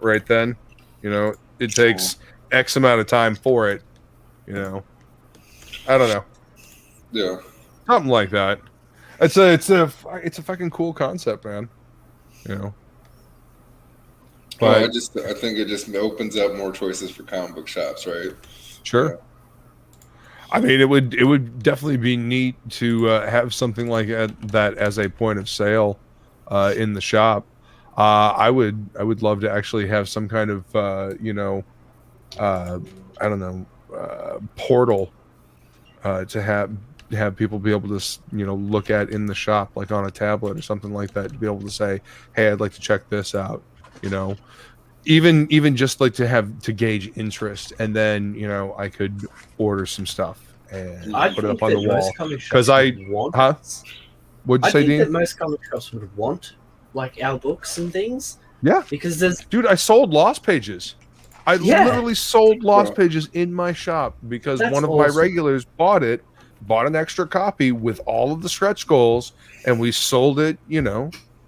Right then, it takes X amount of time for it. I don't know. Yeah, something like that. It's a fucking cool concept, man. But I think it just opens up more choices for comic book shops, right? Sure. Yeah. I mean, it would definitely be neat to have something like that as a point of sale in the shop. I would love to actually have some kind of I don't know, portal to have people be able to look at in the shop, like on a tablet or something like that, to be able to say, hey, I'd like to check this out. Even just like to gauge interest, and then I could order some stuff and put it up on the wall, because what'd you say, Dean? That most comic shops would want like our books and things. Yeah, because dude, I sold Lost Pages. I literally sold Lost Pages in my shop because one of my regulars bought an extra copy with all of the stretch goals, and we sold it. We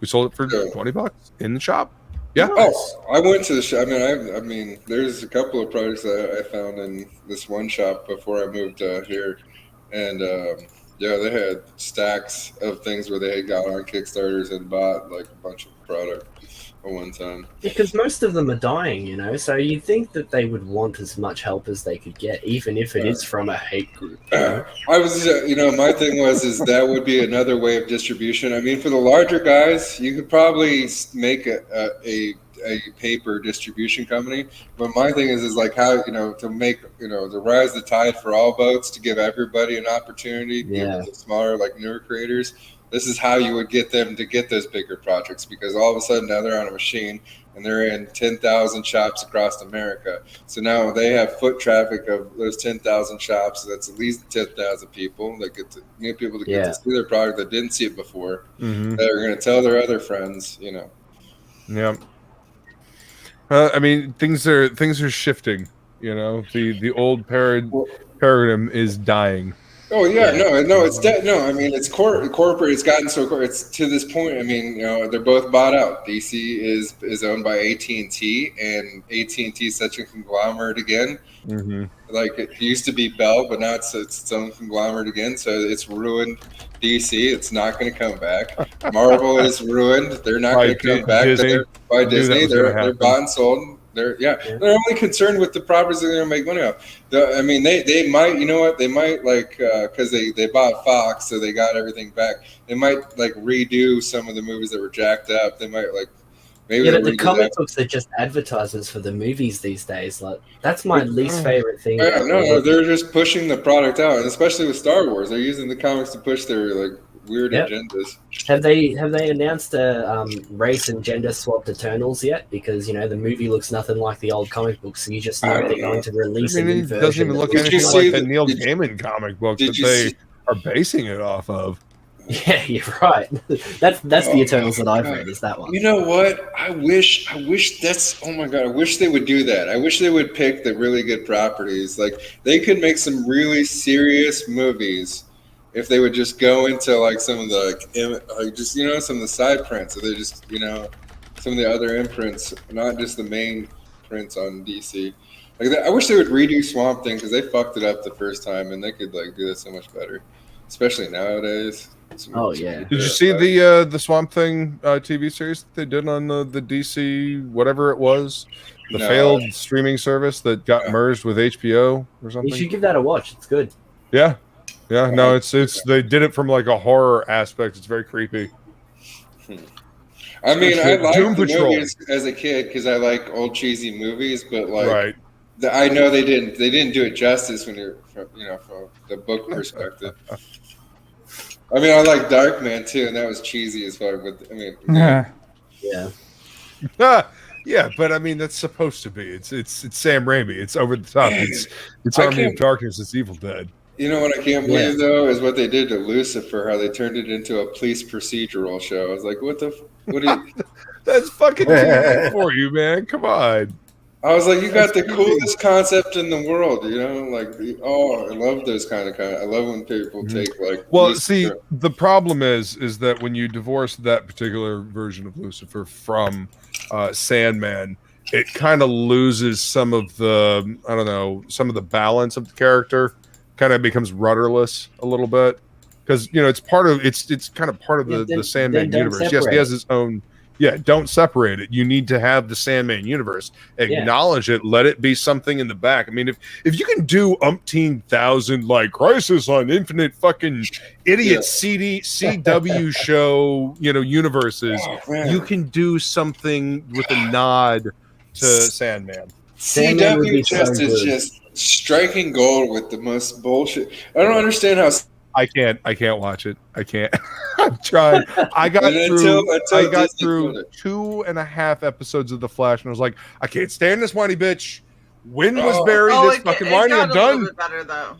sold it for $20 in the shop. Yeah. Oh, I went to the shop. I mean, there's a couple of products that I found in this one shop before I moved here, and they had stacks of things where they had got on Kickstarters and bought like a bunch of product. at one time. Because most of them are dying, you know, so you'd think that they would want as much help as they could get, even if it is from a hate group. You know? I was, my thing is that would be another way of distribution. I mean, for the larger guys, you could probably make a paper distribution company. But my thing is like how, to make, to rise the tide for all boats, to give everybody an opportunity, even the smaller, like newer creators. This is how you would get them to get those bigger projects, because all of a sudden now they're on a machine and they're in 10,000 shops across America. So now they have foot traffic of those 10,000 shops. That's at least 10,000 people that get to get people to get to see their product that didn't see it before. That are going to tell their other friends, Yeah. I mean, things are shifting. The old paradigm is dying. Oh yeah, no, it's no. I mean, it's corporate. It's gotten so corporate. It's to this point. I mean, they're both bought out. DC is owned by AT&T, and AT&T is such a conglomerate again. Mm-hmm. Like it used to be Bell, but now it's its own conglomerate again. So it's ruined DC. It's not going to come back. Marvel is ruined. They're not going to come back. Disney. By Disney, they're bought and sold. They're only concerned with the properties they're going to make money off. I mean, they might, they might because they bought Fox, so they got everything back. They might redo some of the movies that were jacked up. They might maybe. Yeah, but the comic books are just advertisements for the movies these days. Like that's my least favorite thing. Yeah, no, they're just pushing the product out, and especially with Star Wars, they're using the comics to push their weird agendas. Have they announced a race and gender swapped Eternals yet? Because the movie looks nothing like the old comic books, so you just know they're going to release a new version. It doesn't even look anything like the Neil Gaiman comic book that they are basing it off of. Yeah, you're right. That's the Eternals that I've read. Is that one? You know what? I wish that's. Oh my god! I wish they would do that. I wish they would pick the really good properties. Like they could make some really serious movies. If they would just go into some of the some of the side prints, so they just some of the other imprints, not just the main prints on DC. I wish they would redo Swamp Thing because they fucked it up the first time, and they could do that so much better, especially nowadays. Did you see the Swamp Thing TV series that they did on the DC whatever it was, the failed streaming service that got merged with HBO or something? You should give that a watch. It's good. Yeah. Yeah, no, it's they did it from a horror aspect. It's very creepy. I mean, I liked the movies as a kid because I like old cheesy movies, but I know they didn't do it justice when you're from the book perspective. I mean, I like Darkman too, and that was cheesy as fuck. But I mean, yeah, but I mean that's supposed to be. It's Sam Raimi. It's over the top. It's Army of Darkness. It's Evil Dead. You know what I can't believe though is what they did to Lucifer. How they turned it into a police procedural show. I was like, what are you? That's fucking TV for you, man. Come on. I was like, you got the coolest concept in the world, I love those kind of. I love when people take Well, see, the problem is that when you divorce that particular version of Lucifer from Sandman, it kind of loses some of the some of the balance of the character. Kind of becomes rudderless a little bit because it's part of it's kind of part of the Sandman universe. Yes, he has his own. Yeah, don't separate it. You need to have the Sandman universe. Acknowledge it. Let it be something in the back. I mean, if you can do umpteen thousand Crisis on Infinite fucking idiot CW show, universes, you can do something with a nod to Sandman. CW is just striking gold with the most bullshit. I don't understand how. I can't watch it. I can't. I'm trying. I got through 2.5 episodes of The Flash, and I was like, I can't stand this whiny bitch. When was Barry this fucking whiny? I'm done. A little bit better though.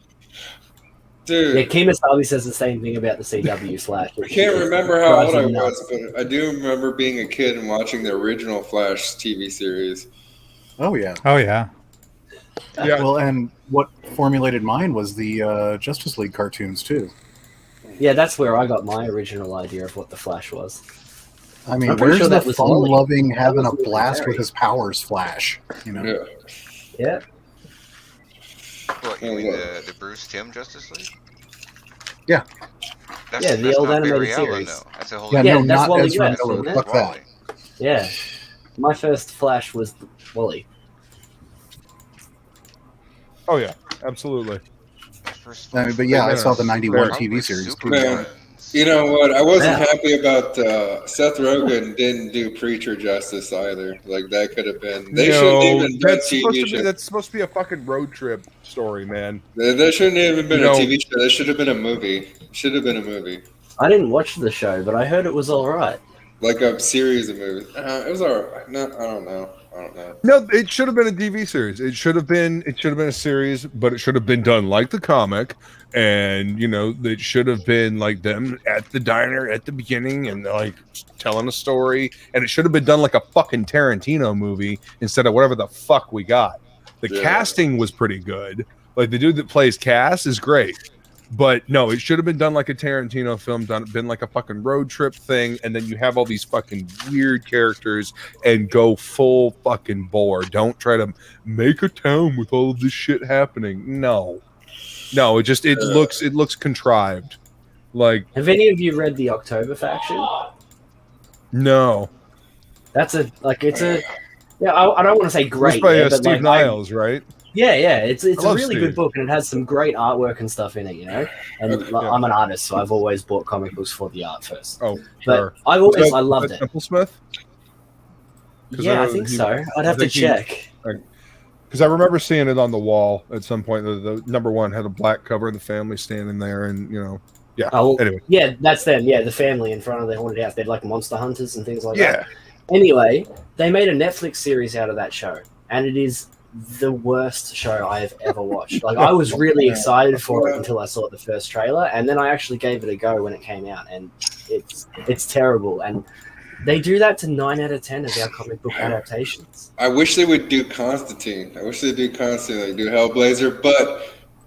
Dude. Yeah, Kemosabe says the same thing about the CW Flash. I can't remember how old I was, but I do remember being a kid and watching the original Flash TV series. Oh yeah. Oh yeah. Yeah. Well, and what formulated mine was the Justice League cartoons too. Yeah, that's where I got my original idea of what the Flash was. I mean, where's the fun-loving, having a blast with his powers Flash? Yeah. What, you mean the Bruce Timm Justice League? Yeah. The old animated series. That's a whole that's not Wally Ezra West, Miller. isn't it? Fuck that. Yeah. My first Flash was Wally. Oh yeah, absolutely. But yeah, I saw the 91 TV series too. Man, you know what? I wasn't happy about Seth Rogen didn't do Preacher justice either. Like that could have been. They shouldn't even done that's TV supposed to show. be that's supposed to be a fucking road trip story, man. That shouldn't even been You know- a TV show. That should have been a movie. Should have been a movie. I didn't watch the show, but I heard it was all right. Like a series of movies. It was alright. No, I don't know. No, it should have been a TV series. It should have been a series, but it should have been done like the comic, and it should have been like them at the diner at the beginning and like telling a story, and it should have been done like a fucking Tarantino movie instead of whatever the fuck we got. The casting was pretty good. Like the dude that plays Cass is great. But no, it should have been done like a Tarantino film, been like a fucking road trip thing, and then you have all these fucking weird characters and go full fucking bore. Don't try to make a town with all of this shit happening. No, it looks contrived. Like, have any of you read the October Faction? No, that's I don't want to say great. It's by but Steve Niles, right? Yeah, it's a really Steve. good book, and it has some great artwork and stuff in it, And I'm an artist, so I've always bought comic books for the art first. Oh, but sure. I loved it. Temple Smith? Yeah, I think so. I'd have to check. Because I remember seeing it on the wall at some point. The number one had a black cover of the family standing there, and yeah. Anyway, yeah, that's them. Yeah, the family in front of the haunted house. They're like monster hunters and things like Yeah. that. Anyway, they made a Netflix series out of that show, and it is the worst show I have ever watched. Like, I was really excited for it until I saw the first trailer, and then I actually gave it a go when it came out, and it's terrible. And they do that to 9 out of 10 of our comic book adaptations. I wish they would do Constantine. Like do Hellblazer, but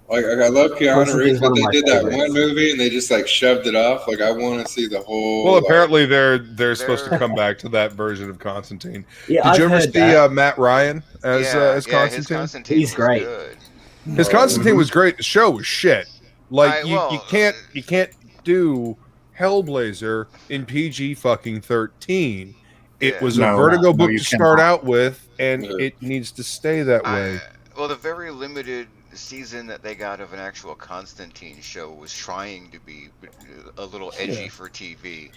like I love Keanu Reeves, but they did that one movie and they just like shoved it off. Like I want to see the whole. well, apparently they're supposed to come back to that version of Constantine. Yeah, Did you I've ever heard see Matt Ryan as Constantine? His Constantine He's was great. good. His Constantine was great. The show was shit. Like you can't do Hellblazer in PG fucking 13. It was a Vertigo book to start out with, and it needs to stay that way. Well, the very limited season that they got of an actual Constantine show was trying to be a little edgy for TV,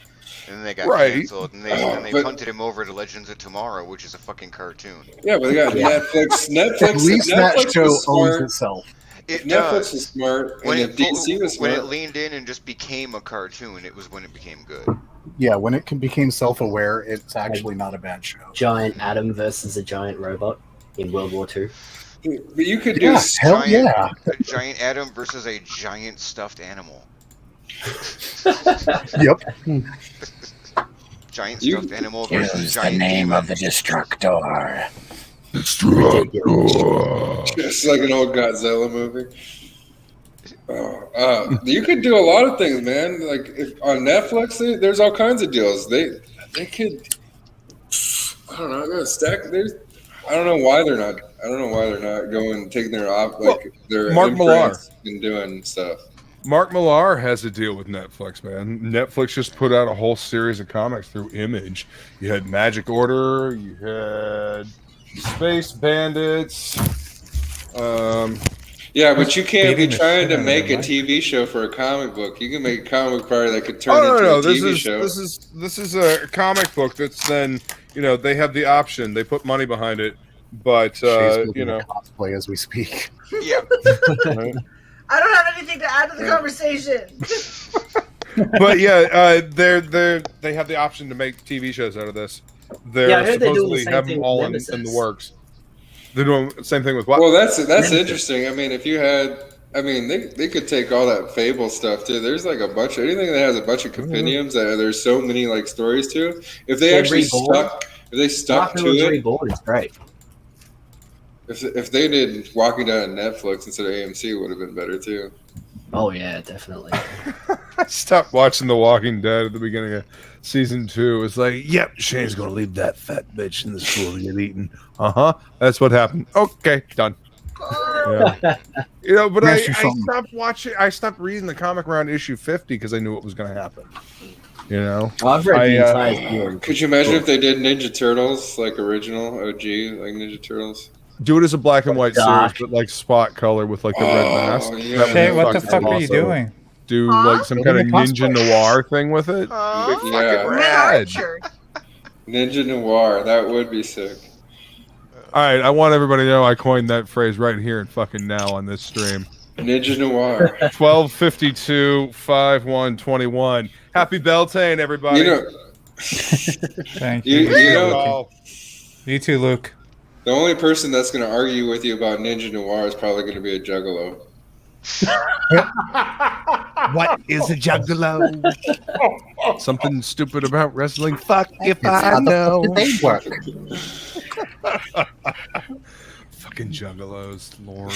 and then they got canceled, and they punted him over to Legends of Tomorrow, which is a fucking cartoon. Yeah, but they got Netflix. At least that show owns itself. Netflix is smart, and if DC was smart. When it leaned in and just became a cartoon, it was when it became good. Yeah, when it became self-aware, it's actually not a bad show. Giant Atom versus a giant robot in World War II. But you could do a giant atom versus a giant stuffed animal. Yep. Giant stuffed animal versus Use giant the name demon. of the Destructor. Just like an old Godzilla movie. You could do a lot of things, man. Like if on Netflix, there's all kinds of deals. They could. I don't know. I got a stack. I don't know why they're not. I don't know why they're not going taking their their Mark Millar and doing stuff. Mark Millar has a deal with Netflix, man. Netflix just put out a whole series of comics through Image. You had Magic Order. You had Space Bandits. Yeah, but you can't be trying to make a TV show for a comic book. You can make a comic book that could turn into a TV show. This is a comic book that's then they have the option. They put money behind it, but cosplay as we speak. Yeah. Right? I don't have anything to add to the conversation. But yeah, they have the option to make TV shows out of this. They're supposedly have them all in the works. They're doing the same thing with what? Well, that's interesting. I mean, if you had, they could take all that Fable stuff too. There's like a bunch of anything that has a bunch of compendiums that there's so many like stories to. If they actually stuck to it, Reborn is great. If they did Walking Dead on Netflix instead of AMC, it would have been better too. Oh yeah, definitely. I stopped watching The Walking Dead at the beginning of season 2. It's like, yep, Shane's gonna leave that fat bitch in the school to get eaten. That's what happened. Okay, done. Yeah. But I stopped watching. I stopped reading the comic around issue 50 because I knew what was going to happen. You know, I've read the entire story. Could you imagine if they did Ninja Turtles, like original OG, like Ninja Turtles? do it as a black and white series, Dark. but like spot color with like the red mask. yeah. That would Shay, be what the fucking fuck are you awesome. doing? Do like some kind of ninja noir thing with it. Yeah. Rad. Ninja Noir, that would be sick. All right, I want everybody to know I coined that phrase right here and fucking now on this stream. Ninja Noir. 12:52/51/21. Happy Beltane, everybody. You know, Thank you, you. you know, You too, Luke. the only person that's going to argue with you about Ninja Noir is probably going to be a juggalo. What is a juggalo? Something stupid about wrestling? Fuck if It's I not the know. fucking work. Fucking juggalos, Lord.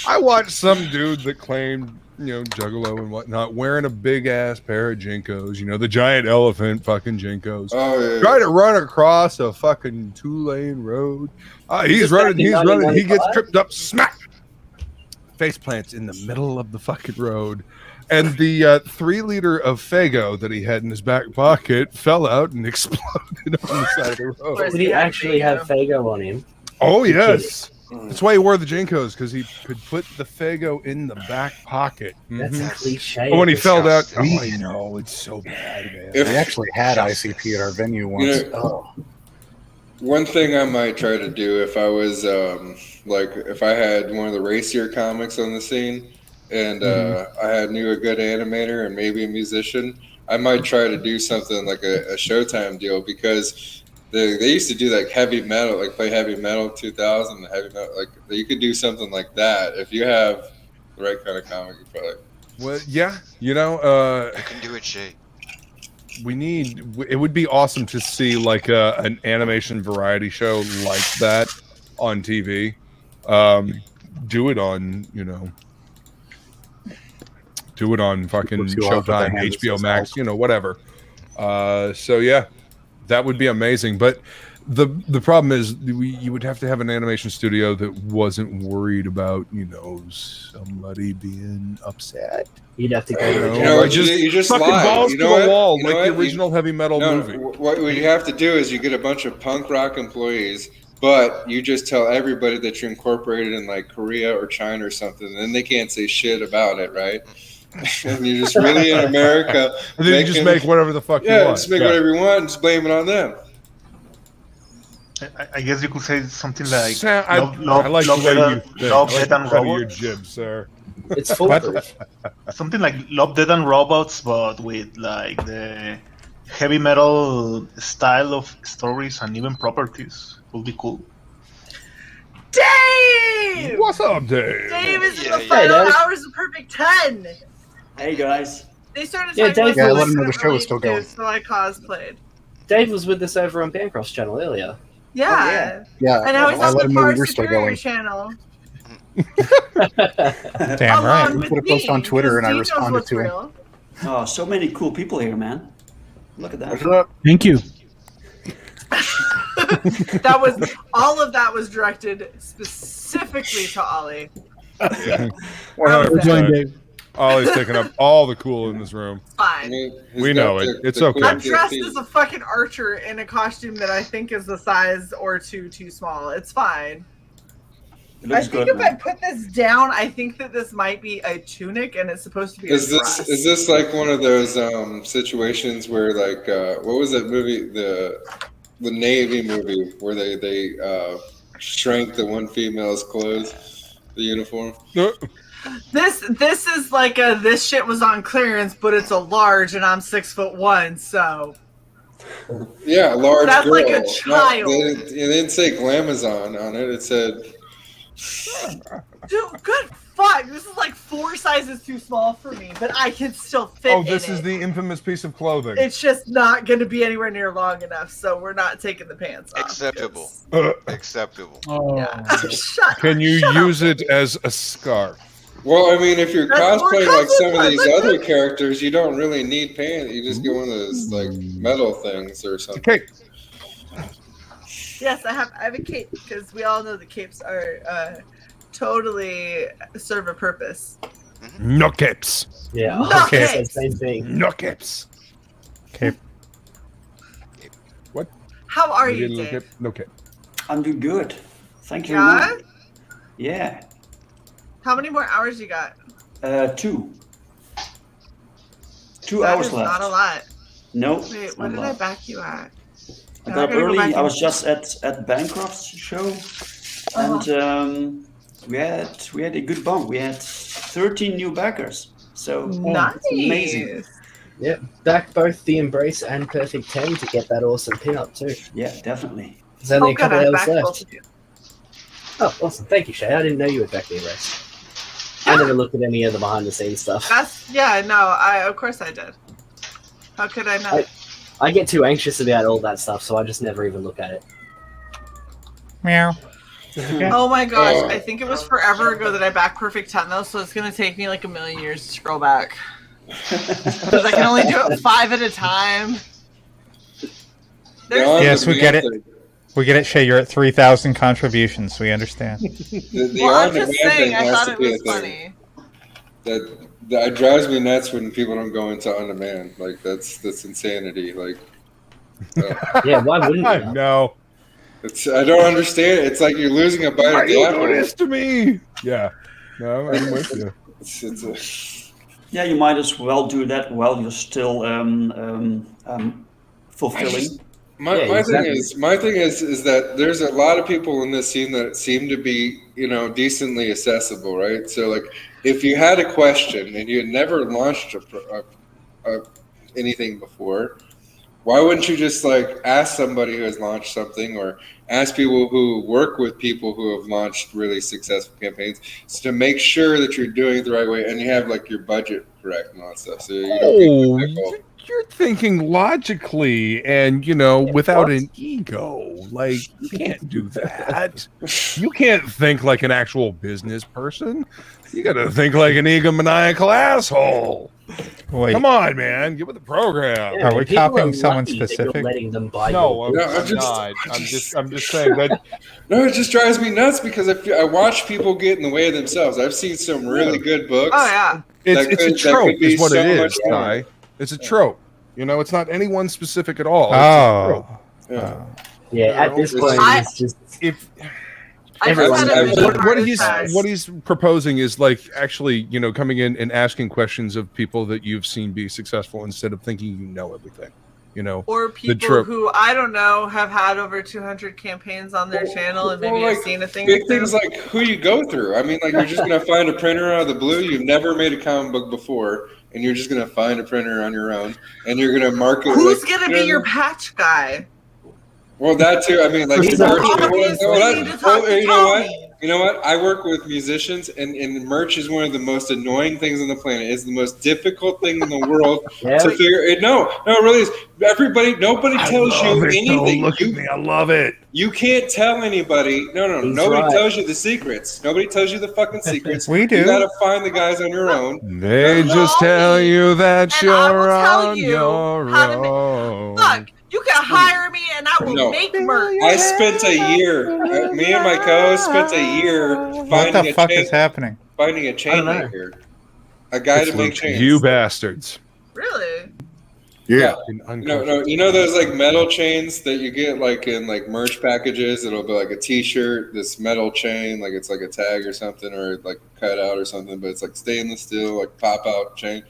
I watched some dude that claimed, juggalo and whatnot, wearing a big ass pair of Jinkos, the giant elephant fucking Jinkos. Oh, yeah. Trying to run across a fucking 2-lane road. He's running, he gets tripped up, smack! Face plants in the middle of the fucking road. And the 3-liter of Faygo that he had in his back pocket fell out and exploded on the side of the road. Did he actually have Faygo on him? Oh, yes. That's why he wore the Jinkos, because he could put the Faygo in the back pocket. That's a cliche. But when he fell out, it's so bad, man. We actually had ICP at our venue once. One thing I might try to do if I was if I had one of the racier comics on the scene and I knew a good animator and maybe a musician, I might try to do something like a Showtime deal, because they used to do like heavy metal, like play heavy metal 2000, heavy metal, like you could do something like that if you have the right kind of comic. You probably. Well, yeah, I can do it, Shay. It would be awesome to see like an animation variety show like that on TV. Do it on, do it on fucking Showtime, HBO Max, whatever. So yeah, that would be amazing. But the problem is you would have to have an animation studio that wasn't worried about, somebody being upset. You'd have to go to you just fucking lie. balls You to know the what? wall, You know like the what? original heavy metal movie. What you have to do is you get a bunch of punk rock employees, but you just tell everybody that you're incorporated in like Korea or China or something, and then they can't say shit about it, right? And you're just really in America. And then you just make whatever the fuck you want. Just make whatever you want and just blame it on them. I guess you could say something like I like the way you think. Love, I like Dead and the cut of your Robots. jib, sir. It's foolproof. Something like Love, Dead and Robots, but with like the heavy metal style of stories and even properties would be cool. Dave! What's up, Dave? Dave is in the final hours of Perfect 10. Hey guys. They started Yeah, talking Dave. about Yeah, let him know the show is still going. So I cosplayed. Dave was with us over on Bancroft's channel earlier. Yeah. Yeah, And now he's I on let the him know Far we were still Superior going. channel. Damn right. We put a post on Twitter and I responded to him. Oh, so many cool people here, man. Look at that. What's up? Thank you. That was all of that was directed specifically to Ollie. Yeah. We're joined, Dave. Ollie's taking up all the cool in this room. Fine. We know it. It's okay. I'm dressed as a fucking archer in a costume that I think is a size or two too small. It's fine. I think if I put this down, I think that this might be a tunic and it's supposed to be a dress. Is this like one of those situations where like what was that movie, the Navy movie where they shrank the one female's clothes, the uniform? This is like this shit was on clearance, but it's a large and I'm 6'1", so yeah, large. That's girl. like a child. It didn't say Glamazon on it. It said. Dude, good fuck. This is like 4 sizes too small for me, but I can still fit in this is it. the infamous piece of clothing. It's just not going to be anywhere near long enough, so we're not taking the pants off. Acceptable. Acceptable. Yeah. Can you use it as a scarf? Well, I mean, if you're That's more cosplaying like some of comfortable. these other characters, you don't really need pants. You just get one of those like metal things or something. Okay. Yes, I have a cape because we all know the capes are totally serve a purpose. No capes. Yeah. No Okay. capes. Same thing. No capes. Okay. What? How are you, Dave? Okay. I'm doing good. Thank you Yeah? very much. Yeah. How many more hours you got? 2. 2 That hours is left. not a lot. No. Wait, what did I back you at? I Now got up gotta go early. back I and- was just at Bancroft's show, and we had a good bump. We had 13 new backers. So Nice. it's amazing. Yep, back both the Embrace and Perfect 10 to get that awesome pin-up too. Yeah, definitely. There's only a good, couple I hours backed both left. of you. Oh, awesome. Thank you, Shae. I didn't know you had backed the Embrace. I never looked at any of the behind-the-scenes stuff. Of course I did. How could I not? I get too anxious about all that stuff, so I just never even look at it. Meow. Oh my gosh, I think it was forever ago that I backed Perfect 10 though, so it's gonna take me like a million years to scroll back. Because I can only do it 5 at a time. Yes, we get it. We get it, Shae. You're at 3,000 contributions. We understand. The Well, I'm on-demand just saying, thing I has thought to it be was a thing. funny. That drives me nuts when people don't go into on-demand. Like that's insanity. Like, yeah, why wouldn't you? No. I don't understand. It's like you're losing a bite Why of the you apple. do this to me? Yeah. No, I'm with you. Yeah, you might as well do that while you're still fulfilling. My thing is that there's a lot of people in this scene that seem to be, decently accessible, right? So like, if you had a question and you had never launched anything before, why wouldn't you just like ask somebody who has launched something, or ask people who work with people who have launched really successful campaigns, to make sure that you're doing it the right way and you have like your budget correct and all that stuff. So you don't get You're thinking logically and, without an ego. Like, you can't do that. You can't think like an actual business person. You got to think like an egomaniacal asshole. Wait. Come on, man. Get with the program. Are we copying someone specific? Letting them buy No, your I'm not. I'm just saying that. No, it just drives me nuts because I watch people get in the way of themselves. I've seen some really good books. Oh yeah, It's a trope, is what it is, more. Ty. It's a trope. It's not anyone specific at all. Oh. Yeah, at this point, it's just what he's proposing is like actually, coming in and asking questions of people that you've seen be successful instead of thinking you know everything. Or people who I don't know have had over 200 campaigns on their channel and maybe have seen a thing. Big things like who you go through. I mean, like you're just gonna find a printer out of the blue. You've never made a comic book before, and you're just gonna find a printer on your own, and you're gonna market. Who's gonna be your patch guy? Well, that too. I mean, like, you know what? I work with musicians, and merch is one of the most annoying things on the planet. It's the most difficult thing in the world to figure it. No, it really is. Nobody tells you anything. Look at me, I love it. You can't tell anybody. Nobody tells you the secrets. Nobody tells you the fucking secrets. We do. You gotta find the guys on your own. They just tell you that you're on your own. Look, you can hire me and I will make merch. I spent a year. Me and my co-host spent a year What the fuck is happening? finding a chain maker, a guy to make chains. You bastards. Really? Yeah. No. You know those like metal chains that you get like in like merch packages? It'll be like a T-shirt, this metal chain, like it's like a tag or something, or like cut out or something, but it's like stainless steel, like pop out chain.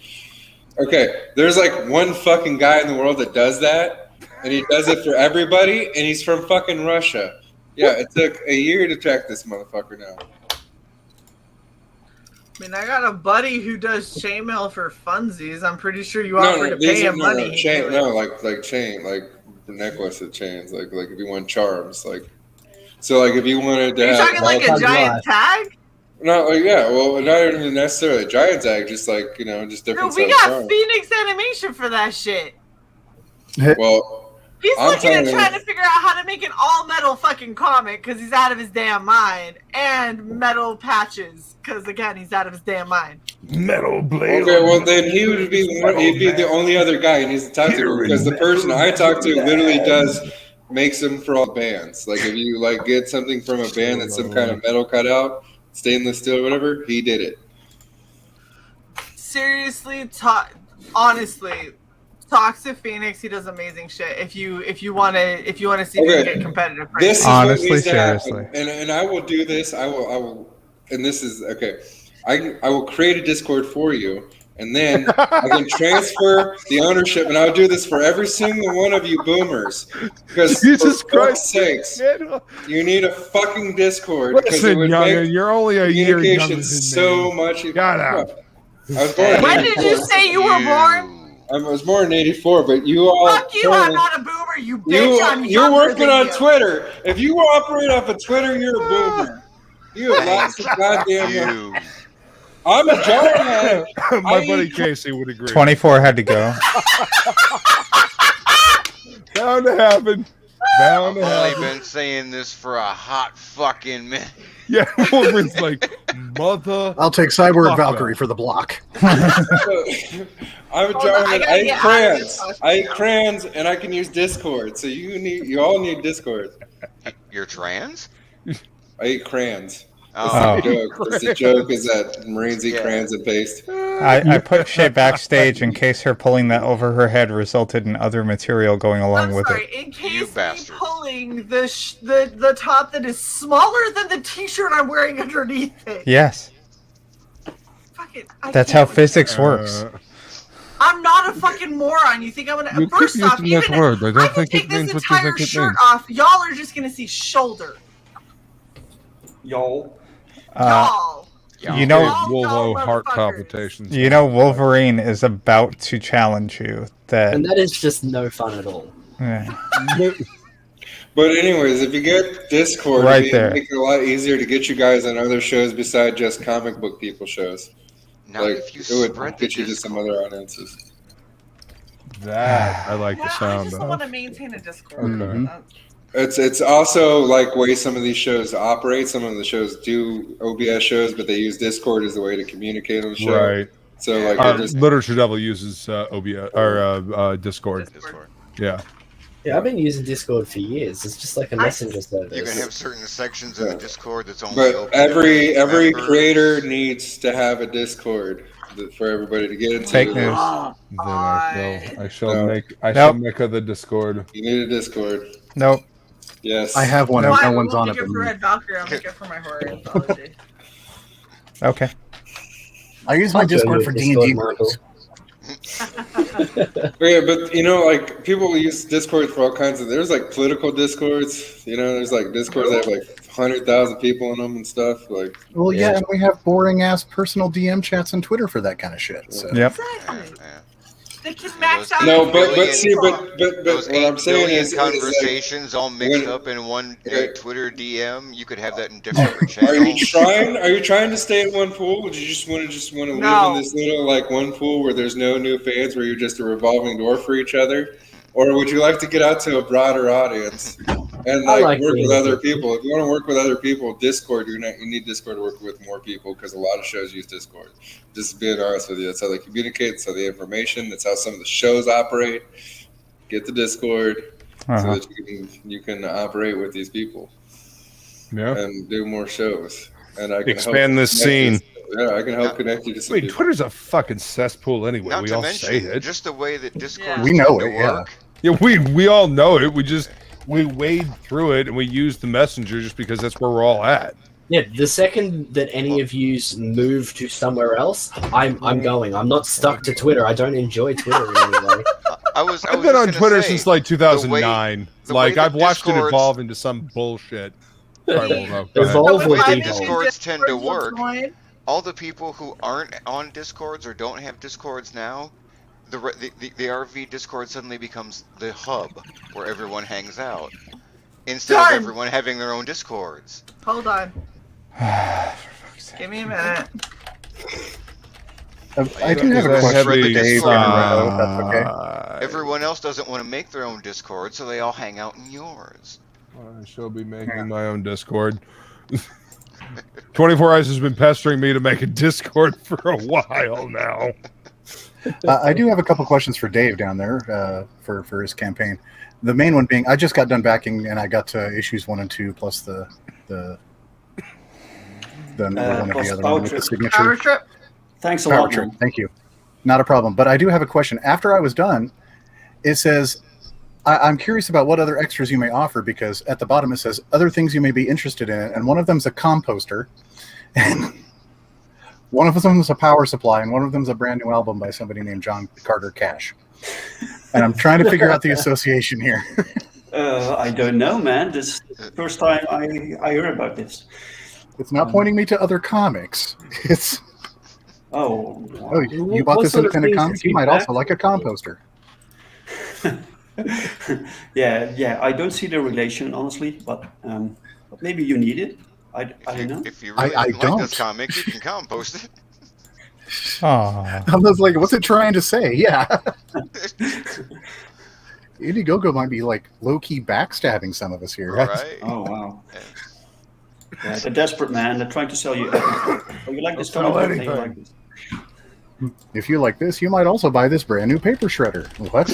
Okay, there's like one fucking guy in the world that does that. And he does it for everybody, and he's from fucking Russia. Yeah, it took a year to track this motherfucker down. I mean, I got a buddy who does chainmail for funsies. I'm pretty sure you offer to pay him money. Like chain, like necklace of chains, like if you want charms, like so, like if you wanted to. Are you talking like a giant tag? No, yeah, well, not even necessarily a giant tag, just like just different. No, we got Phoenix Animation for that shit. Well. He's looking at trying to figure out how to make an all-metal fucking comic because he's out of his damn mind, and metal patches because again he's out of his damn mind. Metal blade. Okay, well then he'd be the only other guy he needs to talk to, because the person I talk to literally does makes them for all bands. Like if you like get something from a band that's some kind of metal cutout, stainless steel or whatever, he did it. Seriously, honestly. Toxic Phoenix, he does amazing shit. If you want to see him get competitive, right? This is Honestly, what needs to seriously. happen. And I will do this. I will. And this is okay. I will create a Discord for you, and then I can transfer the ownership, and I'll do this for every single one of you boomers. Because Jesus for Christ, fuck's sakes, you need a fucking Discord. Listen, youngin, you're only a year younger communication than so me. much. Shut up. I was born in When did you 84. say you were born? I was born in '84, but you all. Fuck you! I'm not a boomer. You bitch. I'm You're younger working than on you. Twitter. If you operate off of Twitter, you're a boomer. You have lots of goddamn. I'm a jarhead. My buddy Casey would agree. 24 had to go. Bound to happen. Bound I've to only happen. been saying this for a hot fucking minute. Yeah, Wolverine's like, mother. I'll take CY.borg fucker. Valkyrie for the block. I'm a Hold on, I jarhead. gotta I eat get out of crayons. this fucking I eat crayons, and I can use Discord. So you all need Discord. You're trans? I eat crayons. Oh. That's the joke. That's the joke is that Marines eat crayons and paste. I put Shae backstage in case her pulling that over her head resulted in other material going along with Sorry, it. in case me pulling the top that is smaller than the T-shirt I'm wearing underneath it. Yes. Fuck it. I That's can't how physics works. I'm not a fucking moron. You think I'm gonna? You First keep off, using that even word. I don't I can think it take this means what you entire think it shirt means. off. Y'all are just gonna see shoulder. Y'all. You know, Wolvo heart palpitations. You know, Wolverine is about to challenge you. And that is just no fun at all. Yeah. But anyways, if you get Discord, Right it'll there. make it a lot easier to get you guys on other shows besides just comic book people shows. Now, like if you it would spread get the you to some other audiences. That I like the I sound just of. want to maintain a Discord. Okay. It's also like way some of these shows operate. Some of the shows do OBS shows, but they use Discord as the way to communicate on the show. Right. So like Our they're just Literature Devil uses OBS or Discord. Yeah. Yeah, I've been using Discord for years. It's just like a messenger service. You can have certain sections of the Discord that's only but open to every members. creator needs to have a Discord for everybody to get into. Fake news. Then I shall No. make Nope. the Discord. You need a Discord. Nope. Yes. I have one, and Why? no I one's won't on it make it but for me. Red Valkyrie. I'll make it for my horror anthology. Okay. I use my I'll join Discord your for Discord, D&D Michael. groups. Yeah, but you know, like people use Discord for all kinds of. There's like political Discords. You know, there's like Discords that have like 100,000 people in them and stuff. Like, Well, yeah, and we have boring ass personal DM chats on Twitter for that kind of shit. So. Yep. They can max out. No, the but billion see, but Those what 8 I'm saying billion is like, conversations all mixed up in one Twitter DM. You could have that in different Are you channels. trying? Are you trying to stay in one pool? Would you just want to live No. in this little like one pool where there's no new fans, where you're just a revolving door for each other, or would you like to get out to a broader audience and I like like work with being other with people? If you want to work with other people, Discord. You need Discord to work with more people because a lot of shows use Discord. Just being honest with you, that's how they communicate. That's how the information. That's how some of the shows operate. Get the Discord so that you can operate with these people. Yeah. And do more shows. And I can Expand help this connect scene. I can help connect you to some I mean, people. Twitter's a fucking cesspool anyway. Not we to all mention, say it. just the way that Discord We know to it, yeah. work. Yeah, we all know it. We wade through it and we use the messenger just because that's where we're all at. Yeah, the second that any of yous move to somewhere else, I'm going. I'm not stuck to Twitter. I don't enjoy Twitter in any way. I've been on Twitter since like 2009. Like I've watched it evolve into some bullshit. Sorry, Wolvo, go ahead. Evolve The way or that devolve? Discords tend to work, all the people who aren't on Discords or don't have Discords now, the RV Discord suddenly becomes the hub where everyone hangs out, instead of Done. everyone having their own Discords. Hold on. Give me a minute. I do have a question for Dave. That's okay. Everyone else doesn't want to make their own Discord, so they all hang out in yours. I shall be making my own Discord. 24 Eyes has been pestering me to make a Discord for a while now. I do have a couple questions for Dave down there for his campaign. The main one being, I just got done backing and I got to issues 1 and 2 plus the number one of the other one with the signature. Power trip. Thanks a Power lot, trip. man. Thank you. Not a problem. But I do have a question. After I was done, it says, I'm curious about what other extras you may offer, because at the bottom it says other things you may be interested in, and one of them's a composter, and one of them is a power supply, and one of them's a brand new album by somebody named John Carter Cash. And I'm trying to figure out the association here. I don't know, man. This is the first time I heard about this. It's not pointing me to other comics. It's you bought this independent comic? You might also like a composter. Yeah. I don't see the relation, honestly, but maybe you need it. I don't know. If you really like this comic, you can compost it. Aww. I was like, what's it trying to say? Yeah. Indiegogo might be like low-key backstabbing some of us here. Right. Oh, wow. Yeah, they're desperate, man. They're trying to sell you everything. Oh, you like this comic? You like this. If you like this, you might also buy this brand new paper shredder. What?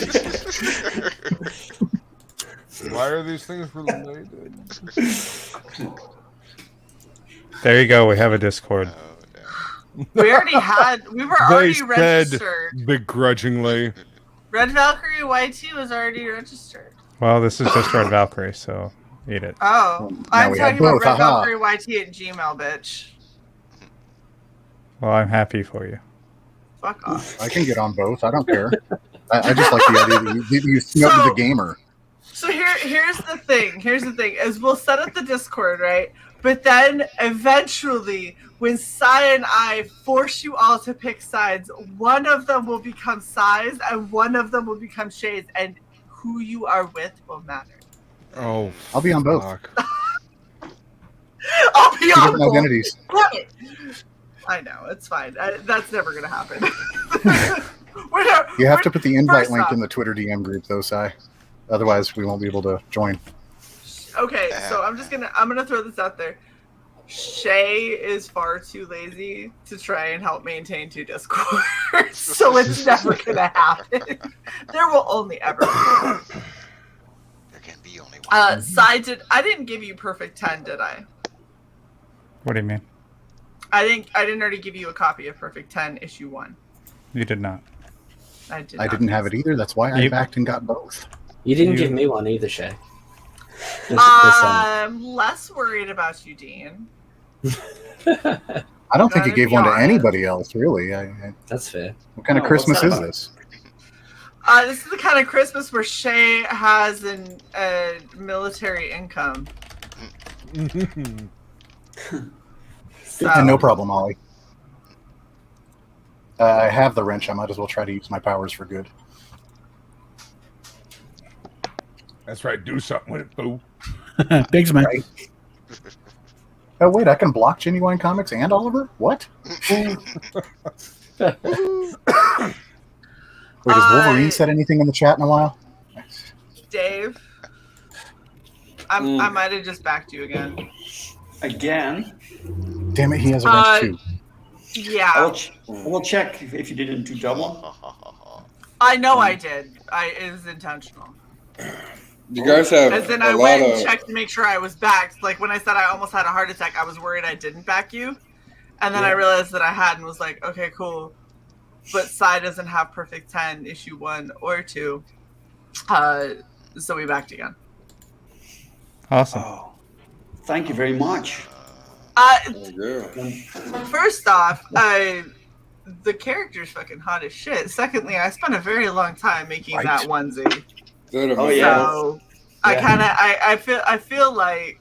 Why are these things related? There you go. We have a Discord. We were already registered. Begrudgingly. Red Valkyrie YT was already registered. Well, this is just Red Valkyrie, so eat it. Oh, I'm talking about Red Valkyrie YT at Gmail, bitch. Well, I'm happy for you. Fuck off. I can get on both. I don't care. I just like the idea that you snub the gamer. So here's the thing. Is we'll set up the Discord, right? But then eventually, when Cy and I force you all to pick sides, one of them will become Cy's and one of them will become Shae's, and who you are with will matter. Oh, I'll be on both. I'll be on both. Identities. I know, it's fine. That's never going to happen. You have to put the invite link in the Twitter DM group, though, Cy. Otherwise, we won't be able to join. Okay, so I'm gonna throw this out there. Shae is far too lazy to try and help maintain 2 Discords, so it's never gonna happen. There will only ever be. There can be only one. I didn't give you Perfect 10, did I? What do you mean? I didn't already give you a copy of Perfect 10 issue 1. You did not. I didn't have it either. That's why I backed and got both. You didn't give me one either, Shae. I'm less worried about you, Dean. I don't think you gave one to anybody else, really. That's fair. What kind of Christmas is this? This is the kind of Christmas where Shae has a military income. No problem, Ollie. I have the wrench. I might as well try to use my powers for good. That's right. Do something with it, boo. Thanks, man. Right? Oh, wait. I can block Genuine Comics and Oliver? What? Wait, has Wolverine said anything in the chat in a while? Dave, I might have just backed you again. Again? Damn it, he has a wrench too. Yeah. I will check if you didn't do double. I know I did. It was intentional. You guys have As in, I went and checked to make sure I was backed. Like when I said I almost had a heart attack, I was worried I didn't back you, and then I realized that I had, and was like, okay, cool. But Cy doesn't have Perfect 10 issue 1 or 2, so we backed again. Awesome. Oh, thank you very much. First off, the character's fucking hot as shit. Secondly, I spent a very long time making that onesie. Oh yeah. So I feel like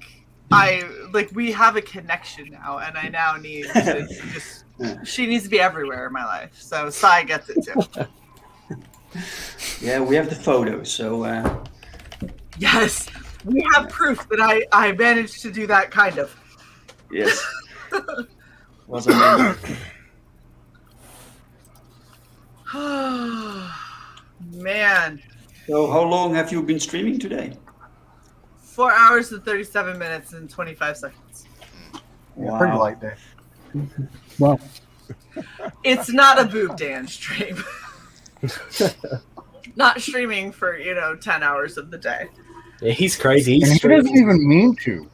we have a connection now, and I now need to just. She needs to be everywhere in my life. So Cy gets it too. Yeah, we have the photos. So. Yes, we have proof that I managed to do that kind of. Yes. Was amazing. Man. So how long have you been streaming today? 4 hours and 37 minutes and 25 seconds. Yeah, pretty light day. Wow. It's not a boob dance stream. Not streaming for 10 hours of the day. Yeah, he's crazy. And he doesn't even mean to.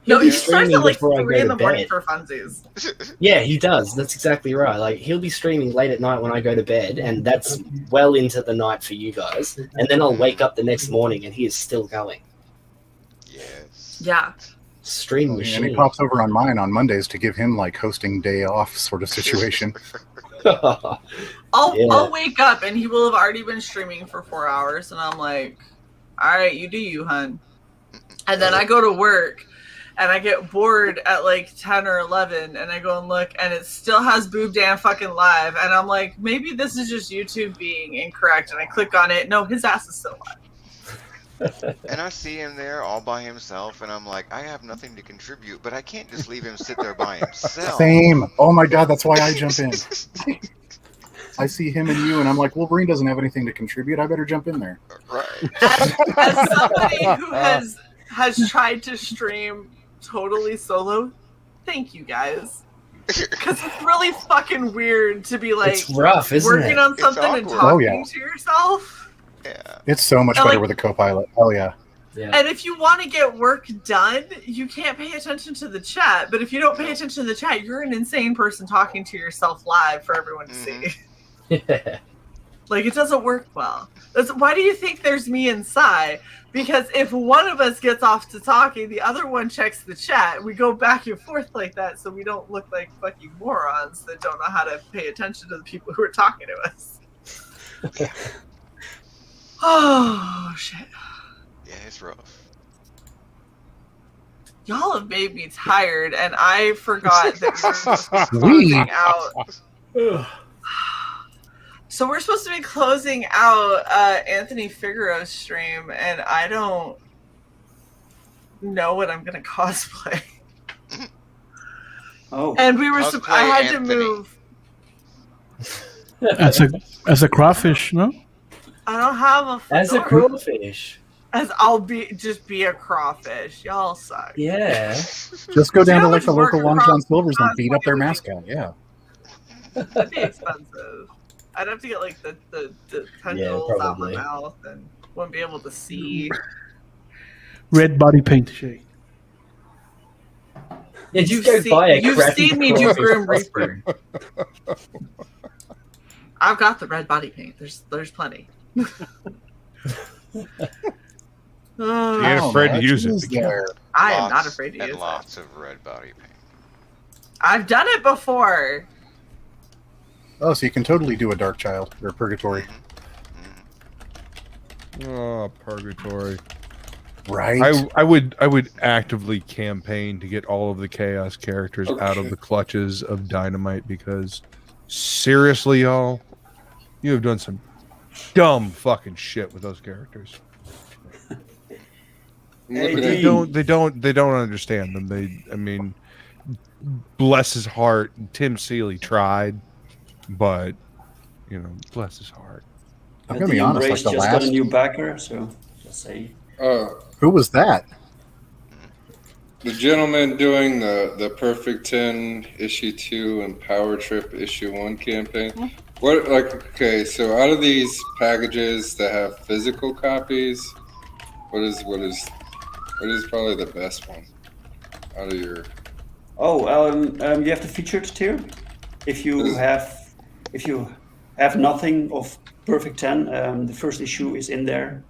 No, be he starts streaming at like before I 3 go in to the morning bed. for funsies. Yeah, he does. That's exactly right. Like, he'll be streaming late at night when I go to bed, and that's well into the night for you guys. And then I'll wake up the next morning, and he is still going. Yes. Yeah. Stream And machine. he pops over on mine on Mondays to give him like hosting day off sort of situation. I'll wake up and he will have already been streaming for 4 hours, and I'm like, all right, you do you, hun. And then I go to work and I get bored at like 10 or 11, and I go and look, and it still has Boob Dan fucking live, and I'm like, maybe this is just YouTube being incorrect, and I click on it. No, his ass is still live. And I see him there all by himself, and I'm like, I have nothing to contribute, but I can't just leave him sit there by himself. Same. Oh my god, that's why I jump in. I see him and you, and I'm like, Wolverine doesn't have anything to contribute. I better jump in there. Right. As somebody who has tried to stream totally solo, thank you guys. Because it's really fucking weird to be like, It's rough, isn't working it? on something and Oh, talking yeah. to yourself. Yeah. It's so much And, better like- with a co-pilot. Hell yeah. And if you want to get work done, you can't pay attention to the chat. But if you don't pay attention to the chat, you're an insane person talking to yourself live for everyone to see. Like, it doesn't work well. Why do you think there's me and Cy? Because if one of us gets off to talking, the other one checks the chat. We go back and forth like that, so we don't look like fucking morons that don't know how to pay attention to the people who are talking to us. Oh, shit. Yeah, it's rough. Y'all have made me tired, and I forgot that we were supposed to be Sweet. closing out. So we're supposed to be closing out Anthony Figaro's stream, and I don't know what I'm going to cosplay. Oh. And we were. Cosplay I had Anthony. to move. As a crawfish, no? I don't have a. As a fedora. crawfish. As I'll be a crawfish. Y'all suck. Yeah. Just go down to like the much local work Long across John Silver's and the beat up their mascot. Yeah. That'd be expensive. I'd have to get like the tendrils out my probably. mouth and wouldn't be able to see. Red body paint shade. Yeah, just go buy a You've crappy seen me do crawfish Grim costume. Reaper. I've got the red body paint. There's plenty. You ain't afraid to use it. I am not afraid to use it. Lots of red body paint. I've done it before. Oh, so you can totally do a Dark Child or Purgatory. Oh, purgatory. Right. I would actively campaign to get all of the Chaos characters out of the clutches of Dynamite, because seriously, y'all, you have done some dumb fucking shit with those characters. They don't understand them. I mean, bless his heart, Tim Seeley tried, but you know, bless his heart. I'm gonna be honest, like the just last. got a new backer, so just say. Who was that? The gentleman doing the Perfect 10 issue 2 and Power Trip issue 1 campaign. What, like, okay, so out of these packages that have physical copies, what is probably the best one out of your? Oh, you have the featured tier. If you have nothing of Perfect 10, the first issue is in there,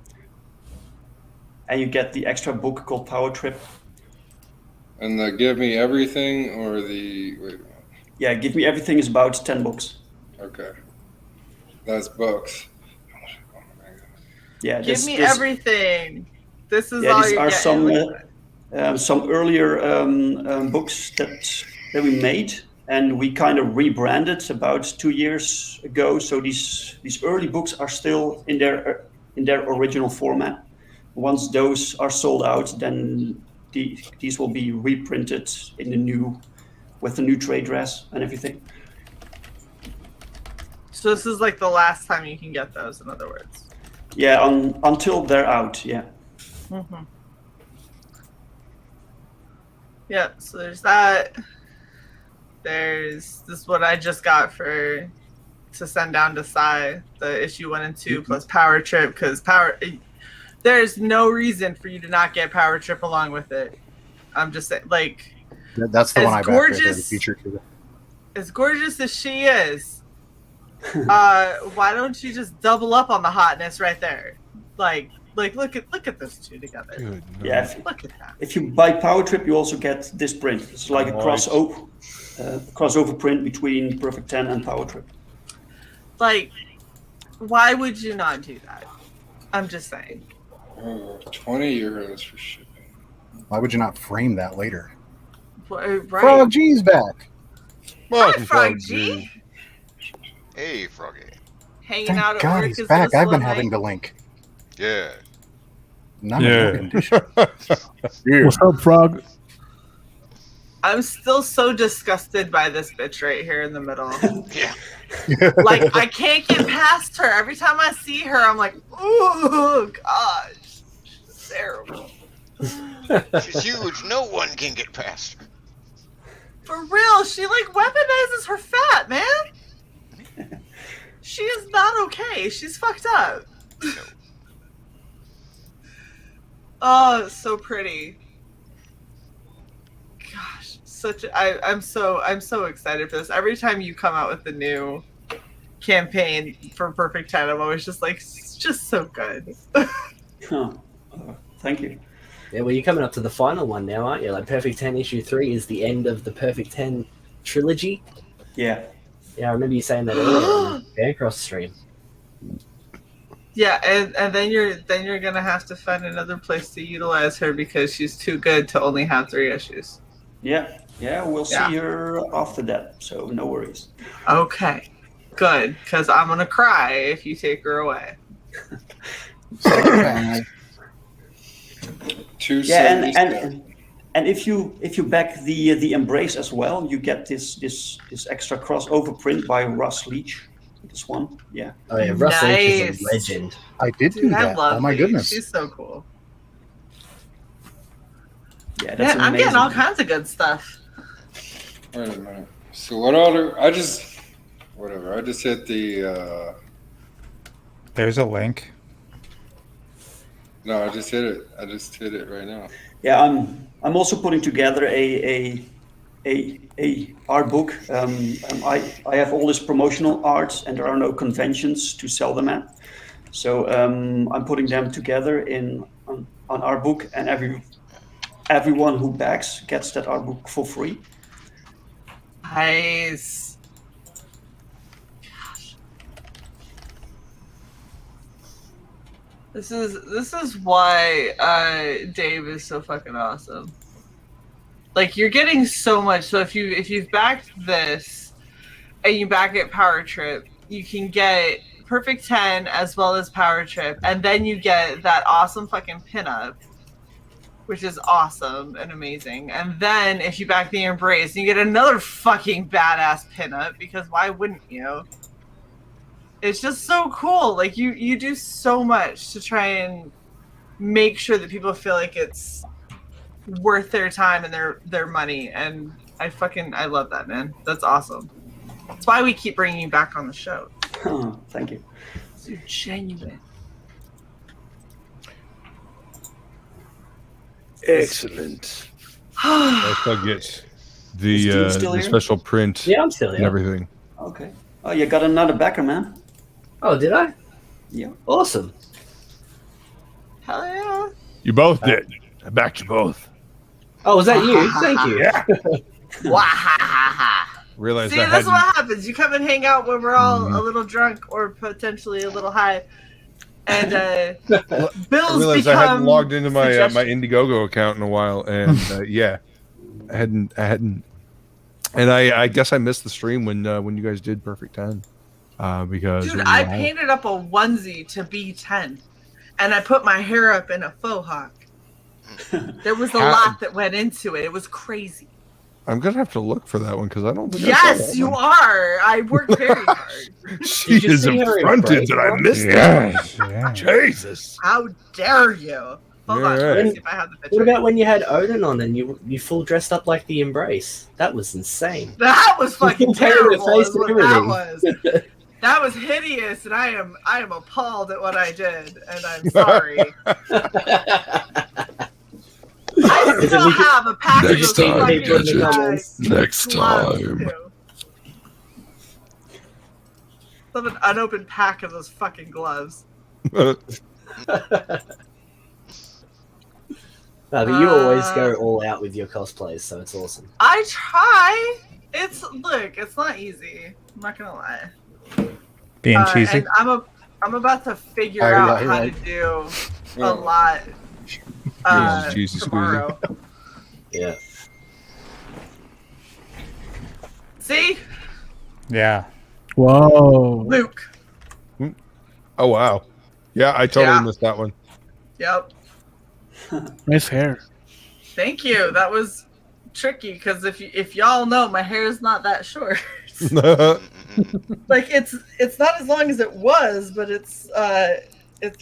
and you get the extra book called Power Trip. And the Give Me Everything or the wait. Yeah, Give Me Everything is about 10 books. Okay, that's books. Yeah, Give me everything. This is yeah, all these you're are getting. some earlier books that we made, and we kind of rebranded about 2 years ago. So these early books are still in their original format. Once those are sold out, then these will be reprinted with the new trade dress and everything. So this is like the last time you can get those, in other words. Yeah, until they're out. Yeah. Mm-hmm. Yeah, so there's that. This is what I just got to send down to Cy, the issue 1 and 2 plus Power Trip, because there's no reason for you to not get Power Trip along with it. I'm just saying, like, that's the as one I backed right there, the gorgeous- feature too. as gorgeous as she is, why don't you just double up on the hotness right there? Like look at those two together. Good. Yeah, Look at that. if you buy Power Trip, you also get this print. It's like a crossover print between Perfect 10 and Power Trip. Like, why would you not do that? I'm just saying. 20 euros for shipping. Why would you not frame that later? Right. Frog G's back. Hi, Frog G. Hey, Froggy. Hanging Thank out at God work he's is back. this I've been one having night. to link. Yeah. None of your condition. What's up, Frog? I'm still so disgusted by this bitch right here in the middle. Yeah. Like, I can't get past her. Every time I see her, I'm like, oh, gosh. She's terrible. She's huge. No one can get past her. For real, she, like, weaponizes her fat, man. She is not okay. She's fucked up. Oh, it's so pretty. Gosh, I'm so excited for this. Every time you come out with a new campaign for Perfect 10, I'm always just like, it's just so good. Thank you. Yeah, well, you're coming up to the final one now, aren't you? Like, Perfect 10 issue 3 is the end of the Perfect 10 trilogy. Yeah. Yeah, I remember you saying that earlier on the Bancross stream. Yeah, and then you're gonna have to find another place to utilize her because she's too good to only have 3 issues. Yeah, we'll see her after that, so no worries. Okay, good, because I'm gonna cry if you take her away. And if you back the Embrace as well, you get this extra crossover print by Russ Leach. This one, yeah. Oh yeah, Russ Leach is a legend. I did do that. I love oh my Leach. goodness. She's so cool. Yeah, that's I'm amazing. getting all kinds of good stuff. Wait a minute. So what other? I just hit the. There's a link. No, I just hit it. I just hit it right now. Yeah, I'm also putting together a art book. I have all this promotional art, and there are no conventions to sell them at. So I'm putting them together on art book, and everyone who backs gets that art book for free. Nice. Gosh. This is why Dave is so fucking awesome. Like, you're getting so much. So if you've backed this and you back it Power Trip, you can get Perfect 10 as well as Power Trip, and then you get that awesome fucking pinup, which is awesome and amazing. And then if you back the Embrace, you get another fucking badass pinup, because why wouldn't you? It's just so cool. Like, you do so much to try and make sure that people feel like it's worth their time and their money, and I love that, man. That's awesome. That's why we keep bringing you back on the show. Oh, thank you. You're genuine. Excellent. Also get the still here? special print. Yeah, I'm still here. And everything. Okay. Oh, you got another backer, man. Oh, did I? Yeah. Awesome. Hell yeah. You both did. I backed you both. Oh, was that you? Thank you. Yeah. Wahahaha. Realized See, I that's hadn't. what happens. You come and hang out when we're all a little drunk or potentially a little high, and bills I realized become I hadn't logged into my my suggestions. Indiegogo account in a while, and yeah, I hadn't, and I guess I missed the stream when you guys did Perfect 10, because Dude, I painted up a onesie to be 10, and I put my hair up in a faux hawk. There was a lot that went into it. It was crazy. I'm gonna have to look for that one because I don't think I saw Yes, that you one. are. I worked very hard. She is affronted that I missed that. Jesus. How dare you? Hold on, let me see if I have the picture. What about when you had Odin on and you full dressed up like the Embrace? That was insane. That was fucking terrible. Face Is and what that everything. was. That was hideous, and I am appalled at what I did, and I'm sorry. I still have a pack of those fucking Next gloves, time. too. I have an unopened pack of those fucking gloves. No, but you always go all out with your cosplays, so it's awesome. I try. It's not easy. I'm not gonna lie. Being cheesy. And I'm about to figure out how to do a lot tomorrow. Yeah. See? Yeah. Whoa. Luke. Oh wow. Yeah, I totally missed that one. Yep. Nice hair. Thank you. That was tricky because if y'all know, my hair is not that short. Like it's not as long as it was, but it's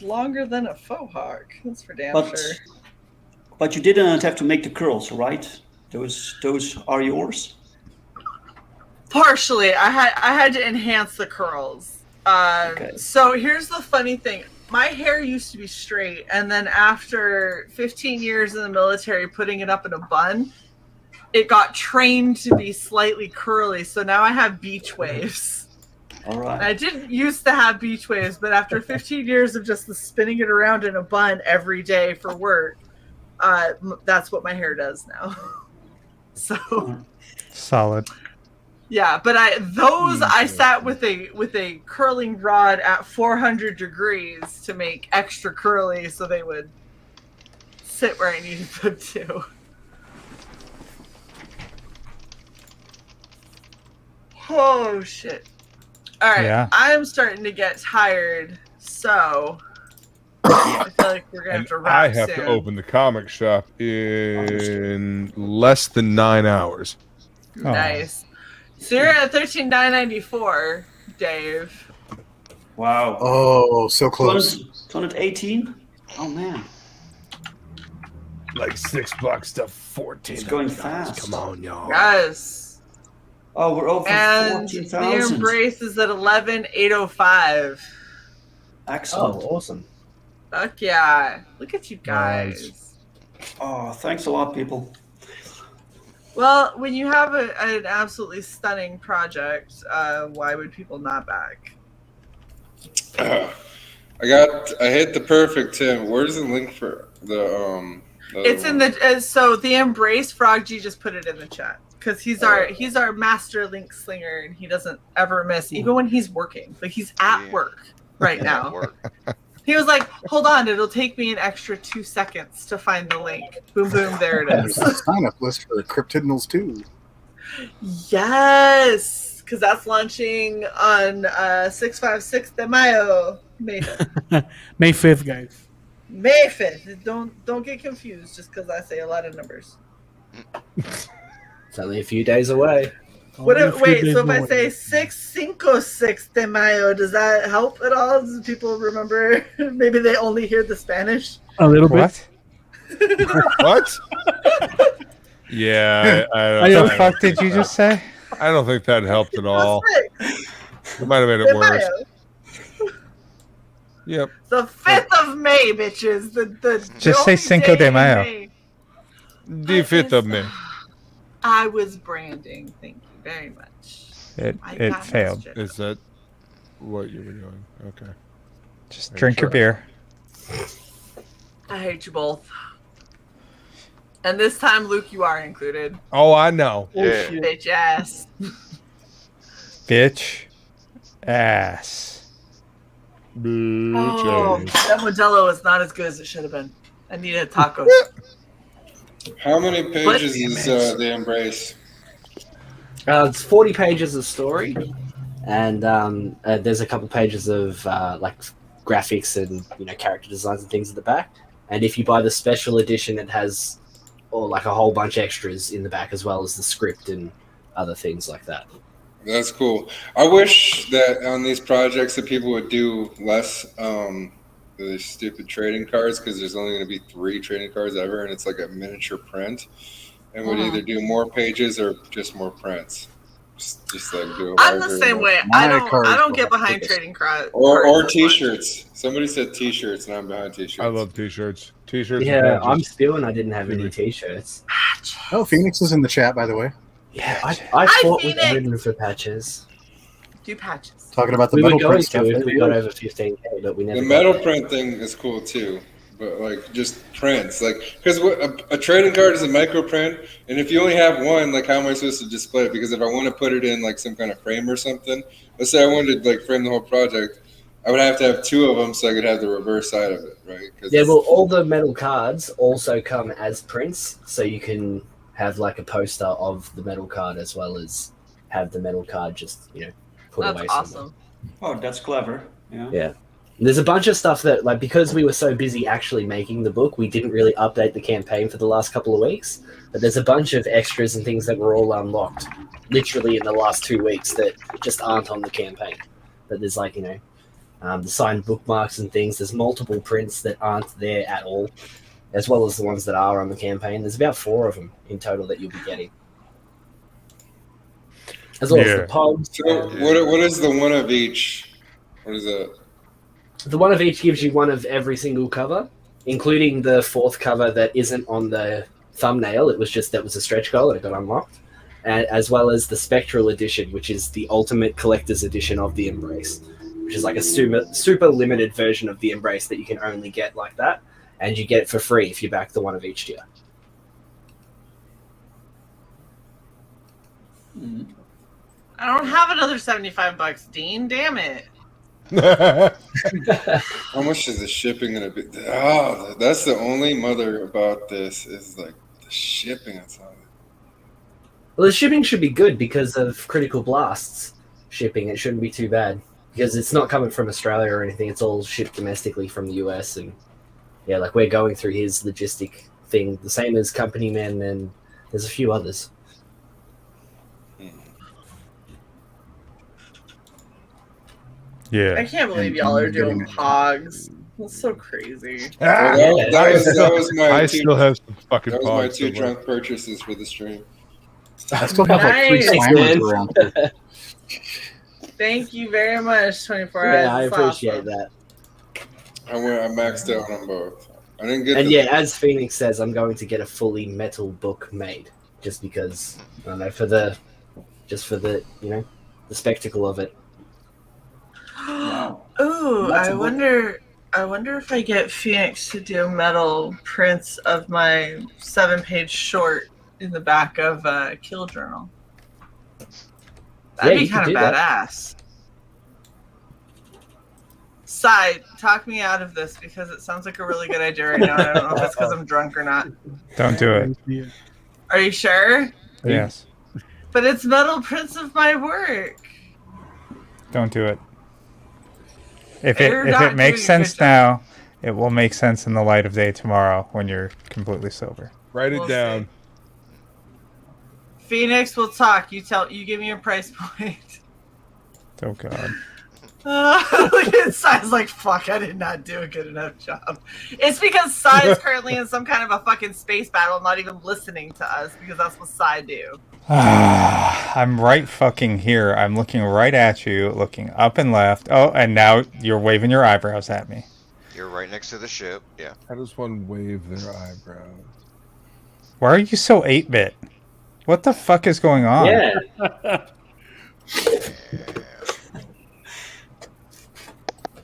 longer than a faux hawk. That's for damn sure. But you didn't have to make the curls, right? Those are yours. Partially, I had to enhance the curls. So here's the funny thing. My hair used to be straight, and then after 15 years in the military, putting it up in a bun, it got trained to be slightly curly. So now I have beach waves. All right. I didn't used to have beach waves, but after 15 years of just spinning it around in a bun every day for work, that's what my hair does now. So solid. Yeah, but I sat with a curling rod at 400 degrees to make extra curly, so they would sit where I needed them to. Oh shit! All right, Yeah. I'm starting to get tired, so I feel like we're gonna have to wrap I have soon. to open the comic shop in less than 9 hours. Nice. So you're at $13,994, Dave. Wow. Oh, so close. 218? Oh man. Like $6 to 14. It's going fast. Come on, y'all. Yes. Oh, we're over And the 14,000. Embrace is at 11,805. Excellent. Oh, awesome. Fuck yeah. Look at you guys. Oh, thanks a lot, people. Well, when you have an absolutely stunning project, why would people not back? I hit the perfect 10. Where's the link for the It's in the so the Embrace Frog G just put it in the chat because he's our master link slinger and he doesn't ever miss even when he's working. Like he's at work right now. He was like, "Hold on, it'll take me an extra 2 seconds to find the link." Boom, boom, there it There's is. a sign-up list for Cryptidnals too. Yes, because that's launching on 656 de Mayo, May 5th. May 5th, guys. May 5th. Don't get confused just because I say a lot of numbers. It's only a few days away. Wait, so if I say 656 de Mayo, does that help at all? Do people remember? Maybe they only hear the Spanish? A little bit. What? Yeah. What the fuck did you just say? I don't think that helped at all. It might have made it De worse. Mayo. Yep. The 5th of May, bitches. Just say Cinco de Mayo. The 5th of May. I was branding. Thank you very much. It failed. Is that what you were doing? Okay. Just drink your beer. I hate you both. And this time, Luke, you are included. Oh, I know. Yeah. Bitch ass. Bitch ass. Oh, that Modelo is not as good as it should have been. I needed tacos. How many pages is the Embrace? It's 40 pages of story, and there's a couple pages of like graphics and character designs and things at the back. And if you buy the special edition, it has like a whole bunch of extras in the back as well as the script and other things like that. That's cool. I wish that on these projects that people would do less the stupid trading cards because there's only going to be 3 trading cards ever, and it's like a miniature print, and would either do more pages or just more prints. Just like do a I'm the larger same one. way. I don't get behind trading cards. Or t-shirts. Somebody said t-shirts, and I'm behind t-shirts. I love t-shirts. T-shirts. Yeah, and I'm patches. spewing. I didn't have any t-shirts. Oh, Phoenix is in the chat, by the way. Yeah, I fought with Odin for patches. Do patches. Talking about the We were metal going print to stuff. if they we got work. over 15k, but we never. The got metal there. print thing is cool too, but like just prints, like because a trading card is a micro print, and if you only have one, like how am I supposed to display it? Because if I want to put it in like some kind of frame or something, let's say I wanted to like frame the whole project, I would have to have two of them so I could have the reverse side of it, right? Yeah, well, all the metal cards also come as prints, so you can have like a poster of the metal card as well as have the metal card just put That's away awesome. somewhere. Oh, that's clever. Yeah. Yeah. There's a bunch of stuff that, like, because we were so busy actually making the book, we didn't really update the campaign for the last couple of weeks. But there's a bunch of extras and things that were all unlocked literally in the last 2 weeks that just aren't on the campaign. But there's, like, the signed bookmarks and things. There's multiple prints that aren't there at all, as well as the ones that are on the campaign. There's about 4 of them in total that you'll be getting. As well as the pods. So what is the one of each? What is that? The one of each gives you one of every single cover, including the 4th cover that isn't on the thumbnail. It was just that was a stretch goal and it got unlocked, and as well as the Spectral Edition, which is the ultimate collector's edition of the Embrace, which is like a super limited version of the Embrace that you can only get like that, and you get it for free if you back the one of each tier. I don't have another $75, Dean. Damn it. How much is the shipping gonna be? Oh, that's the only mother about this is like the shipping. That's all. Well, the shipping should be good because of Critical Blast's shipping. It shouldn't be too bad because it's not coming from Australia or anything. It's all shipped domestically from the US, and yeah, like we're going through his logistic thing, the same as Company Men, and there's a few others. Yeah. I can't believe y'all are doing pogs. That's so crazy. That was my I two, still have some fucking that was my pogs two somewhere. drunk purchases for the stream. I still have like 3 Nice. slammers around here. Thank you very much, 24 hours. Yeah, I That's appreciate awesome. that. I maxed out on both. I didn't get And the yeah, as Phoenix says, I'm going to get a fully metal book made just because I don't know for the the spectacle of it. Ooh, That's I a book. wonder if I get Phoenix to do metal prints of my 7-page short in the back of Kill Journal. That'd Yeah, be you could kind of do that. badass. Side, talk me out of this because it sounds like a really good idea right now. I don't know if it's because I'm drunk or not. Don't do it. Are you sure? Yes. But it's metal prints of my work. Don't do it. If You're it not makes doing a good sense now, it will make sense in the light of day tomorrow when you're completely sober. Write it We'll down. Phoenix, we'll talk. You give me a price point. Oh God. Look at Sai's like, fuck, I did not do a good enough job. It's because Sai is currently in some kind of a fucking space battle, not even listening to us, because that's what Sai do. I'm right fucking here. I'm looking right at you, looking up and left. Oh, and now you're waving your eyebrows at me. You're right next to the ship. Yeah. How does one wave their eyebrows? Why are you so 8-bit? What the fuck is going on? Yeah.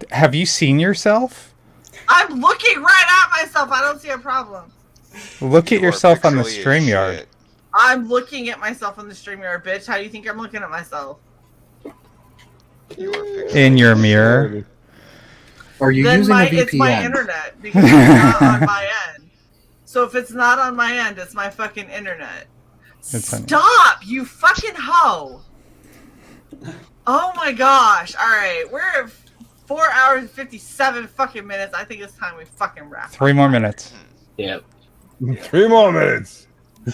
Have you seen yourself? I'm looking right at myself. I don't see a problem. Look at yourself on the pixely as StreamYard. shit. I'm looking at myself on the StreamYard, bitch. How do you think I'm looking at myself? You are pixelated. In your mirror. Are you Then using a VPN? it's my internet because it's not on my end. So if it's not on my end, it's my fucking internet. It's on- Stop, you fucking hoe! Oh my gosh! All right, we're at 4 hours and 57 fucking minutes. I think it's time we fucking wrap. 3 more minutes. Yeah. 3 more minutes.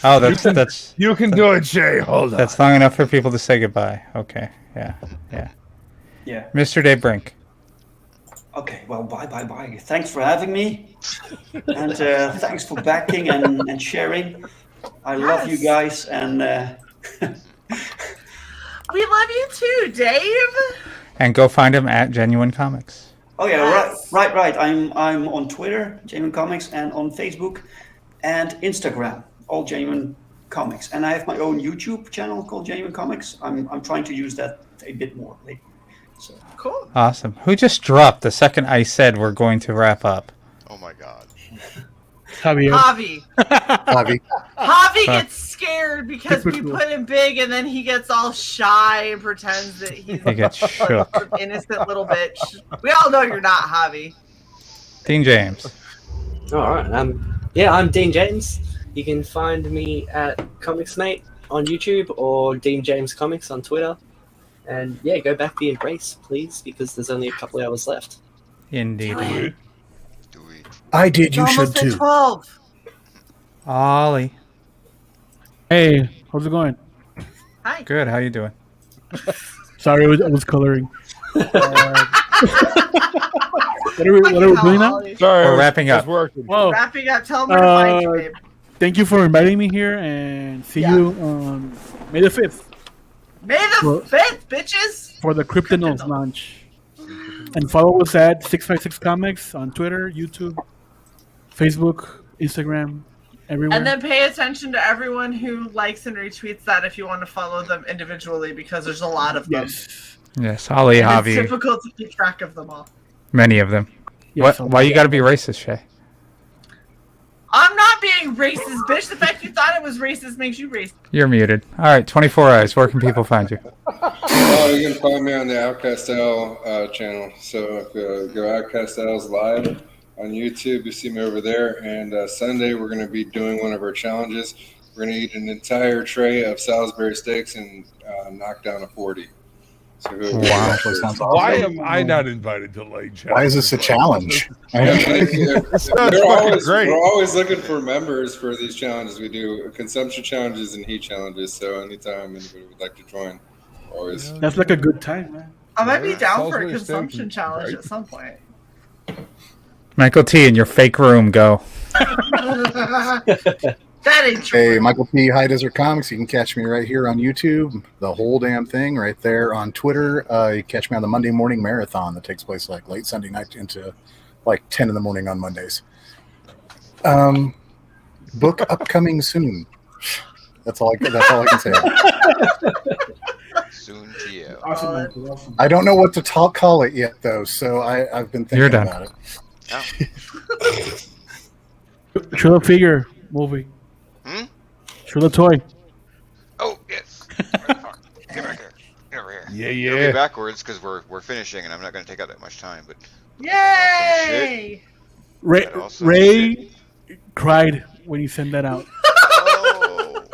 Oh, that's You can do it, Shae. Hold on. that's long enough for people to say goodbye. Okay. Yeah. Yeah. Mr. Dave Brink. Okay, well, bye. Thanks for having me. And thanks for backing and sharing. I love you guys. And We love you too, Dave. And go find him at Genuine Comics. Oh yeah, right. I'm on Twitter, Genuine Comics, and on Facebook and Instagram, all Genuine Comics. And I have my own YouTube channel called Genuine Comics. I'm trying to use that a bit more lately. So cool. Awesome. Who just dropped the second I said we're going to wrap up? Oh my god. Javi. Javi gets scared because we put him big, and then he gets all shy and pretends that he gets shook. an innocent little bitch. We all know you're not Javi. Dean James. All right. I'm Dean James. You can find me at ComicsMate on YouTube or Dean James Comics on Twitter. And yeah, go back the embrace, please, because there's only a couple of hours left. Indeed. I did. You It's should almost at too. 12. Ollie. Hey, how's it going? Hi. Good. How you doing? Sorry, I was coloring. What are we doing now? Sorry, We're wrapping up. Whoa. Wrapping up. Tell him where to find you, babe. Thank you for inviting me here, and see you on May the 5th. May the 5th, bitches. For the Kryptonite launch. And follow us at 656 Comics on Twitter, YouTube, Facebook, Instagram, everywhere. And then pay attention to everyone who likes and retweets that if you want to follow them individually, because there's a lot of them. Yes, Ollie, And Javi. it's difficult to keep track of them all. Many of them. Yes, Why you got to be racist, Shae? I'm not being racist, bitch. The fact you thought it was racist makes you racist. You're muted. All right, 24 Eyes. Where can people find you? Oh, you can find me on the Outcast L channel. So if you go Outcast L's live on YouTube, you see me over there. And Sunday, we're going to be doing one of our challenges. We're going to eat an entire tray of Salisbury steaks and knock down a 40. So Wow, that sounds awesome. Why am I not invited to Late Chat? Why is this a challenge? We're always looking for members for these challenges. We do consumption challenges and heat challenges. So anytime anybody would like to join, always. That's like a good time, man. I might be down for a Salisbury consumption steak, challenge right? at some point. Michael T. in your fake room. Go. That ain't true. Hey, Michael P. High Desert Comics. You can catch me right here on YouTube. The whole damn thing right there on Twitter. You catch me on the Monday morning marathon that takes place like late Sunday night into like 10 in the morning on Mondays. Book upcoming soon. That's all I can say. Soon to you. Awesome. I don't know what to call it yet though, so I've been thinking You're done. about it. Trilla figure movie. Trilla toy. Oh yes. Get back here. Get over here. Yeah. It'll be backwards because we're finishing, and I'm not going to take up that much time. But Yay! Ray cried when you sent that out. Oh,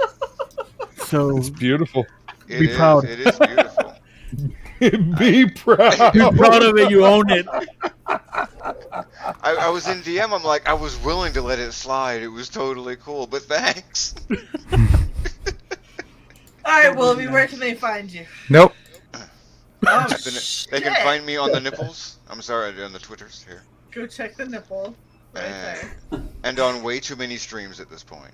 So It's beautiful. be proud. It is beautiful. Be proud. Be proud of it. You own it. I was in DM. I'm like, I was willing to let it slide. It was totally cool, but thanks. All right, Wilby, where can they find you? Nope. Oh, They can find me on the nipples. I'm sorry, on the Twitters here. Go check the nipple right there. And on way too many streams at this point.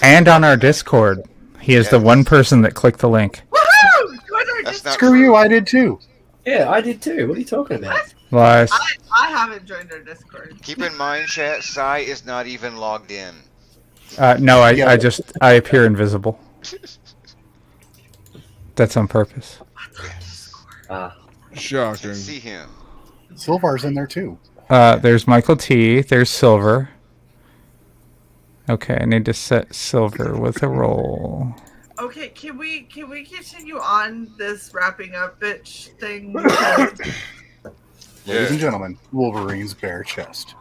And on our Discord. He is the one person that clicked the link. Woohoo! Join our That's not Screw true. you, I did too. Yeah, I did too. What are you talking about? Lies. I haven't joined our Discord. Keep in mind, chat, Sai is not even logged in. No, I appear invisible. That's on purpose. Shocking. See him. Silvar's in there too. There's Michael T. There's Silver. Okay, I need to set Silver with a roll. Okay, can we continue on this wrapping up bitch thing? Ladies and gentlemen, Wolverine's bare chest.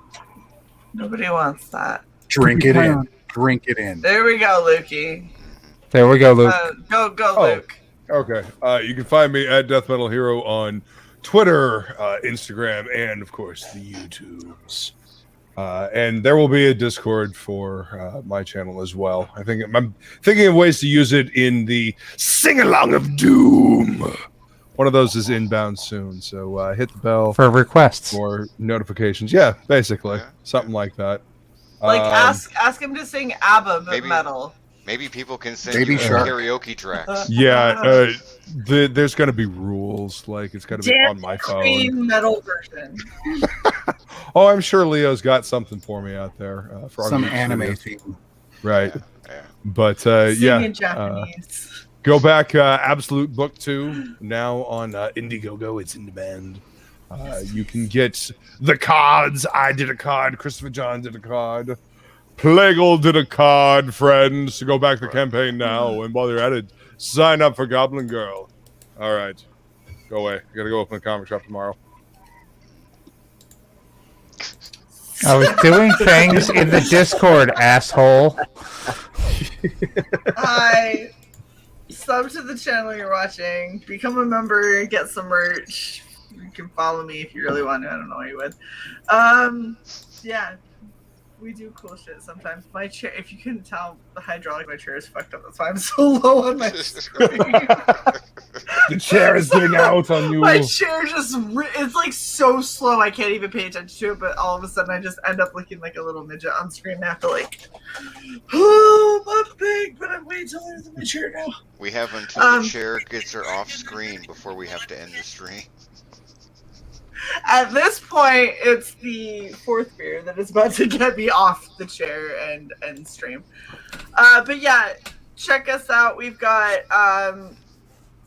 Nobody wants that. Drink it in. Drink it in. There we go, Lukey. There we go, Luke. Go, Luke. Okay. You can find me at Death Metal Hero on Twitter, Instagram, and of course the YouTubes. And there will be a Discord for my channel as well. I'm thinking of ways to use it in the Sing Along of Doom. One of those is inbound soon, so hit the bell For requests. for notifications. Yeah, basically something like that. Like ask him to sing ABBA but metal. Maybe people can send Baby you shark. karaoke tracks. Yeah, there's gonna be rules. Like it's gonna be on my phone. Cream metal version. Oh, I'm sure Leo's got something for me out there. For Some our anime studios. theme. Right. Yeah. But Sing yeah. in Japanese. Go back. Absolute Book 2 now on Indiegogo. It's in demand. You can get the cards. I did a card. Christopher John did a card. Plagal did a card, friends. So go back to the campaign now. And while you're at it, sign up for Goblin Girl. All right. Go away. I got to go open a comic shop tomorrow. I was doing things in the Discord, asshole. Hi. Sub to the channel you're watching. Become a member. Get some merch. You can follow me if you really want to. I don't know why you would. Yeah. We do cool shit sometimes. My chair, if you couldn't tell, the hydraulic of my chair is fucked up. That's why I'm so low on my screen. The chair is giving out on you. My chair just, it's like so slow I can't even pay attention to it, but all of a sudden I just end up looking like a little midget on screen and I have to like, oh, I'm big, but I'm way taller than my chair now. We have until the chair gets her off screen before we have to end the stream. At this point, it's the fourth beer that is about to get me off the chair and stream. But yeah, check us out. We've got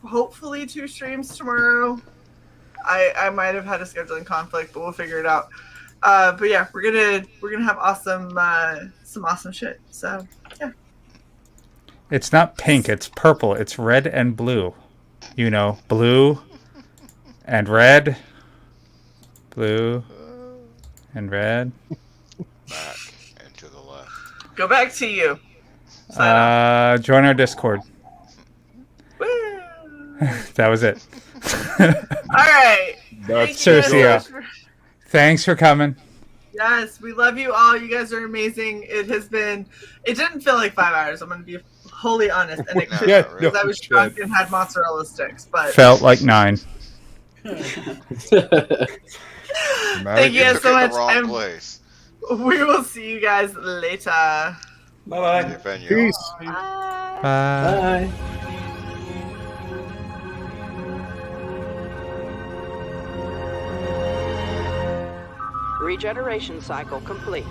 hopefully 2 streams tomorrow. I might have had a scheduling conflict, but we'll figure it out. But yeah, we're gonna have awesome some awesome shit. So yeah. It's not pink, it's purple. It's red and blue. You know, blue and red. Blue and red. Back and to the left. Go back to you. Join our Discord. That was it. Alright. Thanks for coming. Yes, we love you all. You guys are amazing. It didn't feel like 5 hours. I'm going to be wholly honest. And it could because I was drunk and had mozzarella sticks. But felt like 9. Thank you guys so much. We will see you guys later. Bye-bye. Peace. Bye. Bye. Regeneration cycle complete.